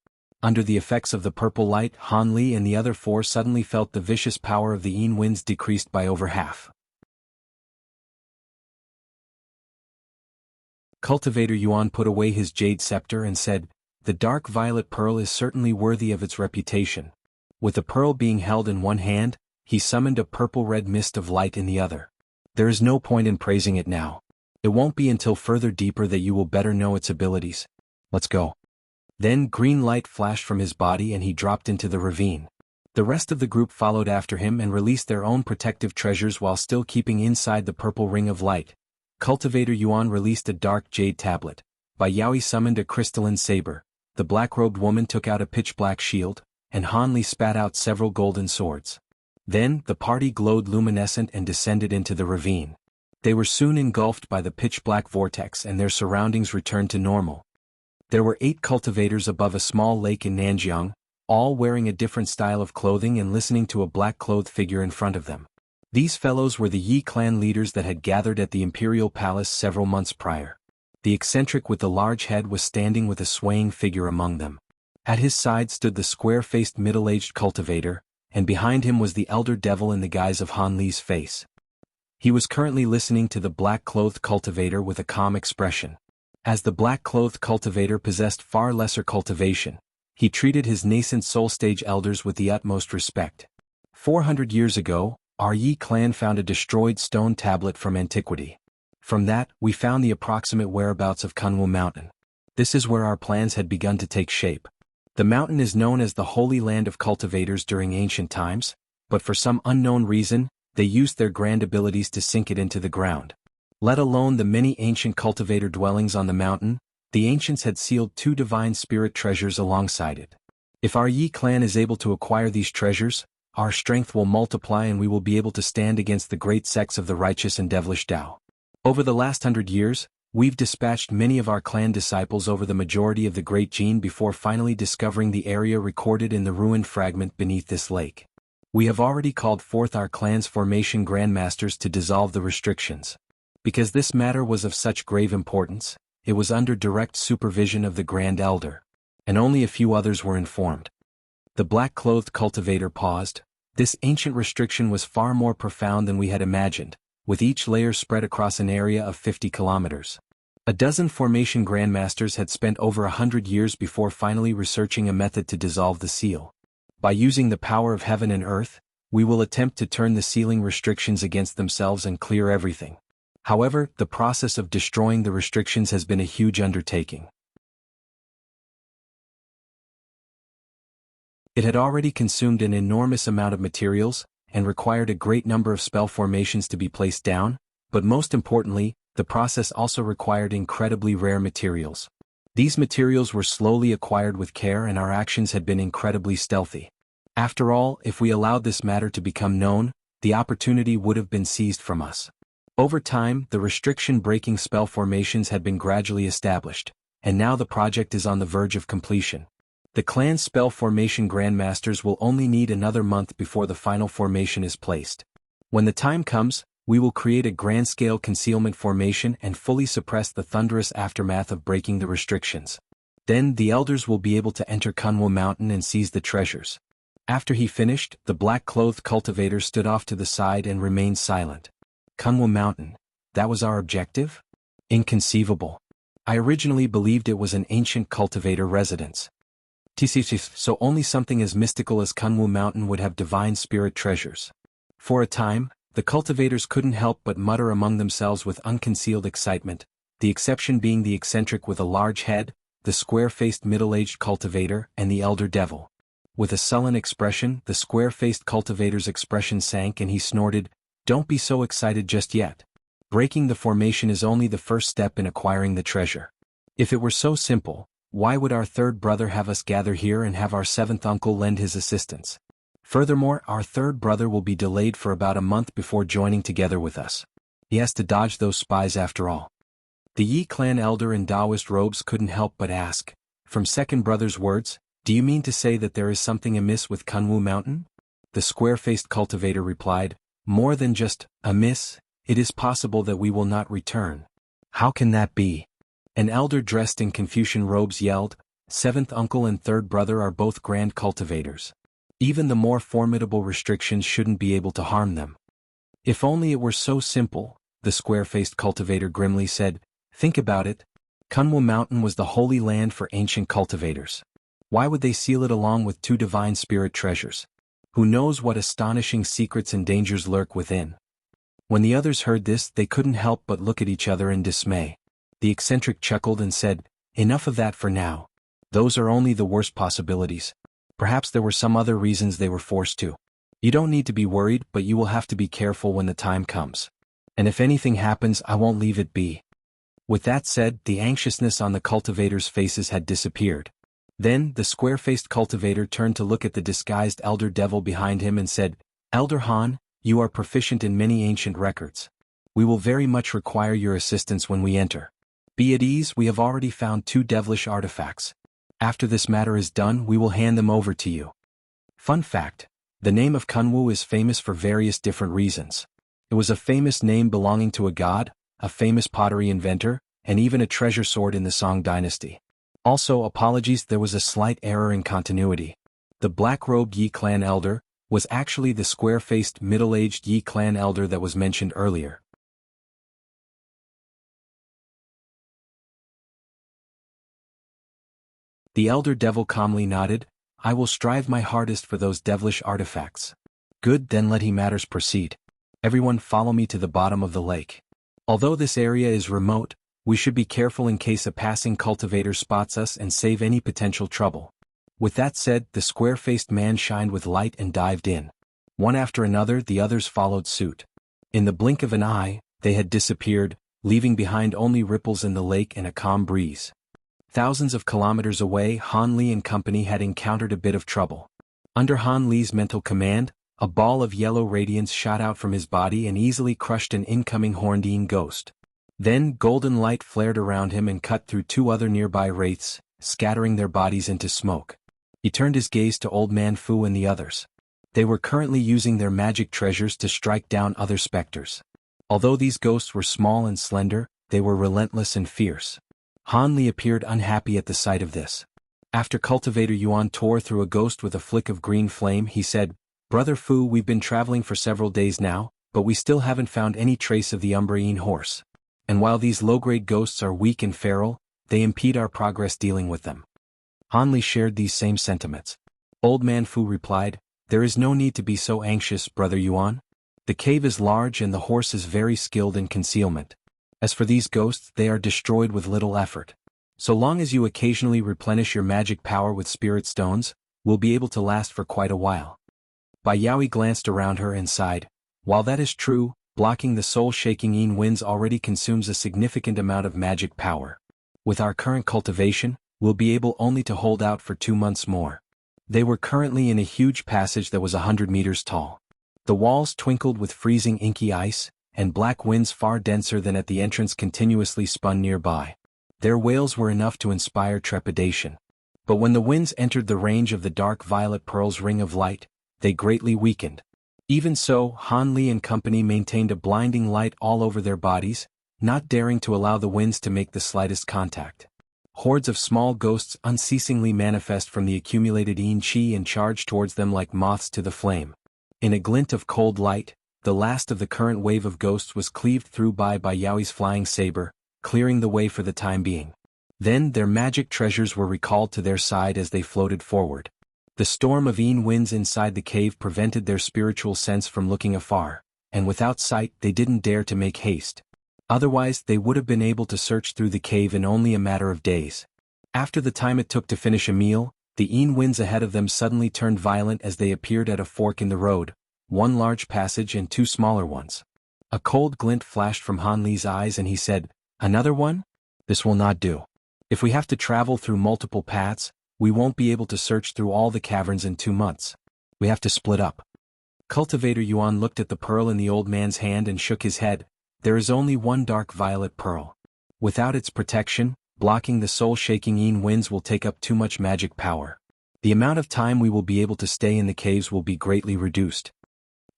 Under the effects of the purple light, Han Li and the other four suddenly felt the vicious power of the Yin winds decreased by over half. Cultivator Yuan put away his jade scepter and said, "The dark violet pearl is certainly worthy of its reputation." With the pearl being held in one hand, he summoned a purple-red mist of light in the other. "There is no point in praising it now. It won't be until further deeper that you will better know its abilities. Let's go." Then green light flashed from his body and he dropped into the ravine. The rest of the group followed after him and released their own protective treasures while still keeping inside the purple ring of light. Cultivator Yuan released a dark jade tablet. Bai Yaoi summoned a crystalline saber. The black-robed woman took out a pitch-black shield, and Han Li spat out several golden swords. Then, the party glowed luminescent and descended into the ravine. They were soon engulfed by the pitch-black vortex and their surroundings returned to normal. There were 8 cultivators above a small lake in Nanjiang, all wearing a different style of clothing and listening to a black-clothed figure in front of them. These fellows were the Yi clan leaders that had gathered at the imperial palace several months prior. The eccentric with the large head was standing with a swaying figure among them. At his side stood the square-faced middle-aged cultivator, and behind him was the elder devil in the guise of Han Li's face. He was currently listening to the black-clothed cultivator with a calm expression. As the black-clothed cultivator possessed far lesser cultivation, he treated his nascent soul-stage elders with the utmost respect. 400 years ago, our Yi clan found a destroyed stone tablet from antiquity. From that, we found the approximate whereabouts of Kunwu Mountain. This is where our plans had begun to take shape. The mountain is known as the Holy Land of Cultivators during ancient times, but for some unknown reason, they used their grand abilities to sink it into the ground. Let alone the many ancient cultivator dwellings on the mountain, the ancients had sealed 2 divine spirit treasures alongside it. If our Yi clan is able to acquire these treasures, our strength will multiply and we will be able to stand against the great sects of the righteous and devilish Tao. Over the last 100 years, we've dispatched many of our clan disciples over the majority of the Great Gene before finally discovering the area recorded in the ruined fragment beneath this lake. We have already called forth our clan's formation grandmasters to dissolve the restrictions. Because this matter was of such grave importance, it was under direct supervision of the Grand Elder, and only a few others were informed. The black-clothed cultivator paused. This ancient restriction was far more profound than we had imagined, with each layer spread across an area of 50 kilometers. A dozen formation grandmasters had spent over 100 years before finally researching a method to dissolve the seal. By using the power of heaven and earth, we will attempt to turn the sealing restrictions against themselves and clear everything. However, the process of destroying the restrictions has been a huge undertaking. It had already consumed an enormous amount of materials, and required a great number of spell formations to be placed down, but most importantly, the process also required incredibly rare materials. These materials were slowly acquired with care and our actions had been incredibly stealthy. After all, if we allowed this matter to become known, the opportunity would have been seized from us. Over time, the restriction-breaking spell formations had been gradually established, and now the project is on the verge of completion. The clan's spell formation grandmasters will only need another month before the final formation is placed. When the time comes, we will create a grand-scale concealment formation and fully suppress the thunderous aftermath of breaking the restrictions. Then the elders will be able to enter Kunwu Mountain and seize the treasures. After he finished, the black-clothed cultivator stood off to the side and remained silent. Kunwu Mountain, that was our objective? Inconceivable. I originally believed it was an ancient cultivator residence. So only something as mystical as Kunwu Mountain would have divine spirit treasures. For a time, the cultivators couldn't help but mutter among themselves with unconcealed excitement, the exception being the eccentric with a large head, the square-faced middle-aged cultivator, and the elder devil. With a sullen expression, the square-faced cultivator's expression sank and he snorted, "Don't be so excited just yet. Breaking the formation is only the first step in acquiring the treasure. If it were so simple, Why would our third brother have us gather here and have our seventh uncle lend his assistance? Furthermore, our third brother will be delayed for about a month before joining together with us. He has to dodge those spies after all. The Yi clan elder in Taoist robes couldn't help but ask, from second brother's words, do you mean to say that there is something amiss with Kunwu Mountain? The square-faced cultivator replied, more than just amiss, it is possible that we will not return. How can that be? An elder dressed in Confucian robes yelled, seventh uncle and third brother are both grand cultivators. Even the more formidable restrictions shouldn't be able to harm them. If only it were so simple, the square-faced cultivator grimly said, think about it. Kunwu Mountain was the holy land for ancient cultivators. Why would they seal it along with two divine spirit treasures? Who knows what astonishing secrets and dangers lurk within? When the others heard this, they couldn't help but look at each other in dismay. The eccentric chuckled and said, enough of that for now. Those are only the worst possibilities. Perhaps there were some other reasons they were forced to. You don't need to be worried, but you will have to be careful when the time comes. And if anything happens, I won't leave it be. With that said, the anxiousness on the cultivators' faces had disappeared. Then, the square-faced cultivator turned to look at the disguised elder devil behind him and said, Elder Han, you are proficient in many ancient records. We will very much require your assistance when we enter. Be at ease, we have already found 2 devilish artifacts. After this matter is done, we will hand them over to you. Fun fact, the name of Kunwu is famous for various different reasons. It was a famous name belonging to a god, a famous pottery inventor, and even a treasure sword in the Song dynasty. Also, apologies, there was a slight error in continuity. The black-robed Yi clan elder was actually the square-faced middle-aged Yi clan elder that was mentioned earlier. The elder devil calmly nodded, I will strive my hardest for those devilish artifacts. Good, then let matters proceed. Everyone follow me to the bottom of the lake. Although this area is remote, we should be careful in case a passing cultivator spots us and save any potential trouble. With that said, the square-faced man shined with light and dived in. One after another, the others followed suit. In the blink of an eye, they had disappeared, leaving behind only ripples in the lake and a calm breeze. Thousands of kilometers away, Han Li and company had encountered a bit of trouble. Under Han Li's mental command, a ball of yellow radiance shot out from his body and easily crushed an incoming Horndean ghost. Then, golden light flared around him and cut through 2 other nearby wraiths, scattering their bodies into smoke. He turned his gaze to Old Man Fu and the others. They were currently using their magic treasures to strike down other specters. Although these ghosts were small and slender, they were relentless and fierce. Han Li appeared unhappy at the sight of this. After Cultivator Yuan tore through a ghost with a flick of green flame, he said, Brother Fu, we've been traveling for several days now, but we still haven't found any trace of the Umbrian horse. And while these low-grade ghosts are weak and feral, they impede our progress dealing with them. Han Li shared these same sentiments. Old Man Fu replied, there is no need to be so anxious, Brother Yuan. The cave is large and the horse is very skilled in concealment. As for these ghosts, they are destroyed with little effort. So long as you occasionally replenish your magic power with spirit stones, we'll be able to last for quite a while. Bai Yaoi glanced around her and sighed. While that is true, blocking the soul-shaking Yin winds already consumes a significant amount of magic power. With our current cultivation, we'll be able only to hold out for 2 months more. They were currently in a huge passage that was 100 meters tall. The walls twinkled with freezing inky ice, and black winds far denser than at the entrance continuously spun nearby. Their wails were enough to inspire trepidation. But when the winds entered the range of the dark violet pearl's ring of light, they greatly weakened. Even so, Han Li and company maintained a blinding light all over their bodies, not daring to allow the winds to make the slightest contact. Hordes of small ghosts unceasingly manifest from the accumulated Yin Qi and charge towards them like moths to the flame. In a glint of cold light, the last of the current wave of ghosts was cleaved through by Yaoi's flying saber, clearing the way for the time being. Then their magic treasures were recalled to their side as they floated forward. The storm of Yin winds inside the cave prevented their spiritual sense from looking afar, and without sight they didn't dare to make haste. Otherwise they would have been able to search through the cave in only a matter of days. After the time it took to finish a meal, the Yin winds ahead of them suddenly turned violent as they appeared at a fork in the road, 1 large passage and 2 smaller ones. A cold glint flashed from Han Li's eyes and he said, "Another one? This will not do. If we have to travel through multiple paths, we won't be able to search through all the caverns in 2 months. We have to split up. Cultivator Yuan looked at the pearl in the old man's hand and shook his head. There is only one dark violet pearl. Without its protection, blocking the soul-shaking winds will take up too much magic power. The amount of time we will be able to stay in the caves will be greatly reduced.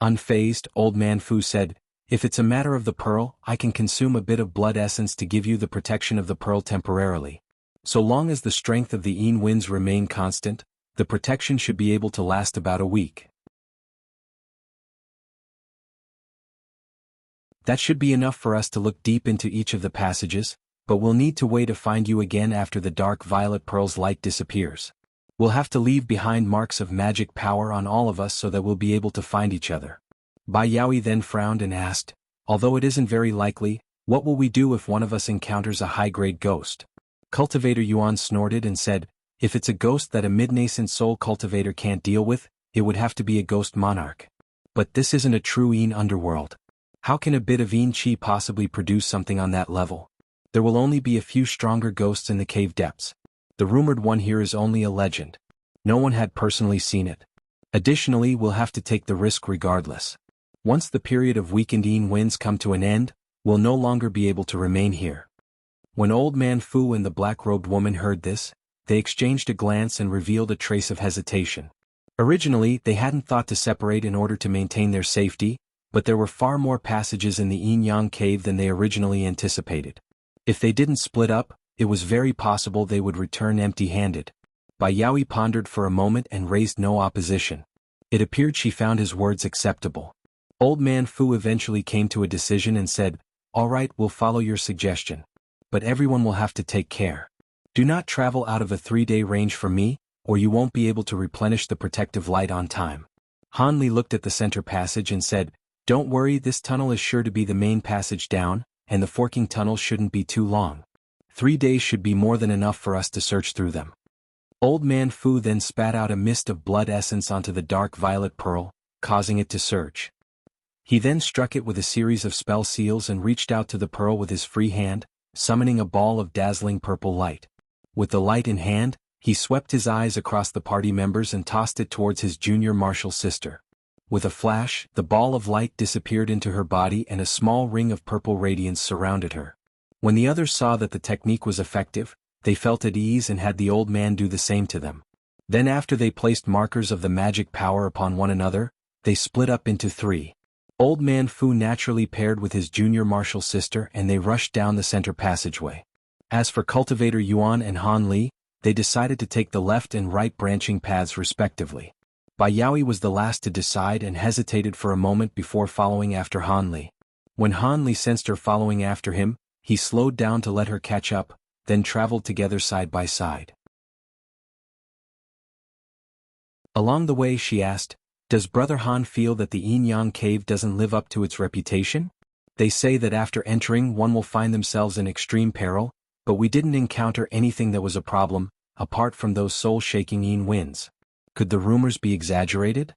Unfazed, Old Man Fu said, if it's a matter of the pearl, I can consume a bit of blood essence to give you the protection of the pearl temporarily. So long as the strength of the winds remain constant, the protection should be able to last about a week. That should be enough for us to look deep into each of the passages, but we'll need to wait to find you again after the dark violet pearl's light disappears. We'll have to leave behind marks of magic power on all of us so that we'll be able to find each other. Bai Yaoi then frowned and asked, although it isn't very likely, what will we do if one of us encounters a high-grade ghost? Cultivator Yuan snorted and said, if it's a ghost that a mid-nascent soul cultivator can't deal with, it would have to be a ghost monarch. But this isn't a true underworld. How can a bit of chi possibly produce something on that level? There will only be a few stronger ghosts in the cave depths. The rumored one here is only a legend. No one had personally seen it. Additionally, we'll have to take the risk regardless. Once the period of weakened winds come to an end, we'll no longer be able to remain here. When Old Man Fu and the black-robed woman heard this, they exchanged a glance and revealed a trace of hesitation. Originally, they hadn't thought to separate in order to maintain their safety, but there were far more passages in the Yin-Yang cave than they originally anticipated. If they didn't split up, it was very possible they would return empty-handed. Bai Yaoi pondered for a moment and raised no opposition. It appeared she found his words acceptable. Old Man Fu eventually came to a decision and said, all right, we'll follow your suggestion. But everyone will have to take care. Do not travel out of a 3-day range from me, or you won't be able to replenish the protective light on time. Han Li looked at the center passage and said, don't worry, this tunnel is sure to be the main passage down, and the forking tunnel shouldn't be too long. 3 days should be more than enough for us to search through them. Old Man Fu then spat out a mist of blood essence onto the dark violet pearl, causing it to surge. He then struck it with a series of spell seals and reached out to the pearl with his free hand, summoning a ball of dazzling purple light. With the light in hand, he swept his eyes across the party members and tossed it towards his junior martial sister. With a flash, the ball of light disappeared into her body and a small ring of purple radiance surrounded her. When the others saw that the technique was effective, they felt at ease and had the old man do the same to them. Then after they placed markers of the magic power upon one another, they split up into 3. Old Man Fu naturally paired with his junior martial sister and they rushed down the center passageway. As for Cultivator Yuan and Han Li, they decided to take the left and right branching paths respectively. Bai Yaoi was the last to decide and hesitated for a moment before following after Han Li. When Han Li sensed her following after him, he slowed down to let her catch up, then traveled together side by side. Along the way she asked, does Brother Han feel that the Yin-Yang cave doesn't live up to its reputation? They say that after entering one will find themselves in extreme peril, but we didn't encounter anything that was a problem, apart from those soul-shaking winds. Could the rumors be exaggerated?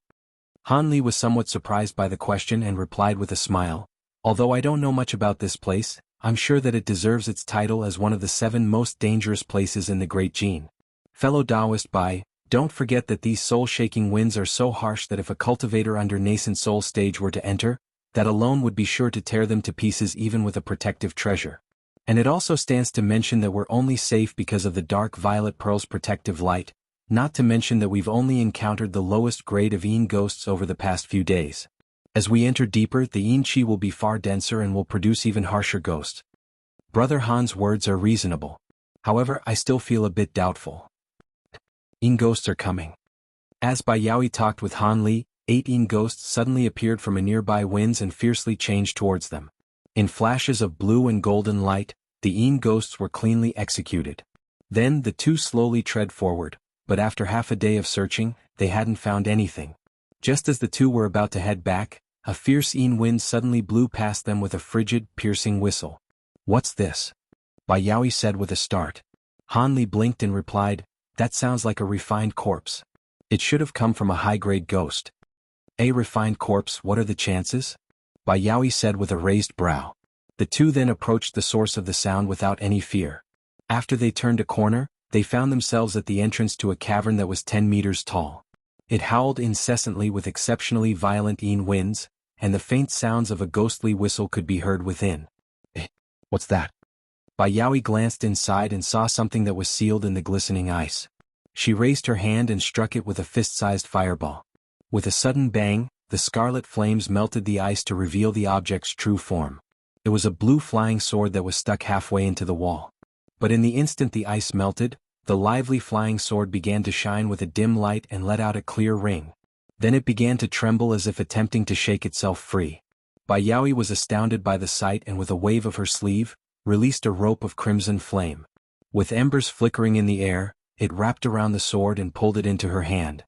Han Li was somewhat surprised by the question and replied with a smile, although I don't know much about this place, I'm sure that it deserves its title as one of the 7 most dangerous places in the Great Jin. Fellow Taoist Bai, don't forget that these soul-shaking winds are so harsh that if a cultivator under nascent soul stage were to enter, that alone would be sure to tear them to pieces even with a protective treasure. And it also stands to mention that we're only safe because of the dark violet pearl's protective light, not to mention that we've only encountered the lowest grade of ghosts over the past few days. As we enter deeper, the chi will be far denser and will produce even harsher ghosts. Brother Han's words are reasonable. However, I still feel a bit doubtful. Ghosts are coming. As Bai Yaoi talked with Han Li, 8 ghosts suddenly appeared from a nearby winds and fiercely changed towards them. In flashes of blue and golden light, the ghosts were cleanly executed. Then the 2 slowly tread forward, but after half a day of searching, they hadn't found anything. Just as the 2 were about to head back, a fierce wind suddenly blew past them with a frigid, piercing whistle. What's this? Bai Yaoi said with a start. Han Li blinked and replied, that sounds like a refined corpse. It should have come from a high-grade ghost. A refined corpse, what are the chances? Bai Yaoi said with a raised brow. The 2 then approached the source of the sound without any fear. After they turned a corner, they found themselves at the entrance to a cavern that was 10 meters tall. It howled incessantly with exceptionally violent winds, and the faint sounds of a ghostly whistle could be heard within. What's that? Bayawi glanced inside and saw something that was sealed in the glistening ice. She raised her hand and struck it with a fist-sized fireball. With a sudden bang, the scarlet flames melted the ice to reveal the object's true form. It was a blue flying sword that was stuck halfway into the wall. But in the instant the ice melted, the lively flying sword began to shine with a dim light and let out a clear ring. Then it began to tremble as if attempting to shake itself free. Bayawi was astounded by the sight and with a wave of her sleeve, released a rope of crimson flame. With embers flickering in the air, it wrapped around the sword and pulled it into her hand.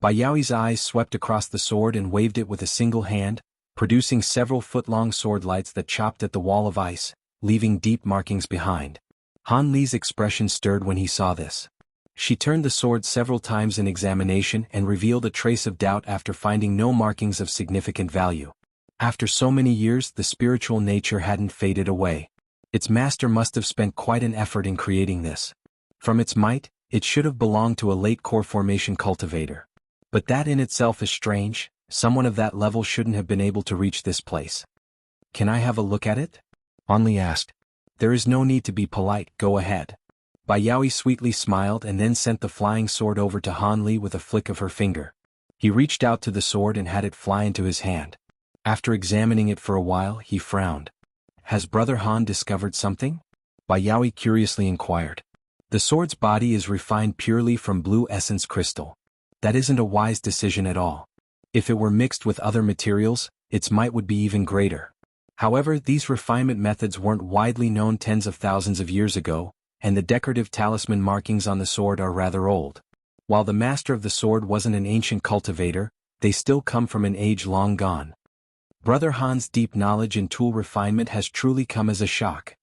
Bayawi's eyes swept across the sword and waved it with a single hand, producing several foot-long sword lights that chopped at the wall of ice, leaving deep markings behind. Han Li's expression stirred when he saw this. She turned the sword several times in examination and revealed a trace of doubt after finding no markings of significant value. After so many years, the spiritual nature hadn't faded away. Its master must have spent quite an effort in creating this. From its might, it should have belonged to a late core formation cultivator. But that in itself is strange. Someone of that level shouldn't have been able to reach this place. Can I have a look at it? Han Li asked. There is no need to be polite, go ahead. Bayawi sweetly smiled and then sent the flying sword over to Han Li with a flick of her finger. He reached out to the sword and had it fly into his hand. After examining it for a while, he frowned. Has Brother Han discovered something? Bayawi curiously inquired. The sword's body is refined purely from blue essence crystal. That isn't a wise decision at all. If it were mixed with other materials, its might would be even greater. However, these refinement methods weren't widely known tens of thousands of years ago, and the decorative talisman markings on the sword are rather old. While the master of the sword wasn't an ancient cultivator, they still come from an age long gone. Brother Han's deep knowledge in tool refinement has truly come as a shock.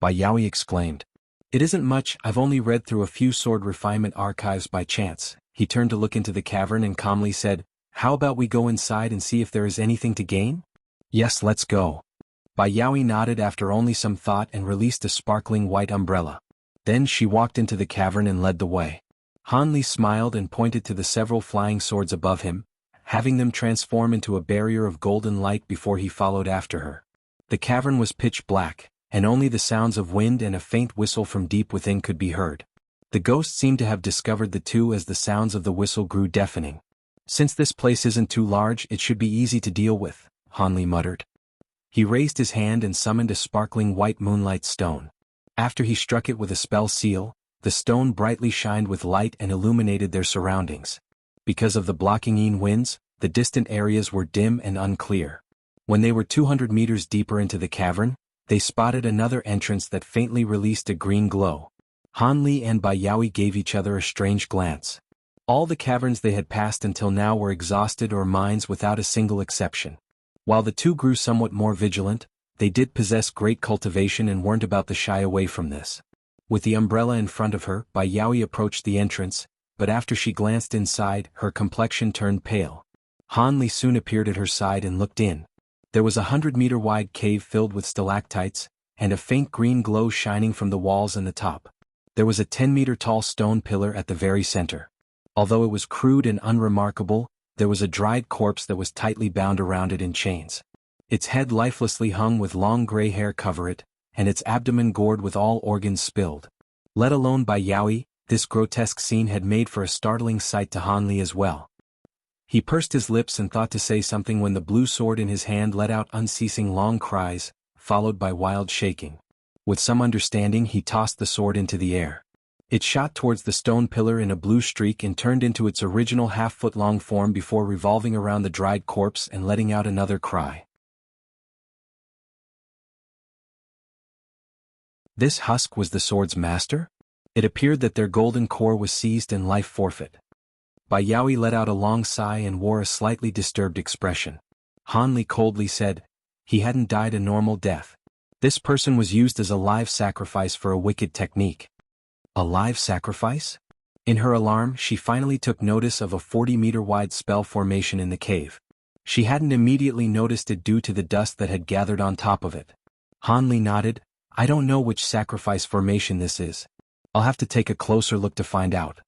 Bayawi exclaimed. It isn't much, I've only read through a few sword refinement archives by chance. He turned to look into the cavern and calmly said, How about we go inside and see if there is anything to gain? Yes, let's go. Bayawi nodded after only some thought and released a sparkling white umbrella. Then she walked into the cavern and led the way. Han Li smiled and pointed to the several flying swords above him, having them transform into a barrier of golden light before he followed after her. The cavern was pitch black, and only the sounds of wind and a faint whistle from deep within could be heard. The ghost seemed to have discovered the two as the sounds of the whistle grew deafening. Since this place isn't too large, it should be easy to deal with, Han Li muttered. He raised his hand and summoned a sparkling white moonlight stone. After he struck it with a spell seal, the stone brightly shined with light and illuminated their surroundings. Because of the blocking winds, the distant areas were dim and unclear. When they were 200 meters deeper into the cavern, they spotted another entrance that faintly released a green glow. Han Li and Bayawi gave each other a strange glance. All the caverns they had passed until now were exhausted or mines without a single exception. While the two grew somewhat more vigilant, they did possess great cultivation and weren't about to shy away from this. With the umbrella in front of her, Bayawi approached the entrance, but after she glanced inside, her complexion turned pale. Han Li soon appeared at her side and looked in. There was a 100-meter-wide cave filled with stalactites, and a faint green glow shining from the walls and the top. There was a 10-meter-tall stone pillar at the very center. Although it was crude and unremarkable, there was a dried corpse that was tightly bound around it in chains. Its head lifelessly hung with long gray hair cover it, and its abdomen gored with all organs spilled. Let alone Bayawi, this grotesque scene had made for a startling sight to Han Li as well. He pursed his lips and thought to say something when the blue sword in his hand let out unceasing long cries, followed by wild shaking. With some understanding, he tossed the sword into the air. It shot towards the stone pillar in a blue streak and turned into its original half-foot-long form before revolving around the dried corpse and letting out another cry. This husk was the sword's master? It appeared that their golden core was seized and life forfeit. Bayawi let out a long sigh and wore a slightly disturbed expression. Han Li coldly said, He hadn't died a normal death. This person was used as a live sacrifice for a wicked technique. A live sacrifice? In her alarm, she finally took notice of a 40-meter-wide spell formation in the cave. She hadn't immediately noticed it due to the dust that had gathered on top of it. Han Li nodded. I don't know which sacrifice formation this is. I'll have to take a closer look to find out.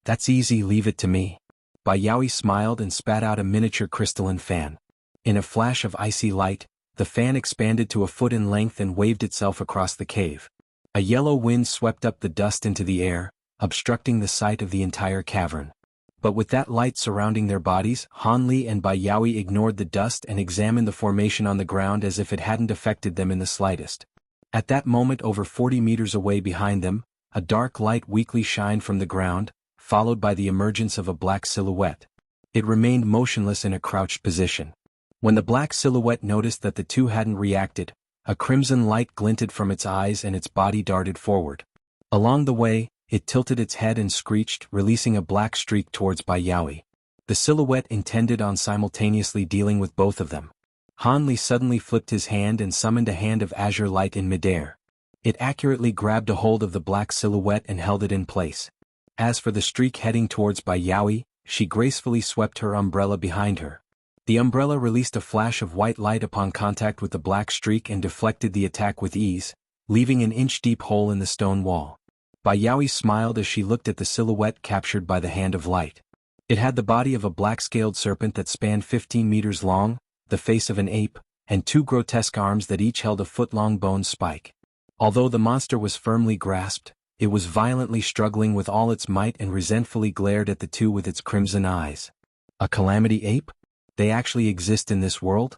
That's easy, leave it to me. Bai Yaoi smiled and spat out a miniature crystalline fan. In a flash of icy light, the fan expanded to a foot in length and waved itself across the cave. A yellow wind swept up the dust into the air, obstructing the sight of the entire cavern. But with that light surrounding their bodies, Han Li and Bai Yaoi ignored the dust and examined the formation on the ground as if it hadn't affected them in the slightest. At that moment, over 40 meters away behind them, a dark light weakly shined from the ground, followed by the emergence of a black silhouette. It remained motionless in a crouched position. When the black silhouette noticed that the two hadn't reacted, a crimson light glinted from its eyes and its body darted forward. Along the way, it tilted its head and screeched, releasing a black streak towards Bai Yaoi. The silhouette intended on simultaneously dealing with both of them. Han Li suddenly flipped his hand and summoned a hand of azure light in midair. It accurately grabbed a hold of the black silhouette and held it in place. As for the streak heading towards Bai Yaoi, she gracefully swept her umbrella behind her. The umbrella released a flash of white light upon contact with the black streak and deflected the attack with ease, leaving an inch-deep hole in the stone wall. Bai Yaoi smiled as she looked at the silhouette captured by the hand of light. It had the body of a black-scaled serpent that spanned 15 meters long, the face of an ape, and two grotesque arms that each held a foot-long bone spike. Although the monster was firmly grasped, it was violently struggling with all its might and resentfully glared at the two with its crimson eyes. A calamity ape? They actually exist in this world?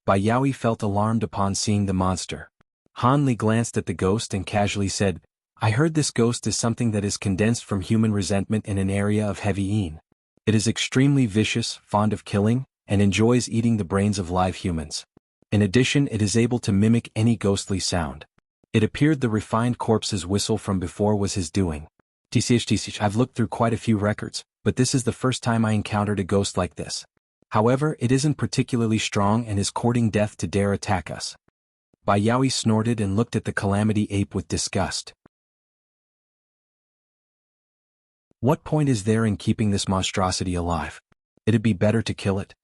Bai Yaoi felt alarmed upon seeing the monster. Han Li glanced at the ghost and casually said, I heard this ghost is something that is condensed from human resentment in an area of heavy Yin. It is extremely vicious, fond of killing, and enjoys eating the brains of live humans. In addition, it is able to mimic any ghostly sound. It appeared the refined corpse's whistle from before was his doing. I've looked through quite a few records, but this is the first time I encountered a ghost like this. However, it isn't particularly strong and is courting death to dare attack us. Bai Yaoi snorted and looked at the calamity ape with disgust. What point is there in keeping this monstrosity alive? It'd be better to kill it.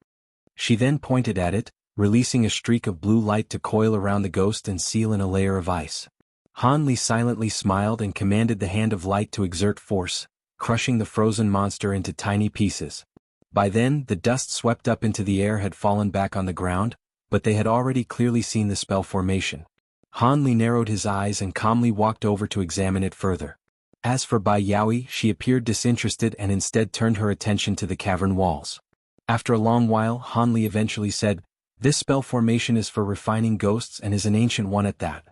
She then pointed at it, releasing a streak of blue light to coil around the ghost and seal in a layer of ice. Han Li silently smiled and commanded the hand of light to exert force, crushing the frozen monster into tiny pieces. By then, the dust swept up into the air had fallen back on the ground, but they had already clearly seen the spell formation. Han Li narrowed his eyes and calmly walked over to examine it further. As for Bai Yaoi, she appeared disinterested and instead turned her attention to the cavern walls. After a long while, Han Li eventually said, This spell formation is for refining ghosts and is an ancient one at that.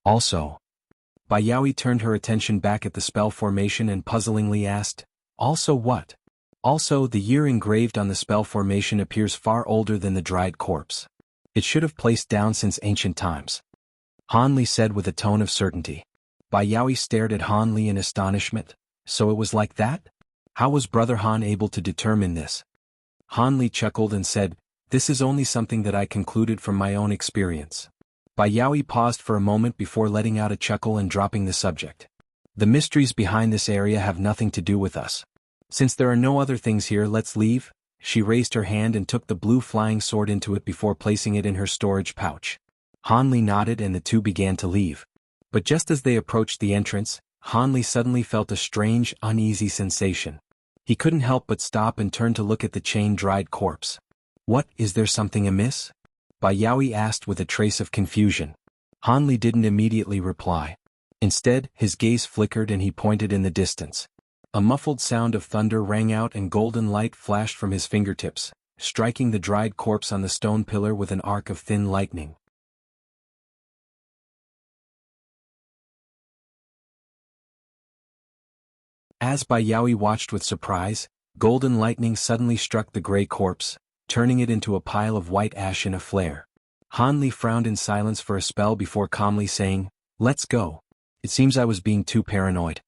Also, Bai Yaoi turned her attention back at the spell formation and puzzlingly asked, Also what? Also, the year engraved on the spell formation appears far older than the dried corpse. It should have placed down since ancient times. Han Li said with a tone of certainty. Bai Yaoi stared at Han Li in astonishment. So it was like that? How was Brother Han able to determine this? Han Li chuckled and said, This is only something that I concluded from my own experience. Bai Yaoi paused for a moment before letting out a chuckle and dropping the subject. The mysteries behind this area have nothing to do with us. Since there are no other things here, let's leave. She raised her hand and took the blue flying sword into it before placing it in her storage pouch. Han Li nodded and the two began to leave. But just as they approached the entrance, Han Li suddenly felt a strange, uneasy sensation. He couldn't help but stop and turn to look at the chain-dried corpse. What, is there something amiss? Bai Yaoi asked with a trace of confusion. Han Li didn't immediately reply. Instead, his gaze flickered and he pointed in the distance. A muffled sound of thunder rang out and golden light flashed from his fingertips, striking the dried corpse on the stone pillar with an arc of thin lightning. As Bai Yaoi watched with surprise, golden lightning suddenly struck the gray corpse, turning it into a pile of white ash in a flare. Han Li frowned in silence for a spell before calmly saying, Let's go. It seems I was being too paranoid.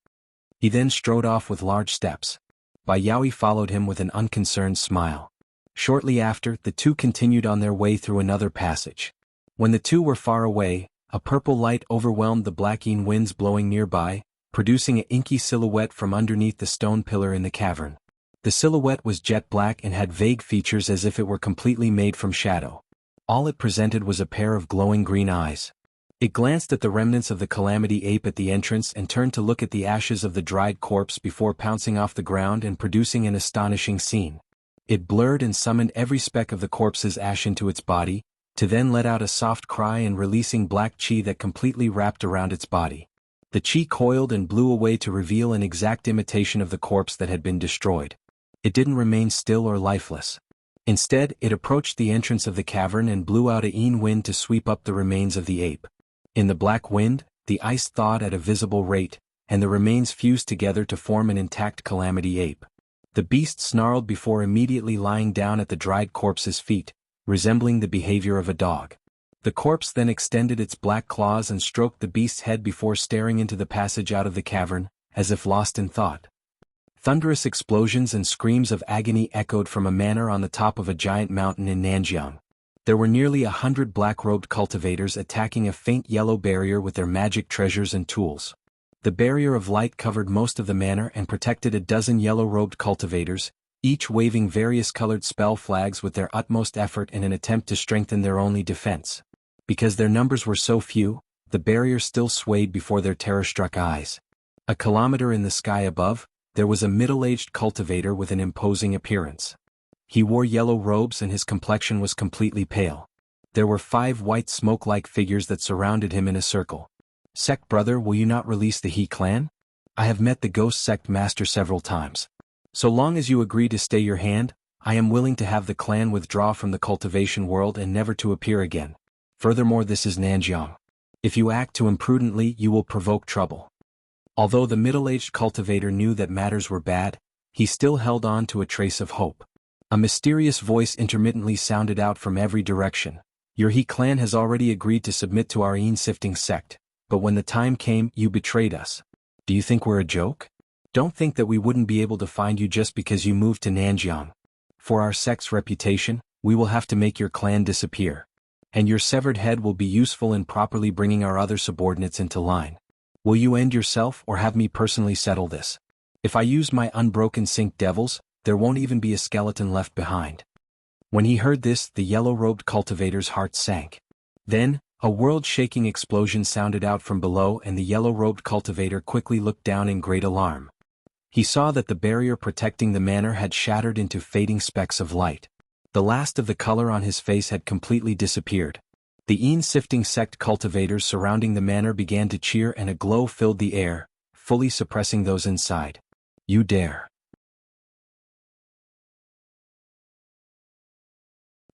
He then strode off with large steps. Bai Yaoi followed him with an unconcerned smile. Shortly after, the two continued on their way through another passage. When the two were far away, a purple light overwhelmed the blacking winds blowing nearby, producing an inky silhouette from underneath the stone pillar in the cavern. The silhouette was jet black and had vague features as if it were completely made from shadow. All it presented was a pair of glowing green eyes. It glanced at the remnants of the Calamity ape at the entrance and turned to look at the ashes of the dried corpse before pouncing off the ground and producing an astonishing scene. It blurred and summoned every speck of the corpse's ash into its body, to then let out a soft cry and releasing black chi that completely wrapped around its body. The chi coiled and blew away to reveal an exact imitation of the corpse that had been destroyed. It didn't remain still or lifeless. Instead, it approached the entrance of the cavern and blew out a wind to sweep up the remains of the ape. In the black wind, the ice thawed at a visible rate, and the remains fused together to form an intact Calamity ape. The beast snarled before immediately lying down at the dried corpse's feet, resembling the behavior of a dog. The corpse then extended its black claws and stroked the beast's head before staring into the passage out of the cavern, as if lost in thought. Thunderous explosions and screams of agony echoed from a manor on the top of a giant mountain in Nanjiang. There were nearly 100 black-robed cultivators attacking a faint yellow barrier with their magic treasures and tools. The barrier of light covered most of the manor and protected a dozen yellow-robed cultivators, each waving various colored spell flags with their utmost effort in an attempt to strengthen their only defense. Because their numbers were so few, the barrier still swayed before their terror-struck eyes. A kilometer in the sky above, there was a middle-aged cultivator with an imposing appearance. He wore yellow robes and his complexion was completely pale. There were 5 white smoke-like figures that surrounded him in a circle. "Sect brother, will you not release the He clan? I have met the ghost sect master several times. So long as you agree to stay your hand, I am willing to have the clan withdraw from the cultivation world and never to appear again. Furthermore, this is Nanjiang. If you act too imprudently, you will provoke trouble." Although the middle-aged cultivator knew that matters were bad, he still held on to a trace of hope. A mysterious voice intermittently sounded out from every direction. "Your He clan has already agreed to submit to our sifting sect, but when the time came, you betrayed us. Do you think we're a joke? Don't think that we wouldn't be able to find you just because you moved to Nanjiang. For our sect's reputation, we will have to make your clan disappear. And your severed head will be useful in properly bringing our other subordinates into line. Will you end yourself or have me personally settle this? If I use my unbroken sync devils, there won't even be a skeleton left behind." When he heard this, the yellow-robed cultivator's heart sank. Then, a world-shaking explosion sounded out from below and the yellow-robed cultivator quickly looked down in great alarm. He saw that the barrier protecting the manor had shattered into fading specks of light. The last of the color on his face had completely disappeared. The sifting sect cultivators surrounding the manor began to cheer and a glow filled the air, fully suppressing those inside. "You dare."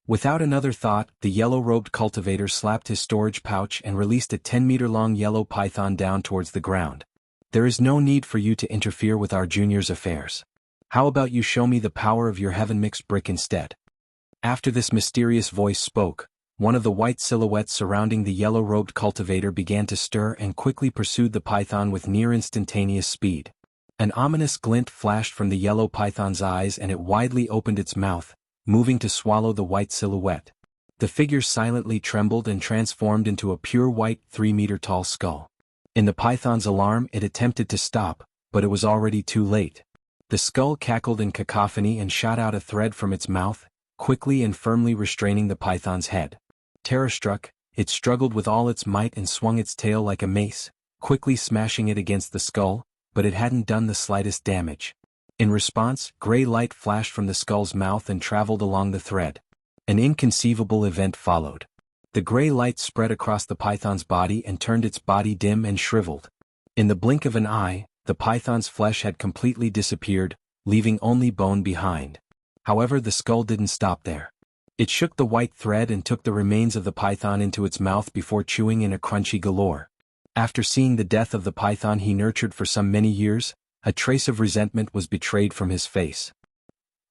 Without another thought, the yellow-robed cultivator slapped his storage pouch and released a 10-meter-long yellow python down towards the ground. "There is no need for you to interfere with our junior's affairs. How about you show me the power of your heaven-mixed brick instead?" After this mysterious voice spoke, one of the white silhouettes surrounding the yellow-robed cultivator began to stir and quickly pursued the python with near-instantaneous speed. An ominous glint flashed from the yellow python's eyes and it widely opened its mouth, moving to swallow the white silhouette. The figure silently trembled and transformed into a pure white 3-meter-tall skull. In the python's alarm, it attempted to stop, but it was already too late. The skull cackled in cacophony and shot out a thread from its mouth, quickly and firmly restraining the python's head. Terror-struck, it struggled with all its might and swung its tail like a mace, quickly smashing it against the skull, but it hadn't done the slightest damage. In response, gray light flashed from the skull's mouth and traveled along the thread. An inconceivable event followed. The gray light spread across the python's body and turned its body dim and shriveled. In the blink of an eye, the python's flesh had completely disappeared, leaving only bone behind. However, the skull didn't stop there. It shook the white thread and took the remains of the python into its mouth before chewing in a crunchy galore. After seeing the death of the python he nurtured for some many years, a trace of resentment was betrayed from his face.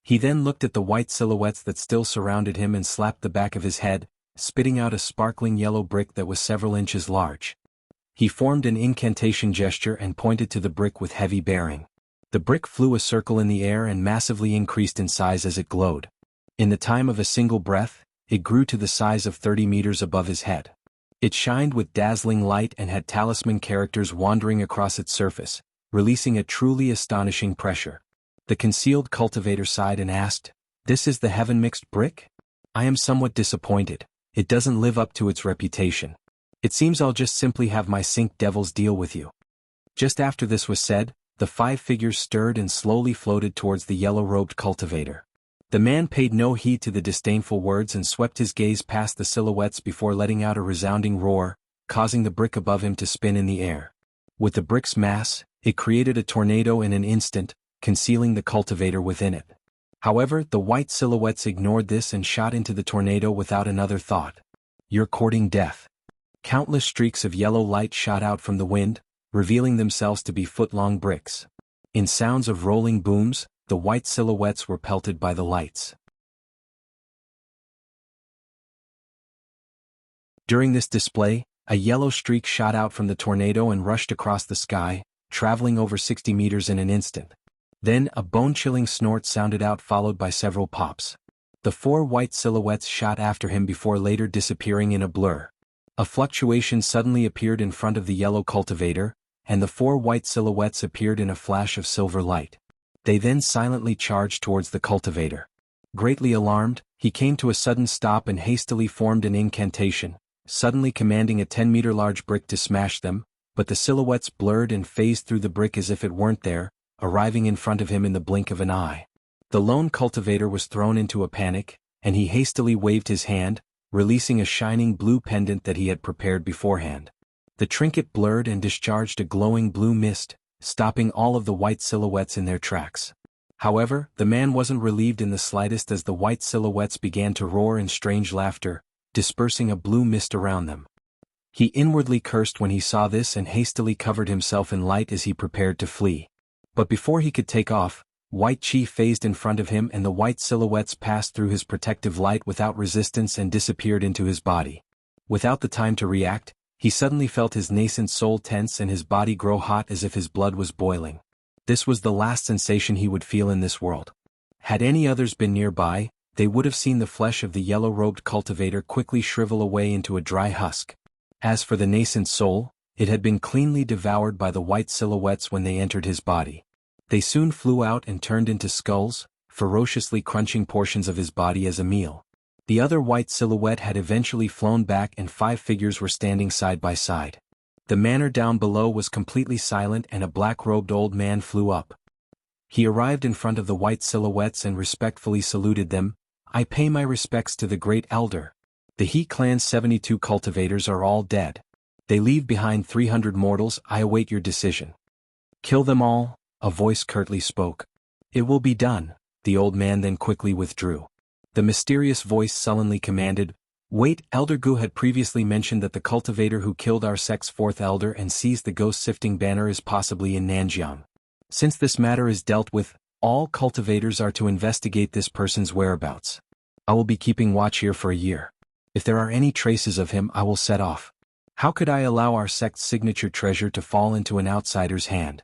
He then looked at the white silhouettes that still surrounded him and slapped the back of his head, spitting out a sparkling yellow brick that was several inches large. He formed an incantation gesture and pointed to the brick with heavy bearing. The brick flew a circle in the air and massively increased in size as it glowed. In the time of a single breath, it grew to the size of 30 meters above his head. It shined with dazzling light and had talisman characters wandering across its surface, releasing a truly astonishing pressure. The concealed cultivator sighed and asked, "This is the heaven-mixed brick? I am somewhat disappointed. It doesn't live up to its reputation. It seems I'll just simply have my sink devils deal with you." Just after this was said, the 5 figures stirred and slowly floated towards the yellow-robed cultivator. The man paid no heed to the disdainful words and swept his gaze past the silhouettes before letting out a resounding roar, causing the brick above him to spin in the air. With the brick's mass, it created a tornado in an instant, concealing the cultivator within it. However, the white silhouettes ignored this and shot into the tornado without another thought. "You're courting death." Countless streaks of yellow light shot out from the wind, revealing themselves to be foot-long bricks. In sounds of rolling booms, the white silhouettes were pelted by the lights. During this display, a yellow streak shot out from the tornado and rushed across the sky, traveling over 60 meters in an instant. Then a bone-chilling snort sounded out, followed by several pops. The 4 white silhouettes shot after him before later disappearing in a blur. A fluctuation suddenly appeared in front of the yellow cultivator, and the 4 white silhouettes appeared in a flash of silver light. They then silently charged towards the cultivator. Greatly alarmed, he came to a sudden stop and hastily formed an incantation, suddenly commanding a 10-meter large brick to smash them, but the silhouettes blurred and phased through the brick as if it weren't there, arriving in front of him in the blink of an eye. The lone cultivator was thrown into a panic, and he hastily waved his hand, releasing a shining blue pendant that he had prepared beforehand. The trinket blurred and discharged a glowing blue mist, stopping all of the white silhouettes in their tracks. However, the man wasn't relieved in the slightest as the white silhouettes began to roar in strange laughter, dispersing a blue mist around them. He inwardly cursed when he saw this and hastily covered himself in light as he prepared to flee. But before he could take off, white chi phased in front of him and the white silhouettes passed through his protective light without resistance and disappeared into his body. Without the time to react, he suddenly felt his nascent soul tense and his body grow hot as if his blood was boiling. This was the last sensation he would feel in this world. Had any others been nearby, they would have seen the flesh of the yellow-robed cultivator quickly shrivel away into a dry husk. As for the nascent soul, it had been cleanly devoured by the white silhouettes when they entered his body. They soon flew out and turned into skulls, ferociously crunching portions of his body as a meal. The other white silhouette had eventually flown back and 5 figures were standing side by side. The manor down below was completely silent and a black-robed old man flew up. He arrived in front of the white silhouettes and respectfully saluted them. "I pay my respects to the great elder. The He clan's 72 cultivators are all dead. They leave behind 300 mortals. I await your decision." "Kill them all," a voice curtly spoke. "It will be done." The old man then quickly withdrew. The mysterious voice sullenly commanded, "Wait." Elder Gu had previously mentioned that the cultivator who killed our sect's 4th elder and seized the ghost-sifting banner is possibly in Nanjiang. Since this matter is dealt with, all cultivators are to investigate this person's whereabouts. I will be keeping watch here for a year. If there are any traces of him, I will set off. How could I allow our sect's signature treasure to fall into an outsider's hand?"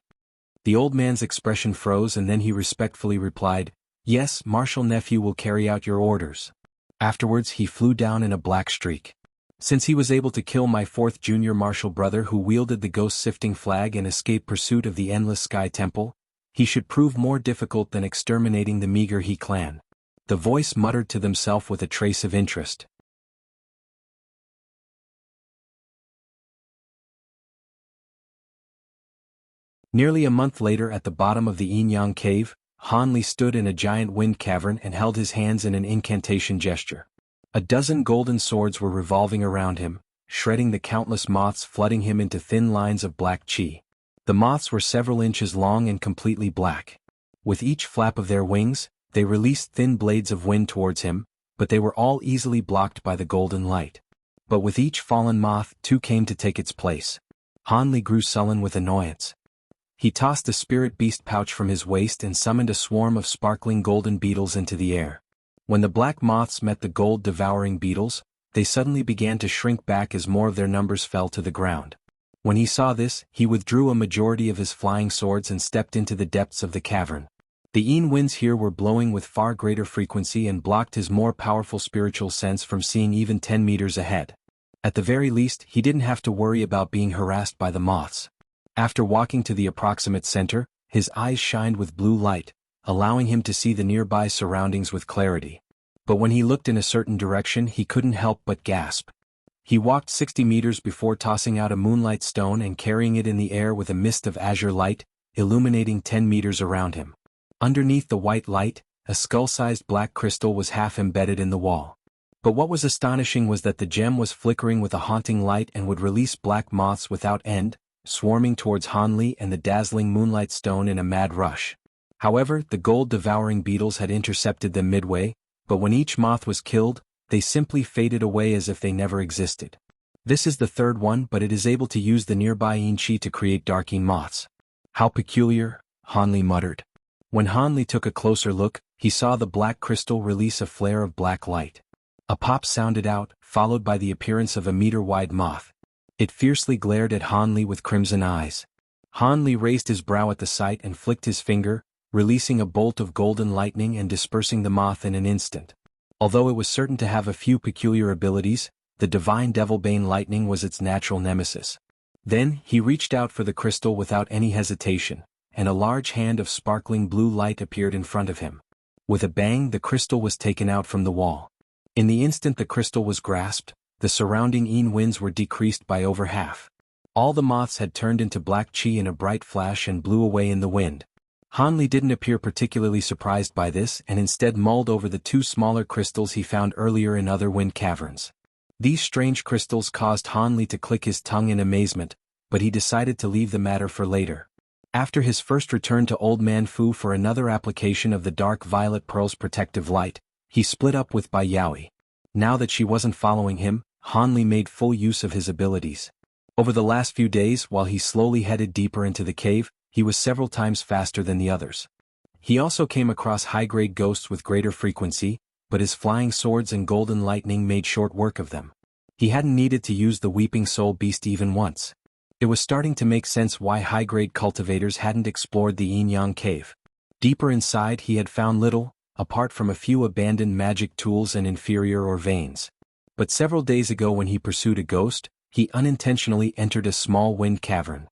The old man's expression froze and then he respectfully replied, "Yes, Marshal Nephew will carry out your orders." Afterwards he flew down in a black streak. Since he was able to kill my 4th junior marshal brother who wielded the ghost-sifting flag and escape pursuit of the Endless Sky Temple, he should prove more difficult than exterminating the meager He clan. The voice muttered to themselves with a trace of interest. Nearly a month later at the bottom of the Yin-Yang cave, Han Li stood in a giant wind cavern and held his hands in an incantation gesture. A dozen golden swords were revolving around him, shredding the countless moths flooding him into thin lines of black chi. The moths were several inches long and completely black. With each flap of their wings, they released thin blades of wind towards him, but they were all easily blocked by the golden light. But with each fallen moth, 2 came to take its place. Han Li grew sullen with annoyance. He tossed the spirit beast pouch from his waist and summoned a swarm of sparkling golden beetles into the air. When the black moths met the gold-devouring beetles, they suddenly began to shrink back as more of their numbers fell to the ground. When he saw this, he withdrew a majority of his flying swords and stepped into the depths of the cavern. The Yin winds here were blowing with far greater frequency and blocked his more powerful spiritual sense from seeing even 10 meters ahead. At the very least, he didn't have to worry about being harassed by the moths. After walking to the approximate center, his eyes shined with blue light, allowing him to see the nearby surroundings with clarity. But when he looked in a certain direction, he couldn't help but gasp. He walked 60 meters before tossing out a moonlight stone and carrying it in the air with a mist of azure light, illuminating 10 meters around him. Underneath the white light, a skull-sized black crystal was half embedded in the wall. But what was astonishing was that the gem was flickering with a haunting light and would release black moths without end, swarming towards Hanli and the dazzling moonlight stone in a mad rush. However, the gold-devouring beetles had intercepted them midway, but when each moth was killed, they simply faded away as if they never existed. This is the third one, but it is able to use the nearby yin qi to create darking moths. How peculiar, Hanli muttered. When Hanli took a closer look, he saw the black crystal release a flare of black light. A pop sounded out, followed by the appearance of a meter-wide moth. It fiercely glared at Hanli with crimson eyes. Hanli raised his brow at the sight and flicked his finger, releasing a bolt of golden lightning and dispersing the moth in an instant. Although it was certain to have a few peculiar abilities, the divine Devilbane lightning was its natural nemesis. Then, he reached out for the crystal without any hesitation, and a large hand of sparkling blue light appeared in front of him. With a bang, the crystal was taken out from the wall. In the instant the crystal was grasped, the surrounding yin winds were decreased by over half. All the moths had turned into black qi in a bright flash and blew away in the wind. Hanli didn't appear particularly surprised by this and instead mulled over the two smaller crystals he found earlier in other wind caverns. These strange crystals caused Hanli to click his tongue in amazement, but he decided to leave the matter for later. After his first return to Old Man Fu for another application of the dark violet pearl's protective light, he split up with Bai Yaoi. Now that she wasn't following him, Hanli made full use of his abilities. Over the last few days, while he slowly headed deeper into the cave, he was several times faster than the others. He also came across high-grade ghosts with greater frequency, but his flying swords and golden lightning made short work of them. He hadn't needed to use the Weeping Soul Beast even once. It was starting to make sense why high-grade cultivators hadn't explored the Yin-Yang cave. Deeper inside he had found little, apart from a few abandoned magic tools and inferior ore veins. But several days ago when he pursued a ghost, he unintentionally entered a small wind cavern.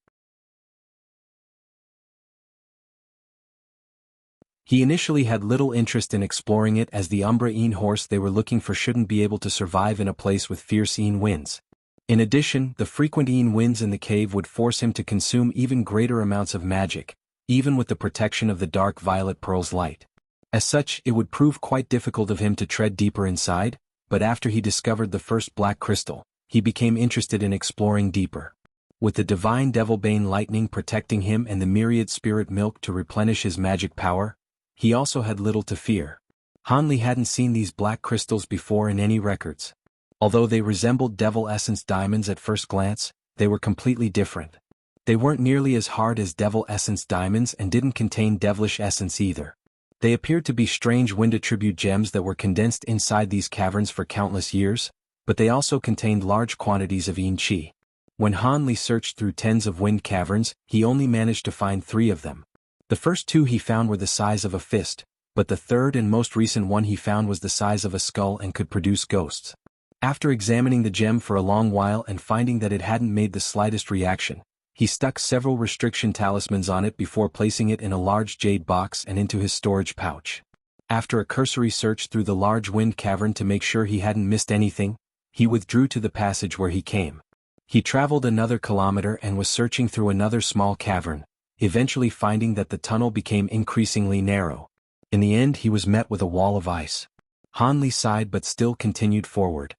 He initially had little interest in exploring it as the Umbra Yin horse they were looking for shouldn't be able to survive in a place with fierce Yin winds. In addition, the frequent Yin winds in the cave would force him to consume even greater amounts of magic, even with the protection of the dark violet pearl's light. As such, it would prove quite difficult of him to tread deeper inside, but after he discovered the first black crystal, he became interested in exploring deeper. With the divine Devilbane lightning protecting him and the myriad spirit milk to replenish his magic power, he also had little to fear. Hanli hadn't seen these black crystals before in any records. Although they resembled Devil Essence diamonds at first glance, they were completely different. They weren't nearly as hard as Devil Essence diamonds and didn't contain devilish essence either. They appeared to be strange wind attribute gems that were condensed inside these caverns for countless years, but they also contained large quantities of yin qi. When Hanli searched through tens of wind caverns, he only managed to find 3 of them. The first 2 he found were the size of a fist, but the third and most recent one he found was the size of a skull and could produce ghosts. After examining the gem for a long while and finding that it hadn't made the slightest reaction, he stuck several restriction talismans on it before placing it in a large jade box and into his storage pouch. After a cursory search through the large wind cavern to make sure he hadn't missed anything, he withdrew to the passage where he came. He traveled another kilometer and was searching through another small cavern, eventually finding that the tunnel became increasingly narrow. In the end he was met with a wall of ice. Hanli sighed but still continued forward.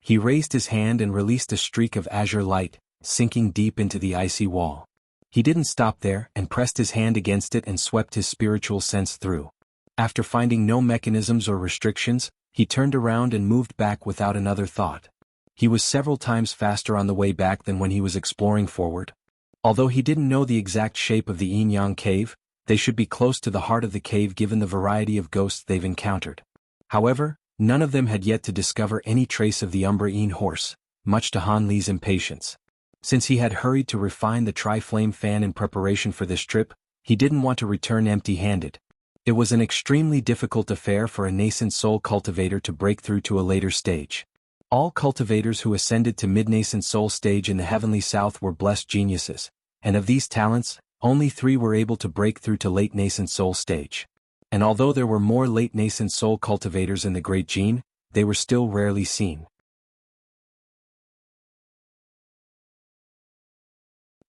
He raised his hand and released a streak of azure light, sinking deep into the icy wall. He didn't stop there and pressed his hand against it and swept his spiritual sense through. After finding no mechanisms or restrictions, he turned around and moved back without another thought. He was several times faster on the way back than when he was exploring forward. Although he didn't know the exact shape of the Yin-Yang cave, they should be close to the heart of the cave given the variety of ghosts they've encountered. However, none of them had yet to discover any trace of the Umbra Yin horse, much to Hanli's impatience. Since he had hurried to refine the tri-flame fan in preparation for this trip, he didn't want to return empty-handed. It was an extremely difficult affair for a nascent soul cultivator to break through to a later stage. All cultivators who ascended to mid-nascent soul stage in the heavenly south were blessed geniuses, and of these talents, only 3 were able to break through to late nascent soul stage. and although there were more late nascent soul cultivators in the Great Gene, they were still rarely seen.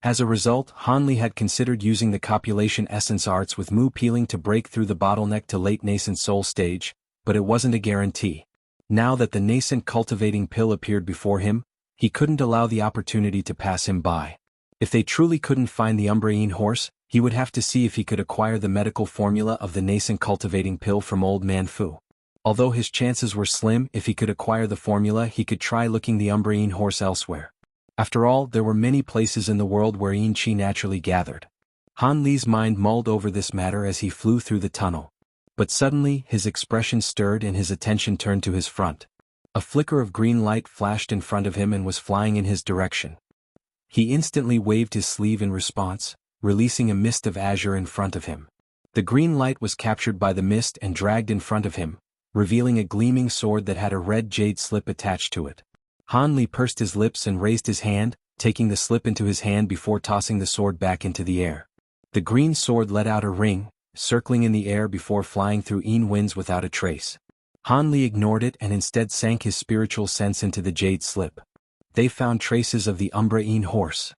As a result, Hanli had considered using the copulation essence arts with Mu peeling to break through the bottleneck to late nascent soul stage, but it wasn't a guarantee. Now that the nascent cultivating pill appeared before him, he couldn't allow the opportunity to pass him by. If they truly couldn't find the Umbraine horse, he would have to see if he could acquire the medical formula of the nascent cultivating pill from Old Man Fu. Although his chances were slim, if he could acquire the formula, he could try looking the Umbraine horse elsewhere. After all, there were many places in the world where Yin Qi naturally gathered. Han Li's mind mulled over this matter as he flew through the tunnel. But suddenly, his expression stirred and his attention turned to his front. A flicker of green light flashed in front of him and was flying in his direction. He instantly waved his sleeve in response, releasing a mist of azure in front of him. The green light was captured by the mist and dragged in front of him, revealing a gleaming sword that had a red jade slip attached to it. Han Li pursed his lips and raised his hand, taking the slip into his hand before tossing the sword back into the air. The green sword let out a ring, circling in the air before flying through Yin winds without a trace. Han Li ignored it and instead sank his spiritual sense into the jade slip. They found traces of the Umbraine horse.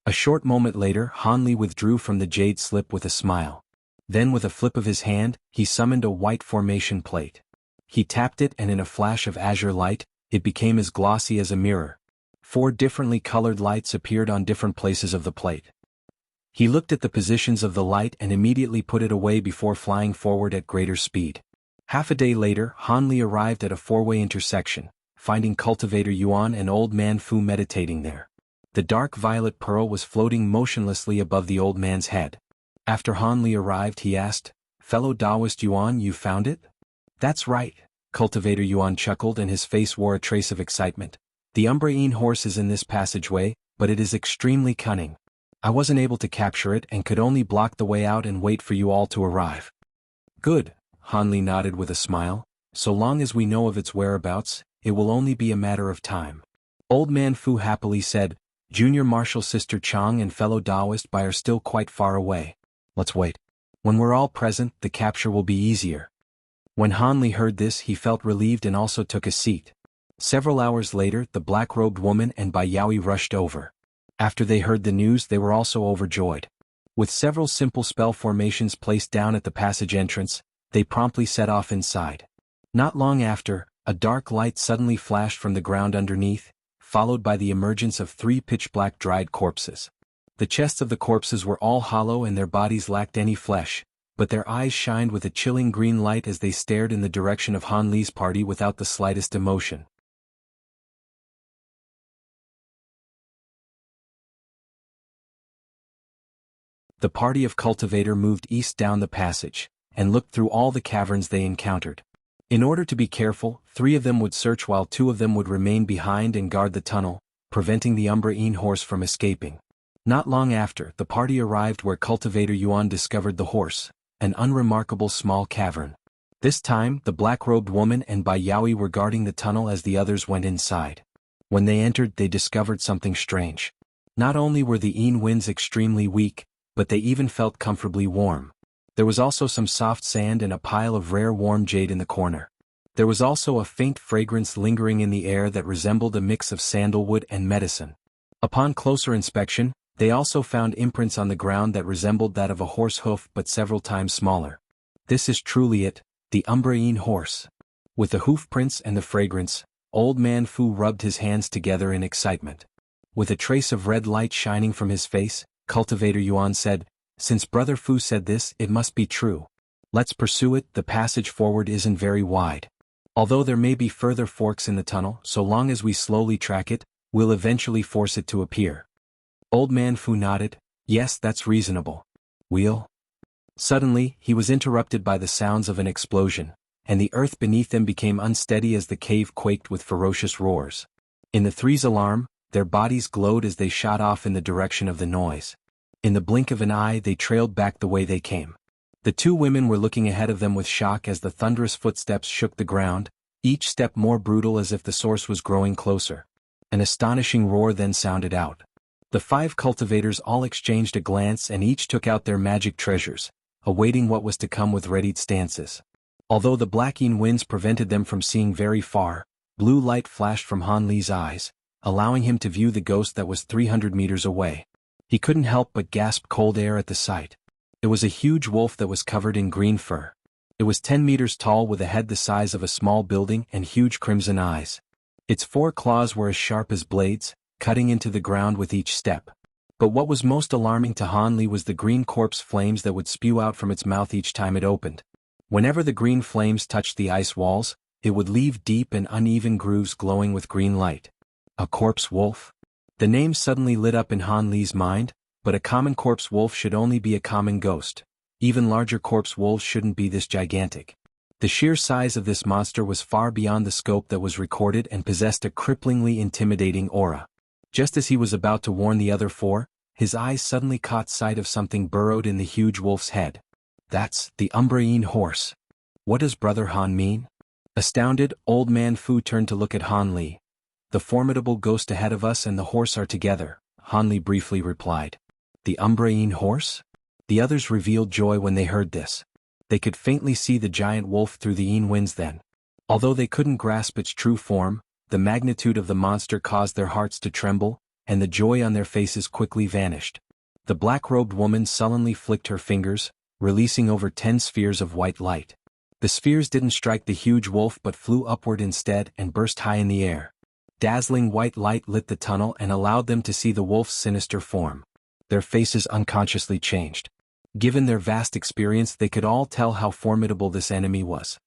A short moment later, Han Li withdrew from the jade slip with a smile. Then with a flip of his hand, he summoned a white formation plate. He tapped it and in a flash of azure light, it became as glossy as a mirror. 4 differently colored lights appeared on different places of the plate. He looked at the positions of the light and immediately put it away before flying forward at greater speed. Half a day later, Han Li arrived at a 4-way intersection, finding Cultivator Yuan and Old Man Fu meditating there. The dark violet pearl was floating motionlessly above the old man's head. After Han Li arrived, he asked, "Fellow Taoist Yuan, you found it?" "That's right." Cultivator Yuan chuckled and his face wore a trace of excitement. "The Umbraine horse is in this passageway, but it is extremely cunning. I wasn't able to capture it and could only block the way out and wait for you all to arrive." "Good," Han Li nodded with a smile. "So long as we know of its whereabouts, it will only be a matter of time." Old Man Fu happily said, "Junior Marshal Sister Chang and fellow Taoist Bai are still quite far away. Let's wait. When we're all present, the capture will be easier." When Han Li heard this, he felt relieved and also took a seat. Several hours later, the black-robed woman and Bai Yaoi rushed over. After they heard the news, they were also overjoyed. With several simple spell formations placed down at the passage entrance, they promptly set off inside. Not long after, a dark light suddenly flashed from the ground underneath, followed by the emergence of 3 pitch-black dried corpses. The chests of the corpses were all hollow and their bodies lacked any flesh, but their eyes shined with a chilling green light as they stared in the direction of Han Li's party without the slightest emotion. The party of Cultivator moved east down the passage, and looked through all the caverns they encountered. In order to be careful, 3 of them would search while 2 of them would remain behind and guard the tunnel, preventing the Umbraine horse from escaping. Not long after, the party arrived where Cultivator Yuan discovered the horse, an unremarkable small cavern. This time, the black-robed woman and Bai Yaoi were guarding the tunnel as the others went inside. When they entered, they discovered something strange. Not only were the Yin winds extremely weak, but they even felt comfortably warm. There was also some soft sand and a pile of rare warm jade in the corner. There was also a faint fragrance lingering in the air that resembled a mix of sandalwood and medicine. Upon closer inspection, they also found imprints on the ground that resembled that of a horse hoof but several times smaller. This is truly it, the Umbraine horse. With the hoof prints and the fragrance, Old Man Fu rubbed his hands together in excitement. With a trace of red light shining from his face, Cultivator Yuan said, "Since Brother Fu said this, it must be true. Let's pursue it. The passage forward isn't very wide. Although there may be further forks in the tunnel, so long as we slowly track it, we'll eventually force it to appear." Old Man Fu nodded. "Yes, that's reasonable. We'll..." Suddenly, he was interrupted by the sounds of an explosion, and the earth beneath them became unsteady as the cave quaked with ferocious roars. In the 3's alarm, their bodies glowed as they shot off in the direction of the noise. In the blink of an eye, they trailed back the way they came. The 2 women were looking ahead of them with shock as the thunderous footsteps shook the ground, each step more brutal as if the source was growing closer. An astonishing roar then sounded out. The 5 cultivators all exchanged a glance and each took out their magic treasures, awaiting what was to come with readied stances. Although the blacking winds prevented them from seeing very far, blue light flashed from Han Li's eyes, allowing him to view the ghost that was 300 meters away. He couldn't help but gasp cold air at the sight. It was a huge wolf that was covered in green fur. It was 10 meters tall with a head the size of a small building and huge crimson eyes. Its 4 claws were as sharp as blades, cutting into the ground with each step. But what was most alarming to Han Li was the green corpse flames that would spew out from its mouth each time it opened. Whenever the green flames touched the ice walls, it would leave deep and uneven grooves glowing with green light. A corpse wolf? The name suddenly lit up in Han Li's mind, but a common corpse wolf should only be a common ghost. Even larger corpse wolves shouldn't be this gigantic. The sheer size of this monster was far beyond the scope that was recorded and possessed a cripplingly intimidating aura. Just as he was about to warn the other 4, his eyes suddenly caught sight of something burrowed in the huge wolf's head. That's the Umbraine horse. What does Brother Han mean? Astounded, Old Man Fu turned to look at Han Li. The formidable ghost ahead of us and the horse are together, Han Li briefly replied. The Umbraine horse? The others revealed joy when they heard this. They could faintly see the giant wolf through the Yin winds then. Although they couldn't grasp its true form, the magnitude of the monster caused their hearts to tremble, and the joy on their faces quickly vanished. The black-robed woman sullenly flicked her fingers, releasing over 10 spheres of white light. The spheres didn't strike the huge wolf but flew upward instead and burst high in the air. Dazzling white light lit the tunnel and allowed them to see the wolf's sinister form. Their faces unconsciously changed. Given their vast experience, they could all tell how formidable this enemy was.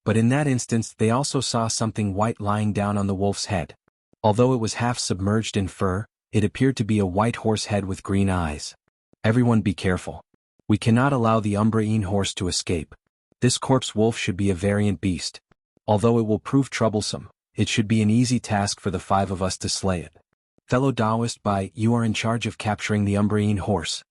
But in that instance they also saw something white lying down on the wolf's head. Although it was half submerged in fur, it appeared to be a white horse head with green eyes. Everyone be careful. We cannot allow the Umbraine horse to escape. This corpse wolf should be a variant beast. Although it will prove troublesome, it should be an easy task for the 5 of us to slay it. Fellow Taoist Bai, you are in charge of capturing the Umbraine horse.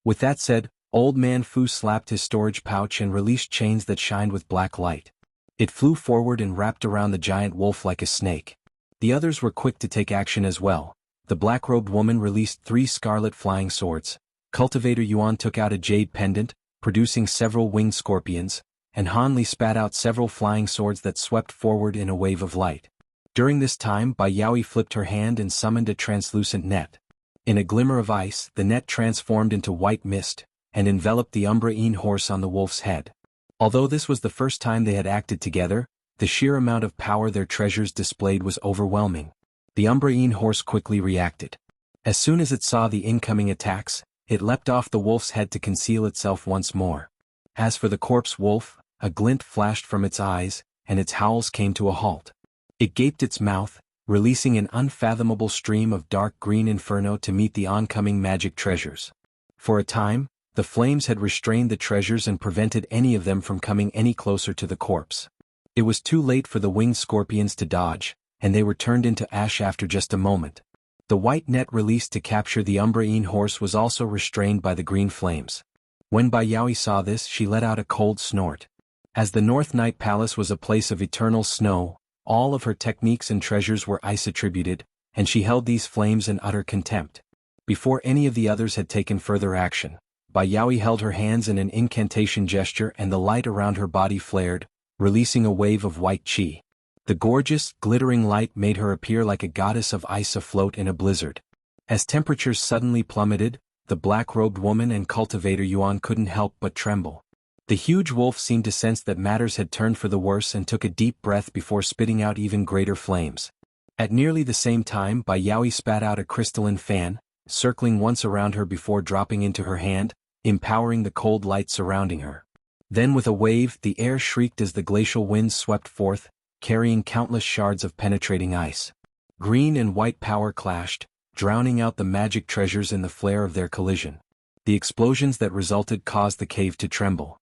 With that said, Old Man Fu slapped his storage pouch and released chains that shined with black light. It flew forward and wrapped around the giant wolf like a snake. The others were quick to take action as well. The black-robed woman released 3 scarlet flying swords. Cultivator Yuan took out a jade pendant, producing several winged scorpions, and Han Li spat out several flying swords that swept forward in a wave of light. During this time, Bai Yaoi flipped her hand and summoned a translucent net. In a glimmer of ice, the net transformed into white mist, and enveloped the Umbraine horse on the wolf's head. Although this was the first time they had acted together, the sheer amount of power their treasures displayed was overwhelming. The Umbraine horse quickly reacted. As soon as it saw the incoming attacks, it leapt off the wolf's head to conceal itself once more. As for the corpse wolf, a glint flashed from its eyes, and its howls came to a halt. It gaped its mouth, releasing an unfathomable stream of dark green inferno to meet the oncoming magic treasures. For a time, the flames had restrained the treasures and prevented any of them from coming any closer to the corpse. It was too late for the winged scorpions to dodge, and they were turned into ash after just a moment. The white net released to capture the Umbraine horse was also restrained by the green flames. When Bai Yaoi saw this, she let out a cold snort. As the North Night Palace was a place of eternal snow, all of her techniques and treasures were ice attributed, and she held these flames in utter contempt. Before any of the others had taken further action, Bai Yaoi held her hands in an incantation gesture and the light around her body flared, releasing a wave of white qi. The gorgeous, glittering light made her appear like a goddess of ice afloat in a blizzard. As temperatures suddenly plummeted, the black-robed woman and cultivator Yuan couldn't help but tremble. The huge wolf seemed to sense that matters had turned for the worse and took a deep breath before spitting out even greater flames. At nearly the same time, Bai Yaoi spat out a crystalline fan, circling once around her before dropping into her hand, empowering the cold light surrounding her. Then with a wave, the air shrieked as the glacial winds swept forth, carrying countless shards of penetrating ice. Green and white power clashed, drowning out the magic treasures in the flare of their collision. The explosions that resulted caused the cave to tremble.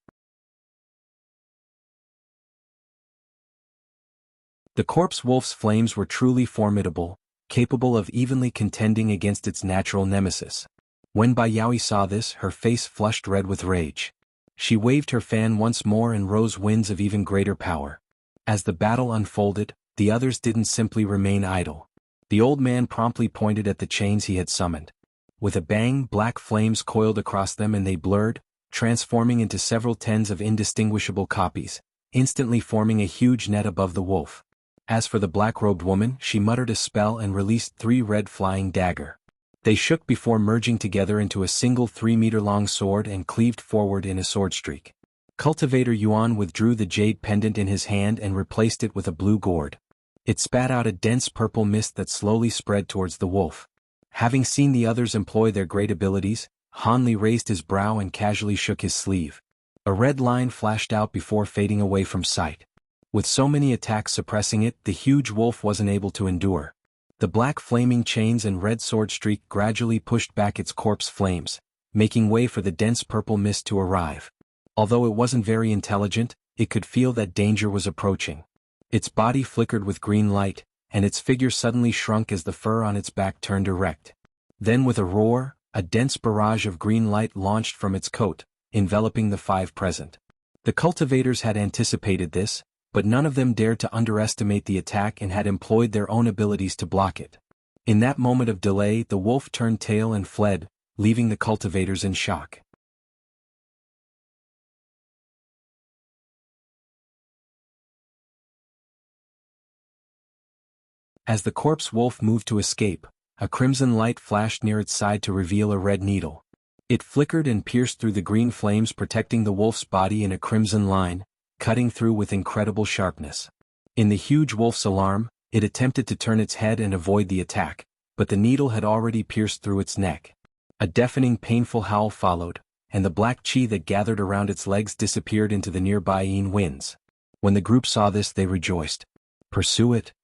The corpse wolf's flames were truly formidable, capable of evenly contending against its natural nemesis. When Bai Yaoi saw this, her face flushed red with rage. She waved her fan once more and rose winds of even greater power. As the battle unfolded, the others didn't simply remain idle. The old man promptly pointed at the chains he had summoned. With a bang, black flames coiled across them and they blurred, transforming into several tens of indistinguishable copies, instantly forming a huge net above the wolf. As for the black-robed woman, she muttered a spell and released 3 red flying dagger. They shook before merging together into a single 3-meter-long sword and cleaved forward in a sword streak. Cultivator Yuan withdrew the jade pendant in his hand and replaced it with a blue gourd. It spat out a dense purple mist that slowly spread towards the wolf. Having seen the others employ their great abilities, Han Li raised his brow and casually shook his sleeve. A red line flashed out before fading away from sight. With so many attacks suppressing it, the huge wolf wasn't able to endure. The black flaming chains and red sword streak gradually pushed back its corpse flames, making way for the dense purple mist to arrive. Although it wasn't very intelligent, it could feel that danger was approaching. Its body flickered with green light, and its figure suddenly shrunk as the fur on its back turned erect. Then with a roar, a dense barrage of green light launched from its coat, enveloping the 5 present. The cultivators had anticipated this, but none of them dared to underestimate the attack and had employed their own abilities to block it. In that moment of delay, the wolf turned tail and fled, leaving the cultivators in shock. As the corpse wolf moved to escape, a crimson light flashed near its side to reveal a red needle. It flickered and pierced through the green flames, protecting the wolf's body in a crimson line, cutting through with incredible sharpness. In the huge wolf's alarm, it attempted to turn its head and avoid the attack, but the needle had already pierced through its neck. A deafening painful howl followed, and the black chi that gathered around its legs disappeared into the nearby Yin winds. When the group saw this, they rejoiced. "Pursue it!"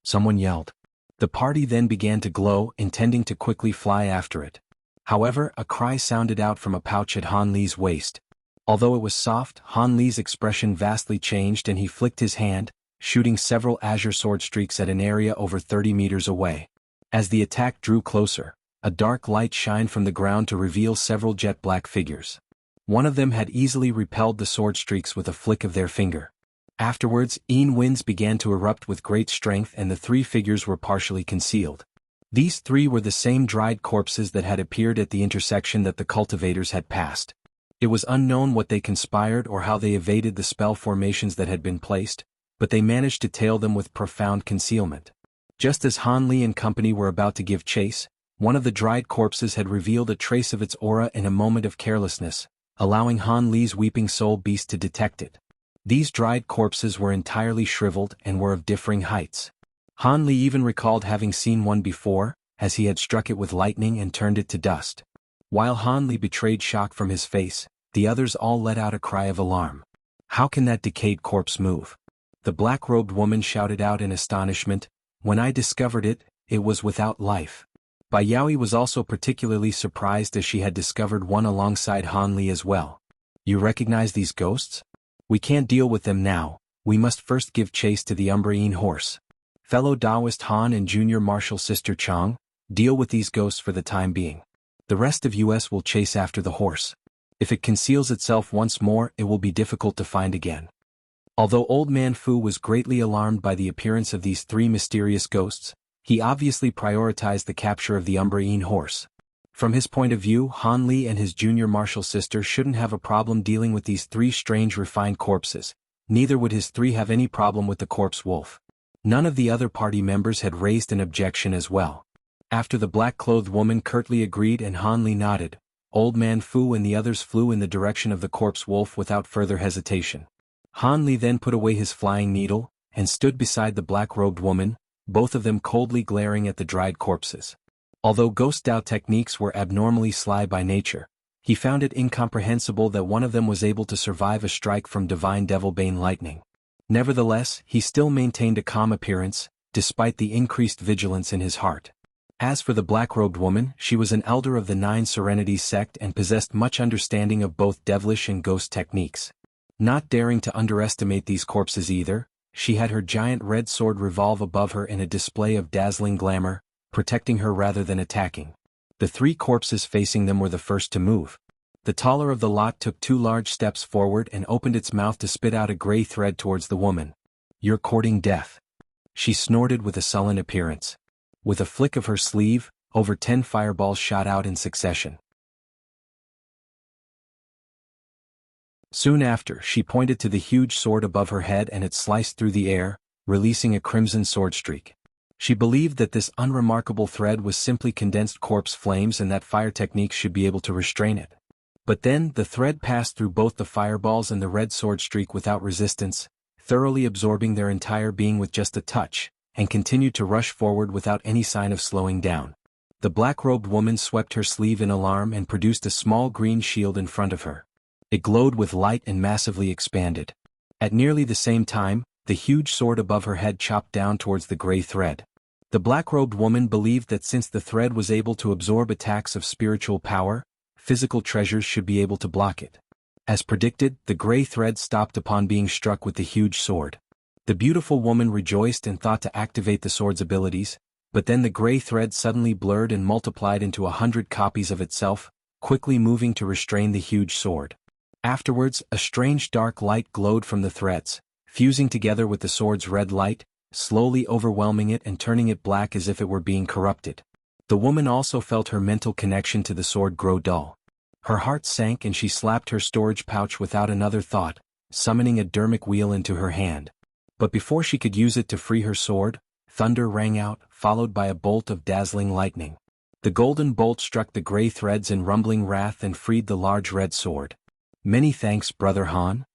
someone yelled. The party then began to glow, intending to quickly fly after it. However, a cry sounded out from a pouch at Han Li's waist. Although it was soft, Han Li's expression vastly changed and he flicked his hand, shooting several azure sword streaks at an area over 30 meters away. As the attack drew closer, a dark light shined from the ground to reveal several jet-black figures. One of them had easily repelled the sword streaks with a flick of their finger. Afterwards, Yin winds began to erupt with great strength and the 3 figures were partially concealed. These 3 were the same dried corpses that had appeared at the intersection that the cultivators had passed. It was unknown what they conspired or how they evaded the spell formations that had been placed, but they managed to tail them with profound concealment. Just as Han Li and company were about to give chase, one of the dried corpses had revealed a trace of its aura in a moment of carelessness, allowing Han Li's weeping soul beast to detect it. These dried corpses were entirely shriveled and were of differing heights. Han Li even recalled having seen one before, as he had struck it with lightning and turned it to dust. While Han Li betrayed shock from his face, the others all let out a cry of alarm. "How can that decayed corpse move?" The black-robed woman shouted out in astonishment. "When I discovered it, it was without life." Bai Yaoi was also particularly surprised as she had discovered one alongside Han Li as well. "You recognize these ghosts? We can't deal with them now, we must first give chase to the Umbraine horse. Fellow Taoist Han and junior martial sister Chang, deal with these ghosts for the time being. The rest of us will chase after the horse. If it conceals itself once more, it will be difficult to find again." Although Old Man Fu was greatly alarmed by the appearance of these 3 mysterious ghosts, he obviously prioritized the capture of the Umbraine horse. From his point of view, Han Li and his junior martial sister shouldn't have a problem dealing with these 3 strange refined corpses, neither would his 3 have any problem with the corpse wolf. None of the other party members had raised an objection as well. After the black-clothed woman curtly agreed and Han Li nodded, Old Man Fu and the others flew in the direction of the corpse wolf without further hesitation. Han Li then put away his flying needle, and stood beside the black-robed woman, both of them coldly glaring at the dried corpses. Although Ghost Dao techniques were abnormally sly by nature, he found it incomprehensible that one of them was able to survive a strike from divine Devilbane lightning. Nevertheless, he still maintained a calm appearance, despite the increased vigilance in his heart. As for the black-robed woman, she was an elder of the 9 Serenities sect and possessed much understanding of both devilish and ghost techniques. Not daring to underestimate these corpses either, she had her giant red sword revolve above her in a display of dazzling glamour, protecting her rather than attacking. The 3 corpses facing them were the first to move. The taller of the lot took 2 large steps forward and opened its mouth to spit out a gray thread towards the woman. "You're courting death," she snorted with a sullen appearance. With a flick of her sleeve, over 10 fireballs shot out in succession. Soon after, she pointed to the huge sword above her head and it sliced through the air, releasing a crimson sword streak. She believed that this unremarkable thread was simply condensed corpse flames and that fire techniques should be able to restrain it. But then, the thread passed through both the fireballs and the red sword streak without resistance, thoroughly absorbing their entire being with just a touch, and continued to rush forward without any sign of slowing down. The black-robed woman swept her sleeve in alarm and produced a small green shield in front of her. It glowed with light and massively expanded. At nearly the same time, the huge sword above her head chopped down towards the gray thread. The black-robed woman believed that since the thread was able to absorb attacks of spiritual power, physical treasures should be able to block it. As predicted, the gray thread stopped upon being struck with the huge sword. The beautiful woman rejoiced and thought to activate the sword's abilities, but then the gray thread suddenly blurred and multiplied into 100 copies of itself, quickly moving to restrain the huge sword. Afterwards, a strange dark light glowed from the threads, fusing together with the sword's red light, slowly overwhelming it and turning it black as if it were being corrupted. The woman also felt her mental connection to the sword grow dull. Her heart sank and she slapped her storage pouch without another thought, summoning a dermic wheel into her hand. But before she could use it to free her sword, thunder rang out, followed by a bolt of dazzling lightning. The golden bolt struck the gray threads in rumbling wrath and freed the large red sword. "Many thanks, Brother Han,"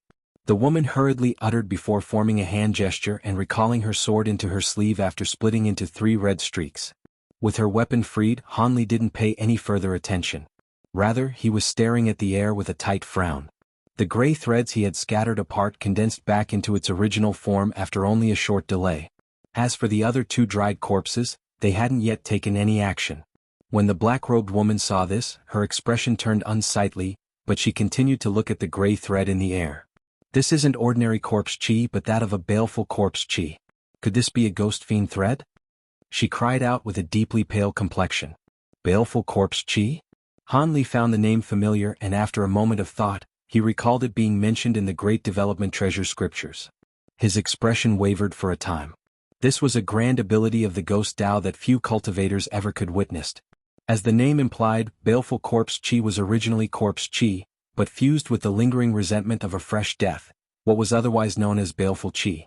the woman hurriedly uttered before forming a hand gesture and recalling her sword into her sleeve after splitting into 3 red streaks. With her weapon freed, Han Li didn't pay any further attention. Rather, he was staring at the air with a tight frown. The gray threads he had scattered apart condensed back into its original form after only a short delay. As for the other 2 dried corpses, they hadn't yet taken any action. When the black-robed woman saw this, her expression turned unsightly, but she continued to look at the gray thread in the air. "This isn't ordinary corpse chi but that of a baleful corpse chi. Could this be a ghost fiend thread?" she cried out with a deeply pale complexion. "Baleful corpse chi?" Han Li found the name familiar and after a moment of thought, he recalled it being mentioned in the Great Development Treasure scriptures. His expression wavered for a time. This was a grand ability of the ghost Tao that few cultivators ever could witness. As the name implied, baleful corpse chi was originally corpse chi, but fused with the lingering resentment of a fresh death, what was otherwise known as baleful chi.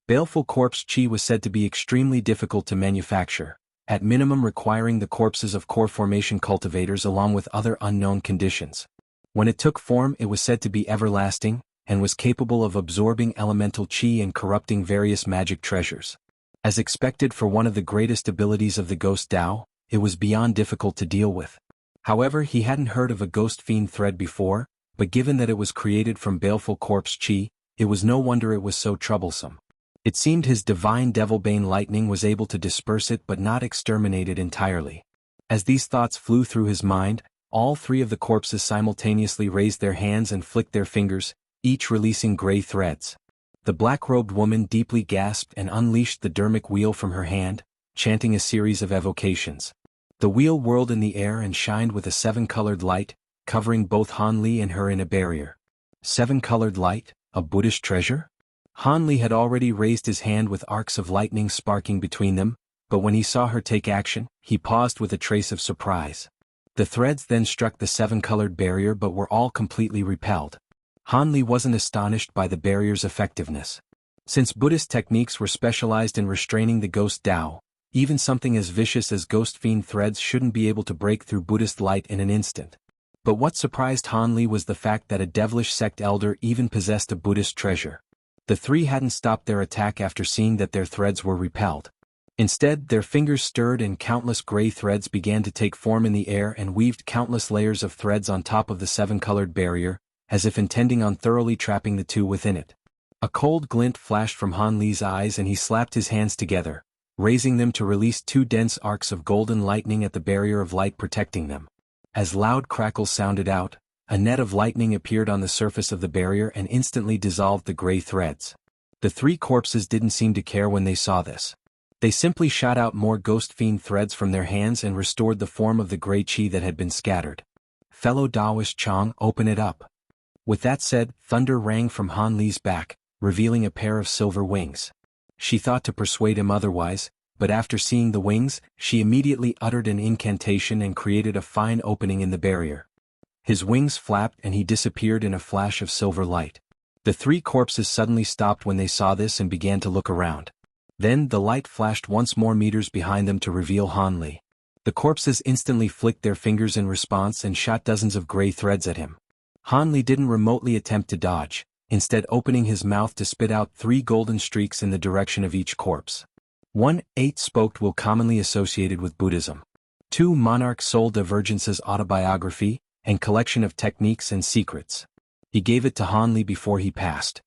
Baleful corpse chi was said to be extremely difficult to manufacture, at minimum requiring the corpses of core formation cultivators along with other unknown conditions. When it took form, it was said to be everlasting, and was capable of absorbing elemental chi and corrupting various magic treasures. As expected for one of the greatest abilities of the ghost Tao, it was beyond difficult to deal with. However, he hadn't heard of a ghost fiend thread before, but given that it was created from baleful corpse chi, it was no wonder it was so troublesome. It seemed his divine devilbane lightning was able to disperse it but not exterminate it entirely. As these thoughts flew through his mind, all 3 of the corpses simultaneously raised their hands and flicked their fingers, each releasing gray threads. The black-robed woman deeply gasped and unleashed the dermic wheel from her hand, chanting a series of evocations. The wheel whirled in the air and shined with a 7-colored light, covering both Han Li and her in a barrier. 7-colored light, a Buddhist treasure? Han Li had already raised his hand with arcs of lightning sparking between them, but when he saw her take action, he paused with a trace of surprise. The threads then struck the 7-colored barrier but were all completely repelled. Han Li wasn't astonished by the barrier's effectiveness. Since Buddhist techniques were specialized in restraining the ghost Tao, even something as vicious as ghost fiend threads shouldn't be able to break through Buddhist light in an instant. But what surprised Han Li was the fact that a devilish sect elder even possessed a Buddhist treasure. The 3 hadn't stopped their attack after seeing that their threads were repelled. Instead, their fingers stirred and countless gray threads began to take form in the air and weaved countless layers of threads on top of the 7-colored barrier, as if intending on thoroughly trapping the 2 within it. A cold glint flashed from Han Li's eyes and he slapped his hands together, raising them to release 2 dense arcs of golden lightning at the barrier of light protecting them. As loud crackles sounded out, a net of lightning appeared on the surface of the barrier and instantly dissolved the gray threads. The 3 corpses didn't seem to care when they saw this. They simply shot out more ghost fiend threads from their hands and restored the form of the gray chi that had been scattered. "Fellow Taoist Chang, open it up." With that said, thunder rang from Han Li's back, revealing a pair of silver wings. She thought to persuade him otherwise, but after seeing the wings, she immediately uttered an incantation and created a fine opening in the barrier. His wings flapped and he disappeared in a flash of silver light. The three corpses suddenly stopped when they saw this and began to look around. Then the light flashed once more meters behind them to reveal Han Li. The corpses instantly flicked their fingers in response and shot dozens of gray threads at him. Han Li didn't remotely attempt to dodge, instead opening his mouth to spit out 3 golden streaks in the direction of each corpse. 1. 8-spoked will commonly associated with Buddhism. 2. Monarch Soul Divergence's autobiography and collection of techniques and secrets. He gave it to Han Li before he passed.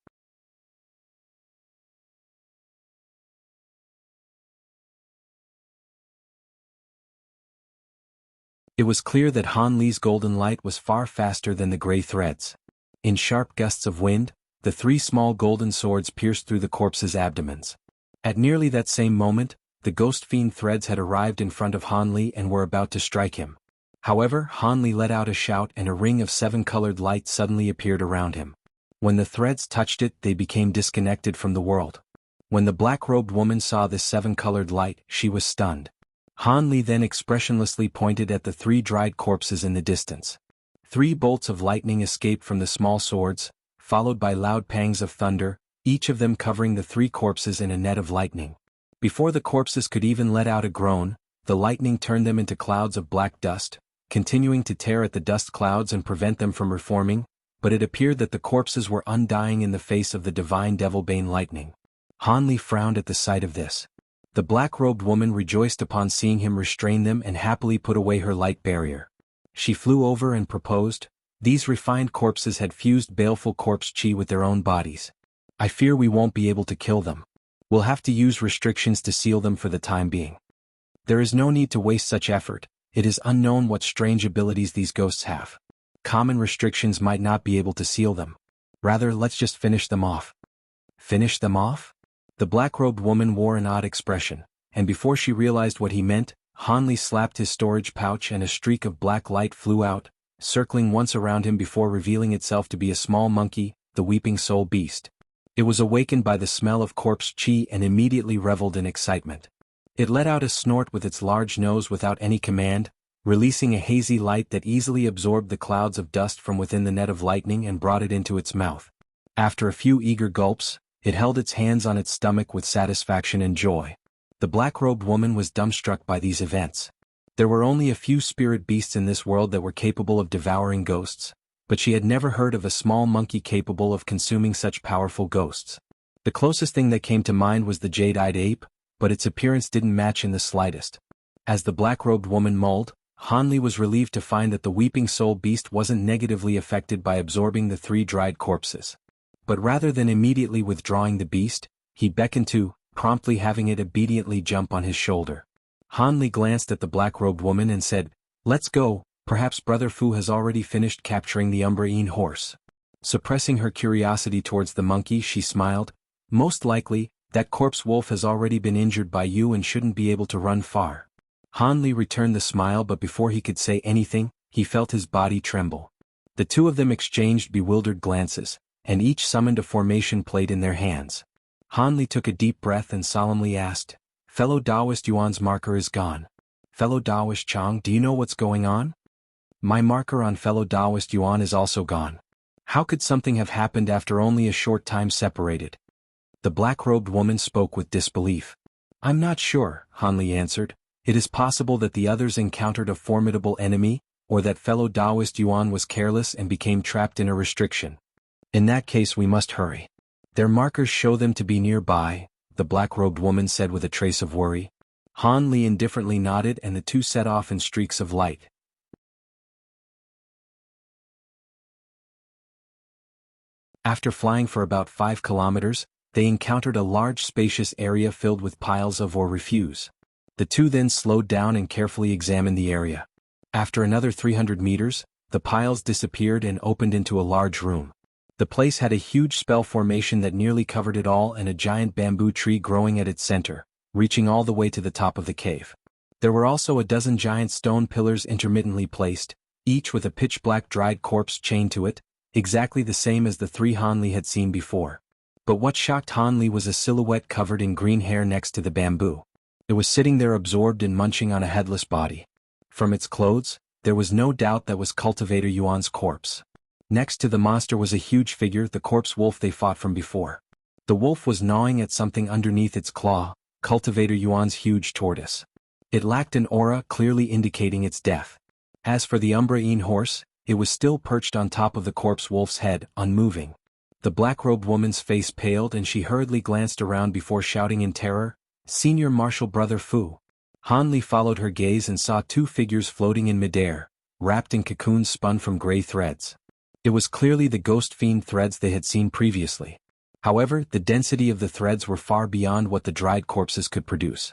It was clear that Han Li's golden light was far faster than the gray threads. In sharp gusts of wind, the 3 small golden swords pierced through the corpses' abdomens. At nearly that same moment, the ghost fiend threads had arrived in front of Han Li and were about to strike him. However, Han Li let out a shout and a ring of 7-colored light suddenly appeared around him. When the threads touched it, they became disconnected from the world. When the black-robed woman saw this 7-colored light, she was stunned. Han Li then expressionlessly pointed at the 3 dried corpses in the distance. 3 bolts of lightning escaped from the small swords, followed by loud pangs of thunder, each of them covering the 3 corpses in a net of lightning. Before the corpses could even let out a groan, the lightning turned them into clouds of black dust, continuing to tear at the dust clouds and prevent them from reforming, but it appeared that the corpses were undying in the face of the divine devil-bane lightning. Han Li frowned at the sight of this. The black-robed woman rejoiced upon seeing him restrain them and happily put away her light barrier. She flew over and proposed, "These refined corpses had fused baleful corpse chi with their own bodies. I fear we won't be able to kill them. We'll have to use restrictions to seal them for the time being. There is no need to waste such effort. It is unknown what strange abilities these ghosts have. Common restrictions might not be able to seal them. Rather, let's just finish them off." Finish them off? The black-robed woman wore an odd expression, and before she realized what he meant, Han Li slapped his storage pouch and a streak of black light flew out, circling once around him before revealing itself to be a small monkey, the Weeping Soul Beast. It was awakened by the smell of corpse chi and immediately reveled in excitement. It let out a snort with its large nose without any command, releasing a hazy light that easily absorbed the clouds of dust from within the net of lightning and brought it into its mouth. After a few eager gulps, it held its hands on its stomach with satisfaction and joy. The black-robed woman was dumbstruck by these events. There were only a few spirit beasts in this world that were capable of devouring ghosts, but she had never heard of a small monkey capable of consuming such powerful ghosts. The closest thing that came to mind was the jade-eyed ape, but its appearance didn't match in the slightest. As the black-robed woman mulled, Han Li was relieved to find that the Weeping Soul Beast wasn't negatively affected by absorbing the 3 dried corpses. But rather than immediately withdrawing the beast, he beckoned to, promptly having it obediently jump on his shoulder. Han Li glanced at the black-robed woman and said, "Let's go, perhaps Brother Fu has already finished capturing the Umbraine horse." Suppressing her curiosity towards the monkey, she smiled, "Most likely, that corpse wolf has already been injured by you and shouldn't be able to run far." Han Li returned the smile, but before he could say anything, he felt his body tremble. The two of them exchanged bewildered glances, and each summoned a formation plate in their hands. Han Li took a deep breath and solemnly asked, "Fellow Taoist Yuan's marker is gone. Fellow Taoist Chang, do you know what's going on?" "My marker on fellow Taoist Yuan is also gone. How could something have happened after only a short time separated?" The black-robed woman spoke with disbelief. "I'm not sure," Han Li answered. "It is possible that the others encountered a formidable enemy, or that fellow Taoist Yuan was careless and became trapped in a restriction. In that case we must hurry. Their markers show them to be nearby," the black-robed woman said with a trace of worry. Han Li indifferently nodded and the two set off in streaks of light. After flying for about 5 kilometers, they encountered a large spacious area filled with piles of or refuse. The two then slowed down and carefully examined the area. After another 300 meters, the piles disappeared and opened into a large room. The place had a huge spell formation that nearly covered it all and a giant bamboo tree growing at its center, reaching all the way to the top of the cave. There were also a dozen giant stone pillars intermittently placed, each with a pitch-black dried corpse chained to it, exactly the same as the 3 Han Li had seen before. But what shocked Han Li was a silhouette covered in green hair next to the bamboo. It was sitting there absorbed in munching on a headless body. From its clothes, there was no doubt that was Cultivator Yuan's corpse. Next to the monster was a huge figure, the corpse wolf they fought from before. The wolf was gnawing at something underneath its claw, Cultivator Yuan's huge tortoise. It lacked an aura, clearly indicating its death. As for the Umbraine horse, it was still perched on top of the corpse wolf's head, unmoving. The black-robed woman's face paled and she hurriedly glanced around before shouting in terror, "Senior Marshal Brother Fu." Han Li followed her gaze and saw two figures floating in midair, wrapped in cocoons spun from gray threads. It was clearly the ghost fiend threads they had seen previously. However, the density of the threads were far beyond what the dried corpses could produce.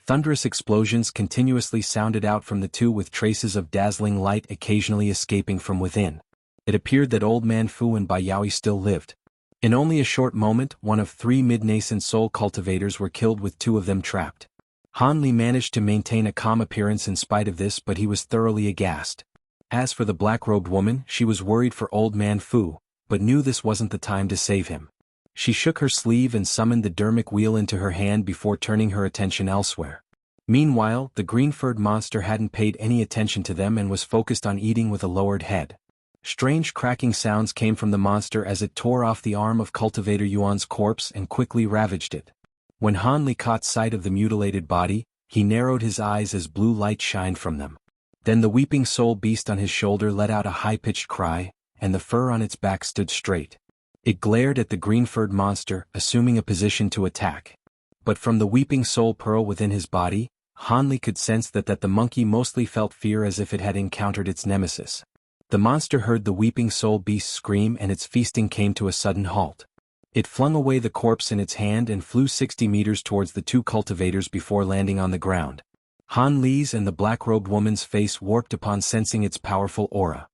Thunderous explosions continuously sounded out from the two with traces of dazzling light occasionally escaping from within. It appeared that Old Man Fu and Bai Yaoi still lived. In only a short moment, one of three mid-nascent soul cultivators were killed with two of them trapped. Han Li managed to maintain a calm appearance in spite of this, but he was thoroughly aghast. As for the black-robed woman, she was worried for Old Man Fu, but knew this wasn't the time to save him. She shook her sleeve and summoned the dermic wheel into her hand before turning her attention elsewhere. Meanwhile, the green-furred monster hadn't paid any attention to them and was focused on eating with a lowered head. Strange cracking sounds came from the monster as it tore off the arm of Cultivator Yuan's corpse and quickly ravaged it. When Han Li caught sight of the mutilated body, he narrowed his eyes as blue light shined from them. Then the weeping soul beast on his shoulder let out a high-pitched cry, and the fur on its back stood straight. It glared at the green-furred monster, assuming a position to attack. But from the weeping soul pearl within his body, Han Li could sense that the monkey mostly felt fear as if it had encountered its nemesis. The monster heard the weeping soul beast scream and its feasting came to a sudden halt. It flung away the corpse in its hand and flew 60 meters towards the two cultivators before landing on the ground. Han Li's and the black-robed woman's face warped upon sensing its powerful aura.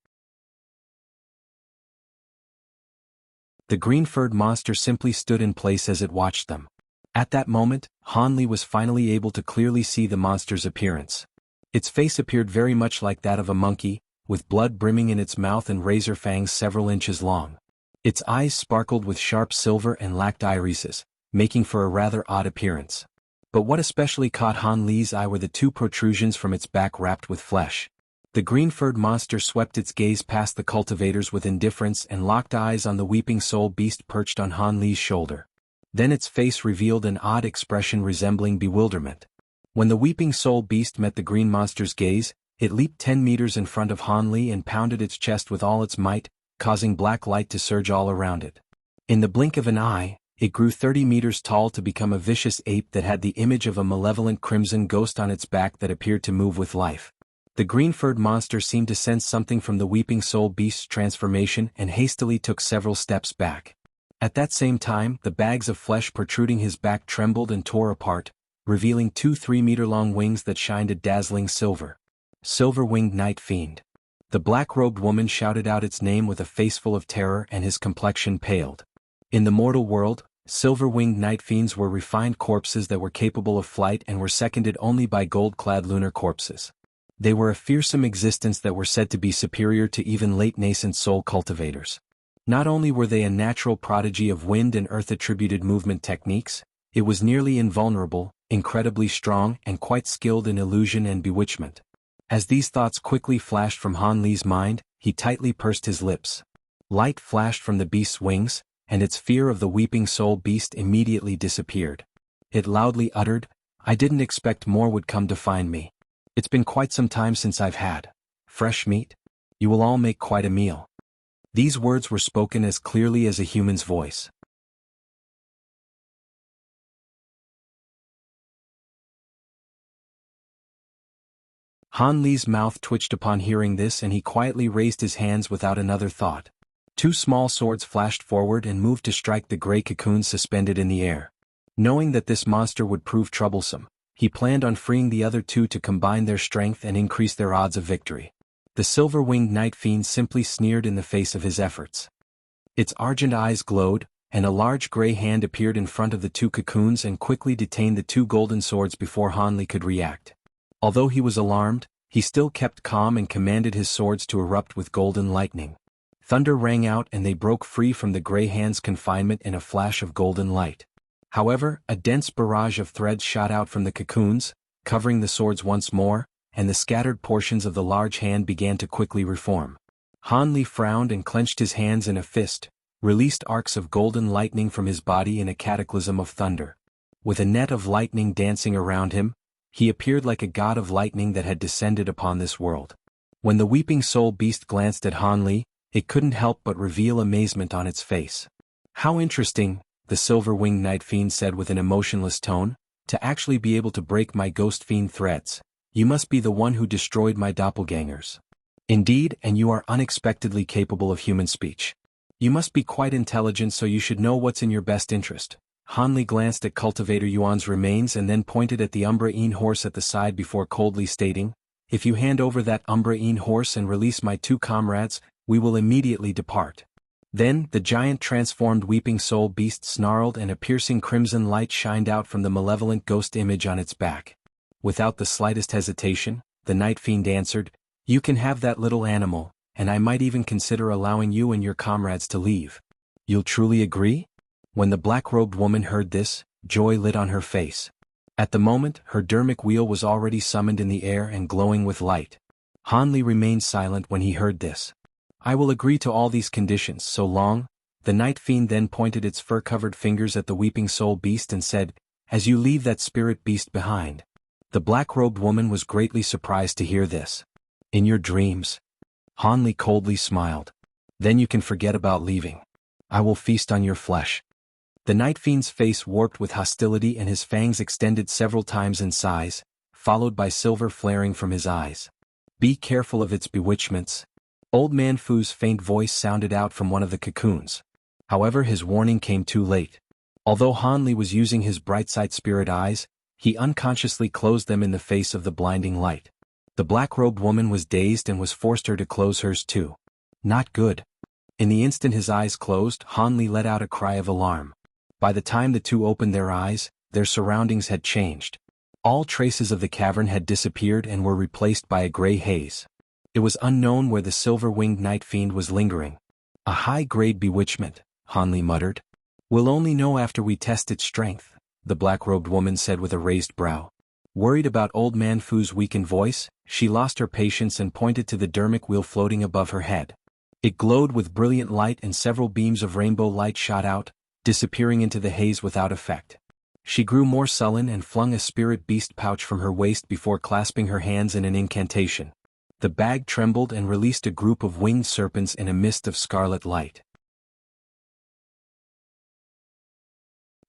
The green-furred monster simply stood in place as it watched them. At that moment, Han Li was finally able to clearly see the monster's appearance. Its face appeared very much like that of a monkey, with blood brimming in its mouth and razor fangs several inches long. Its eyes sparkled with sharp silver and lacked irises, making for a rather odd appearance. But what especially caught Han Li's eye were the two protrusions from its back wrapped with flesh. The green-furred monster swept its gaze past the cultivators with indifference and locked eyes on the weeping soul beast perched on Han Li's shoulder. Then its face revealed an odd expression resembling bewilderment. When the weeping soul beast met the green monster's gaze, it leaped 10 meters in front of Han Li and pounded its chest with all its might, causing black light to surge all around it. In the blink of an eye, it grew 30 meters tall to become a vicious ape that had the image of a malevolent crimson ghost on its back that appeared to move with life. The green-furred monster seemed to sense something from the weeping soul beast's transformation and hastily took several steps back. At that same time, the bags of flesh protruding his back trembled and tore apart, revealing two 3-meter-long wings that shined a dazzling silver. Silver-winged night fiend. The black-robed woman shouted out its name with a face full of terror and his complexion paled. In the mortal world, silver-winged night fiends were refined corpses that were capable of flight and were seconded only by gold-clad lunar corpses. They were a fearsome existence that were said to be superior to even late-nascent soul cultivators. Not only were they a natural prodigy of wind and earth-attributed movement techniques, it was nearly invulnerable, incredibly strong and quite skilled in illusion and bewitchment. As these thoughts quickly flashed from Han Li's mind, he tightly pursed his lips. Light flashed from the beast's wings, and its fear of the weeping soul beast immediately disappeared. It loudly uttered, "I didn't expect more would come to find me. It's been quite some time since I've had fresh meat. You will all make quite a meal." These words were spoken as clearly as a human's voice. Han Li's mouth twitched upon hearing this and he quietly raised his hands without another thought. Two small swords flashed forward and moved to strike the gray cocoons suspended in the air. Knowing that this monster would prove troublesome, he planned on freeing the other two to combine their strength and increase their odds of victory. The silver-winged night fiend simply sneered in the face of his efforts. Its argent eyes glowed, and a large gray hand appeared in front of the two cocoons and quickly detained the two golden swords before Han Li could react. Although he was alarmed, he still kept calm and commanded his swords to erupt with golden lightning. Thunder rang out and they broke free from the gray hand's confinement in a flash of golden light. However, a dense barrage of threads shot out from the cocoons, covering the swords once more, and the scattered portions of the large hand began to quickly reform. Han Li frowned and clenched his hands in a fist, released arcs of golden lightning from his body in a cataclysm of thunder. With a net of lightning dancing around him, he appeared like a god of lightning that had descended upon this world. When the weeping soul beast glanced at Han Li, it couldn't help but reveal amazement on its face. "How interesting," the silver-winged night fiend said with an emotionless tone, "to actually be able to break my ghost fiend threads. You must be the one who destroyed my doppelgangers. Indeed, and you are unexpectedly capable of human speech. You must be quite intelligent, so you should know what's in your best interest." Han Li glanced at Cultivator Yuan's remains and then pointed at the Umbraine horse at the side before coldly stating, "If you hand over that Umbraine horse and release my 2 comrades, we will immediately depart." Then, the giant transformed weeping soul beast snarled and a piercing crimson light shined out from the malevolent ghost image on its back. Without the slightest hesitation, the night fiend answered, "You can have that little animal, and I might even consider allowing you and your comrades to leave. You'll truly agree?" When the black-robed woman heard this, joy lit on her face. At the moment, her dermic wheel was already summoned in the air and glowing with light. Han Li remained silent when he heard this. "I will agree to all these conditions, so long." The night fiend then pointed its fur-covered fingers at the weeping soul beast and said, "As you leave that spirit beast behind." The black-robed woman was greatly surprised to hear this. "In your dreams?" Han Li coldly smiled. "Then you can forget about leaving. I will feast on your flesh." The night fiend's face warped with hostility and his fangs extended several times in size, followed by silver flaring from his eyes. "Be careful of its bewitchments." Old Man Fu's faint voice sounded out from one of the cocoons. However, his warning came too late. Although Han Li was using his bright-side spirit eyes, he unconsciously closed them in the face of the blinding light. The black-robed woman was dazed and was forced her to close hers too. "Not good." In the instant his eyes closed, Han Li let out a cry of alarm. By the time the two opened their eyes, their surroundings had changed. All traces of the cavern had disappeared and were replaced by a gray haze. It was unknown where the silver-winged night fiend was lingering. "A high-grade bewitchment," Han Li muttered. "We'll only know after we test its strength," the black-robed woman said with a raised brow. Worried about Old Man Fu's weakened voice, she lost her patience and pointed to the dermic wheel floating above her head. It glowed with brilliant light and several beams of rainbow light shot out, disappearing into the haze without effect. She grew more sullen and flung a spirit beast pouch from her waist before clasping her hands in an incantation. The bag trembled and released a group of winged serpents in a mist of scarlet light.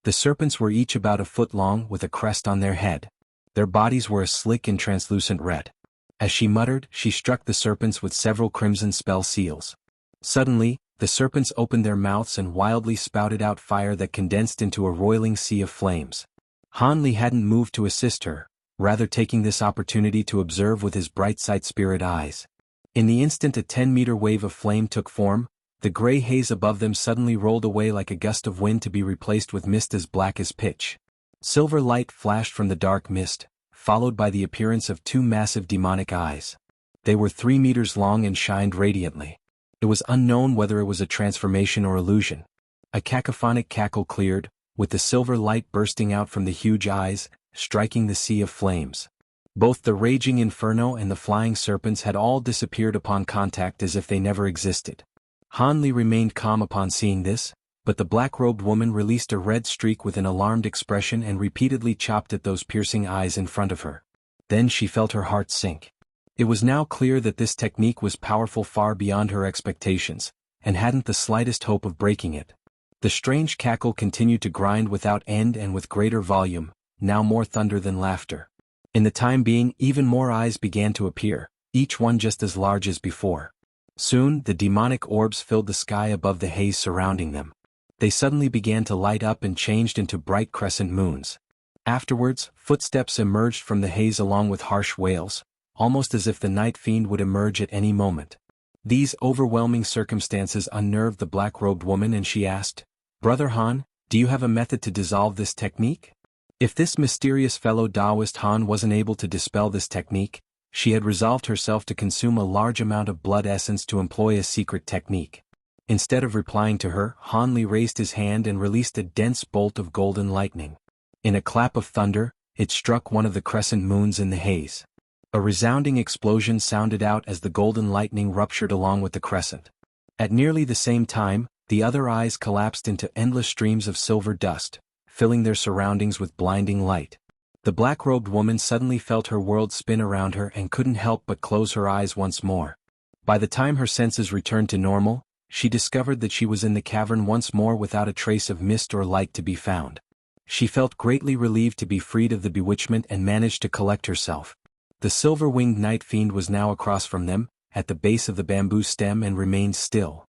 The serpents were each about a foot long with a crest on their head. Their bodies were a slick and translucent red. As she muttered, she struck the serpents with several crimson spell seals. Suddenly, the serpents opened their mouths and wildly spouted out fire that condensed into a roiling sea of flames. Han Li hadn't moved to assist her, rather taking this opportunity to observe with his bright-side spirit eyes. In the instant a 10-meter wave of flame took form, the gray haze above them suddenly rolled away like a gust of wind to be replaced with mist as black as pitch. Silver light flashed from the dark mist, followed by the appearance of 2 massive demonic eyes. They were 3 meters long and shined radiantly. It was unknown whether it was a transformation or illusion. A cacophonic cackle cleared, with the silver light bursting out from the huge eyes, striking the sea of flames. Both the raging inferno and the flying serpents had all disappeared upon contact as if they never existed. Han Li remained calm upon seeing this, but the black-robed woman released a red streak with an alarmed expression and repeatedly chopped at those piercing eyes in front of her. Then she felt her heart sink. It was now clear that this technique was powerful far beyond her expectations, and hadn't the slightest hope of breaking it. The strange cackle continued to grind without end and with greater volume, now more thunder than laughter. In the time being, even more eyes began to appear, each one just as large as before. Soon, the demonic orbs filled the sky above the haze surrounding them. They suddenly began to light up and changed into bright crescent moons. Afterwards, footsteps emerged from the haze along with harsh wails, almost as if the night fiend would emerge at any moment. These overwhelming circumstances unnerved the black-robed woman and she asked, "Brother Han, do you have a method to dissolve this technique?" If this mysterious fellow Taoist Han wasn't able to dispel this technique, she had resolved herself to consume a large amount of blood essence to employ a secret technique. Instead of replying to her, Han Li raised his hand and released a dense bolt of golden lightning. In a clap of thunder, it struck one of the crescent moons in the haze. A resounding explosion sounded out as the golden lightning ruptured along with the crescent. At nearly the same time, the other eyes collapsed into endless streams of silver dust, filling their surroundings with blinding light. The black-robed woman suddenly felt her world spin around her and couldn't help but close her eyes once more. By the time her senses returned to normal, she discovered that she was in the cavern once more without a trace of mist or light to be found. She felt greatly relieved to be freed of the bewitchment and managed to collect herself. The silver-winged night fiend was now across from them, at the base of the bamboo stem, and remained still.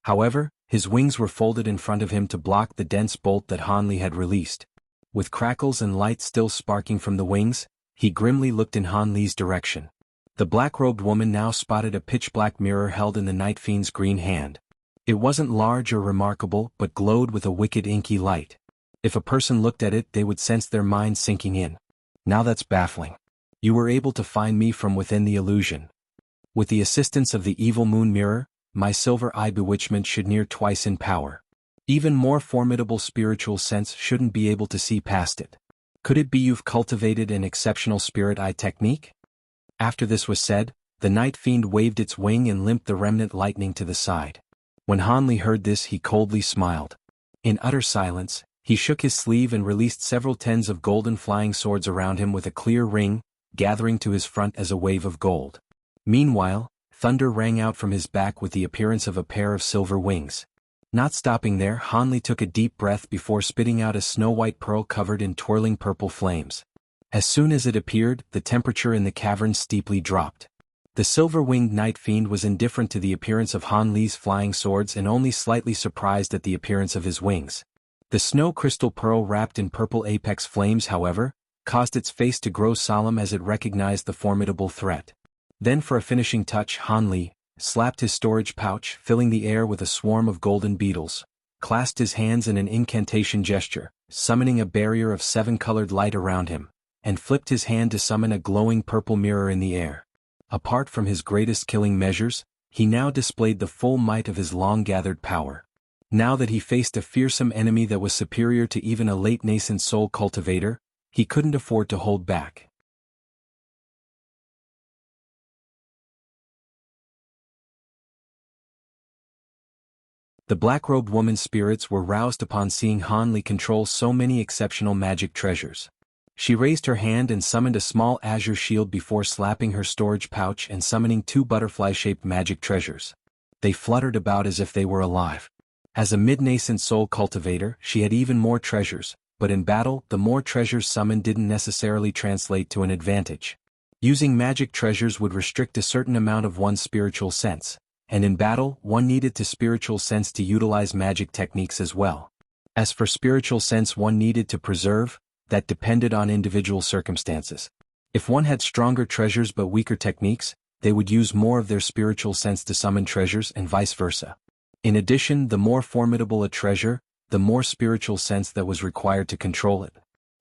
However, his wings were folded in front of him to block the dense bolt that Han Li had released. With crackles and light still sparking from the wings, he grimly looked in Han Li's direction. The black-robed woman now spotted a pitch-black mirror held in the night fiend's green hand. It wasn't large or remarkable but glowed with a wicked inky light. If a person looked at it, they would sense their mind sinking in. Now that's baffling. You were able to find me from within the illusion. With the assistance of the evil moon mirror, my silver eye bewitchment should near twice in power. Even more formidable spiritual sense shouldn't be able to see past it. Could it be you've cultivated an exceptional spirit eye technique? After this was said, the night fiend waved its wing and limped the remnant lightning to the side. When Han Li heard this, he coldly smiled. In utter silence, he shook his sleeve and released several tens of golden flying swords around him with a clear ring, gathering to his front as a wave of gold. Meanwhile, thunder rang out from his back with the appearance of a pair of silver wings. Not stopping there, Han Li took a deep breath before spitting out a snow-white pearl covered in twirling purple flames. As soon as it appeared, the temperature in the cavern steeply dropped. The silver-winged night fiend was indifferent to the appearance of Han Li's flying swords and only slightly surprised at the appearance of his wings. The snow crystal pearl wrapped in purple apex flames, however, caused its face to grow solemn as it recognized the formidable threat. Then for a finishing touch, Han Li slapped his storage pouch, filling the air with a swarm of golden beetles, clasped his hands in an incantation gesture, summoning a barrier of 7-colored light around him, and flipped his hand to summon a glowing purple mirror in the air. Apart from his greatest killing measures, he now displayed the full might of his long-gathered power. Now that he faced a fearsome enemy that was superior to even a late-nascent soul cultivator, he couldn't afford to hold back. The black-robed woman's spirits were roused upon seeing Han Li control so many exceptional magic treasures. She raised her hand and summoned a small azure shield before slapping her storage pouch and summoning 2 butterfly-shaped magic treasures. They fluttered about as if they were alive. As a mid-nascent soul cultivator, she had even more treasures, but in battle, the more treasures summoned didn't necessarily translate to an advantage. Using magic treasures would restrict a certain amount of one's spiritual sense, and in battle, one needed to spiritual sense to utilize magic techniques as well. As for spiritual sense one needed to preserve, that depended on individual circumstances. If one had stronger treasures but weaker techniques, they would use more of their spiritual sense to summon treasures and vice versa. In addition, the more formidable a treasure, the more spiritual sense that was required to control it.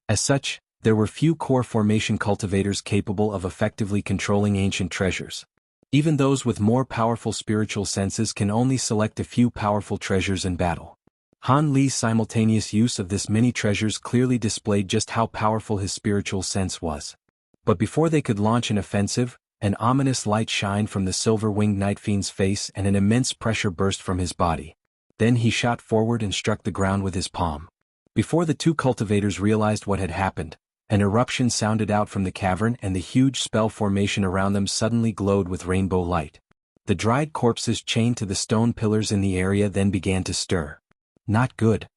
As such, there were few core formation cultivators capable of effectively controlling ancient treasures. Even those with more powerful spiritual senses can only select a few powerful treasures in battle. Han Li's simultaneous use of this many treasures clearly displayed just how powerful his spiritual sense was. But before they could launch an offensive, an ominous light shined from the silver-winged night fiend's face and an immense pressure burst from his body. Then he shot forward and struck the ground with his palm. Before the 2 cultivators realized what had happened, an eruption sounded out from the cavern and the huge spell formation around them suddenly glowed with rainbow light. The dried corpses chained to the stone pillars in the area then began to stir. Not good.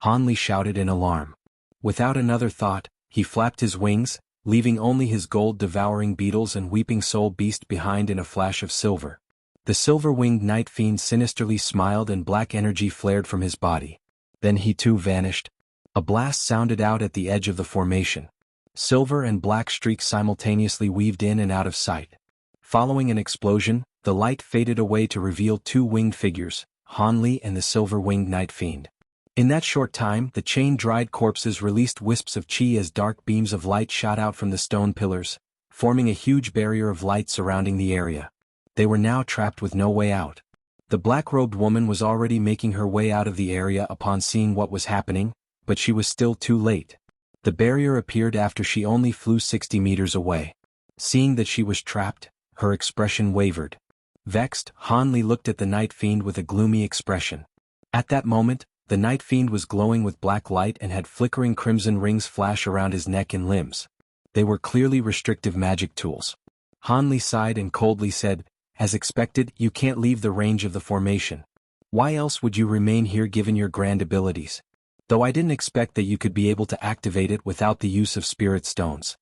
Han Li shouted in alarm. Without another thought, he flapped his wings, leaving only his gold-devouring beetles and weeping soul beast behind in a flash of silver. The silver-winged night fiend sinisterly smiled and black energy flared from his body. Then he too vanished. A blast sounded out at the edge of the formation. Silver and black streaks simultaneously weaved in and out of sight. Following an explosion, the light faded away to reveal 2 winged figures, Han Li and the silver-winged night fiend. In that short time, the chain-dried corpses released wisps of chi as dark beams of light shot out from the stone pillars, forming a huge barrier of light surrounding the area. They were now trapped with no way out. The black-robed woman was already making her way out of the area upon seeing what was happening, but she was still too late. The barrier appeared after she only flew 60 meters away. Seeing that she was trapped, her expression wavered. Vexed, Han Li looked at the Night Fiend with a gloomy expression. At that moment, the Night Fiend was glowing with black light and had flickering crimson rings flash around his neck and limbs. They were clearly restrictive magic tools. Han Li sighed and coldly said, "As expected, you can't leave the range of the formation. Why else would you remain here given your grand abilities? Though I didn't expect that you could be able to activate it without the use of spirit stones."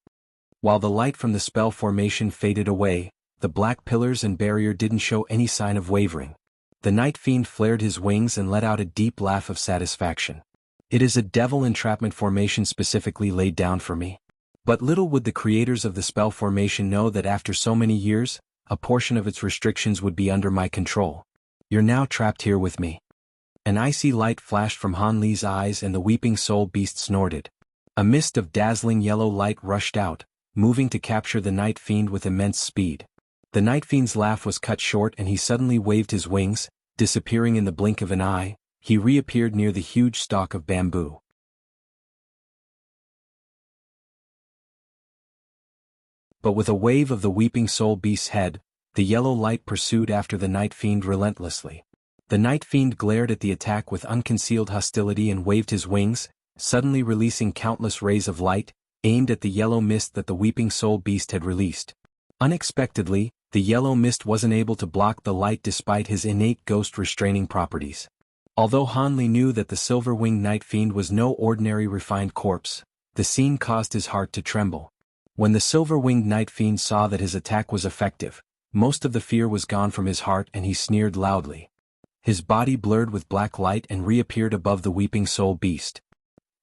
While the light from the spell formation faded away, the black pillars and barrier didn't show any sign of wavering. The Night Fiend flared his wings and let out a deep laugh of satisfaction. "It is a devil entrapment formation specifically laid down for me. But little would the creators of the spell formation know that after so many years, a portion of its restrictions would be under my control. You're now trapped here with me." An icy light flashed from Han Li's eyes and the weeping soul beast snorted. A mist of dazzling yellow light rushed out, moving to capture the Night Fiend with immense speed. The Night Fiend's laugh was cut short and he suddenly waved his wings, disappearing in the blink of an eye. He reappeared near the huge stalk of bamboo. But with a wave of the weeping soul beast's head, the yellow light pursued after the Night Fiend relentlessly. The Night Fiend glared at the attack with unconcealed hostility and waved his wings, suddenly releasing countless rays of light, aimed at the yellow mist that the weeping soul beast had released. Unexpectedly, the yellow mist wasn't able to block the light despite his innate ghost restraining properties. Although Han Li knew that the silver-winged Night Fiend was no ordinary refined corpse, the scene caused his heart to tremble. When the silver-winged Night Fiend saw that his attack was effective, most of the fear was gone from his heart and he sneered loudly. His body blurred with black light and reappeared above the weeping soul beast.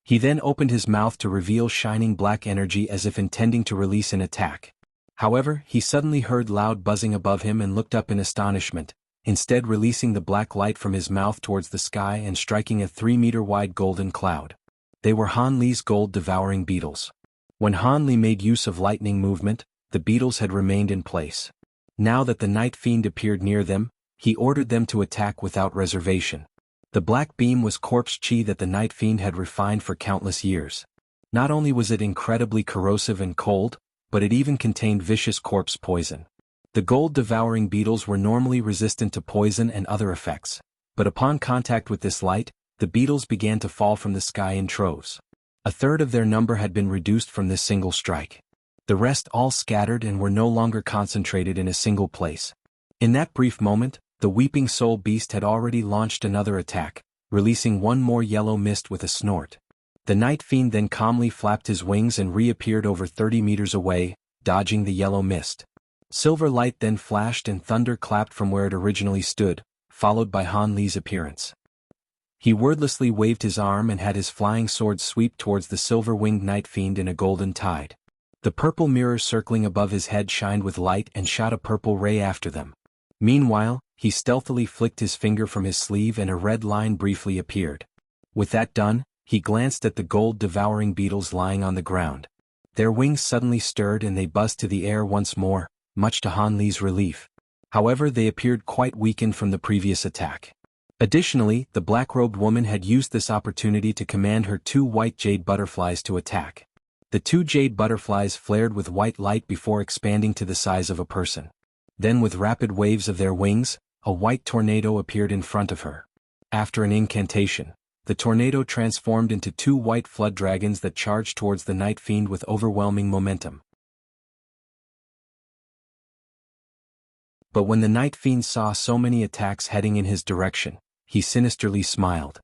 He then opened his mouth to reveal shining black energy as if intending to release an attack. However, he suddenly heard loud buzzing above him and looked up in astonishment, instead releasing the black light from his mouth towards the sky and striking a 3-meter-wide golden cloud. They were Han Li's gold-devouring beetles. When Han Li made use of lightning movement, the beetles had remained in place. Now that the Night Fiend appeared near them, he ordered them to attack without reservation. The black beam was corpse chi that the Night Fiend had refined for countless years. Not only was it incredibly corrosive and cold, but it even contained vicious corpse poison. The gold-devouring beetles were normally resistant to poison and other effects, but upon contact with this light, the beetles began to fall from the sky in troves. A third of their number had been reduced from this single strike. The rest all scattered and were no longer concentrated in a single place. In that brief moment, the weeping soul beast had already launched another attack, releasing one more yellow mist with a snort. The Night Fiend then calmly flapped his wings and reappeared over 30 meters away, dodging the yellow mist. Silver light then flashed and thunder clapped from where it originally stood, followed by Han Li's appearance. He wordlessly waved his arm and had his flying sword sweep towards the silver-winged Night Fiend in a golden tide. The purple mirror circling above his head shined with light and shot a purple ray after them. Meanwhile, he stealthily flicked his finger from his sleeve and a red line briefly appeared. With that done, he glanced at the gold-devouring beetles lying on the ground. Their wings suddenly stirred and they buzzed to the air once more, much to Han Li's relief. However, they appeared quite weakened from the previous attack. Additionally, the black-robed woman had used this opportunity to command her 2 white jade butterflies to attack. The 2 jade butterflies flared with white light before expanding to the size of a person. Then with rapid waves of their wings, a white tornado appeared in front of her. After an incantation, the tornado transformed into 2 white flood dragons that charged towards the Night Fiend with overwhelming momentum. But when the Night Fiend saw so many attacks heading in his direction, he sinisterly smiled.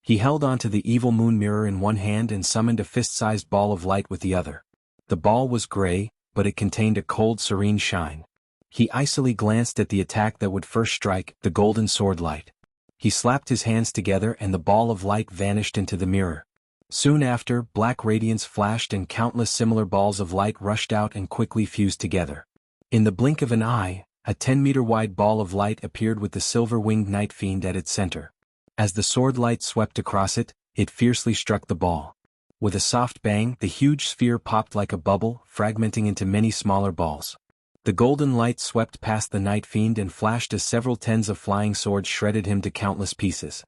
He held onto the evil moon mirror in one hand and summoned a fist-sized ball of light with the other. The ball was gray, but it contained a cold, serene shine. He icily glanced at the attack that would first strike, the golden sword light. He slapped his hands together and the ball of light vanished into the mirror. Soon after, black radiance flashed and countless similar balls of light rushed out and quickly fused together. In the blink of an eye, a 10-meter-wide ball of light appeared with the silver-winged Night Fiend at its center. As the sword light swept across it, it fiercely struck the ball. With a soft bang, the huge sphere popped like a bubble, fragmenting into many smaller balls. The golden light swept past the Night Fiend and flashed as several tens of flying swords shredded him to countless pieces.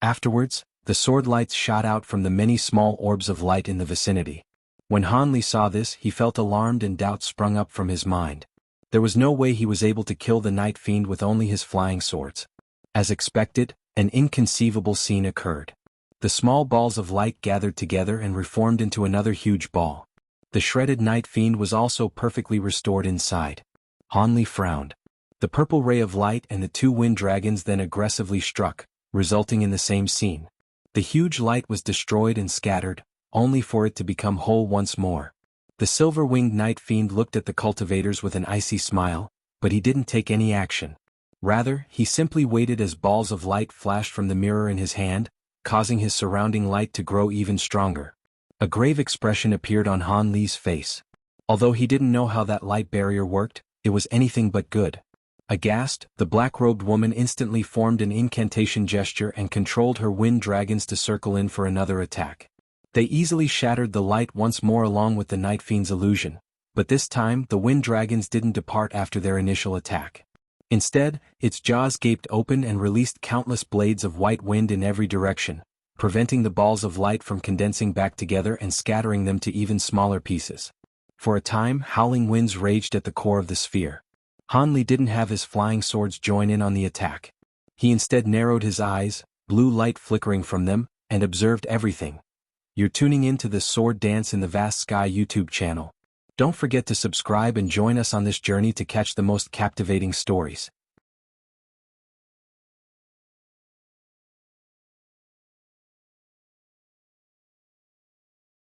Afterwards, the sword lights shot out from the many small orbs of light in the vicinity. When Hanli saw this, he felt alarmed and doubt sprung up from his mind. There was no way he was able to kill the Night Fiend with only his flying swords. As expected, an inconceivable scene occurred. The small balls of light gathered together and reformed into another huge ball. The shredded Night Fiend was also perfectly restored inside. Hanli frowned. The purple ray of light and the two wind dragons then aggressively struck, resulting in the same scene. The huge light was destroyed and scattered, only for it to become whole once more. The silver-winged Night Fiend looked at the cultivators with an icy smile, but he didn't take any action. Rather, he simply waited as balls of light flashed from the mirror in his hand, causing his surrounding light to grow even stronger. A grave expression appeared on Han Li's face. Although he didn't know how that light barrier worked, it was anything but good. Aghast, the black-robed woman instantly formed an incantation gesture and controlled her wind dragons to circle in for another attack. They easily shattered the light once more along with the Night Fiend's illusion, but this time the wind dragons didn't depart after their initial attack. Instead, its jaws gaped open and released countless blades of white wind in every direction, preventing the balls of light from condensing back together and scattering them to even smaller pieces. For a time, howling winds raged at the core of the sphere. Hanli didn't have his flying swords join in on the attack. He instead narrowed his eyes, blue light flickering from them, and observed everything. You're tuning in to the Sword Dance in the Vast Sky YouTube channel. Don't forget to subscribe and join us on this journey to catch the most captivating stories.